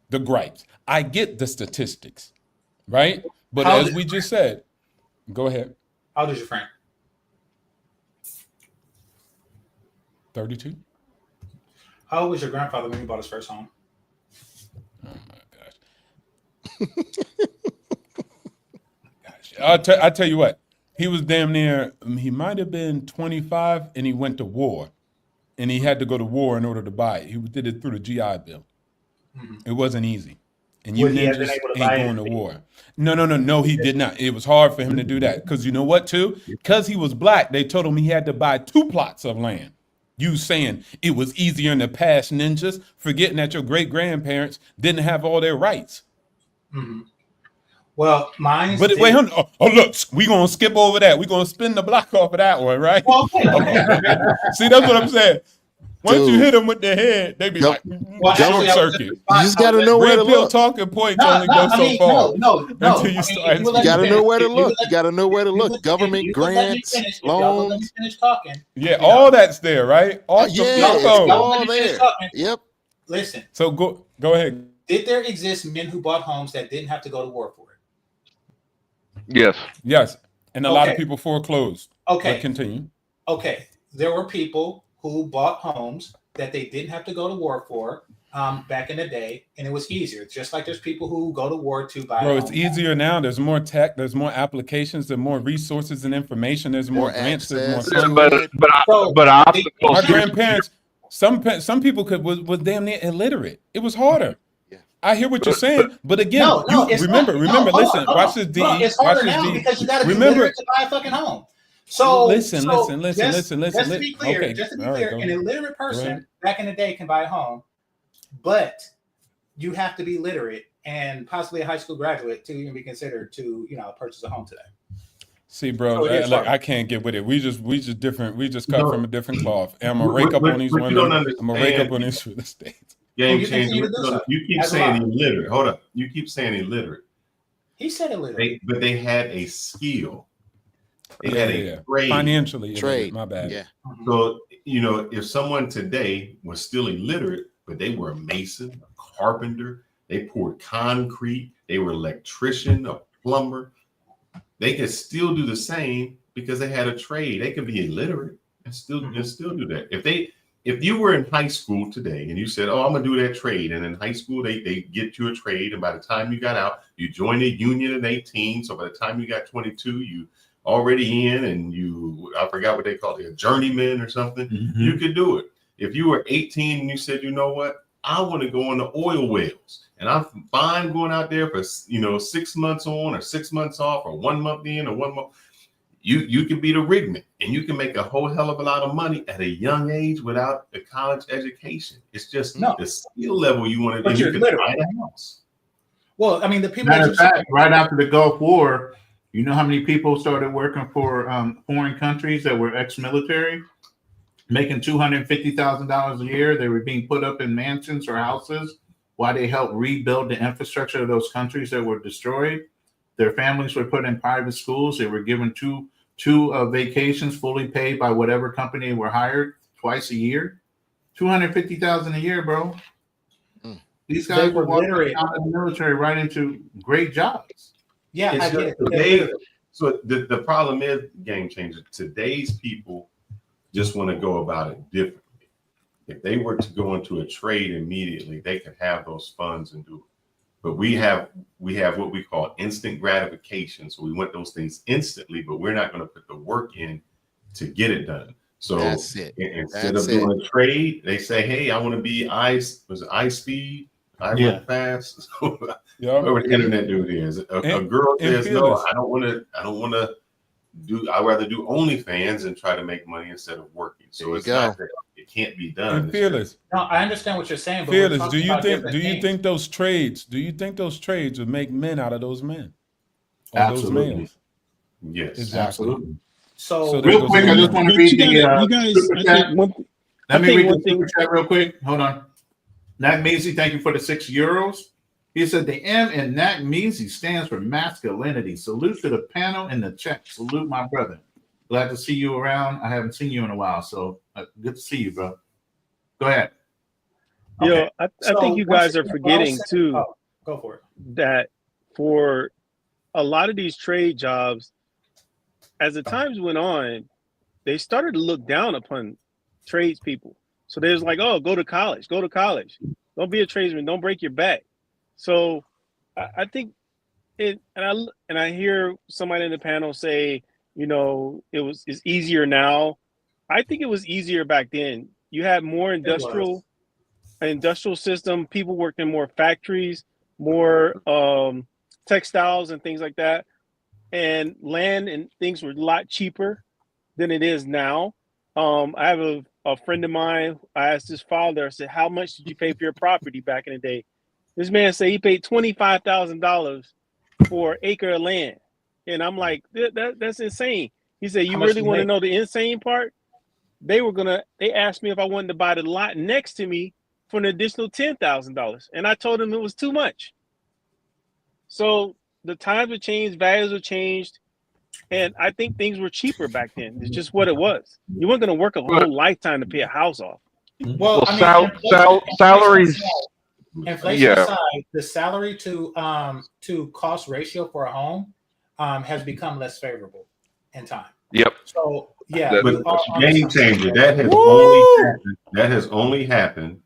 the gripes. I get the statistics, right? But as we just said, go ahead. How old is your friend? 32. How old was your grandfather when he bought his first home? Oh my gosh. I'll tell you what. He was damn near, he might have been 25 and he went to war. And he had to go to war in order to buy it. He did it through the GI Bill. Mm-hmm. It wasn't easy. And you Would he have been ninjas able to ain't buy going it? to war. No, he did not. It was hard for him to do that. Because you know what, too? Because he was black, they told him he had to buy 2 plots of land. You saying it was easier in the past, ninjas, forgetting that your great-grandparents didn't have all their rights. Mm-hmm. Well, mine. But wait, hold on. Oh, look, we're going to skip over that. We're going to spin the block off of that one, right? Well, okay. See, that's what I'm saying. Once you hit them with their head, they be like, short circuit. You just got to know where to look. Talking points only go so far. No. You got to know where to look. You got to know where to look. Government grants, loans. Let me finish talking. Yeah, all that's there, right? All all there. Yep. Listen. So go ahead. Did there exist men who bought homes that didn't have to go to war for it? Yes. And a lot of people foreclosed. Okay. But continue. Okay. There were people who bought homes that they didn't have to go to war for back in the day, and it was easier. Just like there's people who go to war to buy. Bro, it's easier now. There's more tech. There's more applications. There's more resources and information. There's more grants. There's more. My grandparents. Some people was damn near illiterate. It was harder. I hear what you're saying, but again, remember. Listen, watch this. It's harder now because you got to be literate to buy a fucking home. So listen. Just to be clear, Okay. An illiterate person back in the day can buy a home, but you have to be literate and possibly a high school graduate to even be considered to purchase a home today. See, bro, I can't get with it. We just different. We just cut from a different cloth. And I'm gonna rake up on these women. I'm gonna rake up on these real estate. Game changer. You keep saying illiterate. Hold up. You keep saying illiterate. He said illiterate. But they had a skill. They had a trade. Financially. Trade. My bad. Yeah. So, if someone today was still illiterate, but they were a mason, a carpenter, they poured concrete, they were an electrician, a plumber, they could still do the same because they had a trade. They could be illiterate and still do that. If you were in high school today and you said, "Oh, I'm gonna do that trade," and in high school they get you a trade, and by the time you got out, you joined a union at 18. So by the time you got 22, you already in, and I forgot what they call it, a journeyman or something. Mm-hmm. You could do it. If you were 18 and you said, "You know what? I want to go on the oil wells, and I'm fine going out there for 6 months on or 6 months off or 1 month in or 1 month." You can be the rigman, and you can make a whole hell of a lot of money at a young age without a college education. It's just the skill level you want to. But you're literate. Buy a house. Well, I mean, the people. Matter of fact, right after the Gulf War, you know how many people started working for foreign countries that were ex-military, making $250,000 a year. They were being put up in mansions or houses while they helped rebuild the infrastructure of those countries that were destroyed. Their families were put in private schools. They were given two vacations fully paid by whatever company they were hired twice a year. $250,000 a year, bro. These guys were walking out of the military right into great jobs. Yeah, I get it. So the problem is, game changer. Today's people just want to go about it differently. If they were to go into a trade immediately, they could have those funds and do it. But we have what we call instant gratification. So we want those things instantly, but we're not going to put the work in to get it done. So instead of doing a trade, they say, "Hey, I want to be iSpeed. I run fast." Whatever the internet dude is. A girl says, "No, I don't want to do. I'd rather do OnlyFans and try to make money instead of working." So it's not that it can't be done. And Fearless. No, I understand what you're saying. But Fearless, do you think those trades would make men out of those men? Absolutely. Those males? Yes, exactly. Absolutely. So real quick, I just want to read you guys. super chat. Let me read the super chat real quick. Hold on. Nat Measy, thank you for the €6. He said the M in Nat Measy stands for masculinity. Salute to the panel in the chat. Salute my brother. Glad to see you around. I haven't seen you in a while, so good to see you, bro. Go ahead. Yo, I think you guys are forgetting too go for it. that for a lot of these trade jobs, as the times went on, they started to look down upon tradespeople. So there's like, oh, go to college. Don't be a tradesman. Don't break your back. So I think it, and I hear somebody in the panel say, it's easier now. I think it was easier back then. You had more industrial system. People worked in more factories, more textiles and things like that. And land and things were a lot cheaper than it is now. I have a friend of mine. I asked his father, I said, how much did you pay for your property back in the day? This man said he paid $25,000 for an acre of land. And I'm like, that's insane. He said, you really want to know the insane part? They asked me if I wanted to buy the lot next to me for an additional $10,000. And I told him it was too much. So the times have changed, values have changed. And I think things were cheaper back then. It's just what it was. You weren't going to work a whole lifetime to pay a house off. Well, salaries. Inflation aside, the salary to cost ratio for a home has become less favorable in time. Yep. So yeah, but game changer. That has only happened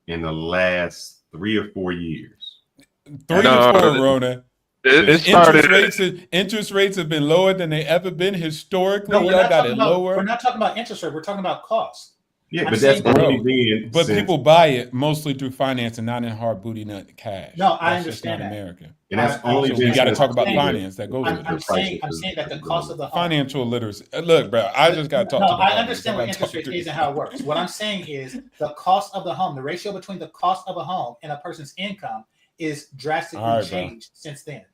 in the last 3 or 4 years. 3 to 4, Rona. It started. Interest rates have been lower than they ever been historically. No, Y'all got it lower. We're not talking about interest rate. We're talking about cost. Yeah, but that's only being. But people buy it mostly through finance and not in hard booty nut cash. No, I that's understand not that. America. And that's only. So we got to talk about finance that goes with it. I'm saying that the cost of the home. Financial literacy. Look, bro, I just got to talk. No, I understand what interest rate is and how it works. What I'm saying is the cost of the home, the ratio between the cost of a home and a person's income is drastically changed since then.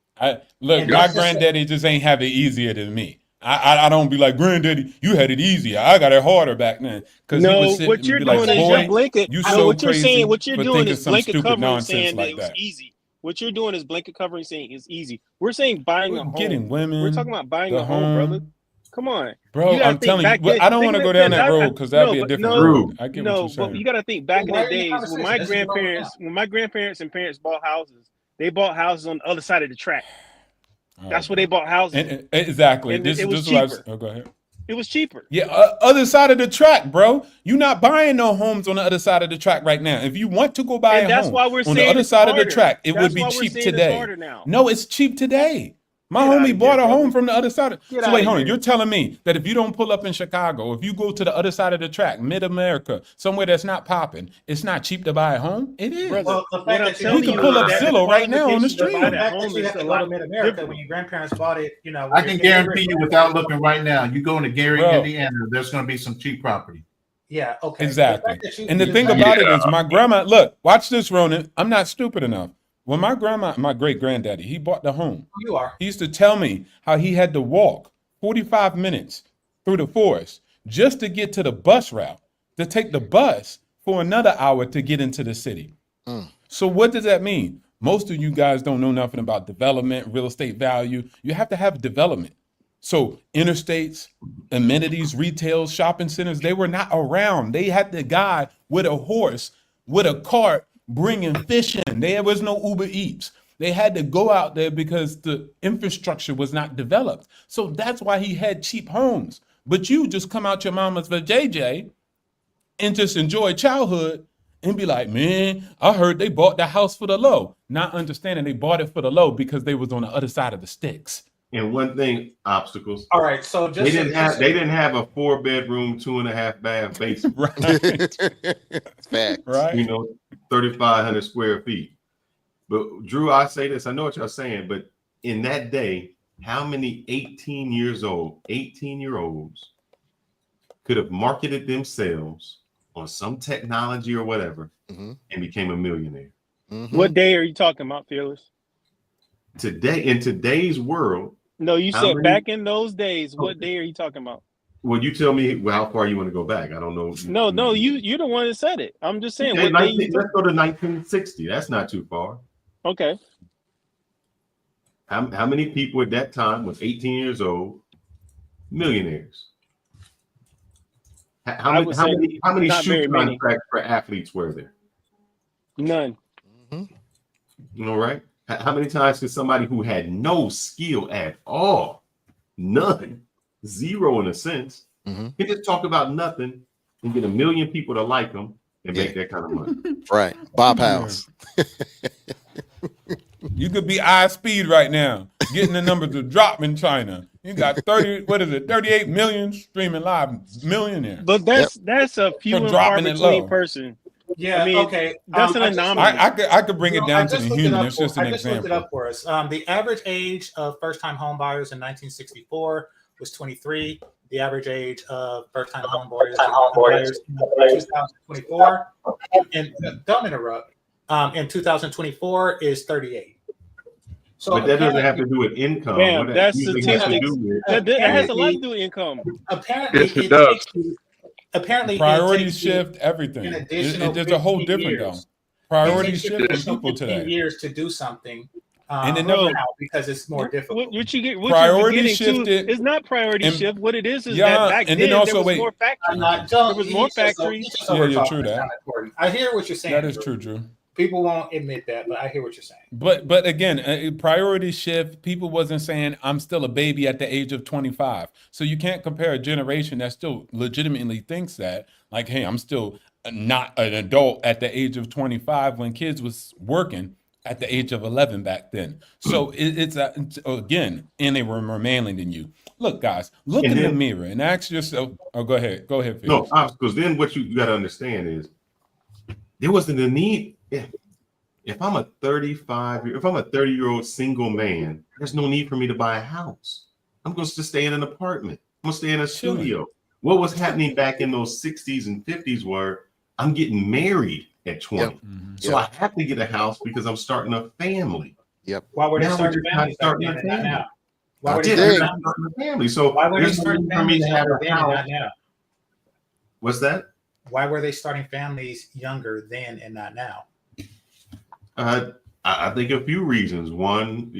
My granddaddy just ain't have it easier than me. I don't be like, granddaddy, you had it easier. I got it harder back then. No, what you're doing is you're blanket. You so what you're crazy saying, what you're doing is blanket covering like saying that it was easy. What you're doing is blanket covering saying it's easy. We're saying buying a home. Getting women. We're talking about buying a home, brother. Come on, bro. I'm telling you, I don't want to go down that road because that'd be a different road. I get what you're saying. But you got to think back in the days when my grandparents and parents bought houses. They bought houses on the other side of the track. That's where they bought houses. Exactly. And this was is cheaper. go ahead. It was cheaper. Yeah, other side of the track, bro. You're not buying no homes on the other side of the track right now. If you want to go buy a home on the other side of the track, it would be cheap today. No, it's cheap today. My homie bought a home from the other side. So wait, hold on. You're telling me that if you don't pull up in Chicago, if you go to the other side of the track, mid-America, somewhere that's not popping, it's not cheap to buy a home? It is. Well, the fact that we can pull up Zillow right now on the street. The fact that you have to go to mid-America when your grandparents bought it, I can guarantee you without looking right now, you go into Gary, Indiana, there's going to be some cheap property. Yeah, okay. Exactly. And the thing about it is my grandma, look, watch this, Ronan. I'm not stupid enough. When my great granddaddy, he bought the home. You are. He used to tell me how he had to walk 45 minutes through the forest just to get to the bus route, to take the bus for another hour to get into the city. So what does that mean? Most of you guys don't know nothing about development, real estate value. You have to have development. So interstates, amenities, retail, shopping centers, they were not around. They had the guy with a horse, with a cart, bringing fish in. There was no Uber Eats. They had to go out there because the infrastructure was not developed. So that's why he had cheap homes. But you just come out your mama's for JJ and just enjoy childhood and be like, man, I heard they bought the house for the low. Not understanding they bought it for the low because they was on the other side of the sticks. And one thing, obstacles. All right, so they didn't have a 4-bedroom, 2.5-bath basement. Fact. Right. 3,500 square feet. But Drew, I say this, I know what you're saying, but in that day, how many 18-year-olds could have marketed themselves on some technology or whatever and became a millionaire? What day are you talking about, Fearless? Today, in today's world. No, you said back in those days. What day are you talking about? Well, you tell me how far you want to go back. I don't know. No, you're the one that said it. I'm just saying. Okay, let's go to 1960. That's not too far. Okay. How many people at that time was 18 years old, millionaires? I would say how many not shoe very many. contracts for athletes were there? None. You know, right? How many times did somebody who had no skill at all, none, zero in a sense, can just talk about nothing and get 1 million people to like them and make that kind of money? Right. Bob House. You could be iSpeed right now, getting the numbers to drop in China. You got 38 million streaming live, millionaires. But that's a few and far between person. Yeah, I mean, okay. that's an anomaly. I could bring it down to the human. It's just an I just looked it example. up for us. The average age of first-time home buyers in 1964 was 23. The average age of first-time home buyers in 2024, and don't interrupt, in 2024 is 38. So but that doesn't have to do with income. Damn, What that's usually has to statistics. do with- That has a lot to do with income. Apparently, Yes, it does. Apparently, Priorities shift everything. An additional It's a whole 15 different years. though. Priorities It takes you shift in additional people 15 today. years to do something, And then no- now because it's more difficult. What you get, what Priority you're beginning shifted to is not priority and- shift. What it is Yeah, that back and then then also, there was wait. more factories. There was more factories. Yeah, true that. I hear what you're saying. That is true, Drew. People won't admit that, but I hear what you're saying. But again, priority shift. People wasn't saying I'm still a baby at the age of 25. So you can't compare a generation that still legitimately thinks that, like, hey, I'm still not an adult at the age of 25 when kids was working at the age of 11 back then. So it's again, and they were more manly than you. Look, guys, look in the mirror and ask yourself. Oh, go ahead, Felix. No, because then what you got to understand is there wasn't a need. If I'm a 30-year-old single man, there's no need for me to buy a house. I'm going to stay in an apartment. I'm going to stay in a studio. What was happening back in those 60s and 50s were I'm getting married at 20. So I have to get a house because I'm starting a family. Why were they Now starting we're families back starting then a and not family. now? Why were Yeah, they we're starting starting a family. So Why were they there's no starting need for me families to have younger a then and house. not now? What's that? Why were they starting families younger then and not now? I think a few reasons. One,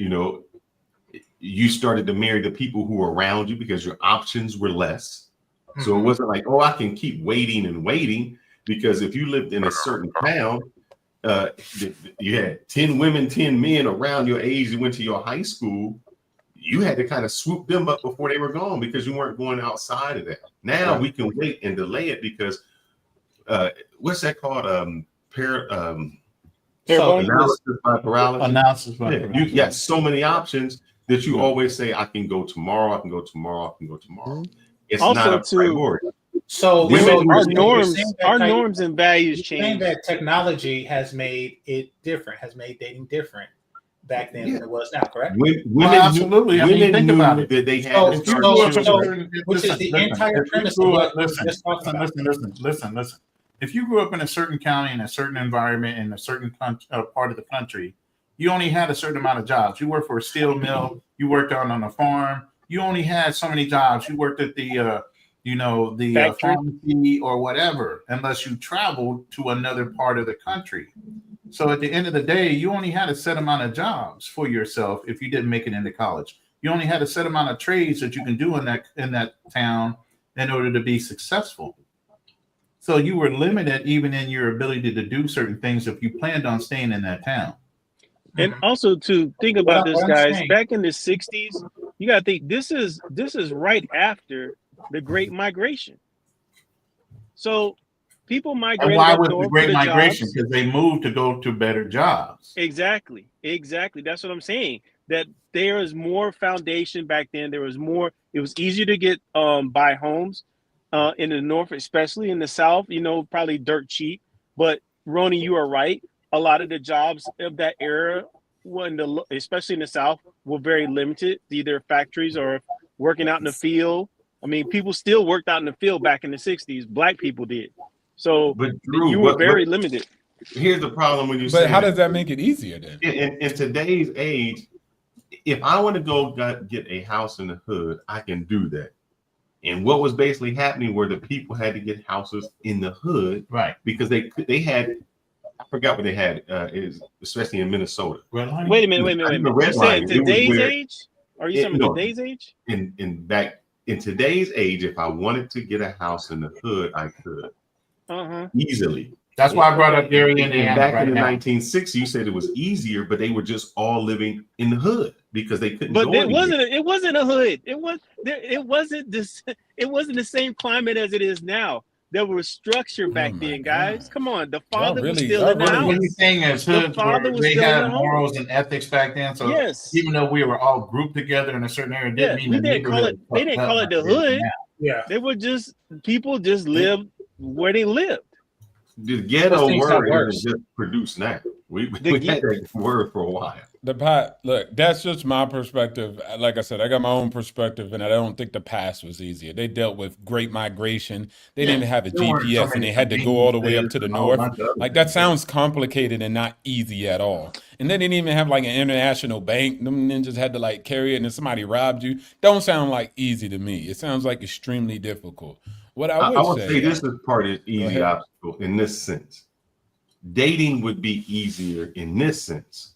you started to marry the people who were around you because your options were less. So it wasn't like, oh, I can keep waiting and waiting, because if you lived in a certain town, you had 10 women, 10 men around your age who went to your high school. You had to kind of swoop them up before they were gone because you weren't going outside of that. Now we can wait and delay it because what's that called? Analysis by paralysis. Analysis by Yeah, paralysis. you got so many options that you always say, I can go tomorrow, I can go tomorrow, I can go tomorrow. It's Also, not a priority. So our norms and values saying change. that technology has made it different, has made dating different back then than it was now, correct? Women absolutely. I mean, women think knew about it. that they had to start children. Which is the entire premise of what we're just talking about. Listen. If you grew up in a certain county, in a certain environment, in a certain part of the country, you only had a certain amount of jobs. You worked for a steel mill, you worked on a farm, you only had so many jobs. You worked at the pharmacy or whatever, unless you traveled to another part of the country. So at the end of the day, you only had a set amount of jobs for yourself if you didn't make it into college. You only had a set amount of trades that you can do in that town in order to be successful. So you were limited even in your ability to do certain things if you planned on staying in that town. And also to think about this, what I'm guys, saying- back in the 60s, you got to think this is right after the Great Migration. So people And migrated. why up was north the Great for the Migration? jobs. Because they moved to go to better jobs. Exactly. That's what I'm saying. That there is more foundation back then. There was more. It was easier to get buy homes in the north, especially in the south. Probably dirt cheap. But Ronnie, you are right. A lot of the jobs of that era, especially in the south, were very limited. Either factories or working out in the field. I mean, people still worked out in the field back in the 60s. Black people did. So But Drew, you were very limited. Here's the problem when you But say how does that make it easier then? In today's age, if I want to go get a house in the hood, I can do that. And what was basically happening were the people had to get houses in the hood, right? Because they had, I forgot what they had, especially in Minnesota. Wait a minute. You said today's age? Are you saying today's age? In back in today's age, if I wanted to get a house in the hood, I could easily. That's why I brought up Gary, And Indiana. back right in the now. 1960s, you said it was easier, but they were just all living in the hood because they couldn't But go it anywhere. wasn't a hood. It wasn't this. It wasn't the same climate as it is now. There was structure back then, guys. Come on, the father was still in the house. What he's saying is The hoods father where was they still in had the home. morals and ethics back then. So Yes. even though we were all grouped together in a certain area, it Yeah, didn't mean we the didn't call neighborhood it. They didn't call it the hood. Yeah, they were just people just lived where they lived. The ghetto things got word worse. isn't just produced now. We had that word for a while. Look, that's just my perspective. Like I said, I got my own perspective, and I don't think the past was easier. They dealt with great migration. They didn't have a there weren't so GPS, and many they had to go all the way up conveniences to the and a whole north. bunch of other Like, that things. sounds complicated and not easy at all. And they didn't even have like an international bank. Them ninjas had to like carry it, and then somebody robbed you. Don't sound like easy to me. It sounds like extremely difficult. What I I would would say this say, is part of the easy ahead. obstacle in this sense. Dating would be easier in this sense.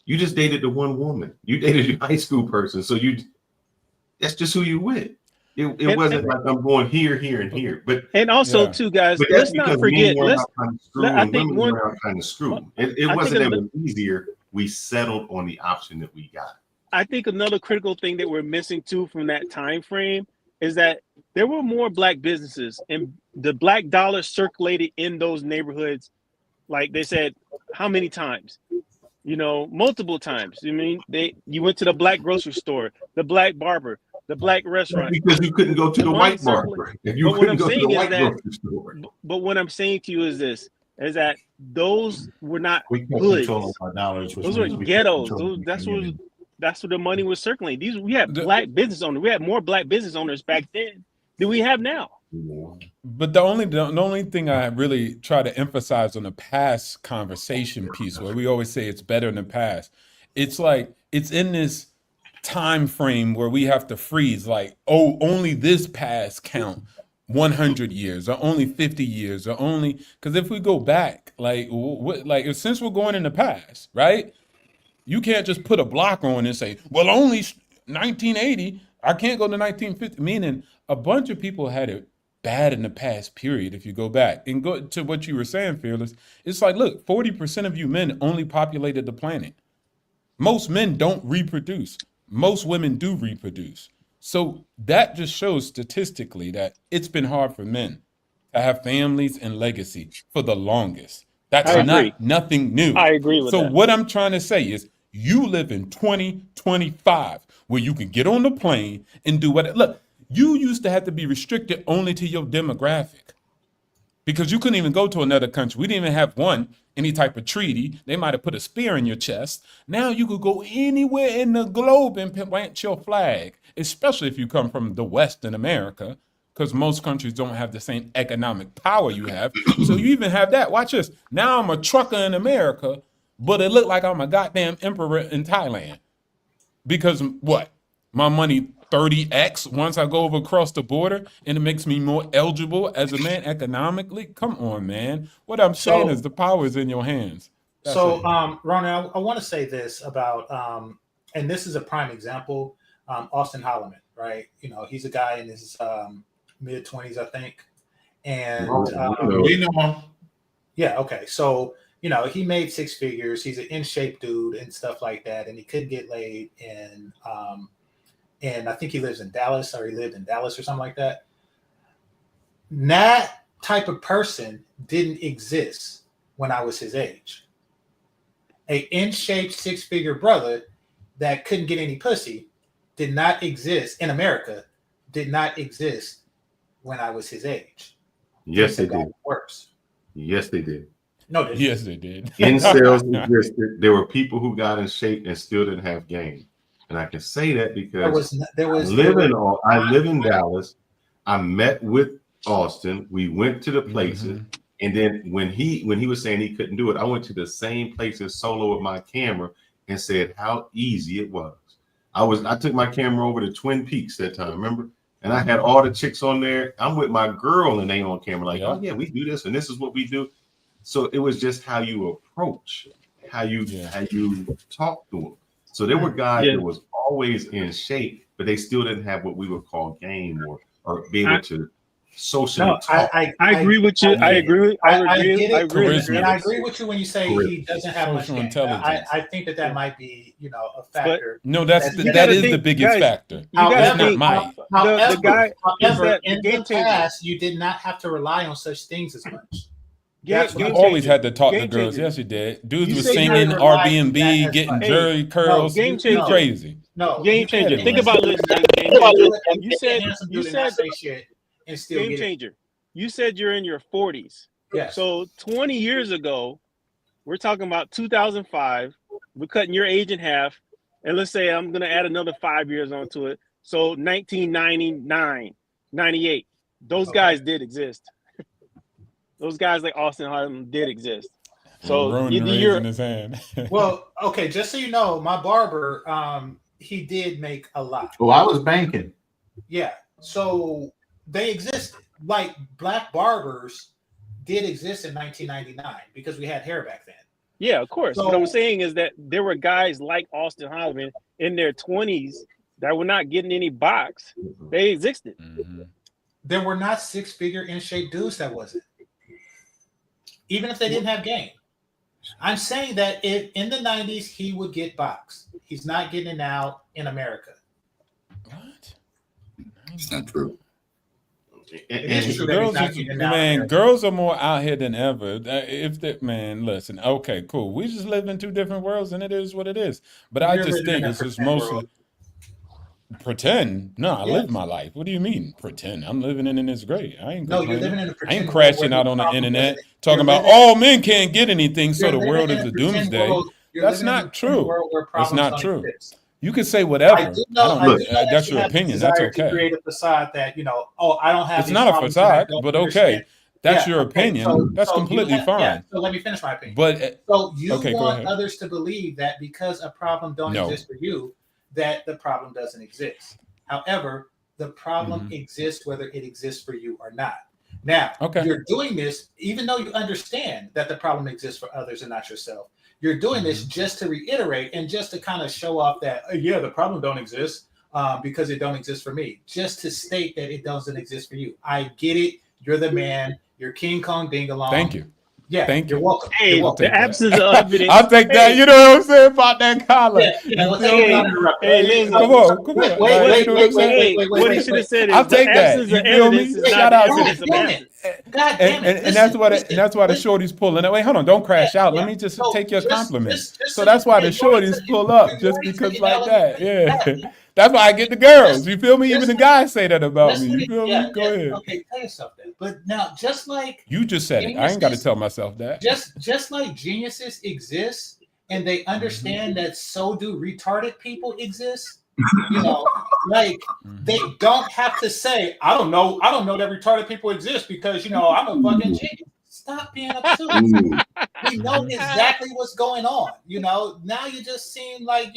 You just dated the one woman. You dated your high school person. So that's just who you with. It wasn't like I'm going here, and here. But also too, guys, but that's let's not because forget. men were out trying to screw I and think women were out trying to screw. It I wasn't think that it was easier. We settled on the option that we got. I think another critical thing that we're missing too from that time frame is that there were more black businesses and the black dollar circulated in those neighborhoods. Like they said, how many times? Multiple times. You went to the black grocery store, the black barber, the black restaurant. Because you couldn't go to the white barber. If you couldn't go to the white grocery store. But what I'm saying to you is this: is that those were not We can't hoods. control our dollars. Those were ghettos. That's where the money was circulating. We had black business owners. We had more black business owners back then than we have now. But the only thing I really try to emphasize on the past conversation piece, where we always say it's better in the past, it's like it's in this time frame where we have to freeze, like, oh, only this past count 100 years or only 50 years or only because if we go back, like since we're going in the past, right? You can't just put a block on and say, well, only 1980. I can't go to 1950. Meaning a bunch of people had it bad in the past period. If you go back and go to what you were saying, Fearless, it's like, look, 40% of you men only populated the planet. Most men don't reproduce. Most women do reproduce. So that just shows statistically that it's been hard for men to have families and legacy for the longest. That's nothing new. I agree with that. So what I'm trying to say is you live in 2025 where you can get on the plane and do what. Look, you used to have to be restricted only to your demographic because you couldn't even go to another country. We didn't even have any type of treaty. They might have put a spear in your chest. Now you could go anywhere in the globe and plant your flag, especially if you come from the West in America, because most countries don't have the same economic power you have. So you even have that. Watch this. Now I'm a trucker in America, but it looked like I'm a goddamn emperor in Thailand. Because what? My money 30x once I go over across the border and it makes me more eligible as a man economically? Come on, man. What I'm saying is the power is in your hands. That's it. Ronan, I want to say this about, and this is a prime example, Austin Holloman, right? He's a guy in his mid-20s, I think. And we know him. Yeah, okay. So, he made six figures. He's an in-shape dude and stuff like that. And he couldn't get laid. And I think he lives in Dallas, or he lived in Dallas or something like that. That type of person didn't exist when I was his age. A in-shape six-figure brother that couldn't get any pussy did not exist in America, did not exist when I was his age. Yes, they did. Worse. Yes, they did. No, they didn't. Yes, they did. Incels existed. There were people who got in shape and still didn't have game. And I can say that because I live in Dallas. I met with Austin. We went to the places. And then when he was saying he couldn't do it, I went to the same places solo with my camera and said how easy it was. I took my camera over to Twin Peaks that time, remember? And I had all the chicks on there. I'm with my girl and they on camera like, oh yeah, we do this and this is what we do. So it was just how you approach, how you talk to them. So there were guys that was always in shape but they still didn't have what we would call game or be able to socially No, talk. I agree with you. I agree. I agree. get I it, agree. and I agree with you when you say he doesn't have much Social game. intelligence. I think that might be, a factor. No, that You is gotta the think, biggest guys, factor. you gotta That's not think, my. the guy is However, that in game the changer. past, you did not have to rely on such things as much. Game You changer. always had to talk to Game girls. changer. Yes, you did. Dudes You was say you singing didn't rely on that Airbnb, as getting much. jerry curls. Game You changer. crazy. No, Game you can't changer. be a Think handsome about dude. this. Game changer. You said. Handsome You dude and not said. say shit and still Game get it. changer. You said you're in your 40s. Yes. So 20 years ago, we're talking about 2005. We're cutting your age in half, and let's say I'm going to add another 5 years onto it. So 1999, 98. Those guys did exist. Those guys like Austin Harden did exist. So Ronan you're raising his hand. Well, okay, just so you know, my barber, he did make a lot. Well, I was banking. Yeah. So they existed. Like black barbers did exist in 1999 because we had hair back then. Yeah, of course. So- what I'm saying is that there were guys like Austin Harden in their 20s that were not getting any box. They existed. There were not six-figure in-shape dudes that wasn't. Even if they didn't have game. I'm saying that if in the 90s he would get box. He's not getting it now in America. It's not true. It is true that he's Girls, not getting it now in man, America. girls are more out here than ever. If that man, listen, okay, cool. We just live in two different worlds, and it is what it is. But I You're just living in think a it's just pretend mostly world. pretend. No, I Yes. live my life. What do you mean pretend? I'm living in and it's great. I ain't No, you're complaining. living in a I pretend ain't world crashing where out the on the problem internet doesn't- talking you're about living- all men can't get anything, so You're the living world in is a a pretend doomsday. world- you're That's living in a not pretend true. world where That's problems not don't true. exist. You can say I whatever. do know, That's that you your have the opinion. That's desire to okay. create a facade that, I don't have It's these not a problems and I facade, don't but understand. okay. That's Yeah, your okay, opinion. That's so you completely have- yeah, fine. so let me finish my opinion. But So you okay, go want ahead. others to believe that because a problem don't No. exist for you, that the problem doesn't exist. However, the problem exists whether it exists for you or not. Now, Okay. you're doing this even though you understand that the problem exists for others and not yourself. You're doing this just to reiterate and just to kind of show off that, yeah, the problem don't exist because it don't exist for me. Just to state that it doesn't exist for you. I get it. You're the man. You're King Kong Ding-a-long. Thank you. Yeah, Thank you're you. welcome. Hey, You're welcome. the absence of evidence. I'll take that. You know what I'm saying about that collar. Yeah, You let's feel say me? we're not interrupted. Hey, listen. Come on. Wait, Like, wait, you know what I'm saying? What he should have said is I'll the take that. absence You of feel me? evidence is Shout not out the to evidence of damn absence. God damn it. and that's why the shorties pulling. Wait, hold on. Don't crash out. Let me just take your compliment. just So so that's you why can the ignore shorties it. pull up just Ignore it because to like develop- that. Yeah. That's why I get the girls. You feel me? Even the guys say that about Just me. You like- feel yeah, me? Go yeah, ahead. Okay, tell yourself that. But now, just like You just said it. I ain't got to tell myself that. just like geniuses exist and they understand that so do retarded people exist. Like they don't have to say, I don't know that retarded people exist because I'm a fucking genius. Stop being obtuse. We know exactly what's going on. Now you just seem like,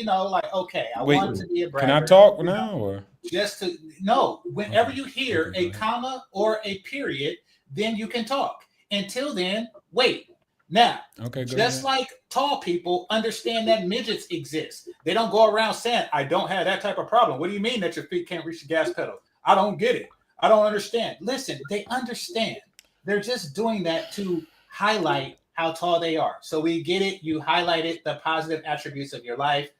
okay, I Wait, want to be a bragger. can I talk now or? Just to no, whenever you hear a comma or a period, then you can talk. Until then, wait. Now, Okay, go just ahead. like tall people understand that midgets exist. They don't go around saying, I don't have that type of problem. What do you mean that your feet can't reach the gas pedal? I don't get it. I don't understand. Listen, they understand. They're just doing that to highlight how tall they are. So we get it. You highlighted the positive attributes of your life.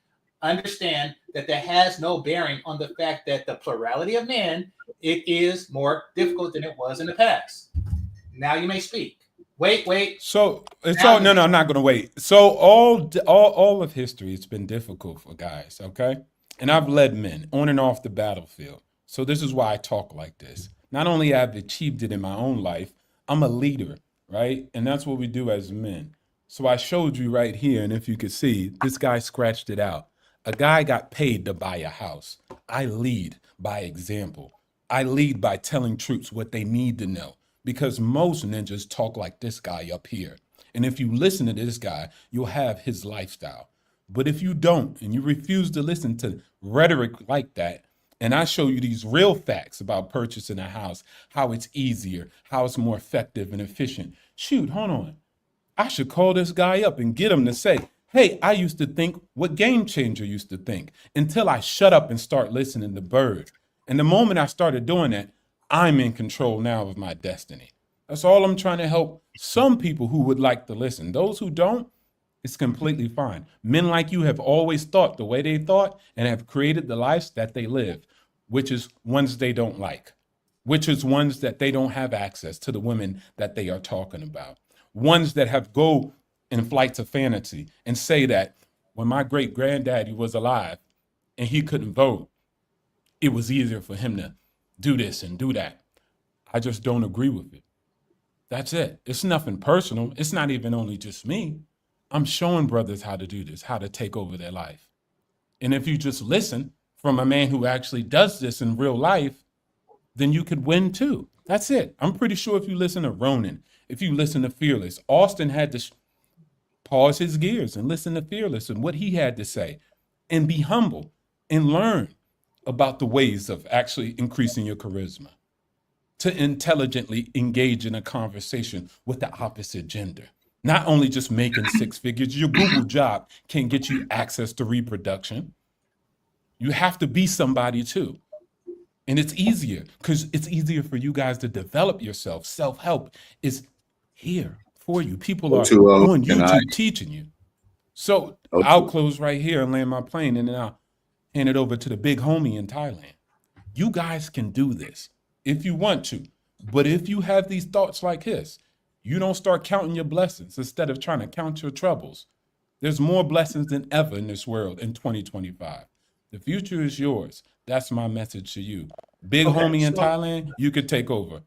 Understand that has no bearing on the fact that the plurality of men, it is more difficult than it was in the past. Now you may speak. Wait. So it's all no, I'm not gonna wait. So all of history, it's been difficult for guys, okay? And I've led men on and off the battlefield. So this is why I talk like this. Not only have I achieved it in my own life, I'm a leader, right? And that's what we do as men. So I showed you right here, and if you could see, this guy scratched it out. A guy got paid to buy a house. I lead by example. I lead by telling troops what they need to know. Because most ninjas talk like this guy up here. And if you listen to this guy, you'll have his lifestyle. But if you don't, and you refuse to listen to rhetoric like that, and I show you these real facts about purchasing a house, how it's easier, how it's more effective and efficient. Shoot, hold on. I should call this guy up and get him to say, Hey, I used to think what Game Changer used to think until I shut up and start listening to Bird. And the moment I started doing that, I'm in control now of my destiny. That's all I'm trying to help some people who would like to listen. Those who don't, it's completely fine. Men like you have always thought the way they thought and have created the lives that they live, which is ones they don't like, which is ones that they don't have access to the women that they are talking about, ones that have go in flights of fantasy and say that when my great granddaddy was alive and he couldn't vote, it was easier for him to do this and do that. I just don't agree with it. That's it. It's nothing personal. It's not even only just me. I'm showing brothers how to do this, how to take over their life. And if you just listen from a man who actually does this in real life, then you could win too. That's it. I'm pretty sure if you listen to Ronan, if you listen to Fearless, Austin had to pause his gears and listen to Fearless and what he had to say and be humble and learn about the ways of actually increasing your charisma, to intelligently engage in a conversation with the opposite gender. Not only just making six figures, your Google job can get you access to reproduction. You have to be somebody too. And it's easier because it's easier for you guys to develop yourself. Self-help is here for you. People are on YouTube teaching you. So I'll close right here and land my plane, and then I'll hand it over to the big homie in Thailand. You guys can do this if you want to. But if you have these thoughts like his, you don't start counting your blessings instead of trying to count your troubles. There's more blessings than ever in this world in 2025. The future is yours. That's my message to you. Big homie in Thailand, you could take over.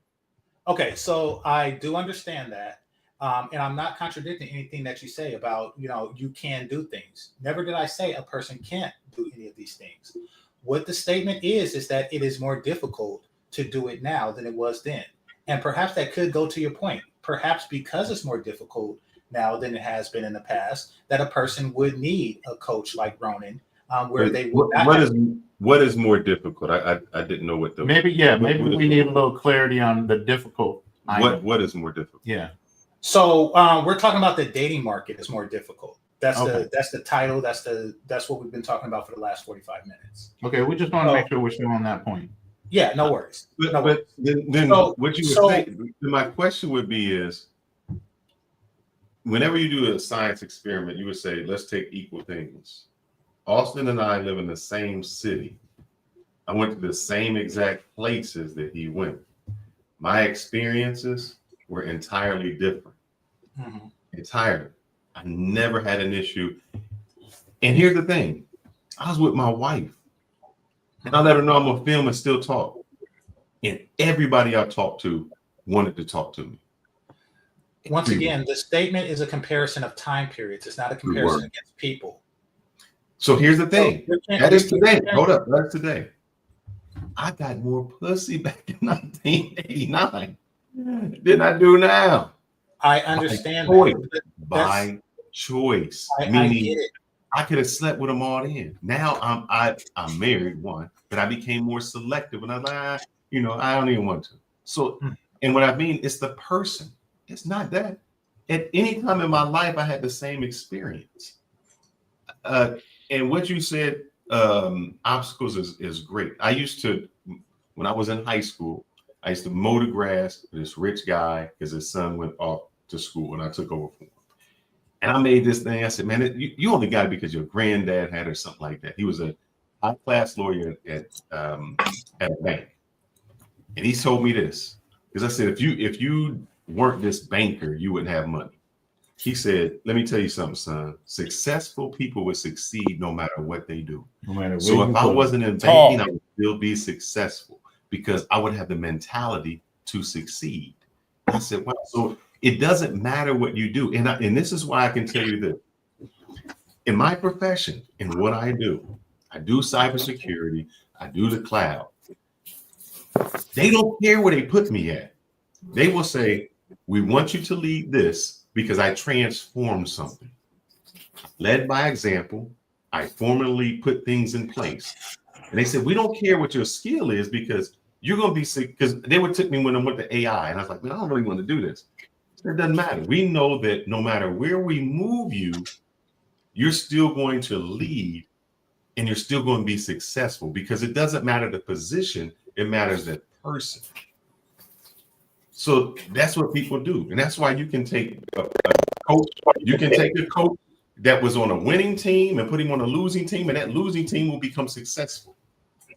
Okay, so I do understand that. And I'm not contradicting anything that you say about, you can do things. Never did I say a person can't do any of these things. What the statement is that it is more difficult to do it now than it was then. And perhaps that could go to your point. Perhaps because it's more difficult now than it has been in the past, that a person would need a coach like Ronan, where they would not. What is more difficult? I didn't know what the maybe we need a little clarity on the difficult. What is more difficult? Yeah. So we're talking about the dating market is more difficult. That's the title. That's what we've been talking about for the last 45 minutes. Okay, we just want to make sure we're still on that point. Yeah, no worries. But then what you would say, my question would be is, whenever you do a science experiment, you would say, let's take equal things. Austin and I live in the same city. I went to the same exact places that he went. My experiences were entirely different. Mm-hmm. Entirely. I never had an issue. And here's the thing. I was with my wife. And I let her know I'm gonna film and still talk. And everybody I talked to wanted to talk to me. Once again, the statement is a comparison of time periods. It's not a comparison against people. So here's the thing. That is today. Hold up. That's today. I got more pussy back in 1989 than I do now. I understand that. By choice. I Meaning get it. I could have slept with them all in. Now I'm married, one, but I became more selective and I was like, I don't even want to. So, and what I mean, it's the person. It's not that. At any time in my life, I had the same experience. And what you said, obstacles is great. I used to, when I was in high school, I used to mow the grass with this rich guy because his son went off to school and I took over for him. And I made this thing. I said, man, you only got it because your granddad had or something like that. He was a high-class lawyer at a bank. And he told me this, because I said, if you weren't this banker, you wouldn't have money. He said, let me tell you something, son. Successful people would succeed no matter what they do. No matter so if I wasn't in banking, I would still be successful because I would have the mentality to succeed. I said, wow. So it doesn't matter what you do. And this is why I can tell you this. In my profession, in what I do cybersecurity, I do the cloud. They don't care where they put me at. They will say, we want you to lead this because I transformed something. Led by example, I formally put things in place. And they said, we don't care what your skill is because you're going to be sick. Because they would took me when I went to AI. And I was like, man, I don't really want to do this. It doesn't matter. We know that no matter where we move you, you're still going to lead and you're still going to be successful, because it doesn't matter the position, it matters the person. So that's what people do. And that's why you can take a coach, you can take a coach that was on a winning team and put him on a losing team, and that losing team will become successful.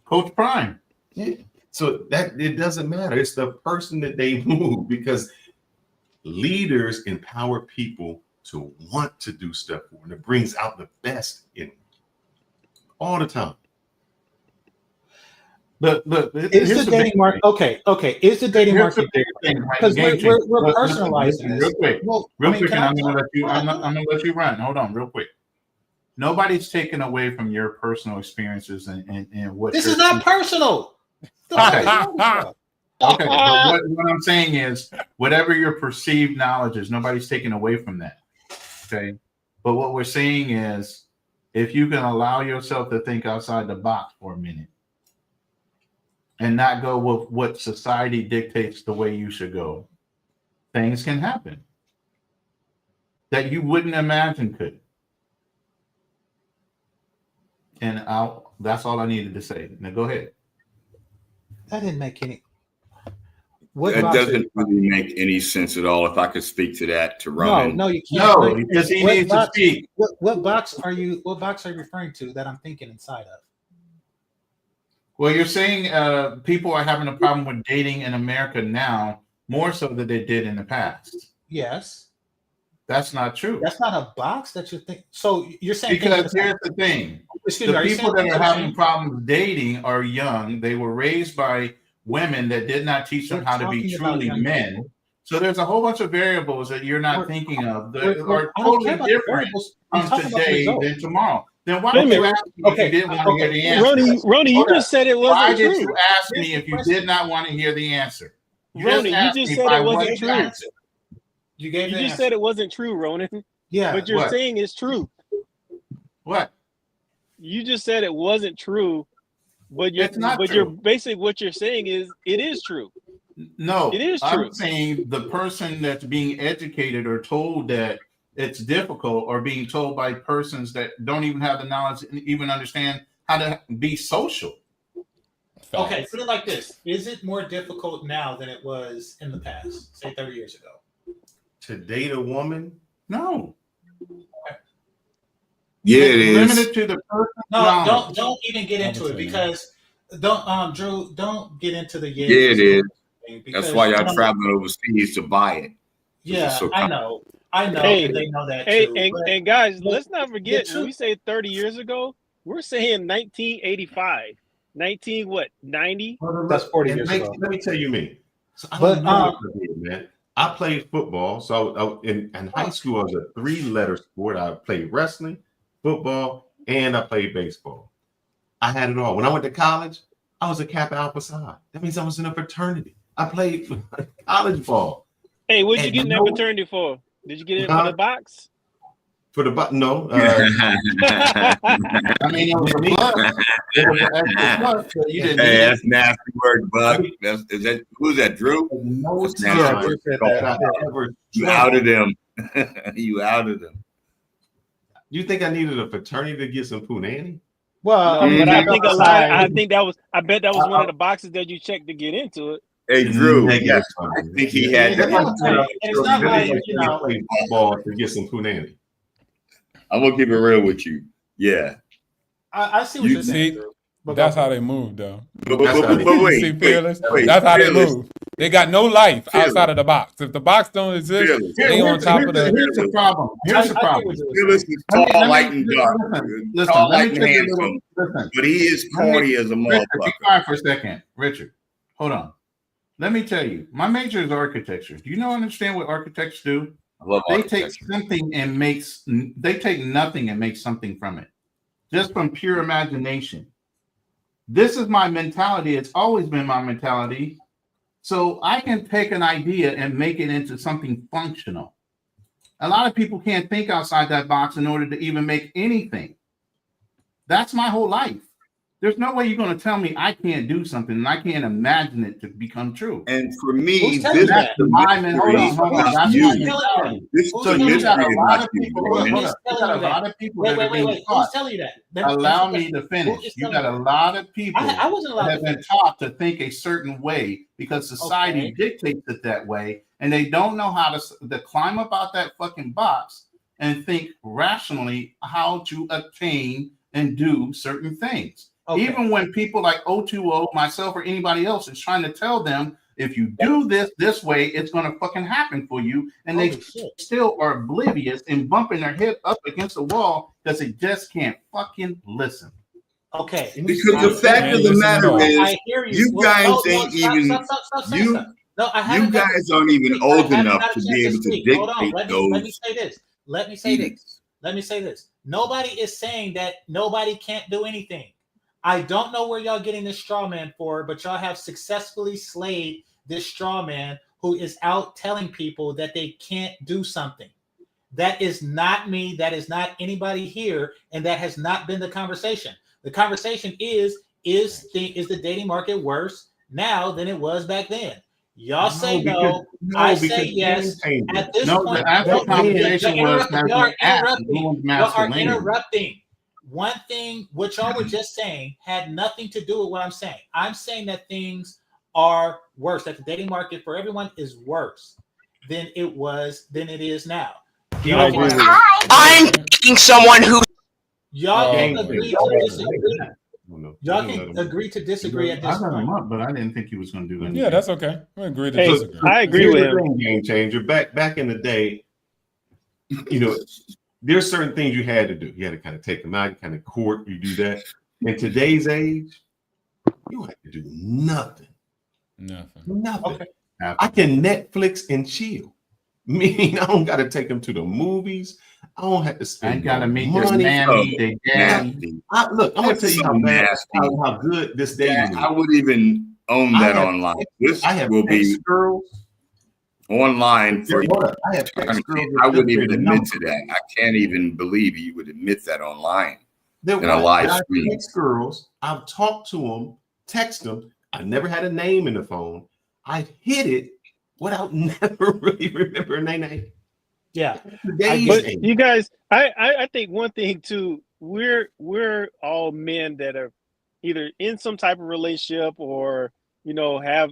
Coach Prime. Yeah. So that it doesn't matter. It's the person that they move, because leaders empower people to want to do stuff for, and it brings out the best in them all the time. But is the dating market okay? Is the dating market because we're personalizing this real quick? Well, Real I mean, quick, and can I I'm gonna talk? let you. I'm gonna let you run. Hold on, real quick. Nobody's taken away from your personal experiences and what This you're is not personal. Okay. Okay, but what I'm saying is, whatever your perceived knowledge is, nobody's taking away from that. Okay, but what we're saying is, if you can allow yourself to think outside the box for a minute and not go with what society dictates the way you should go, things can happen that you wouldn't imagine could. And that's all I needed to say. Now go ahead. That didn't make any. What That box doesn't really make any sense at all. If I could speak to that, to No, Ronan. no, you can't. No, because he needs to speak. What box are you? What box are you referring to that I'm thinking inside of? Well, you're saying people are having a problem with dating in America now more so than they did in the past. Yes. That's not true. That's not a box that you think. So you're saying Because here's the thing: Excuse me, the are you people saying that things are are having changing? problems dating are young. They were raised by women that did not teach them We're how to be talking about truly young men. people. So there's a whole bunch of variables that you're not We're- thinking of that we're- are I don't care totally about the different variables. I'm from talking about the today result. than tomorrow. Then why Wait a would you minute. ask me if you didn't want to hear the answer? Ronnie, you Hold just up. said it Why wasn't did true. you ask me if you did not want to hear the answer? You Ronnie, just you asked just me said by it wasn't what true. answer. You gave You the just answer. said it wasn't true, Ronan. Yeah. What you're What? saying is true. What? You just said it wasn't true. But It's not you're true. basically what you're saying is it is true. No, It is true. I'm saying the person that's being educated or told that it's difficult, or being told by persons that don't even have the knowledge and even understand how to be social. Okay, put it like this: is it more difficult now than it was in the past, say 30 years ago? To date a woman? No. Yeah, it It's is. limited to the person. No, don't even get into it, because Drew, don't get into the Yeah, it is. thing, That's because why I y'all don't- traveling overseas to buy it. 'Cause it's Yeah, so I com- know, and Hey, they know that hey, too. and guys, but let's not forget the when we say 30 years ago, we're saying 1985. 19 what? 90? That's 40 And years let, ago. let me tell you me. So I But, don't know what I did, man. I played football. So in high school, I was a 3-letter sport. I played wrestling, football, and I played baseball. I had it all. When I went to college, I was a Kappa Alpha Psi. That means I was in a fraternity. I played college ball. Hey, what'd you And get in that no- fraternity for? Did you get in for Huh? the box? For the button, no. I mean, it was a plus. It was an extra plus, but you didn't Hey, need that's it. nasty word, Buck. Who's that, Drew? No That's time nasty word. that I ever You drank. outed him. You outed him. You think I needed a fraternity to get some punani? Well, I mean, But I Kappa think a Alpha lot. Psi- I bet that was one of the boxes that you checked to get into it. Hey, Drew. Negative Yeah, something. I think he had Yeah, that. it's not like, play football to get some punani. I'm gonna keep it real with you. Yeah. I see what You you're saying. see, Drew. But that's go how for they move, though. But You see, Fearless? That's how they Fearless. move. They got no life Fearless. outside of the box. If the box don't exist, Fearless. they on top of the. Here's the problem. Here's the problem. Fearless is tall, light, and dark. Listen, Tall, let light, me and take a handsome. little. Listen. But he is corny as a Richard, be motherfucker. quiet for a second. Richard, hold on. Let me tell you, my major is architecture. Do you know understand what architects do? I love They architecture. take something and they take nothing and make something from it, just from pure imagination. This is my mentality. It's always been my mentality. So I can take an idea and make it into something functional. A lot of people can't think outside that box in order to even make anything. That's my whole life. There's no way you're going to tell me I can't do something and I can't imagine it to become true. And for me, Who's telling this you that? is My man, hold on. not That's you. my mentality. This So is you got a lot of you, people. man. Hold up. You got a lot of people that are being taught. Who's telling you that? Allow me to finish. You got a lot of people I wasn't allowed that have been taught to think a certain way because society dictates it that way, and they don't know how to climb up out that fucking box and think rationally how to attain and do certain things. Even when people like O2O, myself, or anybody else is trying to tell them, if you do this way, it's going to fucking happen for you. And they still are oblivious and bumping their head up against the wall because they just can't fucking listen. Okay. Because the fact of the matter is, I hear you guys ain't even, you guys aren't even old enough to be able to dictate Hold on. Let me say this. Let me say this. Nobody is saying that nobody can't do anything. I don't know where y'all getting this straw man for, but y'all have successfully slayed this straw man who is out telling people that they can't do something. That is not me. That is not anybody here. And that has not been the conversation. The conversation is the dating market worse now than it was back then? Y'all say no. I say yes. At this point, the actual conversation was y'all are interrupting. One thing, what y'all were just saying, had nothing to do with what I'm saying. I'm saying that things are worse, that the dating market for everyone is worse than it is now. I'm dating someone who Y'all can agree to disagree. Y'all can agree to disagree at this I got him point. up, but I didn't think he was going to do that. Yeah, that's okay. We agree to Hey, disagree. I agree with him. Game changer. Back in the day, there's certain things you had to do. You had to kind of take them out, you kind of court, you do that. In today's age, you don't have to do nothing. Nothing. Okay. I can Netflix and chill. Meaning I don't got to take them to the movies. I don't have to spend. I ain't got to meet their mammy, their daddy. Look, I'm gonna tell you how good this dating is. I would even own that online. This will be girls online for you. I wouldn't even admit to that. I can't even believe you would admit that online in a live stream. Girls, I've talked to them, text them. I never had a name in the phone. I hit it without never really remembering their name. Yeah. But you guys, I think one thing too, we're all men that are either in some type of relationship or have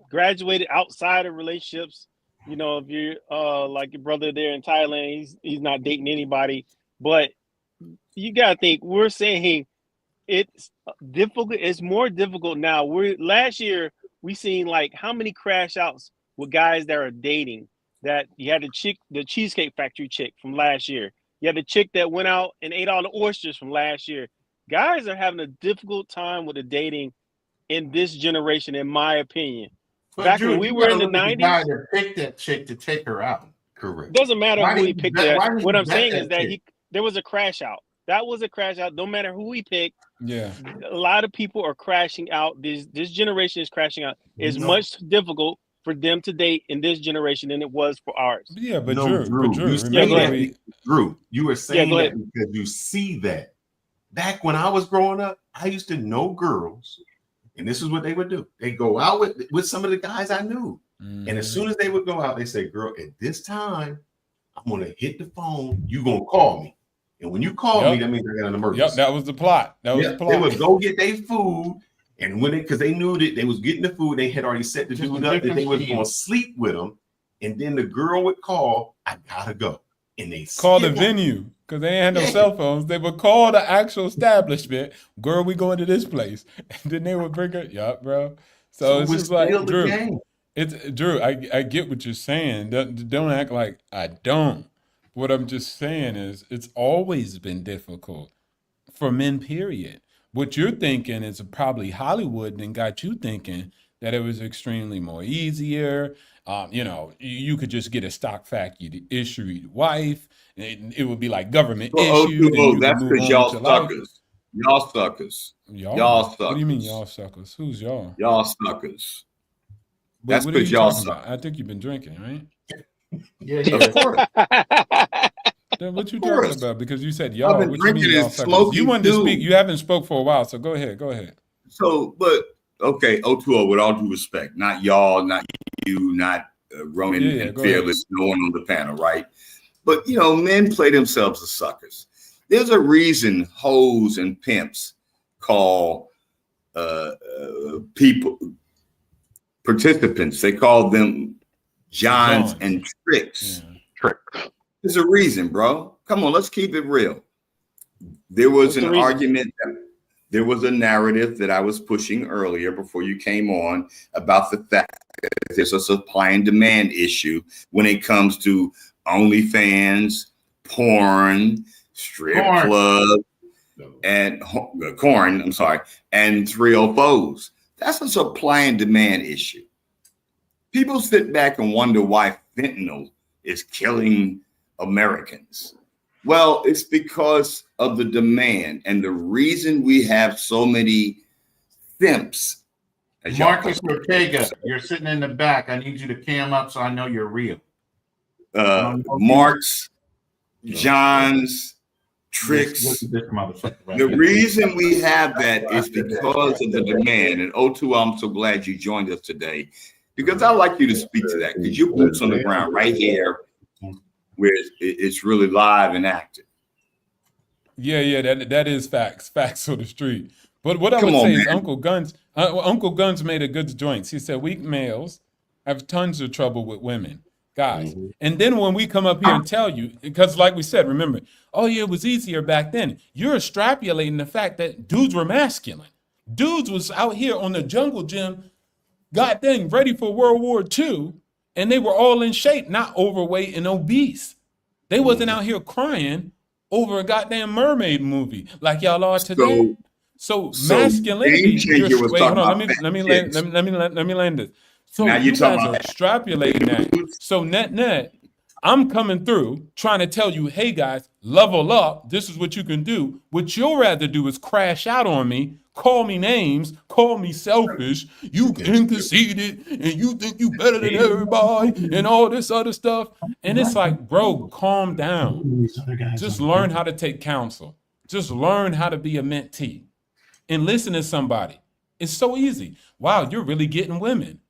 graduated outside of relationships. If you're like your brother there in Thailand, he's not dating anybody. But you gotta think, we're saying it's difficult. It's more difficult now. Last year we seen like how many crash outs with guys that are dating. That you had the Cheesecake Factory chick from last year. You had the chick that went out and ate all the oysters from last year. Guys are having a difficult time with the dating in this generation, in my opinion. Back when we were in the 90s, guy that picked that chick to take her out. Correct. Doesn't matter who he picked. What I'm saying is that there was a crash out. That was a crash out. No matter who he picked. Yeah. A lot of people are crashing out. This generation is crashing out. It's much difficult for them to date in this generation than it was for ours. Yeah, but Drew, you were saying that because you see that. Back when I was growing up, I used to know girls, and this is what they would do. They go out with some of the guys I knew. And as soon as they would go out, they say, girl, at this time, I'm going to hit the phone. You're going to call me. And when you call me, that means I got an emergency. Yep, that was the plot. That was the plot. They would go get their food. And because they knew that they was getting the food, they had already set the dude up that they was going to sleep with him. And then the girl would call, I gotta go. And they call the venue because they ain't had no cell phones. They would call the actual establishment. Girl, we going to this place. And then they would bring her. Yup, bro. So it's just like, Drew, Drew, I get what you're saying. Don't act like I don't. What I'm just saying is it's always been difficult for men, period. What you're thinking is probably Hollywood and got you thinking that it was extremely more easier. You could just get a stock factory issued wife. It would be like government issued. That's because y'all suckers. Y'all suckers. Y'all suckers. What do you mean y'all suckers? Who's y'all? Y'all suckers. That's because y'all suck. I think you've been drinking, right? Yeah, of course. Then what you Of talking course. about? Because you said I've y'all. been What you mean drinking y'all and suckers? smoking You wanted to speak. too. You haven't spoke for a while, so go ahead. Go ahead. So, but okay, O2O, with all due respect, not y'all, not you, not Ronan Yeah, and go ahead. Fearless, no one on the panel, right? But you know, men play themselves as suckers. There's a reason hoes and pimps call people participants. They call them Johns and tricks. Tricks. There's a reason, bro. Come on, let's keep it real. There was What's the an reason? argument. There was a narrative that I was pushing earlier before you came on about the fact that there's a supply and demand issue when it comes to OnlyFans, porn, strip club, and corn. I'm sorry, and 304s. That's a supply and demand issue. People sit back and wonder why fentanyl is killing Americans. Well, it's because of the demand, and the reason we have so many simps. Marcus Ortega, you're sitting in the back. I need you to cam up so I know you're real. Marks, Johns, tricks. The reason we have that is because of the demand. And O2, I'm so glad you joined us today, because I'd like you to speak to that, because your boots on the ground right here, where it's really live and active. Yeah, that is facts on the street. But what I Come would on, say is man. Uncle Guns made a good joint. He said weak males have tons of trouble with women, guys. And then when we come up here and tell you, because like we said, remember, oh yeah, it was easier back then. You're extrapolating the fact that dudes were masculine. Dudes was out here on the jungle gym, goddamn, ready for World War II, and they were all in shape, not overweight and obese. They wasn't out here crying over a goddamn mermaid movie like y'all are today. So masculinity. Game Changer was Wait, talking hold on. about Let me land this. So Now you you're talking guys are about extrapolating that. So net, I'm coming through trying to tell you, hey guys, level up. This is what you can do. What you'll rather do is crash out on me, call me names, call me selfish, you conceited, and you think you better than everybody, and all this other stuff. And it's like, bro, calm down. Just learn how to take counsel. Just learn how to be a mentee and listen to somebody. It's so easy. Wow, you're really getting women.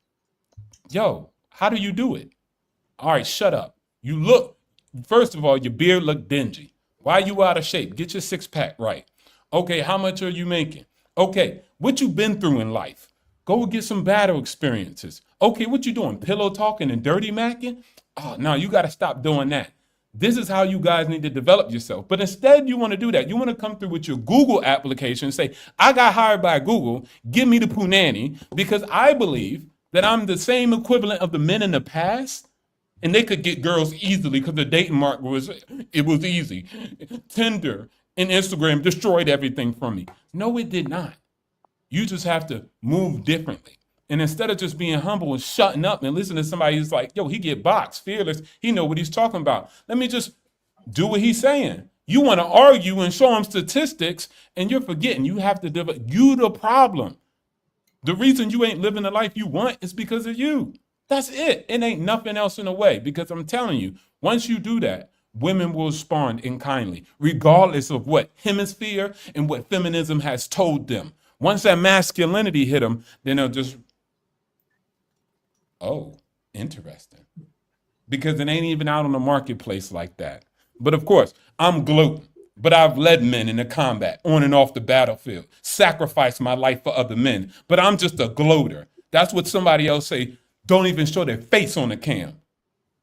Yo, how do you do it? All right, shut up. You look, first of all, your beard look dingy. Why you out of shape? Get your six pack right. Okay, how much are you making? Okay, what you been through in life? Go get some battle experiences. Okay, what you doing? Pillow talking and dirty macking? Oh, no, you got to stop doing that. This is how you guys need to develop yourself. But instead, you want to do that. You want to come through with your Google application and say, I got hired by Google. Give me the punani, because I believe that I'm the same equivalent of the men in the past, and they could get girls easily because the dating market was easy. Tinder and Instagram destroyed everything from me. No, it did not. You just have to move differently. And instead of just being humble and shutting up and listening to somebody who's like, yo, he get boxed, fearless, he know what he's talking about. Let me just do what he's saying. You want to argue and show him statistics, and you're forgetting you have to develop. You the problem. The reason you ain't living the life you want is because of you. That's it. It ain't nothing else in the way, because I'm telling you, once you do that, women will respond in kindly, regardless of what hemisphere and what feminism has told them. Once that masculinity hit them, then they'll just, oh, interesting. Because it ain't even out on the marketplace like that. But of course, I'm gloating. But I've led men into combat, on and off the battlefield, sacrificed my life for other men. But I'm just a gloater. That's what somebody else say, don't even show their face on the cam.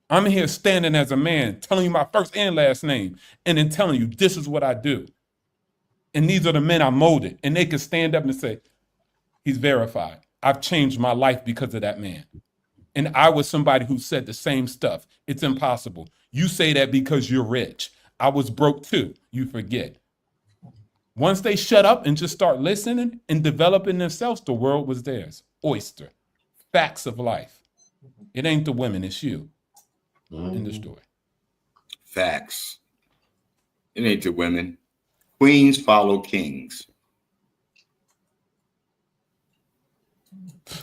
I'm here standing as a man, telling you my first and last name, and then telling you this is what I do. And these are the men I molded. And they can stand up and say, he's verified. I've changed my life because of that man. And I was somebody who said the same stuff. It's impossible. You say that because you're rich. I was broke too. You forget. Once they shut up and just start listening and developing themselves, the world was theirs. Oyster. Facts of life. It ain't the women, it's you. In the story. Facts. It ain't the women. Queens follow kings.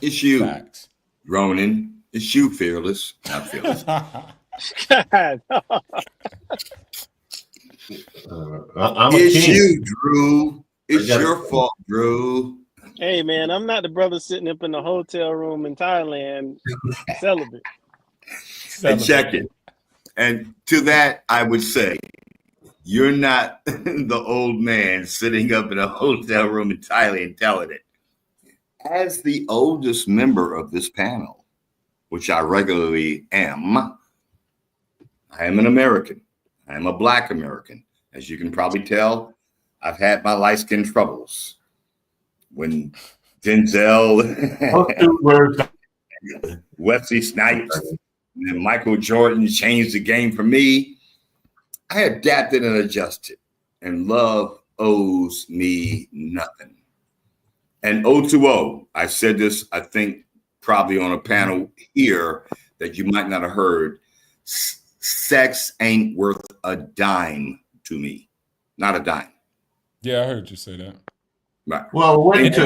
It's you, Facts. Ronan. It's you, Fearless. Not Fearless. I'm a It's king. you, Drew. It's your fault, Drew. Hey man, I'm not the brother sitting up in the hotel room in Thailand celibate. And check it. And to that, I would say, you're not the old man sitting up in a hotel room in Thailand telling it. As the oldest member of this panel, which I regularly am, I am an American. I am a Black American. As you can probably tell, I've had my light skin troubles. When Denzel, Wesley Snipes, and Michael Jordan changed the game for me, I adapted and adjusted, and love owes me nothing. And O2O, I said this, I think, probably on a panel here that you might not have heard. Sex ain't worth a dime to me. Not a dime. Yeah, I heard you say that. Right. Well, wait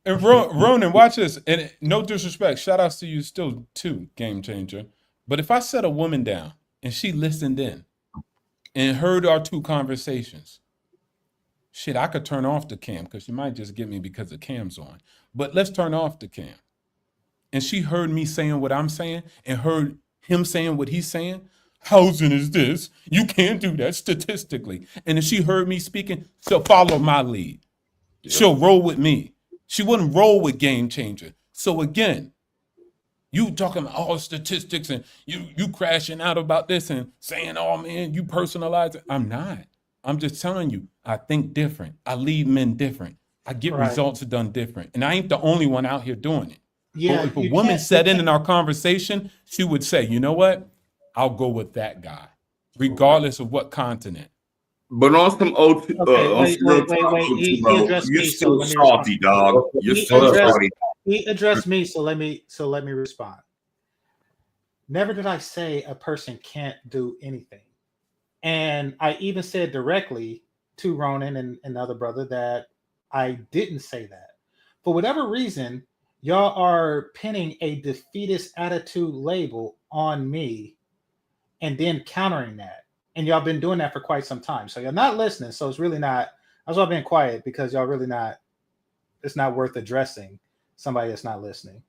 and Ronan, watch this. And no disrespect, shout outs to you still too, Game Changer. But if I set a woman down and she listened in and heard our two conversations, shit, I could turn off the cam because she might just get me because the cam's on. But let's turn off the cam. And she heard me saying what I'm saying and heard him saying what he's saying. Housing is this. You can't do that statistically. And if she heard me speaking, she'll follow my lead. She'll roll with me. She wouldn't roll with Game Changer. So again, you talking about all statistics and you crashing out about this and saying, oh man, you personalize it. I'm not. I'm just telling you, I think different. I lead men different. I get results done different. And I ain't the only one out here doing it. Yeah, if a woman sat in our conversation, she would say, you know what? I'll go with that guy, regardless of what continent. But on some wait. He addressed me, so let me salty, dog. You're still salty. He addressed me, so let me respond. Never did I say a person can't do anything. And I even said directly to Ronan and the other brother that I didn't say that. For whatever reason, y'all are pinning a defeatist attitude label on me and then countering that. And y'all been doing that for quite some time. So you're not listening. So it's really not, that's why I've been quiet, because y'all really not, it's not worth addressing somebody that's not listening.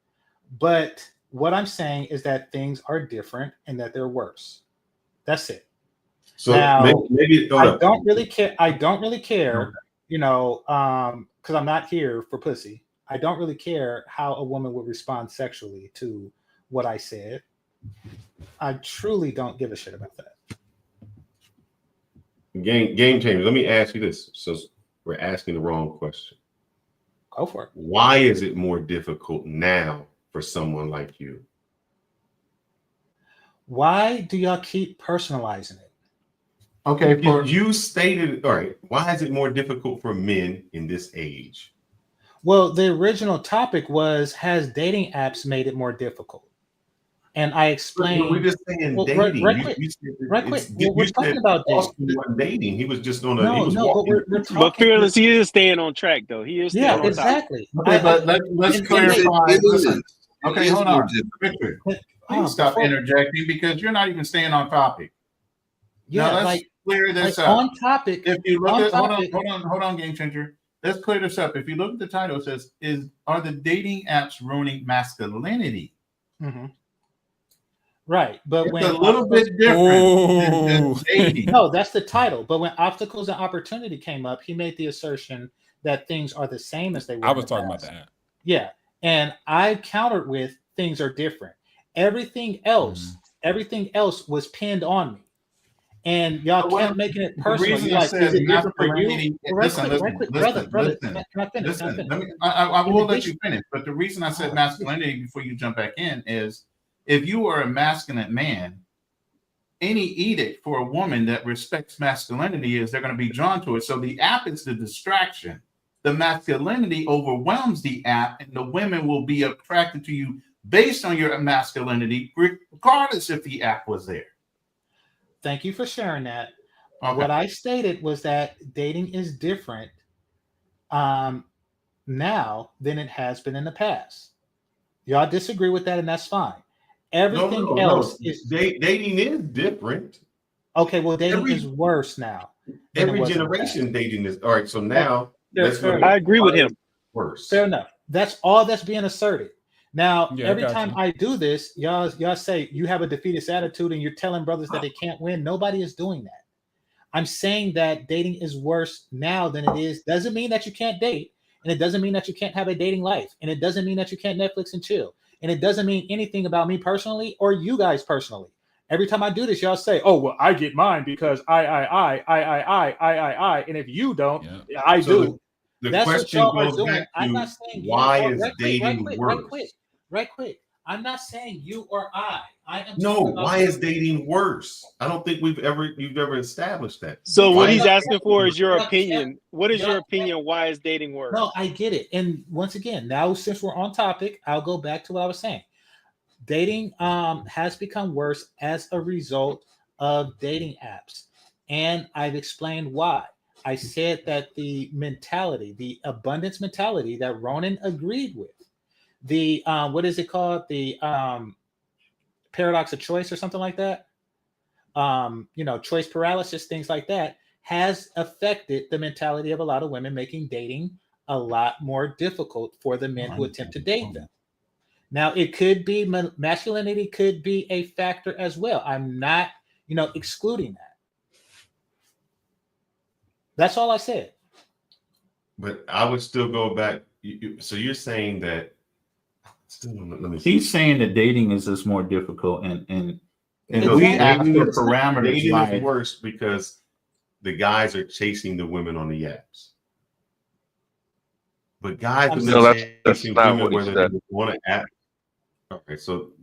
But what I'm saying is that things are different and that they're worse. That's it. So now, maybe I don't really care. I don't really care, you know, because I'm not here for pussy. I don't really care how a woman would respond sexually to what I said. I truly don't give a shit about that. Game changer. Let me ask you this. So we're asking the wrong question. Go for it. Why is it more difficult now for someone like you? Why do y'all keep personalizing it? Okay, you stated, all right, why is it more difficult for men in this age? Well, the original topic was, has dating apps made it more difficult? And I explained. We're just saying dating. Right quick. We're talking about dating. He was just on But Fearless, he is staying on track, though. He is staying on exactly. Okay, but let's clarify. Listen. Okay, hold on. Richard, please stop interjecting, because you're not even staying on topic. Yeah, now, let's clear this up. On topic. If you look at hold on, Game Changer. Let's clear this up. If you look at the title, it says, are the dating apps ruining masculinity? Mm-hmm. Right, but it's a little bit different than dating. No, that's the title. But when obstacles and opportunity came up, he made the assertion that things are the same as they were. I was talking about that. Yeah, and I countered with things are different. Everything else was pinned on me. And y'all kept making it personal. You're like, is it different for you? Listen, brother. Can I finish? I will let you finish. But the reason I said masculinity before you jump back in is, if you are a masculine man, any edict for a woman that respects masculinity is they're going to be drawn to it. So the app is the distraction. The masculinity overwhelms the app, and the women will be attracted to you based on your masculinity, regardless if the app was there. Thank you for sharing that. Okay. What I stated was that dating is different now than it has been in the past. Y'all disagree with that, and that's fine. Everything else is dating is different. Okay, well, dating is worse now. Every generation dating is all right. So now let's go. I agree with him. Worse. Fair enough. That's all that's being asserted. Now, Yeah, every I got time you. I do this, y'all say you have a defeatist attitude and you're telling brothers that they can't win. Nobody is doing that. I'm saying that dating is worse now than it is. Doesn't mean that you can't date, and it doesn't mean that you can't have a dating life, and it doesn't mean that you can't Netflix and chill, and it doesn't mean anything about me personally or you guys personally. Every time I do this, y'all say, "Oh, well, I get mine because I," and if you don't, I do. The That's what question y'all are goes doing. back I'm to not saying why you, is right dating worse? quick. I'm not saying you or I. I am No, talking about why is dating worse? I don't think you've ever established that. So Why what is he's asking for is your Yeah, opinion. What is yeah. your opinion? Why is dating worse? No, I get it. And once again, now since we're on topic, I'll go back to what I was saying. Dating has become worse as a result of dating apps. And I've explained why. I said that the mentality, the abundance mentality that Ronan agreed with, the what is it called? The paradox of choice or something like that. Choice paralysis, things like that, has affected the mentality of a lot of women, making dating a lot more difficult for the men who attempt to date them. Now, it could be masculinity could be a factor as well. I'm not, excluding that. That's all I said. But I would still go back. So you're saying that? Let me see. He's saying that dating is just more difficult, and No, we ask for dating parameters. is worse because the guys are chasing the women on the apps. But guys have No, been that's chasing not women what he whether said. they want to app. Okay, so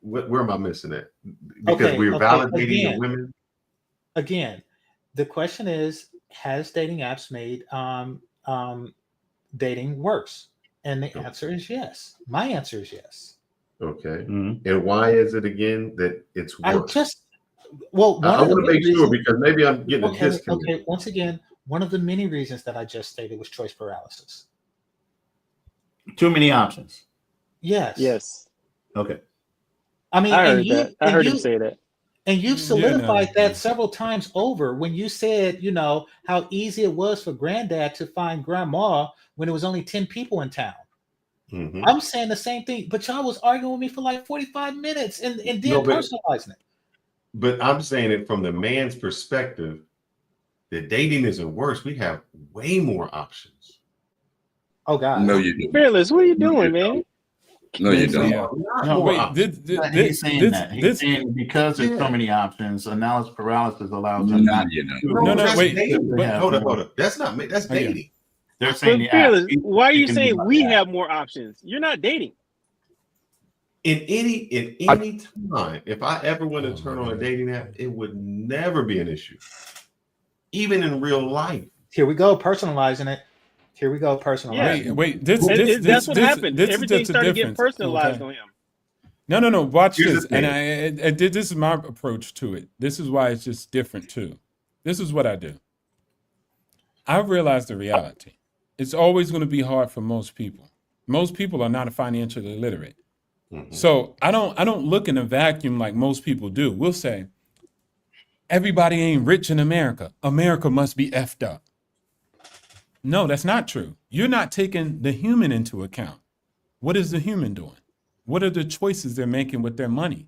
where am I missing it? Because we're validating the women. Again, the question is: has dating apps made dating worse? And the answer is yes. My answer is yes. Okay. And why is it again that it's worse? I want to make sure because maybe I'm getting a disconnect. Okay, once again, one of the many reasons that I just stated was choice paralysis. Too many options. Yes. Okay. I mean, I heard him say that. And you've solidified that several times over when you said, how easy it was for granddad to find grandma when it was only 10 people in town. Mm-hmm. I'm saying the same thing, but y'all was arguing with me for like 45 minutes and then personalizing it. But I'm saying it from the man's perspective that dating isn't worse. We have way more options. Oh, God. No, you don't. Fearless, what are you doing, man? No, you don't. No, wait. He's saying that. He's saying because there's so many options, analysis paralysis allows them not to. Wait. Hold up. That's not me. That's dating. They're saying the Fearless, why are you saying we have more options? You're not dating. In any time, if I ever want to turn on a dating app, it would never be an issue. Even in real life. Here we go, personalizing it. Wait. That's what happened. Everything started getting personalized on him. No. Watch this. And I did. This is my approach to it. This is why it's just different too. This is what I do. I realize the reality. It's always going to be hard for most people. Most people are not financially literate. Mm-hmm. So I don't look in a vacuum like most people do. We'll say, everybody ain't rich in America. America must be effed up. No, that's not true. You're not taking the human into account. What is the human doing? What are the choices they're making with their money?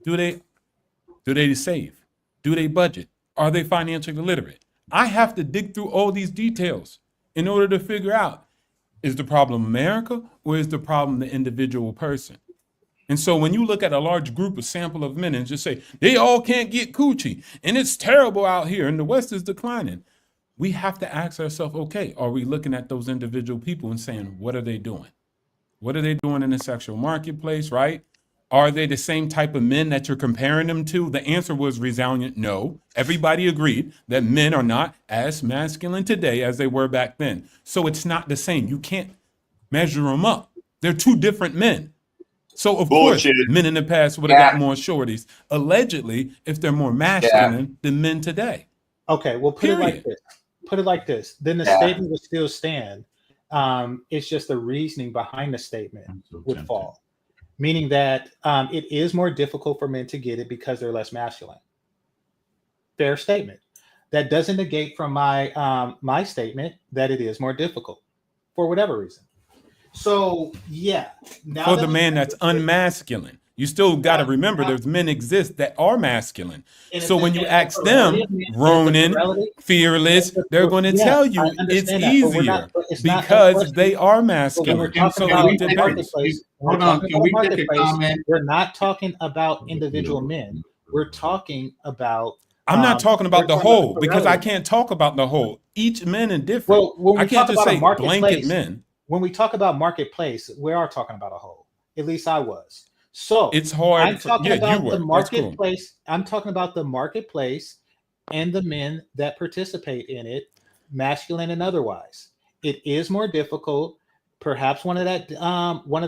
Do they save? Do they budget? Are they financially literate? I have to dig through all these details in order to figure out, is the problem America or is the problem the individual person? And so when you look at a large group, a sample of men, and just say, they all can't get coochie, and it's terrible out here, and the West is declining, we have to ask ourselves, okay, are we looking at those individual people and saying, what are they doing? What are they doing in the sexual marketplace, right? Are they the same type of men that you're comparing them to? The answer was resounding no. Everybody agreed that men are not as masculine today as they were back then. So it's not the same. You can't measure them up. They're two different men. So, of course, men in the past would have got more shorties, allegedly, if they're more masculine than men today. Okay, well, put it like this. Then the statement would still stand. It's just the reasoning behind the statement would fall. Meaning that it is more difficult for men to get it because they're less masculine. Fair statement. That doesn't negate from my my statement that it is more difficult for whatever reason. So yeah, now For that the man that's unmasculine. You still got to remember there's men exist that are masculine. So when you ask them, Ronan, fearless, they're going to tell you it's easier because they are masculine. So it depends. Hold on, can we make a comment? We're not talking about individual men. We're talking about. I'm not talking about the whole because I can't talk about the whole. Each man is different. Well, when we I can't talk just about a say blanket marketplace, men. when we talk about marketplace, we are talking about a whole. At least I was. So It's hard. I'm talking You about were. the That's cool. marketplace. I'm talking about the marketplace and the men that participate in it, masculine and otherwise. It is more difficult. Perhaps one of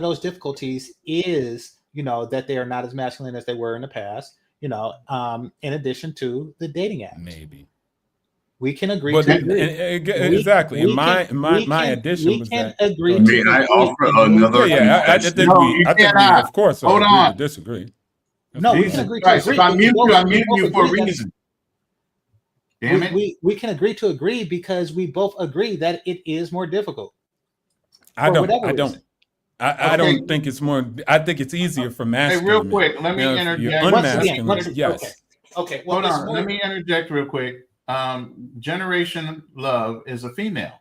those difficulties is, that they are not as masculine as they were in the past. In addition to the dating apps. Maybe. We can agree But to agree. exactly. And my addition was that. Agree May I offer another? Yeah, I think we. I think we. Of course, Hold agree on. to disagree. No, we can agree to agree. If I mute you, I'm muting you for a agree that- reason. Damn it. We can agree to agree because we both agree that it is more difficult. I For don't. whatever I don't. reason. I don't think it's more. I think it's easier for Hey, masculine. real men. quick, let me Now, if interject. you're Once again, unmasculine, yes. Okay. Well, Hold on. Let me interject real quick. Generation Love is a female.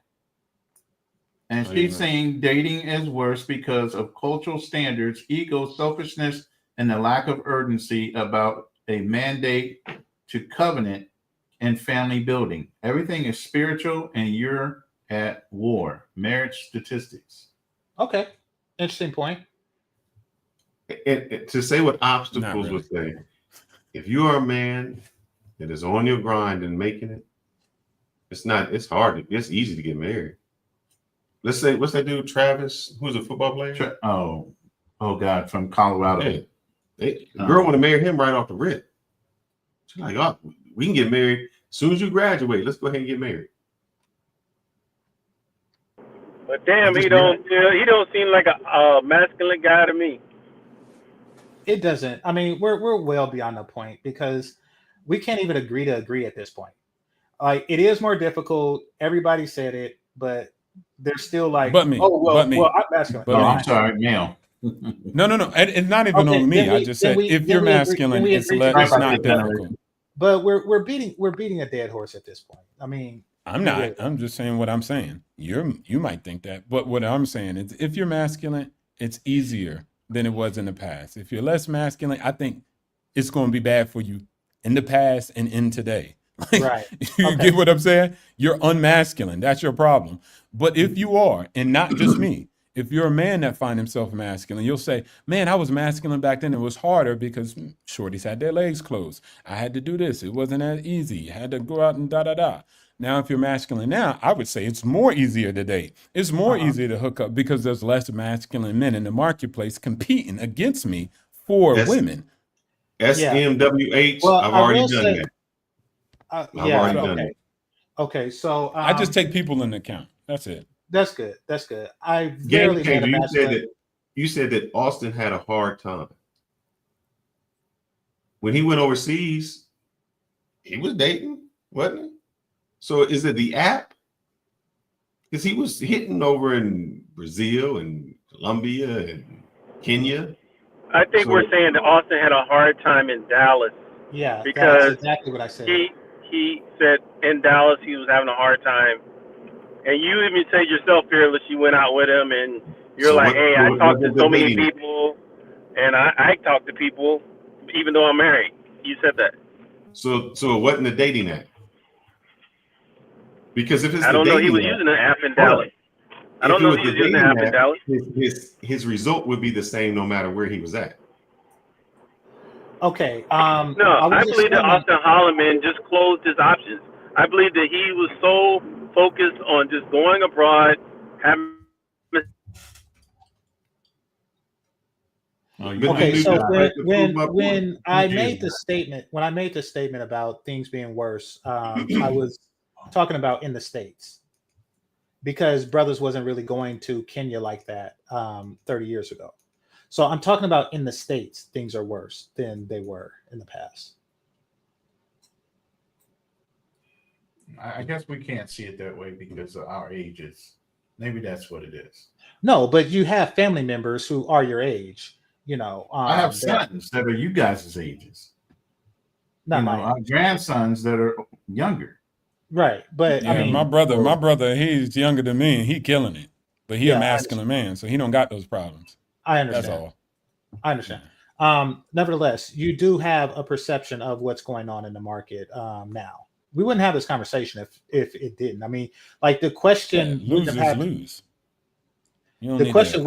And she's saying dating is worse because of cultural standards, ego, selfishness, and the lack of urgency about a mandate to covenant and family building. Everything is spiritual and you're at war. Marriage statistics. Okay. Interesting point. To say what obstacles would say, if you are a man that is on your grind and making it, it's hard. It's easy to get married. Let's say, what's that dude, Travis, who's a football player? Oh God, from Colorado. The girl want to marry him right off the rip. She's like, oh, we can get married as soon as you graduate. Let's go ahead and get married. But damn, he don't seem like a masculine guy to me. It doesn't. I mean, we're well beyond the point because we can't even agree to agree at this point. Like, it is more difficult. Everybody said it, but they're still like, But me. oh well, But me. well, I'm masculine. But me. I'm sorry, male. No. It's not even on me. I just said if you're masculine, it's not difficult. But we're beating a dead horse at this point. I mean, I'm not. I'm just saying what I'm saying. You might think that, but what I'm saying is, if you're masculine, it's easier than it was in the past. If you're less masculine, I think it's going to be bad for you in the past and in today. Like, right. You get what I'm saying? You're unmasculine. That's your problem. But if you are, and not just me, if you're a man that find himself masculine, you'll say, man, I was masculine back then. It was harder because shorties had their legs closed. I had to do this. It wasn't that easy. I had to go out and da-da-da. Now, if you're masculine now, I would say it's more easier today. It's more easier to hook up because there's less masculine men in the marketplace competing against me for women. SMWH, I've already done that. I've already done that. Okay, so I just take people into account. That's it. That's good. That's good. I Game barely changer, met a masculine. you said that Austin had a hard time. When he went overseas, he was dating, wasn't he? So is it the app? Because he was hitting over in Brazil and Colombia and Kenya. I think we're saying that Austin had a hard time in Dallas. Yeah, because that's exactly what I said. He said in Dallas he was having a hard time. And you even said yourself, Fearless, you went out with him and you're like, hey, I talked to so many people and I talk to people even though I'm married. You said that. So it wasn't the dating app. Because if it's I don't know, he was using an app in Dallas. I don't know if he was using an app in Dallas. His result would be the same no matter where he was at. Okay. No, I believe that Austin Holloman just closed his options. I believe that he was so focused on just going abroad, having. Okay, so when I made the statement about things being worse, I was talking about in the States because brothers wasn't really going to Kenya like that 30 years ago. So I'm talking about in the States, things are worse than they were in the past. I guess we can't see it that way because of our ages. Maybe that's what it is. No, but you have family members who are your age. I have sons that are you guys' ages. Not my I have grandsons that are younger. Right, but Yeah, I mean, my brother, he's younger than me and he killing it. But he a masculine man, so he don't got those problems. I understand. That's all. I understand. Nevertheless, you do have a perception of what's going on in the market now. We wouldn't have this conversation if it didn't. I mean, like the question lose. The question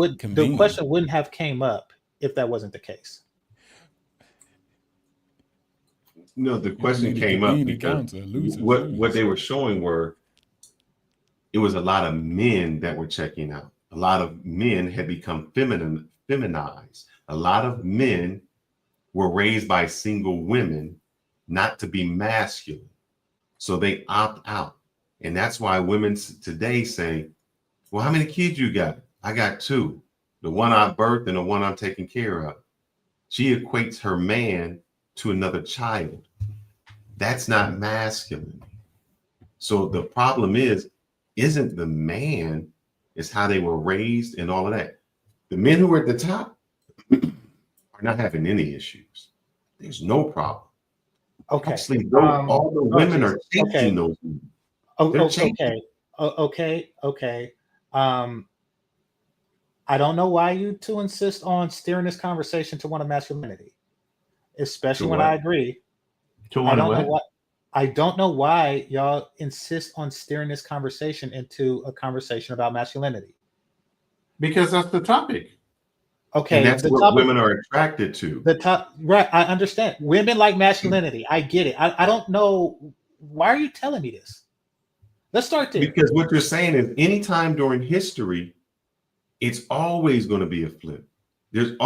wouldn't have came up if that wasn't the case. No, the question came up because what they were showing were it was a lot of men that were checking out. A lot of men had become feminized. A lot of men were raised by single women not to be masculine. So they opt out. And that's why women today say, well, how many kids you got? I got 2. The one I birthed and the one I'm taking care of. She equates her man to another child. That's not masculine. So the problem isn't the man, it's how they were raised and all of that. The men who are at the top are not having any issues. There's no problem. Okay. Actually, all the women are changing those. Okay. I don't know why you two insist on steering this conversation to one of masculinity, especially when I agree. I don't know why y'all insist on steering this conversation into a conversation about masculinity. Because that's the topic. Okay, and that's what women are attracted to. Right, I understand. Women like masculinity. I get it. I don't know. Why are you telling me this? Let's start there. Because what you're saying is anytime during history, it's always going to be a flip. There's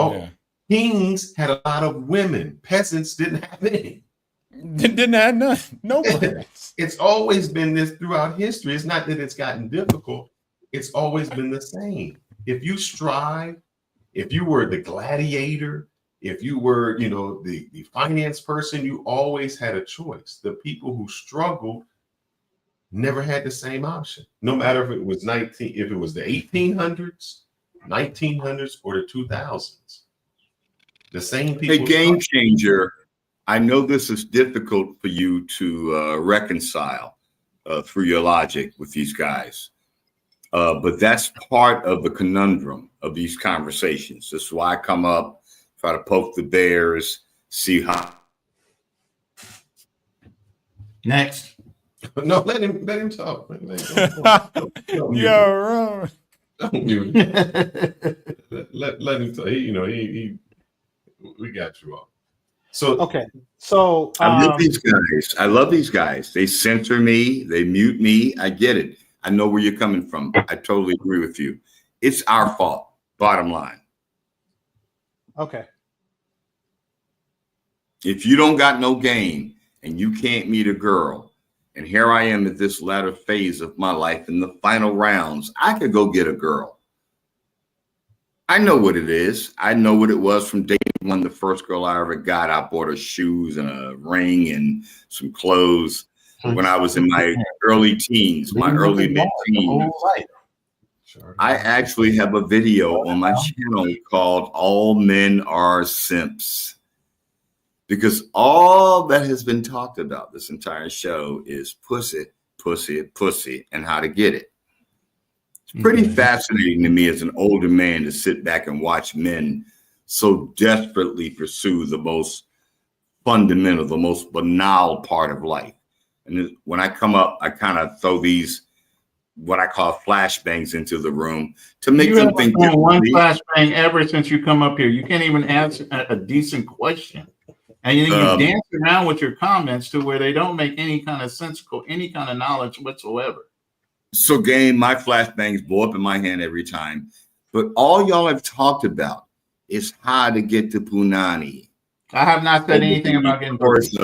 kings had a lot of women. Peasants didn't have any. Didn't have none. Nobody. It's always been this throughout history. It's not that it's gotten difficult. It's always been the same. If you strive, if you were the gladiator, if you were, the finance person, you always had a choice. The people who struggled never had the same option. No matter if it was the 1800s, 1900s, or the 2000s. The same people. Hey, game changer. I know this is difficult for you to reconcile through your logic with these guys. But that's part of the conundrum of these conversations. This is why I come up, try to poke the bears, see how. Next. No, let him talk. Yeah, wrong. Let him talk. We got you all. So okay. So I love these guys. I love these guys. They censor me. They mute me. I get it. I know where you're coming from. I totally agree with you. It's our fault. Bottom line. Okay. If you don't got no game and you can't meet a girl, and here I am at this latter phase of my life in the final rounds, I could go get a girl. I know what it is. I know what it was from day one. The first girl I ever got, I bought her shoes and a ring and some clothes when I was in my early teens, my early mid-teens. I actually have a video on my channel called All Men Are Simps. Because all that has been talked about this entire show is pussy, pussy, pussy, and how to get it. It's pretty fascinating to me as an older man to sit back and watch men so desperately pursue the most fundamental, the most banal part of life. And when I come up, I kind of throw these, what I call flashbangs into the room to make them think. You have one flashbang ever since you come up here. You can't even answer a decent question. And you dance around with your comments to where they don't make any kind of sense, any kind of knowledge whatsoever. So, game, my flashbangs blow up in my hand every time. But all y'all have talked about is how to get to Punani. I have not said anything about getting birds.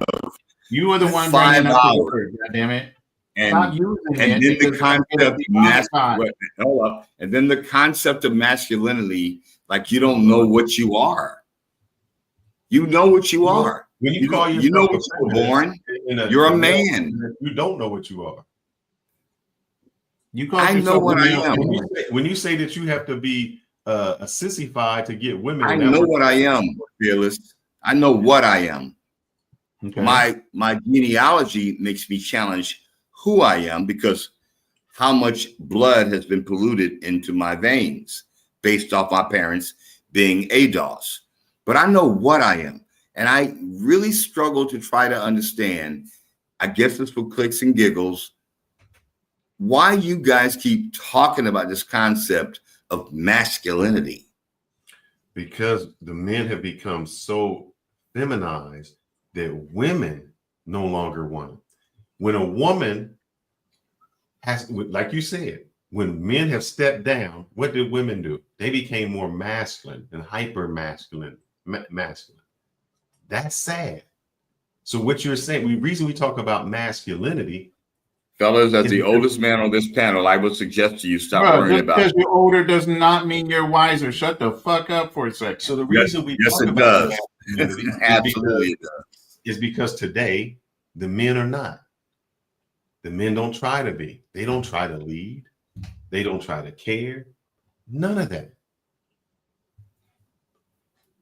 You are the one bringing up the word, goddammit. And then the concept of masculinity, like you don't know what you are. You know what you are. When you know what you were born. You're a man. You don't know what you are. You call I know yourself what a I male am. feminine. When you say that you have to be a sissified to get women, I know what I am, Fearless. I know what I am. Okay. My genealogy makes me challenge who I am because how much blood has been polluted into my veins based off my parents being ADOS. But I know what I am. And I really struggle to try to understand, I guess it's for clicks and giggles, why you guys keep talking about this concept of masculinity. Because the men have become so feminized that women no longer want it. When a woman has, like you said, when men have stepped down, what did women do? They became more masculine and hyper masculine. That's sad. So what you're saying, the reason we talk about masculinity, fellas, as the oldest man on this panel, I would suggest to you stop worrying just about because you're older does not mean you're wiser. Shut the fuck up for a second. So the reason we yes, talk it about does. masculinity Absolutely, it does. Is because today the men are not. The men don't try to be. They don't try to lead. They don't try to care. None of that.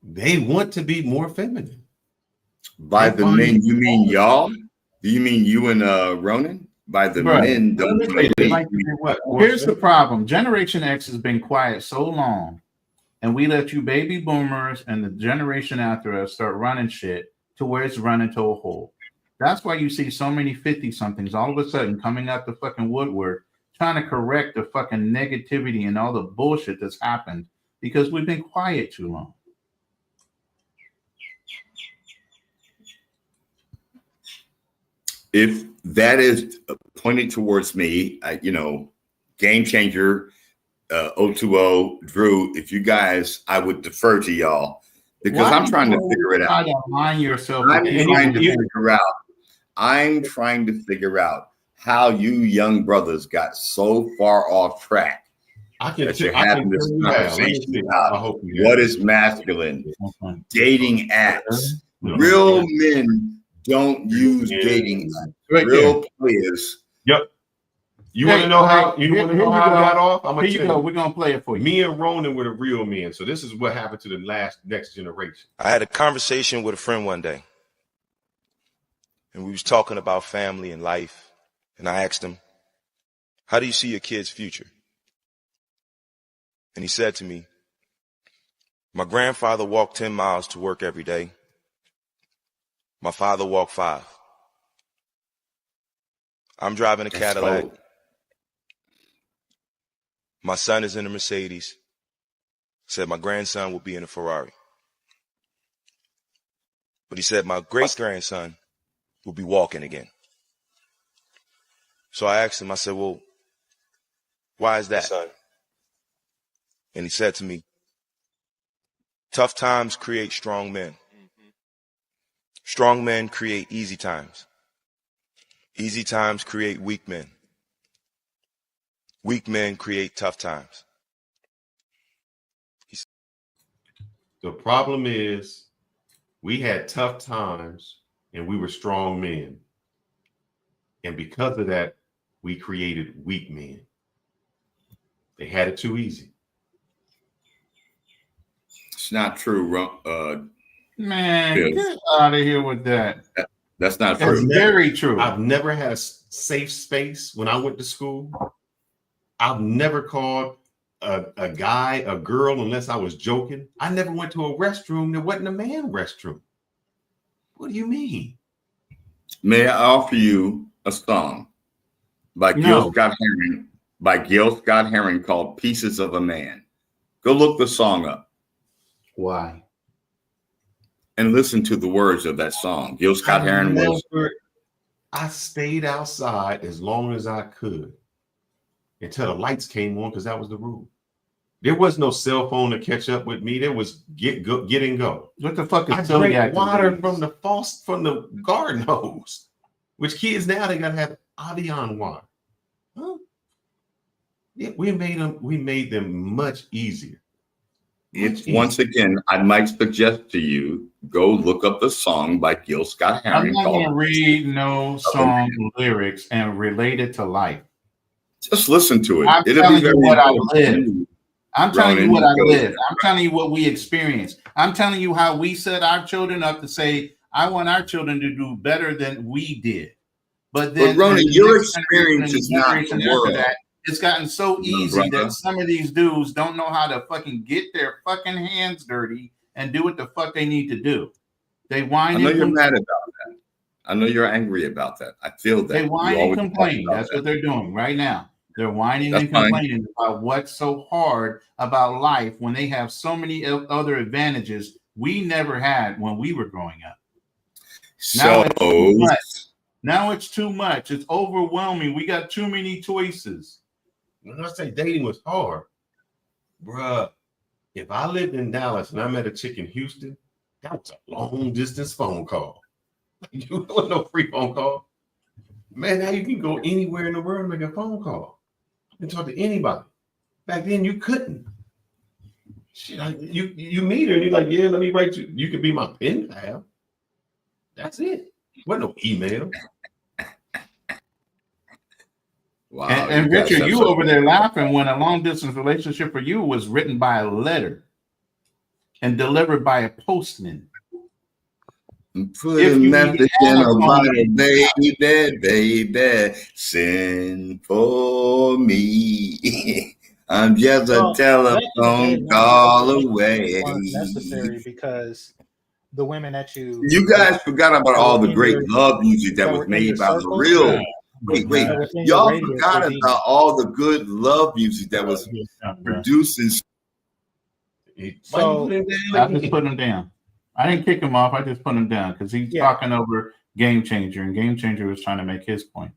They want to be more feminine. By the men, you mean y'all? Do you mean you and Ronan? By the men, don't Here's the problem. Generation X has been quiet so long, and we let you baby boomers and the generation after us start running shit to where it's running to a hole. That's why you see so many 50-somethings all of a sudden coming out the fucking woodwork trying to correct the fucking negativity and all the bullshit that's happened because we've been quiet too long. If that is pointed towards me, game changer, 020, Drew, if you guys, I would defer to y'all because I'm trying to figure it out. I'm trying to figure out how you young brothers got so far off track that you're having this conversation about what is masculine, dating apps. Real men don't use dating apps. Real players. Yep. You want to know how? You want to know how I got off? I'm Here you go. We're gonna play it for you. Me and Ronan were the real men. So this is what happened to the next generation. I had a conversation with a friend one day, and we was talking about family and life. And I asked him, "How do you see your kid's future?" And he said to me, "My grandfather walked 10 miles to work every day. My father walked 5. I'm driving a Cadillac. Cold. My son is in a Mercedes." Said my grandson will be in a Ferrari. But he said my great-grandson will be walking again. So I asked him, I said, "Well, why is that?" Son. And he said to me, "Tough times create strong men. Strong men create easy times. Easy times create weak men. Weak men create tough times." The problem is we had tough times and we were strong men. And because of that, we created weak men. They had it too easy. It's not true, Man, Phil. get out of here with that. That's not That's true. very true. I've never had a safe space when I went to school. I've never called a guy, a girl, unless I was joking. I never went to a restroom that wasn't a man restroom. What do you mean? May I offer you a song by Gil Scott Heron called "Pieces of a Man"? Go look the song up. Why? And listen to the words of that song. Gil Scott Heron was. I stayed outside as long as I could until the lights came on because that was the rule. There was no cell phone to catch up with me. There was get and go. What the fuck is I silly drank water activities? from the garden hose. Which kids now they gotta have Avion water. Huh? Yeah, we made them much easier. It's once again, I might suggest to you go look up the song by Gil Scott I'm Heron not called. going to read no song lyrics and relate it to life. Just listen to it. I'm It'll telling be very you what I important to live. you, I'm telling you Ronan, what I because- live. I'm telling you what we experience. I'm telling you how we set our children up to say, I want our children to do better than we did. But then Ronan, the your next experience is not generation the after world. that, it's gotten so easy that some of these dudes don't know how to fucking get their fucking hands dirty and do what the fuck they need to do. They whine I know and you're mad complain. about that. I know you're angry about that. I feel that. They You whine and always talk complain. about That's that. what they're doing right now. They're whining That's and fine. complaining about what's so hard about life when they have so many other advantages we never had when we were growing up. Now it's too much. Now it's too much. It's overwhelming. We got too many choices. When I say dating was hard, bruh, if I lived in Dallas and I met a chick in Houston, that was a long distance phone call. You wasn't no free phone call. Man, now you can go anywhere in the world and make a phone call and talk to anybody. Back then you couldn't. Shit, you meet her and you're like, yeah, let me write you. You could be my pen pal. That's it. Wasn't no email. Wow, And you guys Richard, have you such- over there laughing when a long distance relationship for you was written by a letter and delivered by a postman. Put a message in a bottle, baby, send for me. I'm just a Well, back in the day, telephone call long-distance away. relationships weren't necessary because the women that You guys forgot about that all were the in great your love music that that was were in your made by the circle, real. Wait, that were in your y'all radius forgot were these. about all the good love music that was produced in. So I just put him down. I didn't kick him off. I just put him down because he's talking over Game Changer, and Game Changer was trying to make his point.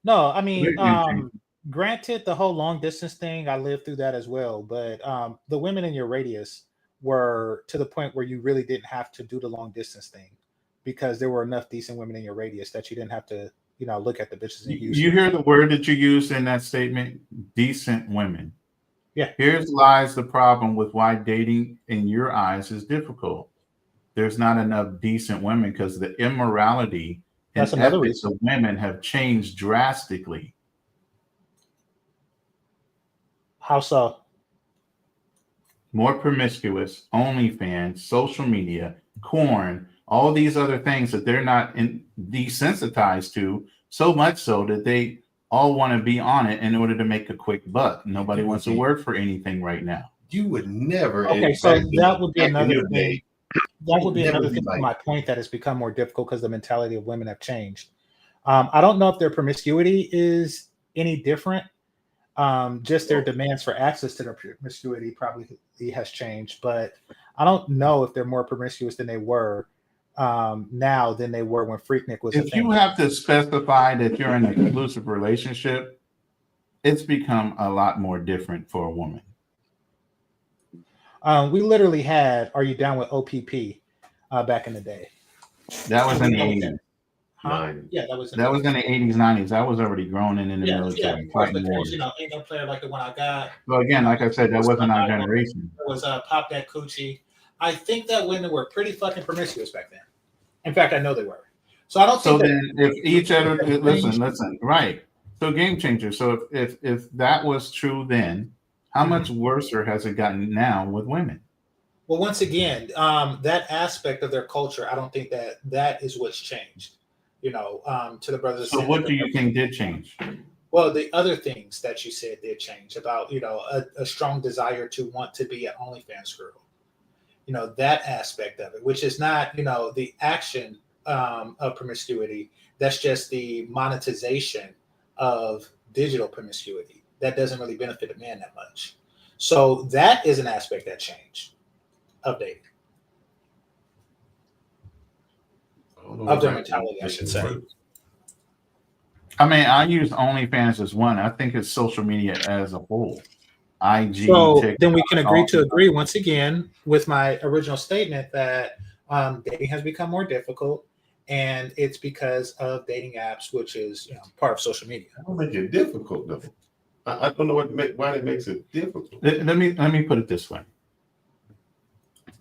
No, I mean, granted, the whole long distance thing, I lived through that as well. But the women in your radius were to the point where you really didn't have to do the long distance thing because there were enough decent women in your radius that you didn't have to, look at the bitches in Houston. You hear the word that you used in that statement, decent women. Yeah. Here's lies the problem with why dating in your eyes is difficult. There's not enough decent women because the immorality and ethics of women have changed drastically. How so? More promiscuous, OnlyFans, social media, corn, all these other things that they're not desensitized to, so much so that they all want to be on it in order to make a quick buck. Nobody wants to work for anything right now. You would never. Okay, so that would be another thing. Day, that would be never another be thing like to my point that it's become more difficult because the mentality of women have changed. I don't know if their promiscuity is any different. Just their demands for access to their promiscuity probably has changed, but I don't know if they're more promiscuous than they were now than they were when Freaknik was a If thing. you have to specify that you're in an exclusive relationship, it's become a lot more different for a woman. We literally had "Are You Down with OPP" back in the day. That was in the 80s. Huh? Yeah, that was in in the 80s, 90s. I was already grown and in the military. of course, fighting wars. because ain't no player like the one I got. Well, again, like I said, that wasn't our generation. It was Pop That Coochie. I think that women were pretty fucking promiscuous back then. In fact, I know they were. So I don't. So think then, if each other listen, right? So game changer. So if that was true then, how much worse has it gotten now with women? Well, once again, that aspect of their culture, I don't think that is what's changed. To the brothers. So what do you think did change? Well, the other things that you said did change about, a strong desire to want to be an OnlyFans girl. That aspect of it, which is not, the action of promiscuity. That's just the monetization of digital promiscuity. That doesn't really benefit a man that much. So that is an aspect that changed of dating. Of their mentality, I should say. I mean, I use OnlyFans as one. I think it's social media as a whole. IG. So TikTok, then we can agree once again with my original statement that dating has become more difficult, and it's because of dating apps, which is part of social media. I don't make it difficult though. I don't know why it makes it difficult. Let me put it this way.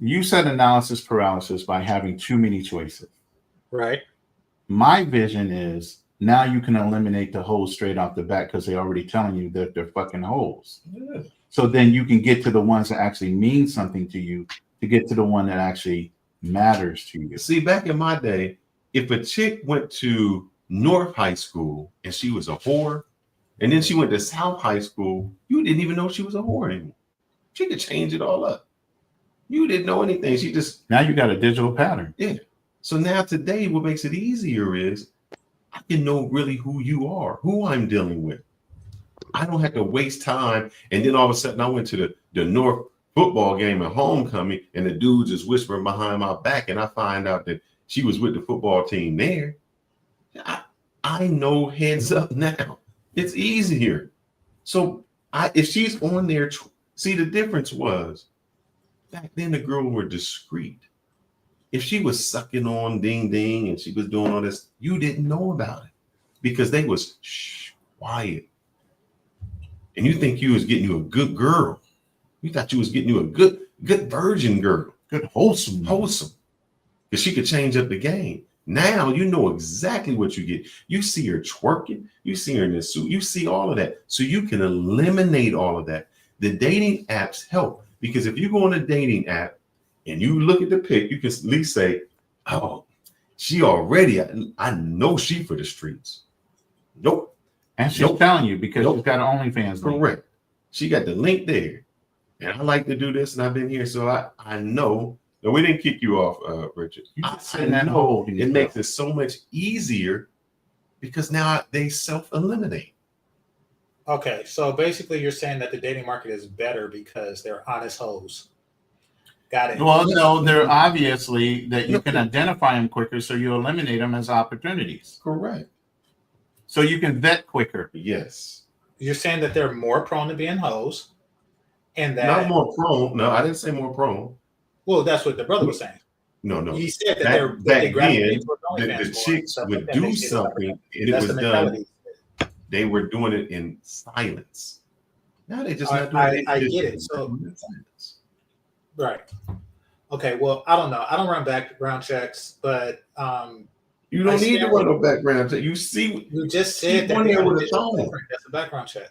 You said analysis paralysis by having too many choices. Right. My vision is now you can eliminate the holes straight off the bat because they're already telling you that they're fucking holes. Yeah. So then you can get to the ones that actually mean something to you to get to the one that actually matters to you. See, back in my day, if a chick went to North High School and she was a whore, and then she went to South High School, you didn't even know she was a whore anymore. She could change it all up. You didn't know anything. She just now you got a digital pattern. Yeah. So now today, what makes it easier is I can know really who you are, who I'm dealing with. I don't have to waste time. And then all of a sudden, I went to the North football game at homecoming, and the dude just whispering behind my back, and I find out that she was with the football team there. I know heads up now. It's easier. So if she's on there, see, the difference was back then the girls were discreet. If she was sucking on ding ding and she was doing all this, you didn't know about it because they was quiet. And you think you was getting you a good girl. You thought you was getting you a good virgin girl. Good wholesome. Because she could change up the game. Now you know exactly what you get. You see her twerking, you see her in this suit, you see all of that. So you can eliminate all of that. The dating apps help because if you go on a dating app and you look at the pic, you can at least say, oh, she already, I know she for the streets. Nope. And she's telling you because she's got an OnlyFans link. Correct. She got the link there. And I like to do this and I've been here. So I know. No, we didn't kick you off, Richard. I know it makes it so much easier because now they self-eliminate. Okay, so basically you're saying that the dating market is better because they're honest hoes. Got it. Well, no, they're obviously that you can identify them quicker, so you eliminate them as opportunities. Correct. So you can vet quicker. Yes. You're saying that they're more prone to being hoes, and that Not more prone. No, I didn't say more prone. Well, that's what the brother was saying. No. He said that back they then, gravitate toward the OnlyFans chicks more, would that do makes it something, and it That's was the done. mentality. They were doing it in silence. Now they just not I doing it. I get it. So right. Okay. Well, I don't know. I don't run background checks, but you don't need to run no background check. You see, you just said that there with a phone. That's a background check.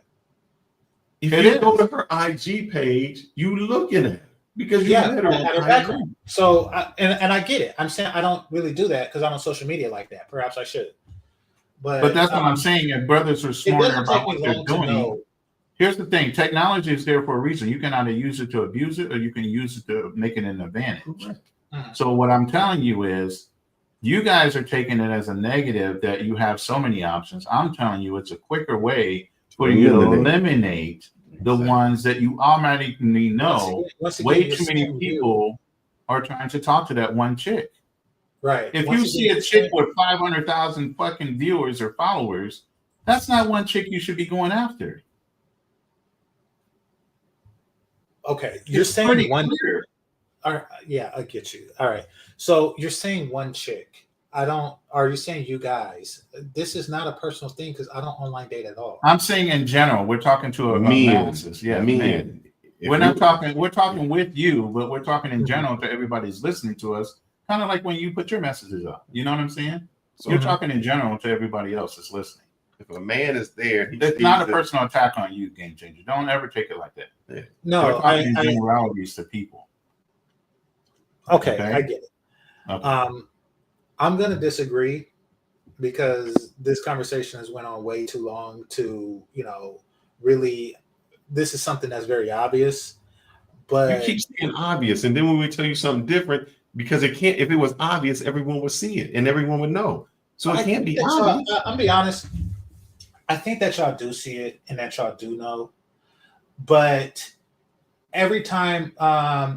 If you go to her IG page, you looking at it because you met her on IG. Background. So and I get it. I'm saying I don't really do that because I'm on social media like that. Perhaps I should. But that's what I'm saying. If brothers are smarter about what they're doing, here's the thing: technology is there for a reason. You can either use it to abuse it, or you can use it to make it an advantage. Mm-hmm. So what I'm telling you is, you guys are taking it as a negative that you have so many options. I'm telling you, it's a quicker way for you to eliminate the ones that you already know. Once again, way too many people are trying to talk to that one chick. Right. If you see a chick with 500,000 fucking viewers or followers, that's not one chick you should be going after. Okay, you're saying one. All right, yeah, I get you. All right, so you're saying one chick. Are you saying you guys? This is not a personal thing because I don't online date at all. I'm saying in general. We're talking to a masses. Yeah, man. We're not talking. We're talking with you, but we're talking in general to everybody who's listening to us. Kind of like when you put your messages up. You know what I'm saying? So you're talking in general to everybody else that's listening. If a man is there, it's not a personal attack on you, Game Changer. Don't ever take it like that. Yeah. No, we're talking in generalities to people. Okay, I get it. Okay. I'm going to disagree because this conversation has went on way too long to, really, this is something that's very obvious. But you keep saying obvious, and then when we tell you something different, because it can't. If it was obvious, everyone would see it and everyone would know. So it can't be obvious. I'll be honest. I think that y'all do see it and that y'all do know, but every time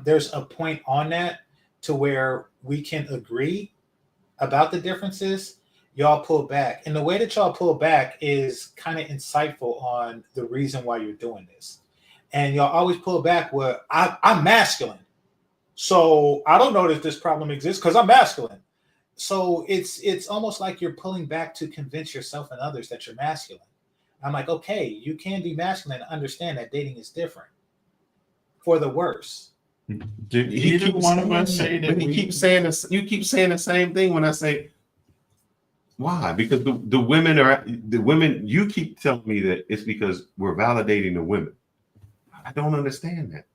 there's a point on that to where we can agree about the differences, y'all pull back. And the way that y'all pull back is kind of insightful on the reason why you're doing this. And y'all always pull back where I'm masculine. So I don't know that this problem exists because I'm masculine. So it's almost like you're pulling back to convince yourself and others that you're masculine. I'm like, okay, you can be masculine and understand that dating is different for the worse. Did either one of us say that? He keeps saying this. You keep saying the same thing when I say why? Because the women. You keep telling me that it's because we're validating the women. I don't understand that.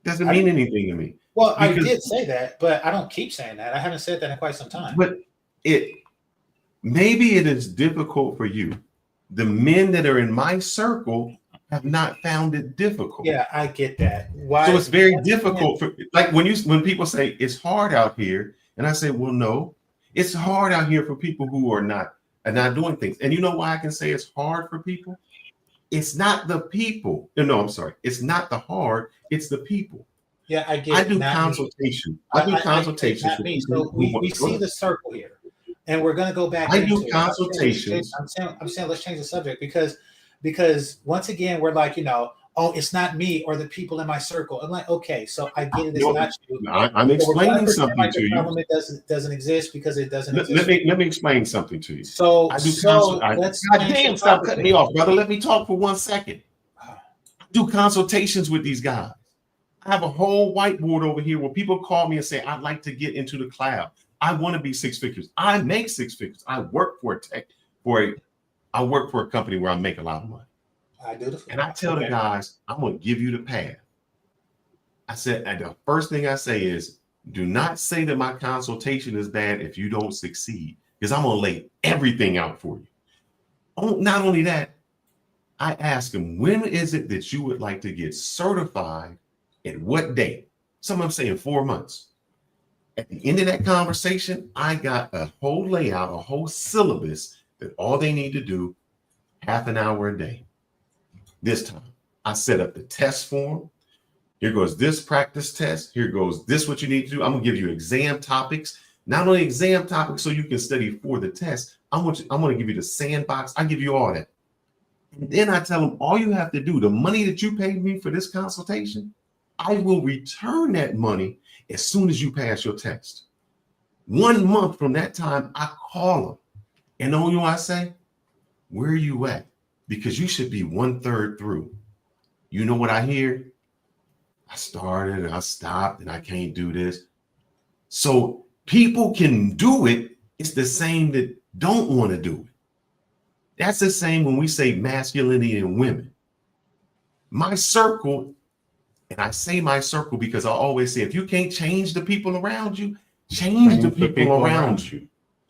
Doesn't mean anything to me. Well, I did say that, but I don't keep saying that. I haven't said that in quite some time. But maybe it is difficult for you. The men that are in my circle have not found it difficult. Yeah, I get that. Why? So it's very difficult for, like, when people say it's hard out here, and I say, well, no, it's hard out here for people who are not doing things. And you know why I can say it's hard for people? It's not the people. No, I'm sorry. It's not the hard. It's the people. Yeah, I get. I do consultation. I do consultations. So we see the circle here, and we're going to go back. I do consultations. I'm saying let's change the subject because once again we're like, oh, it's not me or the people in my circle. I'm like, okay, so I get it. It's not you. I'm explaining something to you. Problem doesn't exist because it doesn't exist. Let me explain something to you. So I do let's stop cutting me off, brother. Let me talk for 1 second. I do consultations with these guys. I have a whole whiteboard over here where people call me and say, I'd like to get into the cloud. I want to be six figures. I make six figures. I work for a company where I make a lot of money. I do. And I tell the guys, I'm going to give you the path. I said, and the first thing I say is, do not say that my consultation is bad if you don't succeed, because I'm going to lay everything out for you. Oh, not only that, I ask them, when is it that you would like to get certified? At what date? Some of them saying 4 months. At the end of that conversation, I got a whole layout, a whole syllabus that all they need to do, half an hour a day. This time, I set up the test form. Here goes this practice test. Here goes this, what you need to do. I'm going to give you exam topics. Not only exam topics so you can study for the test. I'm going to give you the sandbox. I give you all that. And then I tell them, all you have to do, the money that you paid me for this consultation, I will return that money as soon as you pass your test. 1 month from that time, I call them. And know what I say? Where are you at? Because you should be 1/3 through. You know what I hear? I started and I stopped and I can't do this. So people can do it. It's the same that don't want to do it. That's the same when we say masculinity in women. My circle, and I say my circle because I always say, if you can't change the people around you, change the people around you.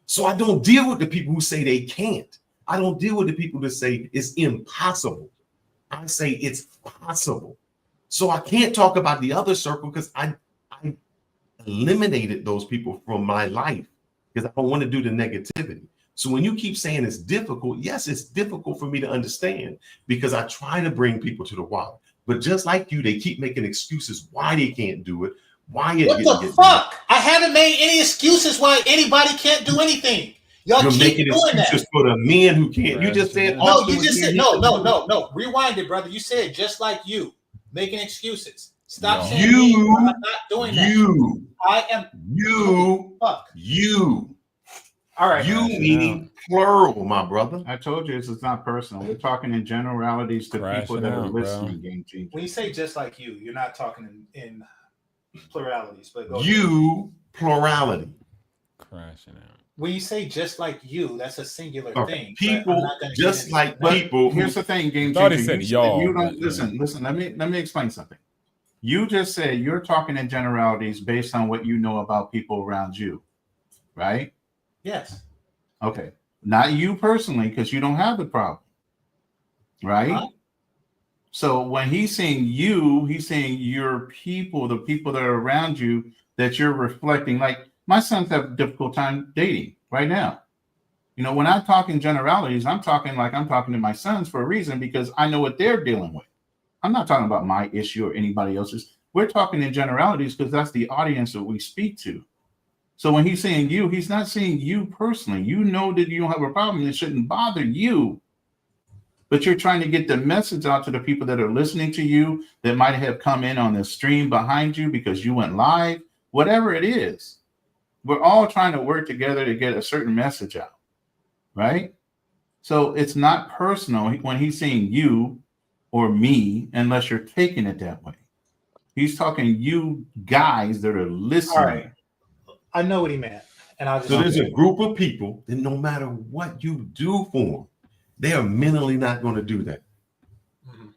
So I don't deal with the people who say they can't. I don't deal with the people that say it's impossible. I say it's possible. So I can't talk about the other circle because I eliminated those people from my life because I don't want to do the negativity. So when you keep saying it's difficult, yes, it's difficult for me to understand because I try to bring people to the water. But just like you, they keep making excuses why they can't do it. What the fuck? I haven't made any excuses why anybody can't do anything. You're making excuses for the men who can't. You just said no. You just said no. Rewind it, brother. You said just like you making excuses. Stop saying you. I'm not doing that. I am you. Fuck you. All right. You meaning plural, my brother. I told you it's not personal. We're talking in generalities to people that are listening. Game changer. When you say just like you're not talking in pluralities, but go you plurality. Crashing out. When you say just like you, that's a singular thing. People just like people. Here's the thing, game changer. Said y'all. You don't listen. Let me explain something. You just said you're talking in generalities based on what you know about people around you, right? Yes. Okay. Not you personally, because you don't have the problem, right? Huh? So when he's saying you, he's saying your people, the people that are around you that you're reflecting. Like my sons have a difficult time dating right now. You know, when I talk in generalities, I'm talking to my sons for a reason because I know what they're dealing with. I'm not talking about my issue or anybody else's. We're talking in generalities because that's the audience that we speak to. So when he's saying you, he's not saying you personally. You know that you don't have a problem. It shouldn't bother you. But you're trying to get the message out to the people that are listening to you that might have come in on the stream behind you because you went live, whatever it is. We're all trying to work together to get a certain message out, right? So it's not personal when he's saying you or me, unless you're taking it that way. He's talking you guys that are listening. All right. I know what he meant. And I'll just So there's a group of people that no matter what you do for them, they are mentally not going to do that. Mhm.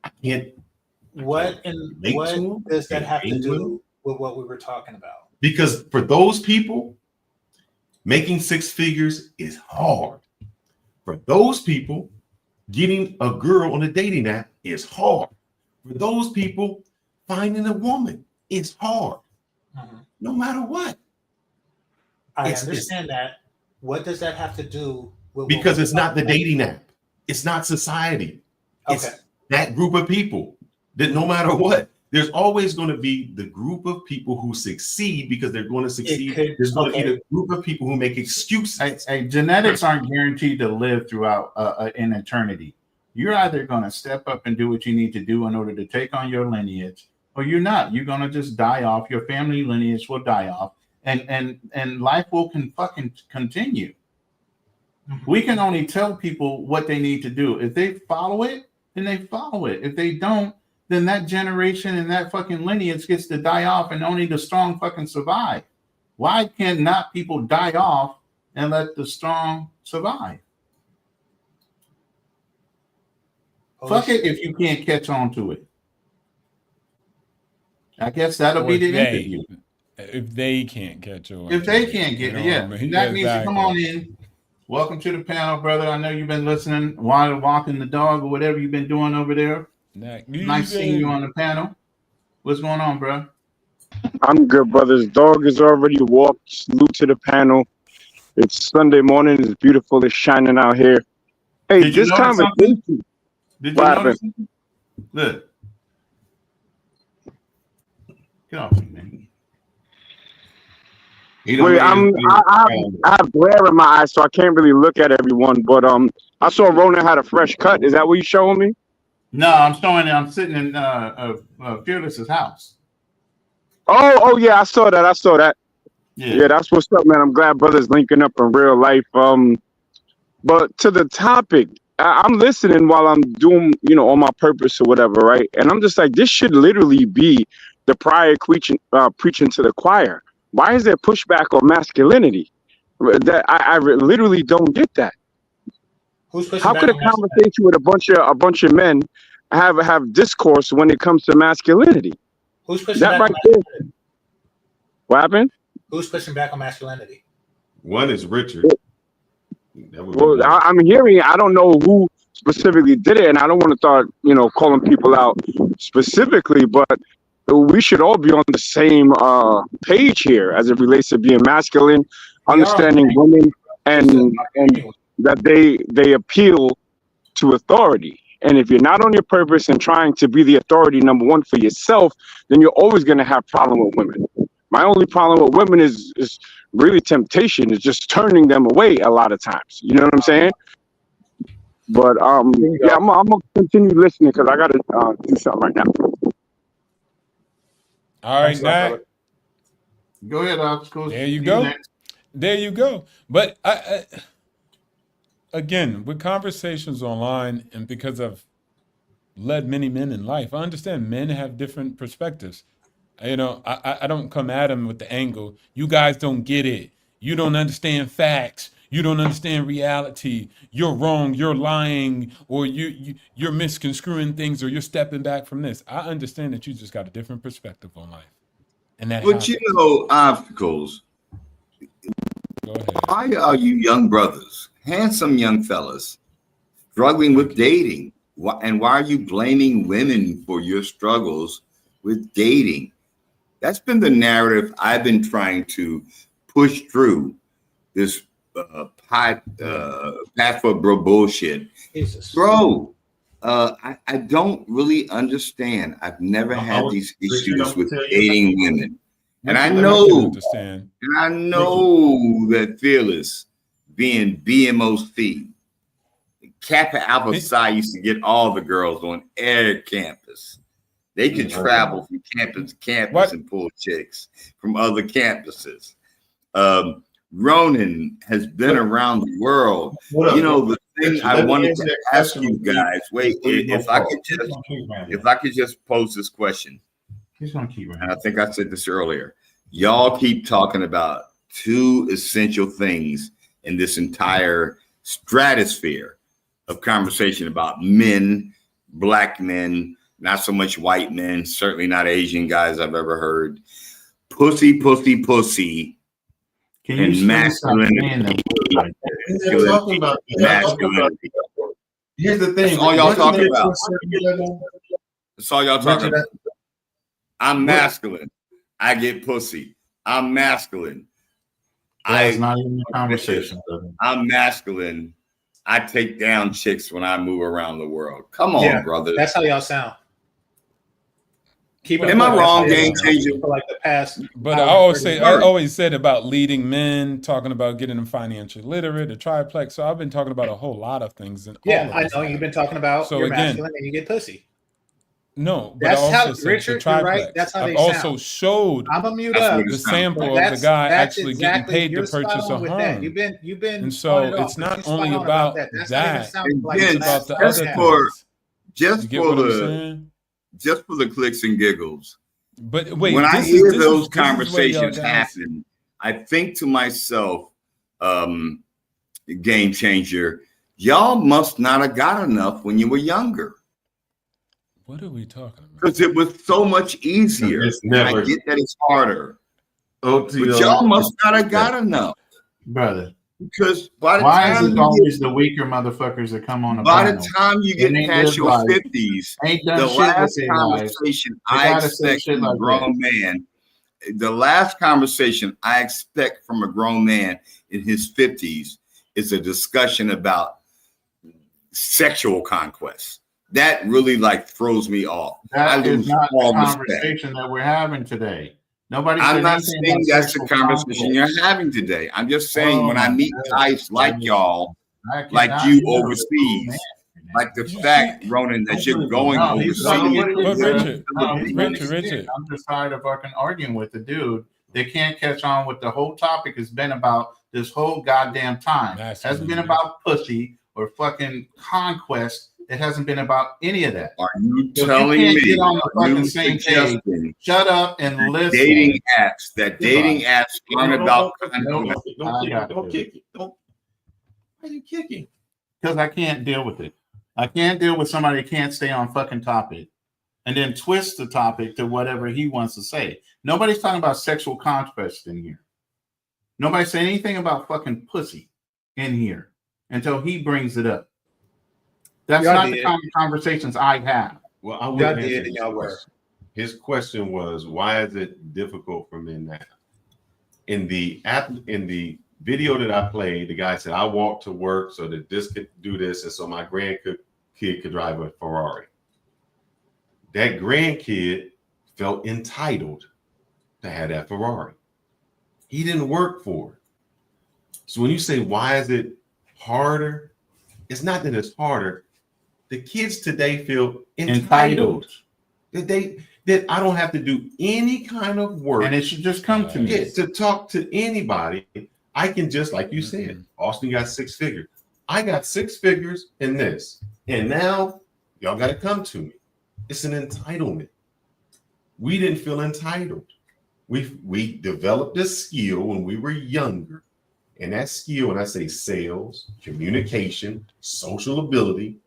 I can't. What does that have to do with what we were talking about? Because for those people, making six figures is hard. For those people, getting a girl on a dating app is hard. For those people, finding a woman is hard. No matter what. I understand that. What does that have to do with? Because it's not the dating app. It's not society. It's that group of people that no matter what, there's always going to be the group of people who succeed because they're going to succeed. There's going to be the group of people who make excuses. Genetics aren't guaranteed to live throughout an eternity. You're either going to step up and do what you need to do in order to take on your lineage, or you're not. You're going to just die off. Your family lineage will die off, and life will fucking continue. We can only tell people what they need to do. If they follow it, then they follow it. If they don't, then that generation and that fucking lineage gets to die off, and only the strong fucking survive. Why can not people die off and let the strong survive? Fuck it if you can't catch on to it. I guess that'll be the interview. If they can't catch on. If they can't get it, yeah. That means you come on in. Welcome to the panel, brother. I know you've been listening while walking the dog or whatever you've been doing over there. Nice seeing you on the panel. What's going on, bro? I'm good, brothers. Dog is already walked. Salute to the panel. It's Sunday morning. It's beautiful. It's shining out here. Hey, this conversation. Did you notice something? Look. Get off me, man. Wait, I have glare in my eyes, so I can't really look at everyone. But I saw Ronan had a fresh cut. Is that what you're showing me? No, I'm showing it. I'm sitting in Fearless's house. Oh yeah, I saw that. Yeah, that's what's up, man. I'm glad brothers linking up in real life. But to the topic, I'm listening while I'm doing, on my purpose or whatever, right? And I'm just like, this should literally be the prior preaching to the choir. Why is there pushback on masculinity? That I literally don't get that. How could a conversation with a bunch of men have discourse when it comes to masculinity? Who's pushing that back right on there? What happened? Who's pushing back on masculinity? One is Richard. Well, I'm hearing. I don't know who specifically did it, and I don't want to start, calling people out specifically, but we should all be on the same page here as it relates to being masculine, understanding women, and that they appeal to authority. And if you're not on your purpose and trying to be the authority number one for yourself, then you're always going to have problem with women. My only problem with women is really temptation, is just turning them away a lot of times. You know what I'm saying? But yeah, I'm gonna continue listening because I gotta do something right now. All right, Nat. Go ahead, Alex. There you go. There you go. But I again, with conversations online, and because I've led many men in life, I understand men have different perspectives. I don't come at them with the angle, you guys don't get it. You don't understand facts. You don't understand reality. You're wrong. You're lying, or you're misconstruing things, or you're stepping back from this. I understand that you just got a different perspective on life, and that. But obstacles. Go ahead. Why are you young brothers, handsome young fellas, struggling with dating? And why are you blaming women for your struggles with dating? That's been the narrative I've been trying to push through this path for bro bullshit. Jesus. Bro, I don't really understand. I've never had these issues with dating women. And I know that Fearless being BMO's feed, Kappa Alpha Psi used to get all the girls on air campus. They could travel from campus to campus and pull chicks from other campuses. Ronan has been around the world. The thing I wanted to ask you guys, if I could just pose this question. He's gonna keep and I think I said this earlier. Y'all keep talking about two essential things in this entire stratosphere of conversation about men, black men, not so much white men, certainly not Asian guys I've ever heard. Pussy, pussy, pussy. Can you and stop saying masculinity. that? They're talking about Masculinity. Here's the thing. That's all y'all Once you talking get to about. a certain level, That's all y'all talking Richard, about. I'm masculine. I get pussy. I'm masculine. That's not even a conversation. I'm masculine. I take down chicks when I move around the world. Come on, brother. That's how y'all sound. Keep it. Am I wrong, That's how Game y'all Changer? sound for like the past. But I always said about leading men, talking about getting them financially literate, the triplex. So I've been talking about a whole lot of things. And Yeah, I know you've been talking about So you're again, masculine and you get pussy. No, but That's I also how said Richard. the You're triplex. right. That's how I've they also sound. showed I'm gonna mute up. the sample But of the guy that's actually exactly, getting paid you're to purchase spot a on with that. home. You've been And on and so off, it's but not you spot only on about that. That's not even that. sounding like It's Vince, about the just other for things. just You get for what I'm the saying? just for the clicks and giggles. But wait, when I this hear is those this is where y'all conversations guys. happen, I think to myself, Game Changer, y'all must not have got enough when you were younger. What are we talking about? Because it was so much easier. It's never- I get that it's harder. OTO, But y'all must not have got enough. Brother. Because by the Why is time it you always the weaker motherfuckers that come on the by panel? the time you get They ain't past lived your life, 50s, ain't done the shit with last their lives. conversation They I gotta say expect shit from a like grown man, the last conversation I expect from a grown man in his 50s is a discussion about sexual conquest. That really like throws me off. I That is lose not the all respect. conversation that we're having today. Nobody I'm said not anything saying about that's the sexual conversation conflict. you're having today. I'm just saying Oh when I my meet God. guys like y'all, I like cannot you deal with a grown man. overseas, like the fact, Ronan, that you're going No, he's overseas. But Richard, no, he's Richard, Richard. I'm just tired of fucking arguing with the dude. They can't catch on what the whole topic has been about this whole goddamn time. It hasn't been about pussy or fucking conquest. It hasn't been about any of that. Are you So if telling you can't me, get on the are you fucking same page, suggesting shut up and listen. dating apps aren't about Don't conquest? kick it. Don't. Why are you kicking? Because I can't deal with it. I can't deal with somebody that can't stay on fucking topic and then twist the topic to whatever he wants to say. Nobody's talking about sexual conquest in here. Nobody said anything about fucking pussy in here until he brings it up. That's Y'all not did. the kind of conversations I have. Well, I will Y'all answer did, his y'all were. question. His question was, why is it difficult for men now? In the video that I played, the guy said, I walked to work so that this could do this, and so my grandkid could drive a Ferrari. That grandkid felt entitled to have that Ferrari. He didn't work for it. So when you say, why is it harder? It's not that it's harder. The kids today feel entitled. That I don't have to do any kind of work. And it should just come to me. Yeah, to talk to anybody. I can just, like you said, Austin got 6 figures. I got 6 figures in this. And now y'all got to come to me. It's an entitlement. We didn't feel entitled. We developed this skill when we were younger. And that skill, when I say sales, communication, social ability,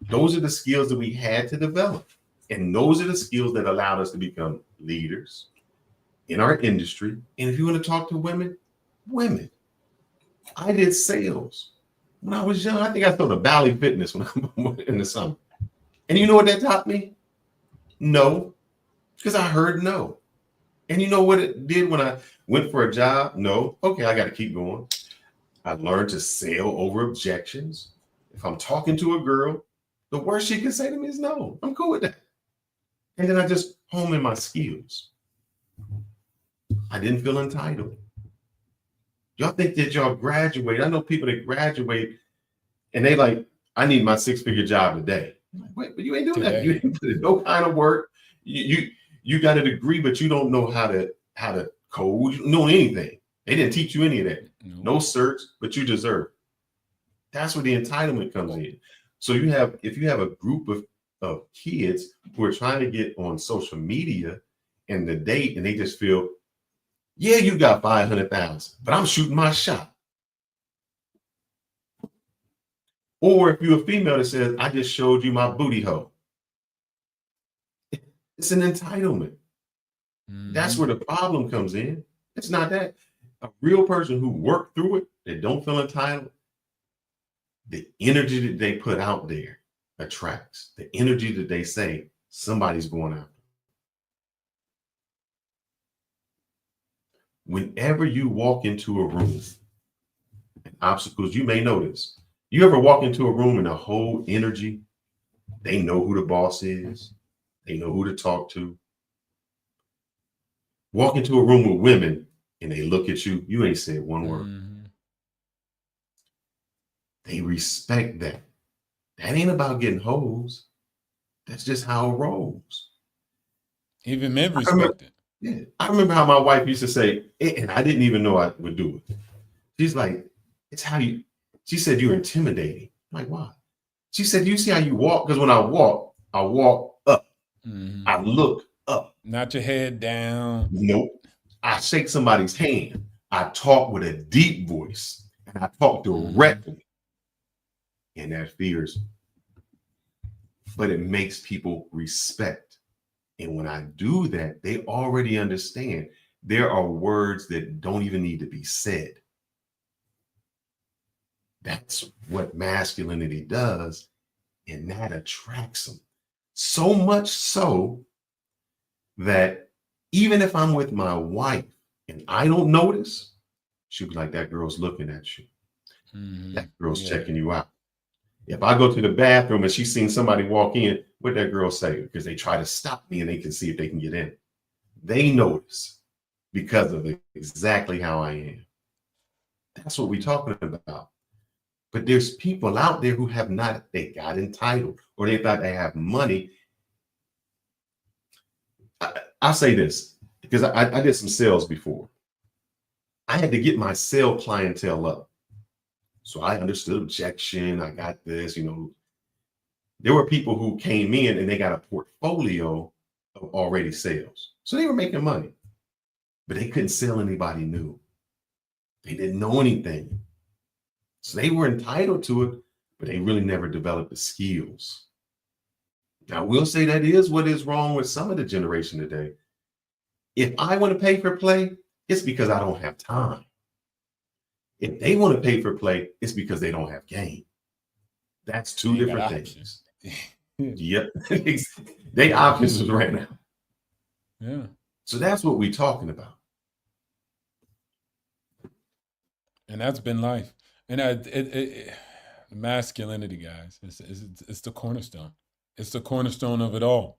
those are the skills that we had to develop. And those are the skills that allowed us to become leaders in our industry. And if you want to talk to women. I did sales when I was young. I think I thought of Bally Fitness when I in the summer. And you know what that taught me? No, because I heard no. And you know what it did when I went for a job? No. Okay, I got to keep going. I learned to sell over objections. If I'm talking to a girl, the worst she can say to me is no. I'm cool with that. And then I just hone in my skills. I didn't feel entitled. Y'all think that y'all graduate. I know people that graduate and they like, I need my 6-figure job today. I'm like, wait, but you ain't doing that. You didn't put in no kind of work. You got a degree, but you don't know how to code. You don't know anything. They didn't teach you any of that. No certs, but you deserve. That's where the entitlement comes in. So if you have a group of kids who are trying to get on social media and the date, and they just feel, yeah, you got 500,000, but I'm shooting my shot. Or if you're a female that says, I just showed you my booty hole. It's an entitlement. That's where the problem comes in. It's not that. A real person who worked through it, that don't feel entitled, the energy that they put out there attracts. The energy that they say somebody's going after. Whenever you walk into a room, and obstacles, you may notice. You ever walk into a room and the whole energy, they know who the boss is, they know who to talk to. Walk into a room with women and they look at you, you ain't said one word. They respect that. That ain't about getting hoes. That's just how it rolls. Even men respect it. Yeah. I remember how my wife used to say, and I didn't even know I would do it. She's like, it's how you, she said, you're intimidating. I'm like, why? She said, you see how you walk? Because when I walk up. I look up. Not your head down. Nope. I shake somebody's hand. I talk with a deep voice. And I talk directly. And that fears. But it makes people respect. And when I do that, they already understand there are words that don't even need to be said. That's what masculinity does. And that attracts them. So much so that even if I'm with my wife and I don't notice, she'll be like, that girl's looking at you. That girl's checking you out. If I go to the bathroom and she's seen somebody walk in, what that girl say? Because they try to stop me and they can see if they can get in. They notice because of exactly how I am. That's what we're talking about. But there's people out there who have not, they got entitled or they thought they have money. I say this because I did some sales before. I had to get my sale clientele up. So I understood objection. I got this, there were people who came in and they got a portfolio of already sales. So they were making money, but they couldn't sell anybody new. They didn't know anything. So they were entitled to it, but they really never developed the skills. Now, we'll say that is what is wrong with some of the generation today. If I want to pay for play, it's because I don't have time. If they want to pay for play, it's because they don't have game. That's two different things. Yep. They options right now. Yeah. So that's what we're talking about. And that's been life. And masculinity, guys, it's the cornerstone. It's the cornerstone of it all.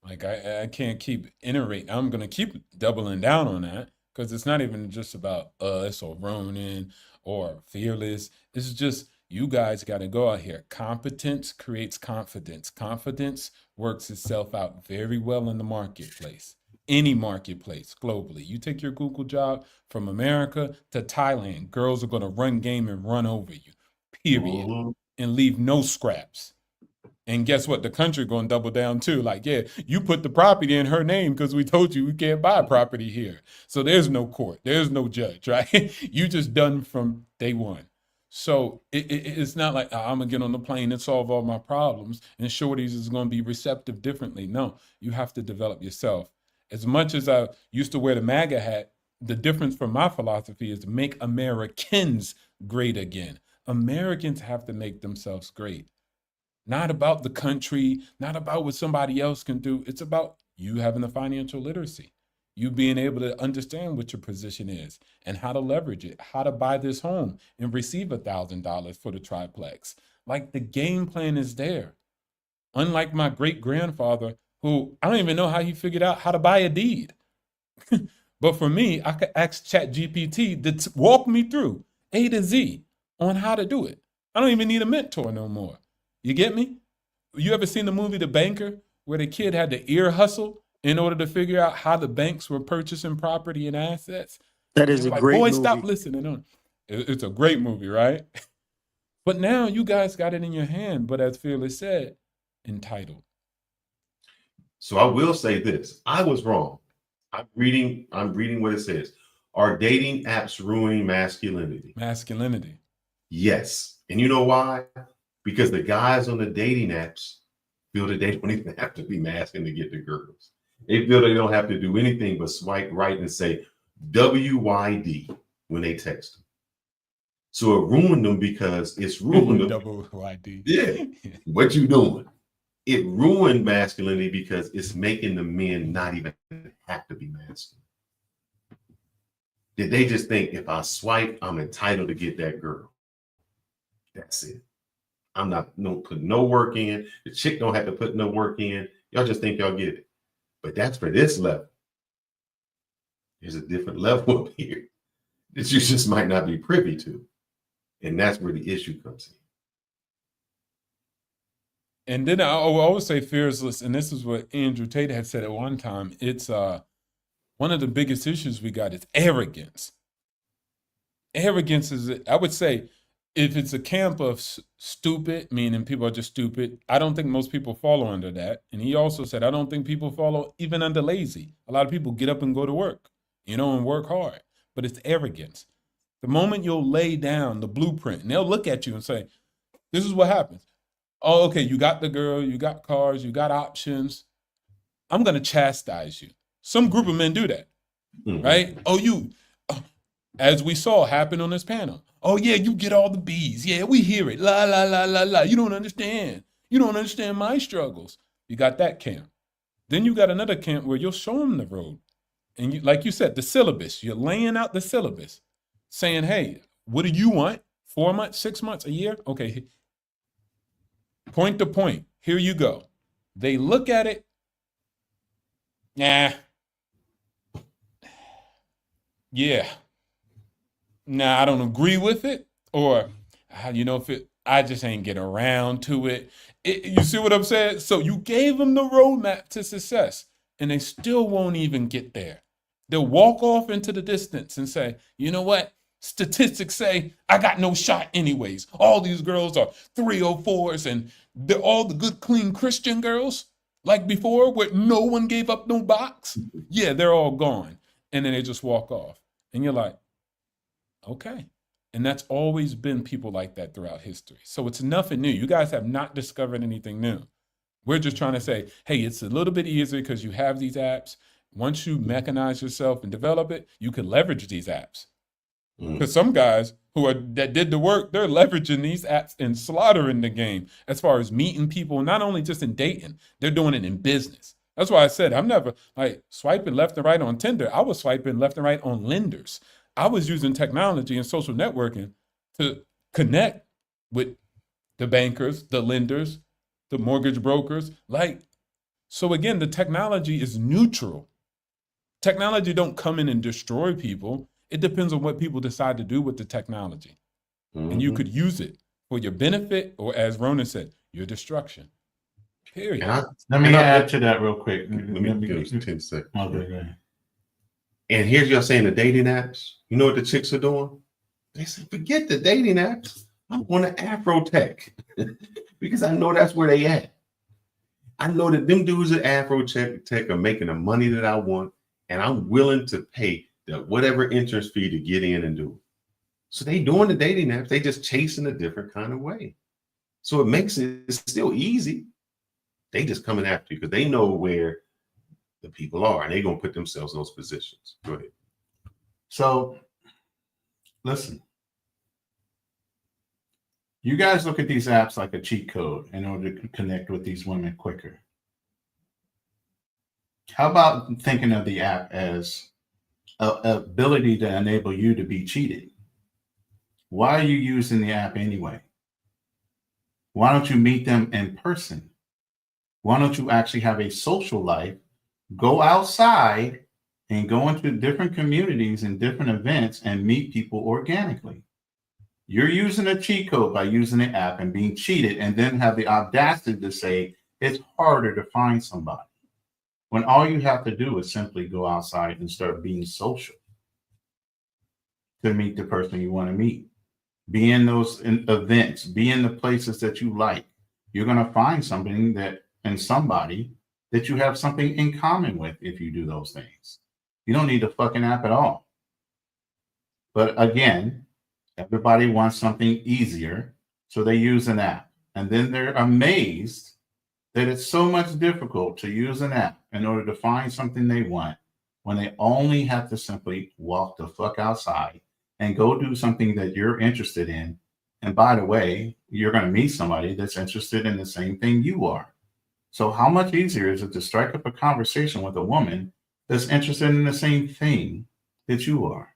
Like I can't keep iterating. I'm gonna keep doubling down on that because it's not even just about us or Ronan or Fearless. It's just you guys got to go out here. Competence creates confidence. Confidence works itself out very well in the marketplace. Any marketplace globally. You take your Google job from America to Thailand, girls are going to run game and run over you, period, and leave no scraps. And guess what? The country going to double down too. Like, yeah, you put the property in her name because we told you we can't buy property here. So there's no court. There's no judge, right? You just done from day one. So it's not like I'm going to get on the plane and solve all my problems and shorties is going to be receptive differently. No, you have to develop yourself. As much as I used to wear the MAGA hat, the difference from my philosophy is to make Americans great again. Americans have to make themselves great. Not about the country, not about what somebody else can do. It's about you having the financial literacy, you being able to understand what your position is and how to leverage it, how to buy this home and receive $1,000 for the triplex. Like the game plan is there. Unlike my great grandfather, who I don't even know how he figured out how to buy a deed. But for me, I could ask ChatGPT to walk me through A to Z on how to do it. I don't even need a mentor no more. You get me? You ever seen the movie The Banker, where the kid had to ear hustle in order to figure out how the banks were purchasing property and assets? That is a great boy, movie. stop listening on. It's a great movie, right? But now you guys got it in your hand. But as Fearless said, entitled. So I will say this. I was wrong. I'm reading what it says. Are dating apps ruining masculinity? Masculinity. Yes. And you know why? Because the guys on the dating apps feel that they don't even have to be masculine to get the girls. They feel they don't have to do anything but swipe right and say WYD when they text them. So it ruined them because it's ruined them. WYD. Yeah. What you doing? It ruined masculinity because it's making the men not even have to be masculine. Did they just think if I swipe, I'm entitled to get that girl? That's it. I'm not putting no work in. The chick don't have to put no work in. Y'all just think y'all get it. But that's for this level. There's a different level up here that you just might not be privy to. And that's where the issue comes in. And then I always say fearless, and this is what Andrew Tate had said at one time. It's one of the biggest issues we got is arrogance. Arrogance is, I would say, if it's a camp of stupid, meaning people are just stupid, I don't think most people follow under that. And he also said, I don't think people follow even under lazy. A lot of people get up and go to work, and work hard, but it's arrogance. The moment you'll lay down the blueprint, and they'll look at you and say, this is what happens. Oh, okay, you got the girl, you got cars, you got options. I'm going to chastise you. Some group of men do that, right? Oh, as we saw happen on this panel. Oh, yeah, you get all the B's. Yeah, we hear it. La, la, la, la, la. You don't understand. You don't understand my struggles. You got that camp. Then you got another camp where you'll show them the road. And you, like you said, the syllabus. You're laying out the syllabus, saying, hey, what do you want? 4 months, 6 months, a year? Okay, point to point. Here you go. They look at it. Nah. Yeah. Nah, I don't agree with it. Or, I just ain't get around to it. You see what I'm saying? So you gave them the roadmap to success, and they still won't even get there. They'll walk off into the distance and say, you know what? Statistics say I got no shot anyways. All these girls are 304s, and they're all the good, clean Christian girls like before where no one gave up no box. Yeah, they're all gone. And then they just walk off. And you're like, okay. And that's always been people like that throughout history. So it's nothing new. You guys have not discovered anything new. We're just trying to say, hey, it's a little bit easier because you have these apps. Once you mechanize yourself and develop it, you can leverage these apps. Because some guys that did the work, they're leveraging these apps and slaughtering the game as far as meeting people, not only just in dating, they're doing it in business. That's why I said I'm never like swiping left and right on Tinder. I was swiping left and right on lenders. I was using technology and social networking to connect with the bankers, the lenders, the mortgage brokers. So again, the technology is neutral. Technology don't come in and destroy people. It depends on what people decide to do with the technology. And you could use it for your benefit or, as Ronan said, your destruction. Period. Let me add to that real quick. Let me give us 10 seconds. Okay, go ahead. And here's y'all saying the dating apps. You know what the chicks are doing? They say, forget the dating apps. I'm on to Afro Tech because I know that's where they at. I know that them dudes at Afro Tech are making the money that I want, and I'm willing to pay the whatever entrance fee to get in and do it. So they doing the dating apps. They just chasing a different kind of way. So it makes it still easy. They just coming after you because they know where the people are, and they're going to put themselves in those positions. Go ahead. So, listen. You guys look at these apps like a cheat code in order to connect with these women quicker. How about thinking of the app as an ability to enable you to be cheated? Why are you using the app anyway? Why don't you meet them in person? Why don't you actually have a social life? Go outside and go into different communities and different events and meet people organically. You're using a cheat code by using the app and being cheated, and then have the audacity to say it's harder to find somebody, when all you have to do is simply go outside and start being social to meet the person you want to meet. Be in those events, be in the places that you like. You're going to find somebody that you have something in common with if you do those things. You don't need a fucking app at all. But again, everybody wants something easier, so they use an app. And then they're amazed that it's so much difficult to use an app in order to find something they want when they only have to simply walk the fuck outside and go do something that you're interested in. And by the way, you're going to meet somebody that's interested in the same thing you are. So how much easier is it to strike up a conversation with a woman that's interested in the same thing that you are?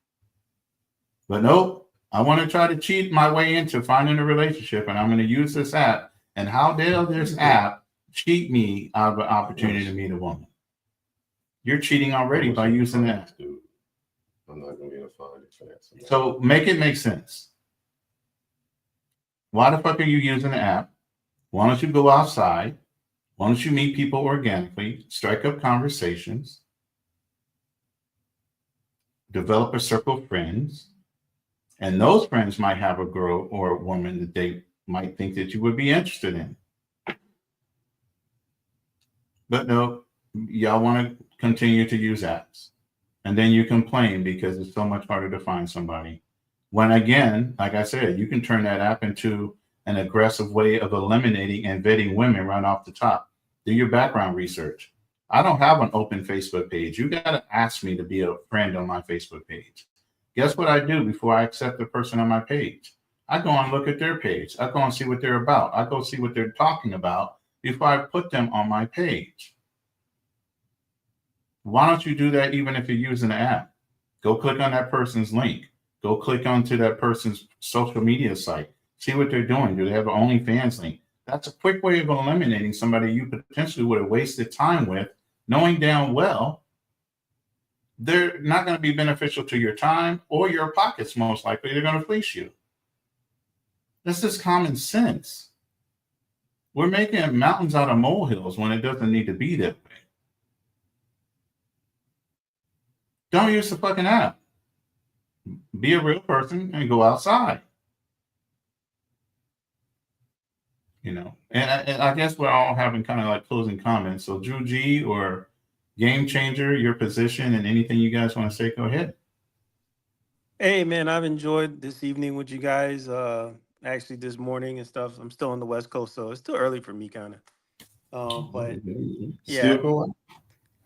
But nope, I want to try to cheat my way into finding a relationship, and I'm going to use this app. And how dare this app cheat me out of an opportunity to meet a woman? You're cheating already by using that. I'm not going to be able to find it fast. So make it make sense. Why the fuck are you using the app? Why don't you go outside? Why don't you meet people organically, strike up conversations, develop a circle of friends, and those friends might have a girl or a woman that they might think that you would be interested in. But no, y'all want to continue to use apps. And then you complain because it's so much harder to find somebody. When again, like I said, you can turn that app into an aggressive way of eliminating and vetting women right off the top. Do your background research. I don't have an open Facebook page. You got to ask me to be a friend on my Facebook page. Guess what I do before I accept the person on my page? I go and look at their page. I go and see what they're about. I go see what they're talking about before I put them on my page. Why don't you do that even if you're using an app? Go click on that person's link. Go click onto that person's social media site. See what they're doing. Do they have an OnlyFans link? That's a quick way of eliminating somebody you potentially would have wasted time with, knowing damn well they're not going to be beneficial to your time or your pockets. Most likely, they're going to fleece you. This is common sense. We're making mountains out of molehills when it doesn't need to be that way. Don't use the fucking app. Be a real person and go outside. You know, and I guess we're all having kind of like closing comments. So Drew G or Game Changer, your position and anything you guys want to say, go ahead. Hey man, I've enjoyed this evening with you guys. Actually this morning and stuff. I'm still on the West Coast, so it's still early for me kind of. But yeah. Still going?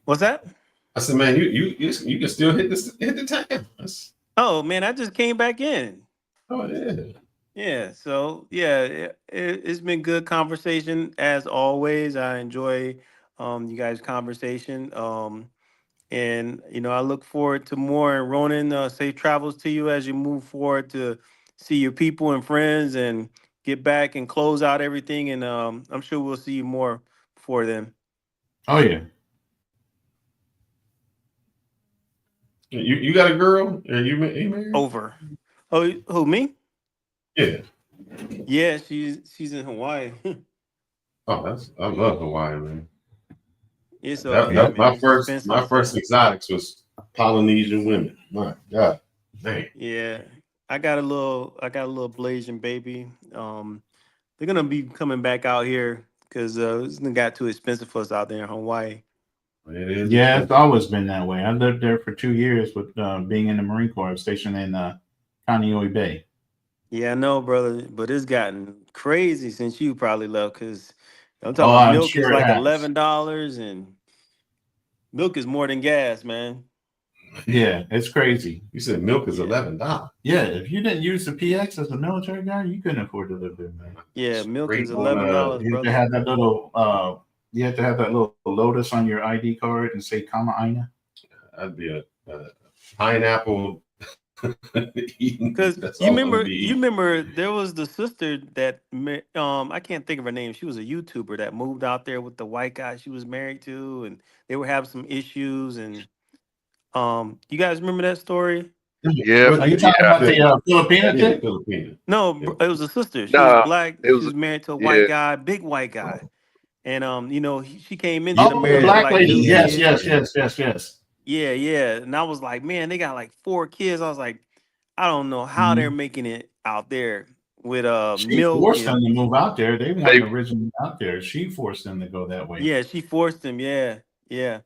What's that? I said, man, you can still hit the time. Oh man, I just came back in. Oh yeah. Yeah, so yeah, it's been good conversation as always. I enjoy you guys' conversation. And you know, I look forward to more. And Ronan, safe travels to you as you move forward to see your people and friends and get back and close out everything. And I'm sure we'll see you more before then. Oh yeah. You got a girl? Are you married? Over. Oh, who, me? Yeah. Yeah, she's in Hawaii. Oh, I love Hawaii, man. It's okay, my first exotics was Polynesian women. My God, man. Yeah, I got a little Blasian baby. They're gonna be coming back out here because it's got too expensive for us out there in Hawaii. It is. Yeah, it's always been that way. I lived there for 2 years with being in the Marine Corps, stationed in Kaneohe Bay. Yeah, I know, brother, but it's gotten crazy since you probably left because I'm talking about milk is like $11 and milk is more than gas, man. Yeah, it's crazy. You said milk is $11. Yeah, if you didn't use the PX as a military guy, you couldn't afford to live there, man. Yeah, milk is $11, you brother. had that little you have to have that little lotus on your ID card and say Kama Aina. That'd be a pineapple. Because you remember there was the sister that I can't think of her name. She was a YouTuber that moved out there with the white guy she was married to, and they were having some issues. And you guys remember that story? Yeah. Are you talking about the Filipina chick? Filipina. No, it was a sister. She was black. She was married to a white guy, big white guy. And you know, she came into the marriage. The black like lady. Yes. Yeah. And I was like, man, they got like 4 kids. I was like, I don't know how they're making it out there She milk forced them and to move out there. They weren't originally out there. She forced them to go that way. yeah, she forced them. Yeah. Yeah,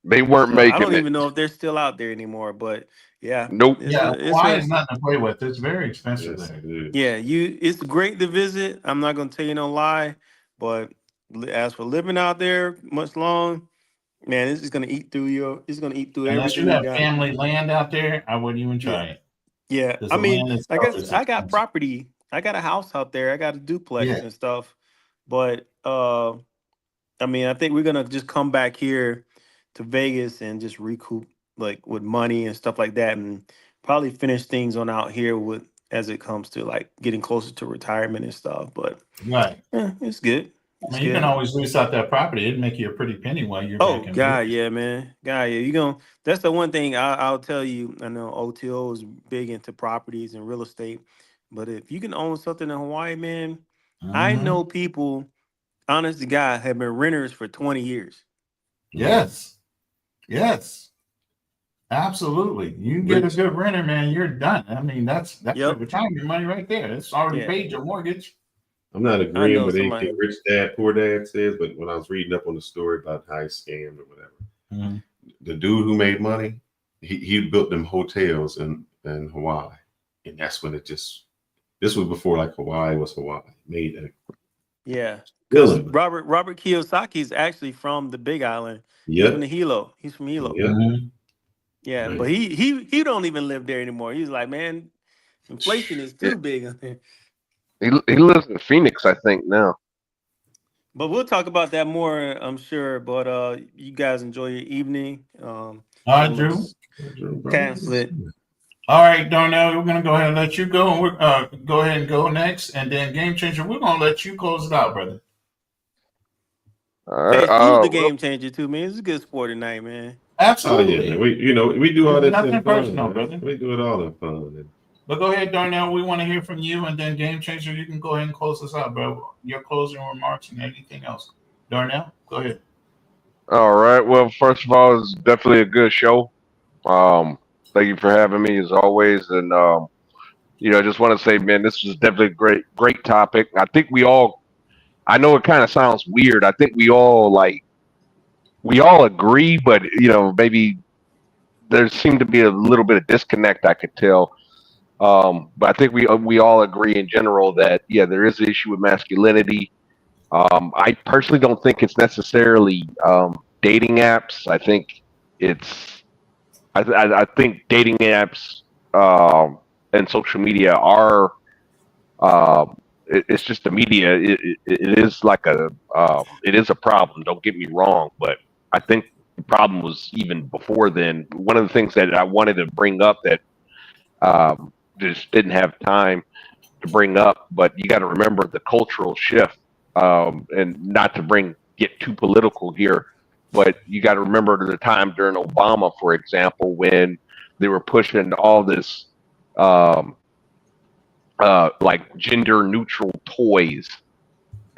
they weren't So I don't making it. even know if they're still out there anymore, but yeah, Nope. Yeah, it's Hawaii a is nothing to play with. It's very expensive Yes, there. it is. yeah, it's great to visit. I'm not gonna tell you no lie, but as for living out there much long, man, it's just gonna eat through it's gonna eat through Unless you everything you have got. family land out there, I wouldn't even Yeah. try it Yeah. because I the mean, land I itself guess is I got expensive. property. I got a house out there. I got a duplex Yeah, and stuff. But I mean, I think we're gonna just come back here to Vegas and just recoup like with money and stuff like that, and probably finish things on out here with as it comes to like getting closer to retirement and stuff. But right. it's good. I It's mean, you can good. always lease out that property. It'd make you a pretty penny while you're Oh back in God, Vegas. yeah, man. God, yeah. You gonna that's the one thing I'll tell you. I know OTO is big into properties and real estate, but if you can own something in Hawaii, man, I Mm-hmm. know people, honest to God, have been renters for 20 years. Yes, yes, absolutely. You get a Rich. good renter, man, you're done. I mean, that's your Yep. retirement money right there. It's already Yeah. paid your mortgage. I'm not I agreeing know with somebody. anything Rich Dad Poor Dad says, but when I was reading up on the story about how he scammed or whatever, Mm-hmm. the dude who made money, he built them hotels in Hawaii, and that's when this was before like Hawaii was Hawaii. Made a Yeah. Because killing. Robert Kiyosaki is actually from the Big Island. He's from Yep. the Hilo. He's from Hilo. Yep. Mm-hmm. Yeah, Right. but he don't even live there anymore. He's like, man, inflation is Yeah. too big up there. He lives in Phoenix, I think now. But we'll talk about that more, I'm sure. But you guys enjoy your evening. All right, Drew. Cancel it. All right, Darnell, we're gonna go ahead and let you go, and we're go ahead and go next, and then Game Changer, we're gonna let you close it out, brother. All Hey, right. Food the game changer too, man. It's a good sport tonight, man. Oh Absolutely. yeah, man. We do all There's this nothing in fun, personal, man. brother. We do it all in fun. But go ahead, Darnell. We want to hear from you, and then Game Changer, you can go ahead and close us out, bro. Your closing remarks and anything else. Darnell, go ahead. All right. Well, first of all, it's definitely a good show. Thank you for having me as always, and I just want to say, man, this was definitely a great topic. I think we all. I know it kind of sounds weird. I think we all agree, but maybe there seemed to be a little bit of disconnect. I could tell. But I think we all agree in general that there is an issue with masculinity. I personally don't think it's necessarily dating apps. I think it's I think dating apps and social media are it's just the media. It is like it is a problem. Don't get me wrong, but I think the problem was even before then. One of the things that I wanted to bring up that just didn't have time to bring up, but you got to remember the cultural shift, and not to get too political here, but you got to remember the time during Obama, for example, when they were pushing all this like gender neutral toys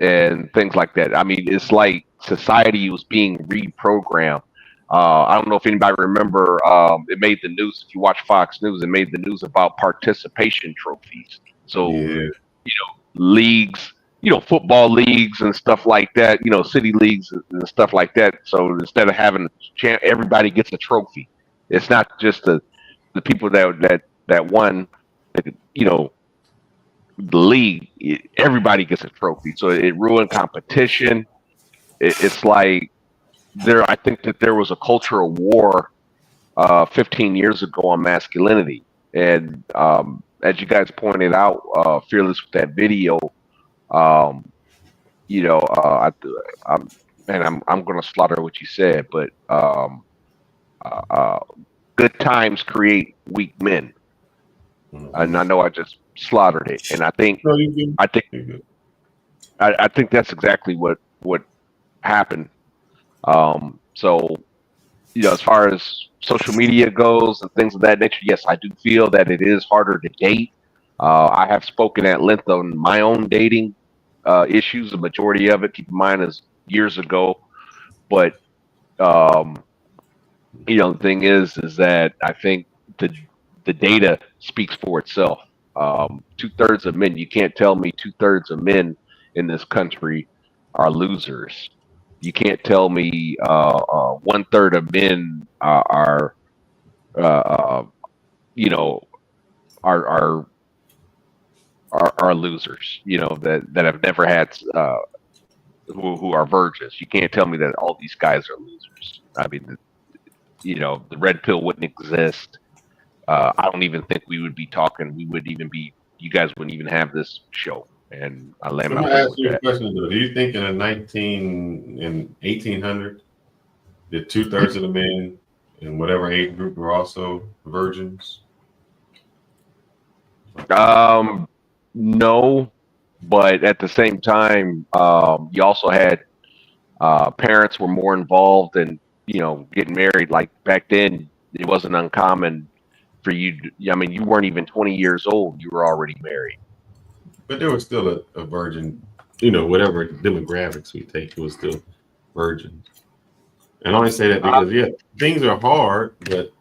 and things like that. I mean, it's like society was being reprogrammed. I don't know if anybody remember. It made the news. If you watch Fox News, it made the news about participation trophies. So Yeah. leagues, football leagues and stuff like that. City leagues and stuff like that. So instead of having everybody gets a trophy. It's not just the people that won. The league. Everybody gets a trophy. So it ruined competition. It's like I think that there was a cultural war 15 years ago on masculinity, and as you guys pointed out, fearless with that video. Um, I'm going to slaughter what you said, but good times create weak men, and I know I just slaughtered it, and I think that's exactly what happened. So as far as social media goes and things of that nature, yes, I do feel that it is harder to date. I have spoken at length on my own dating issues. The majority of it, keep in mind, is years ago. But the thing is that I think the data speaks for itself. 2/3 of men. You can't tell me 2/3 of men in this country are losers. You can't tell me 1/3 of men are you know are are losers. You know that have never had who are virgins. You can't tell me that all these guys are losers. I mean, the red pill wouldn't exist. I don't even think we would be talking. We would even be. You guys wouldn't even have this show. And I land So my I'm gonna plane ask with you a that. question though. Do you think in 1800, that 2/3 of the men in whatever age group were also virgins? No, but at the same time, you also had parents were more involved in getting married. Like back then, it wasn't uncommon for you. I mean, you weren't even 20 years old; you were already married. But there was still a virgin, whatever demographics we take, it was still virgins. And I only say that because things are hard, but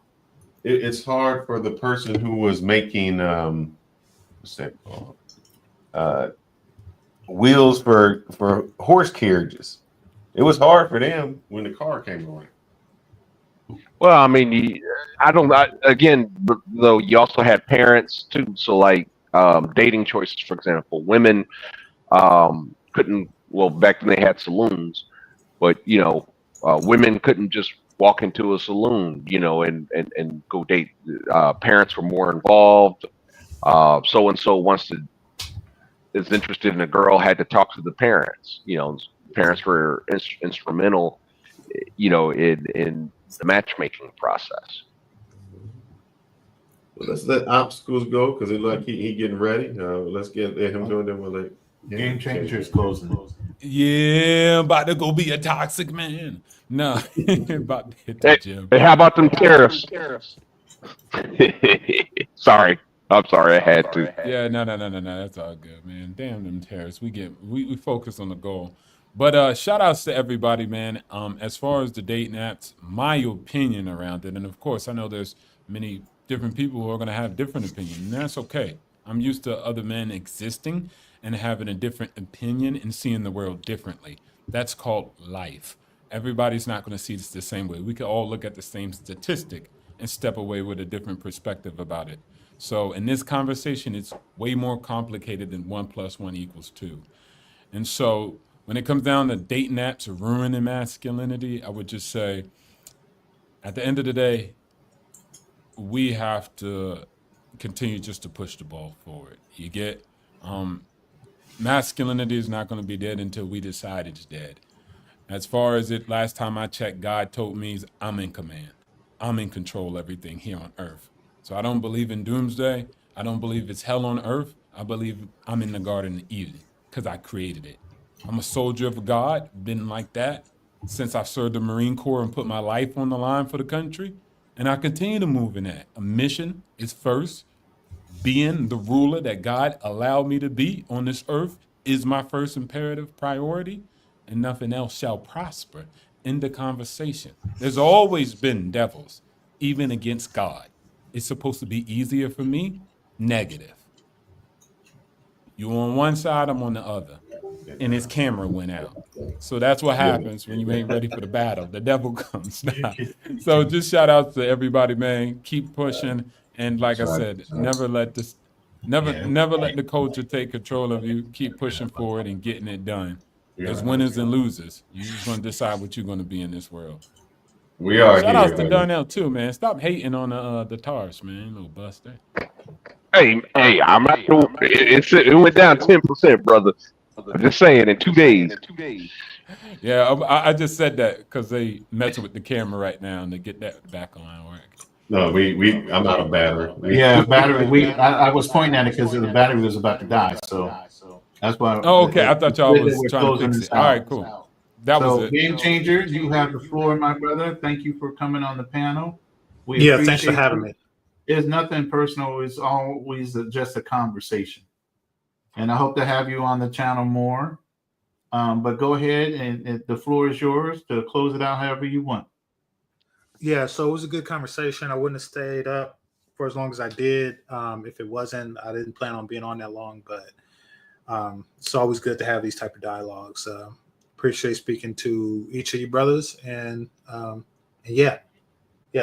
it's hard for the person who was making what's that called? Wheels for horse carriages. It was hard for them when the car came around. Well, I mean, again, though, you also had parents too. So, like dating choices, for example, women couldn't. Well, back then they had saloons, but women couldn't just walk into a saloon, and go date. Parents were more involved. So and so is interested in a girl, had to talk to the parents. Parents were instrumental, in the matchmaking process. Well, let's let obstacles go because it look like he getting ready. Let's let him go, and then we'll let Game Changer is closing. Yeah, I'm about to go be a toxic man. No, about to hit the gym. Hey, how about them tariffs? Sorry. I'm sorry, I had to. Yeah, no. That's all good, man. Damn them tariffs. We focus on the goal. But shout outs to everybody, man. As far as the dating apps, my opinion around it, and of course, I know there's many different people who are going to have different opinions, and that's okay. I'm used to other men existing and having a different opinion and seeing the world differently. That's called life. Everybody's not going to see this the same way. We could all look at the same statistic and step away with a different perspective about it. So in this conversation, it's way more complicated than 1 + 1 = 2. And so when it comes down to dating apps ruining masculinity, I would just say, at the end of the day, we have to continue just to push the ball forward. You get, masculinity is not going to be dead until we decide it's dead. As far as it, last time I checked, God told me I'm in command. I'm in control of everything here on earth. So I don't believe in doomsday. I don't believe it's hell on earth. I believe I'm in the Garden of Eden because I created it. I'm a soldier of God, been like that since I served the Marine Corps and put my life on the line for the country. And I continue to move in that. A mission is first. Being the ruler that God allowed me to be on this earth is my first imperative priority, and nothing else shall prosper. In the conversation, there's always been devils, even against God. It's supposed to be easier for me. Negative. You on one side, I'm on the other. And his camera went out. So that's what happens when you ain't ready for the battle. The devil comes down. So just shout out to everybody, man. Keep pushing. And like I said, never let the culture take control of you. Keep pushing forward and getting it done. There's winners and losers. You're just gonna decide what you're gonna be in this world. We are Shout here, outs to honey. Darnell too, man. Stop hating on the Tars, man, little buster. Hey, I'm not. It went down 10%, brother. I'm just saying, in 2 days. Yeah, I just said that because they messing with the camera right now and they get that back on work. No, I'm out of battery. Yeah, battery. I was pointing at it because the battery was about to die. So that's why. Oh, okay. I thought y'all was we're trying to closing fix this it. All right, out. cool. That So, was it. Game Changer, you have the floor, my brother. Thank you for coming on the panel. Yeah, thanks for having me. It's nothing personal. It's always just a conversation. And I hope to have you on the channel more. But go ahead and the floor is yours to close it out however you want. Yeah, so it was a good conversation. I wouldn't have stayed up for as long as I did. If it wasn't, I didn't plan on being on that long, but it's always good to have these type of dialogues. Appreciate speaking to each of you brothers, and yeah,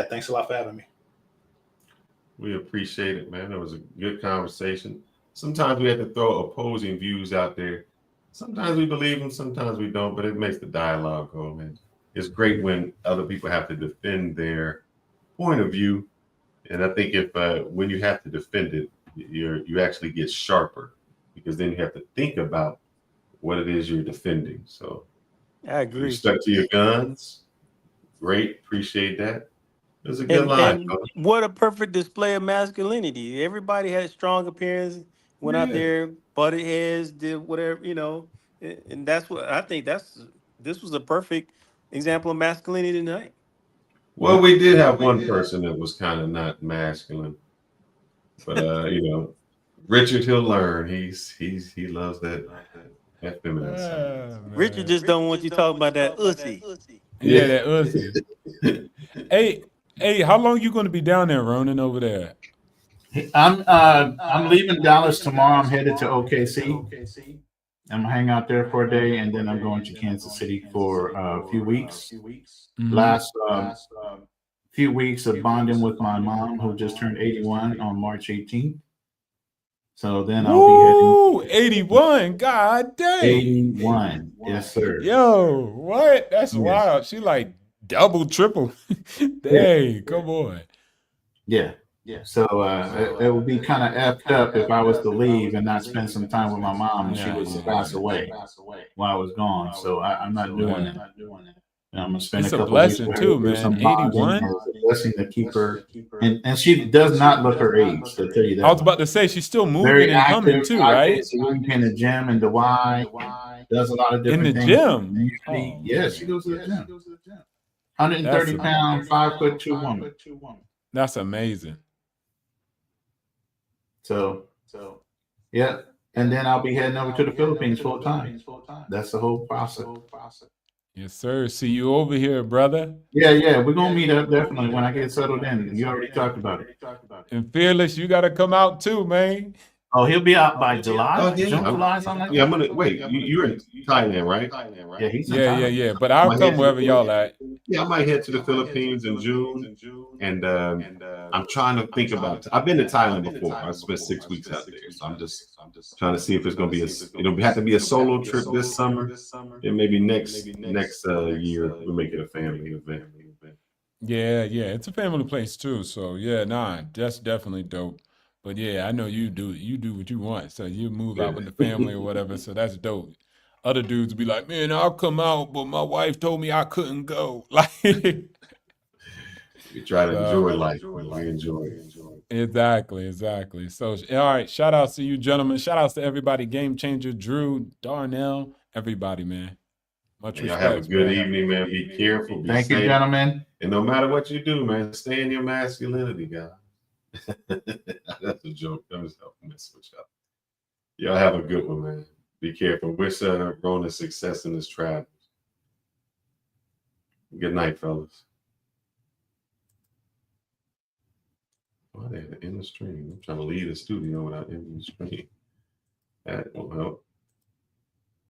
thanks a lot for having me. We appreciate it, man. It was a good conversation. Sometimes we have to throw opposing views out there. Sometimes we believe them, sometimes we don't, but it makes the dialogue go, man. It's great when other people have to defend their point of view. And I think if when you have to defend it, you actually get sharper, because then you have to think about what it is you're defending. So I agree. you stuck to your guns. Great. Appreciate that. It was a good line. And what a perfect display of masculinity. Everybody had strong appearance, went out there, butted heads, did whatever, and that's what I think this was a perfect example of masculinity tonight. Well, we did have one person that was kind of not masculine, but Richard, he'll learn. He loves that feminine side. Richard just don't want you talking about that ussy. Yeah, that ussy. Hey, how long you going to be down there, Ronan, over there? I'm leaving Dallas tomorrow. I'm headed to OKC. I'm gonna hang out there for a day, and then I'm going to Kansas City for a few weeks. Last few weeks of bonding with my mom, who just turned 81 on March 18th. So then I'll be heading. 81, god dang. 81, yes sir. Yo, what? That's wild. She like double, triple. Dang, come on. Yeah. So it would be kind of effed up if I was to leave and not spend some time with my mom and she was to pass away while I was gone. So I'm not doing that. I'm gonna spend it's a couple blessing weeks with too, her, man. 81. It's a blessing to keep her, and she does not look her age. To tell you that, I was about to say she's still moving very and humming too, right? In the gym in Dubai, does a lot of different in the things. gym. Usually, yes, she goes to the gym. 130 pound, 5'2" woman. That's amazing. So yeah, and then I'll be heading over to the Philippines full time. That's the whole process. Yes, sir. See you over here, brother. Yeah. We're gonna meet up definitely when I get settled in. You already talked about it. And Fearless, you got to come out too, man. Oh, he'll be out by July. Oh, yeah. June, July, something like that. Yeah, I'm gonna wait. You're in Thailand, right? Yeah, he's in Thailand. Yeah. But I'll come wherever y'all at. Yeah, I might head to the Philippines in June, and I'm trying to think about. I've been to Thailand before. I spent 6 weeks out there, so I'm just trying to see if it's gonna be it'll have to be a solo trip this summer, and maybe next year we'll make it a family event. Yeah, it's a family place too. So yeah, that's definitely dope. But yeah, I know you do what you want. So you move out with the family or whatever. So that's dope. Other dudes be like, man, I'll come out, but my wife told me I couldn't go. Like we try to enjoy life. We enjoy it. Exactly. So all right, shout outs to you gentlemen. Shout outs to everybody, Game Changer, Drew, Darnell, everybody, man. Much respect. Y'all have a good evening, man. Be careful. Be Thank safe. you, gentlemen. And no matter what you do, man, stay in your masculinity, guys. That's a joke. I'm just helping mess with y'all. Y'all have a good one, man. Be careful. Wish Rona success in his travels. Good night, fellas. Oh, they had to end the stream. I'm trying to leave the studio without ending the stream. That won't help.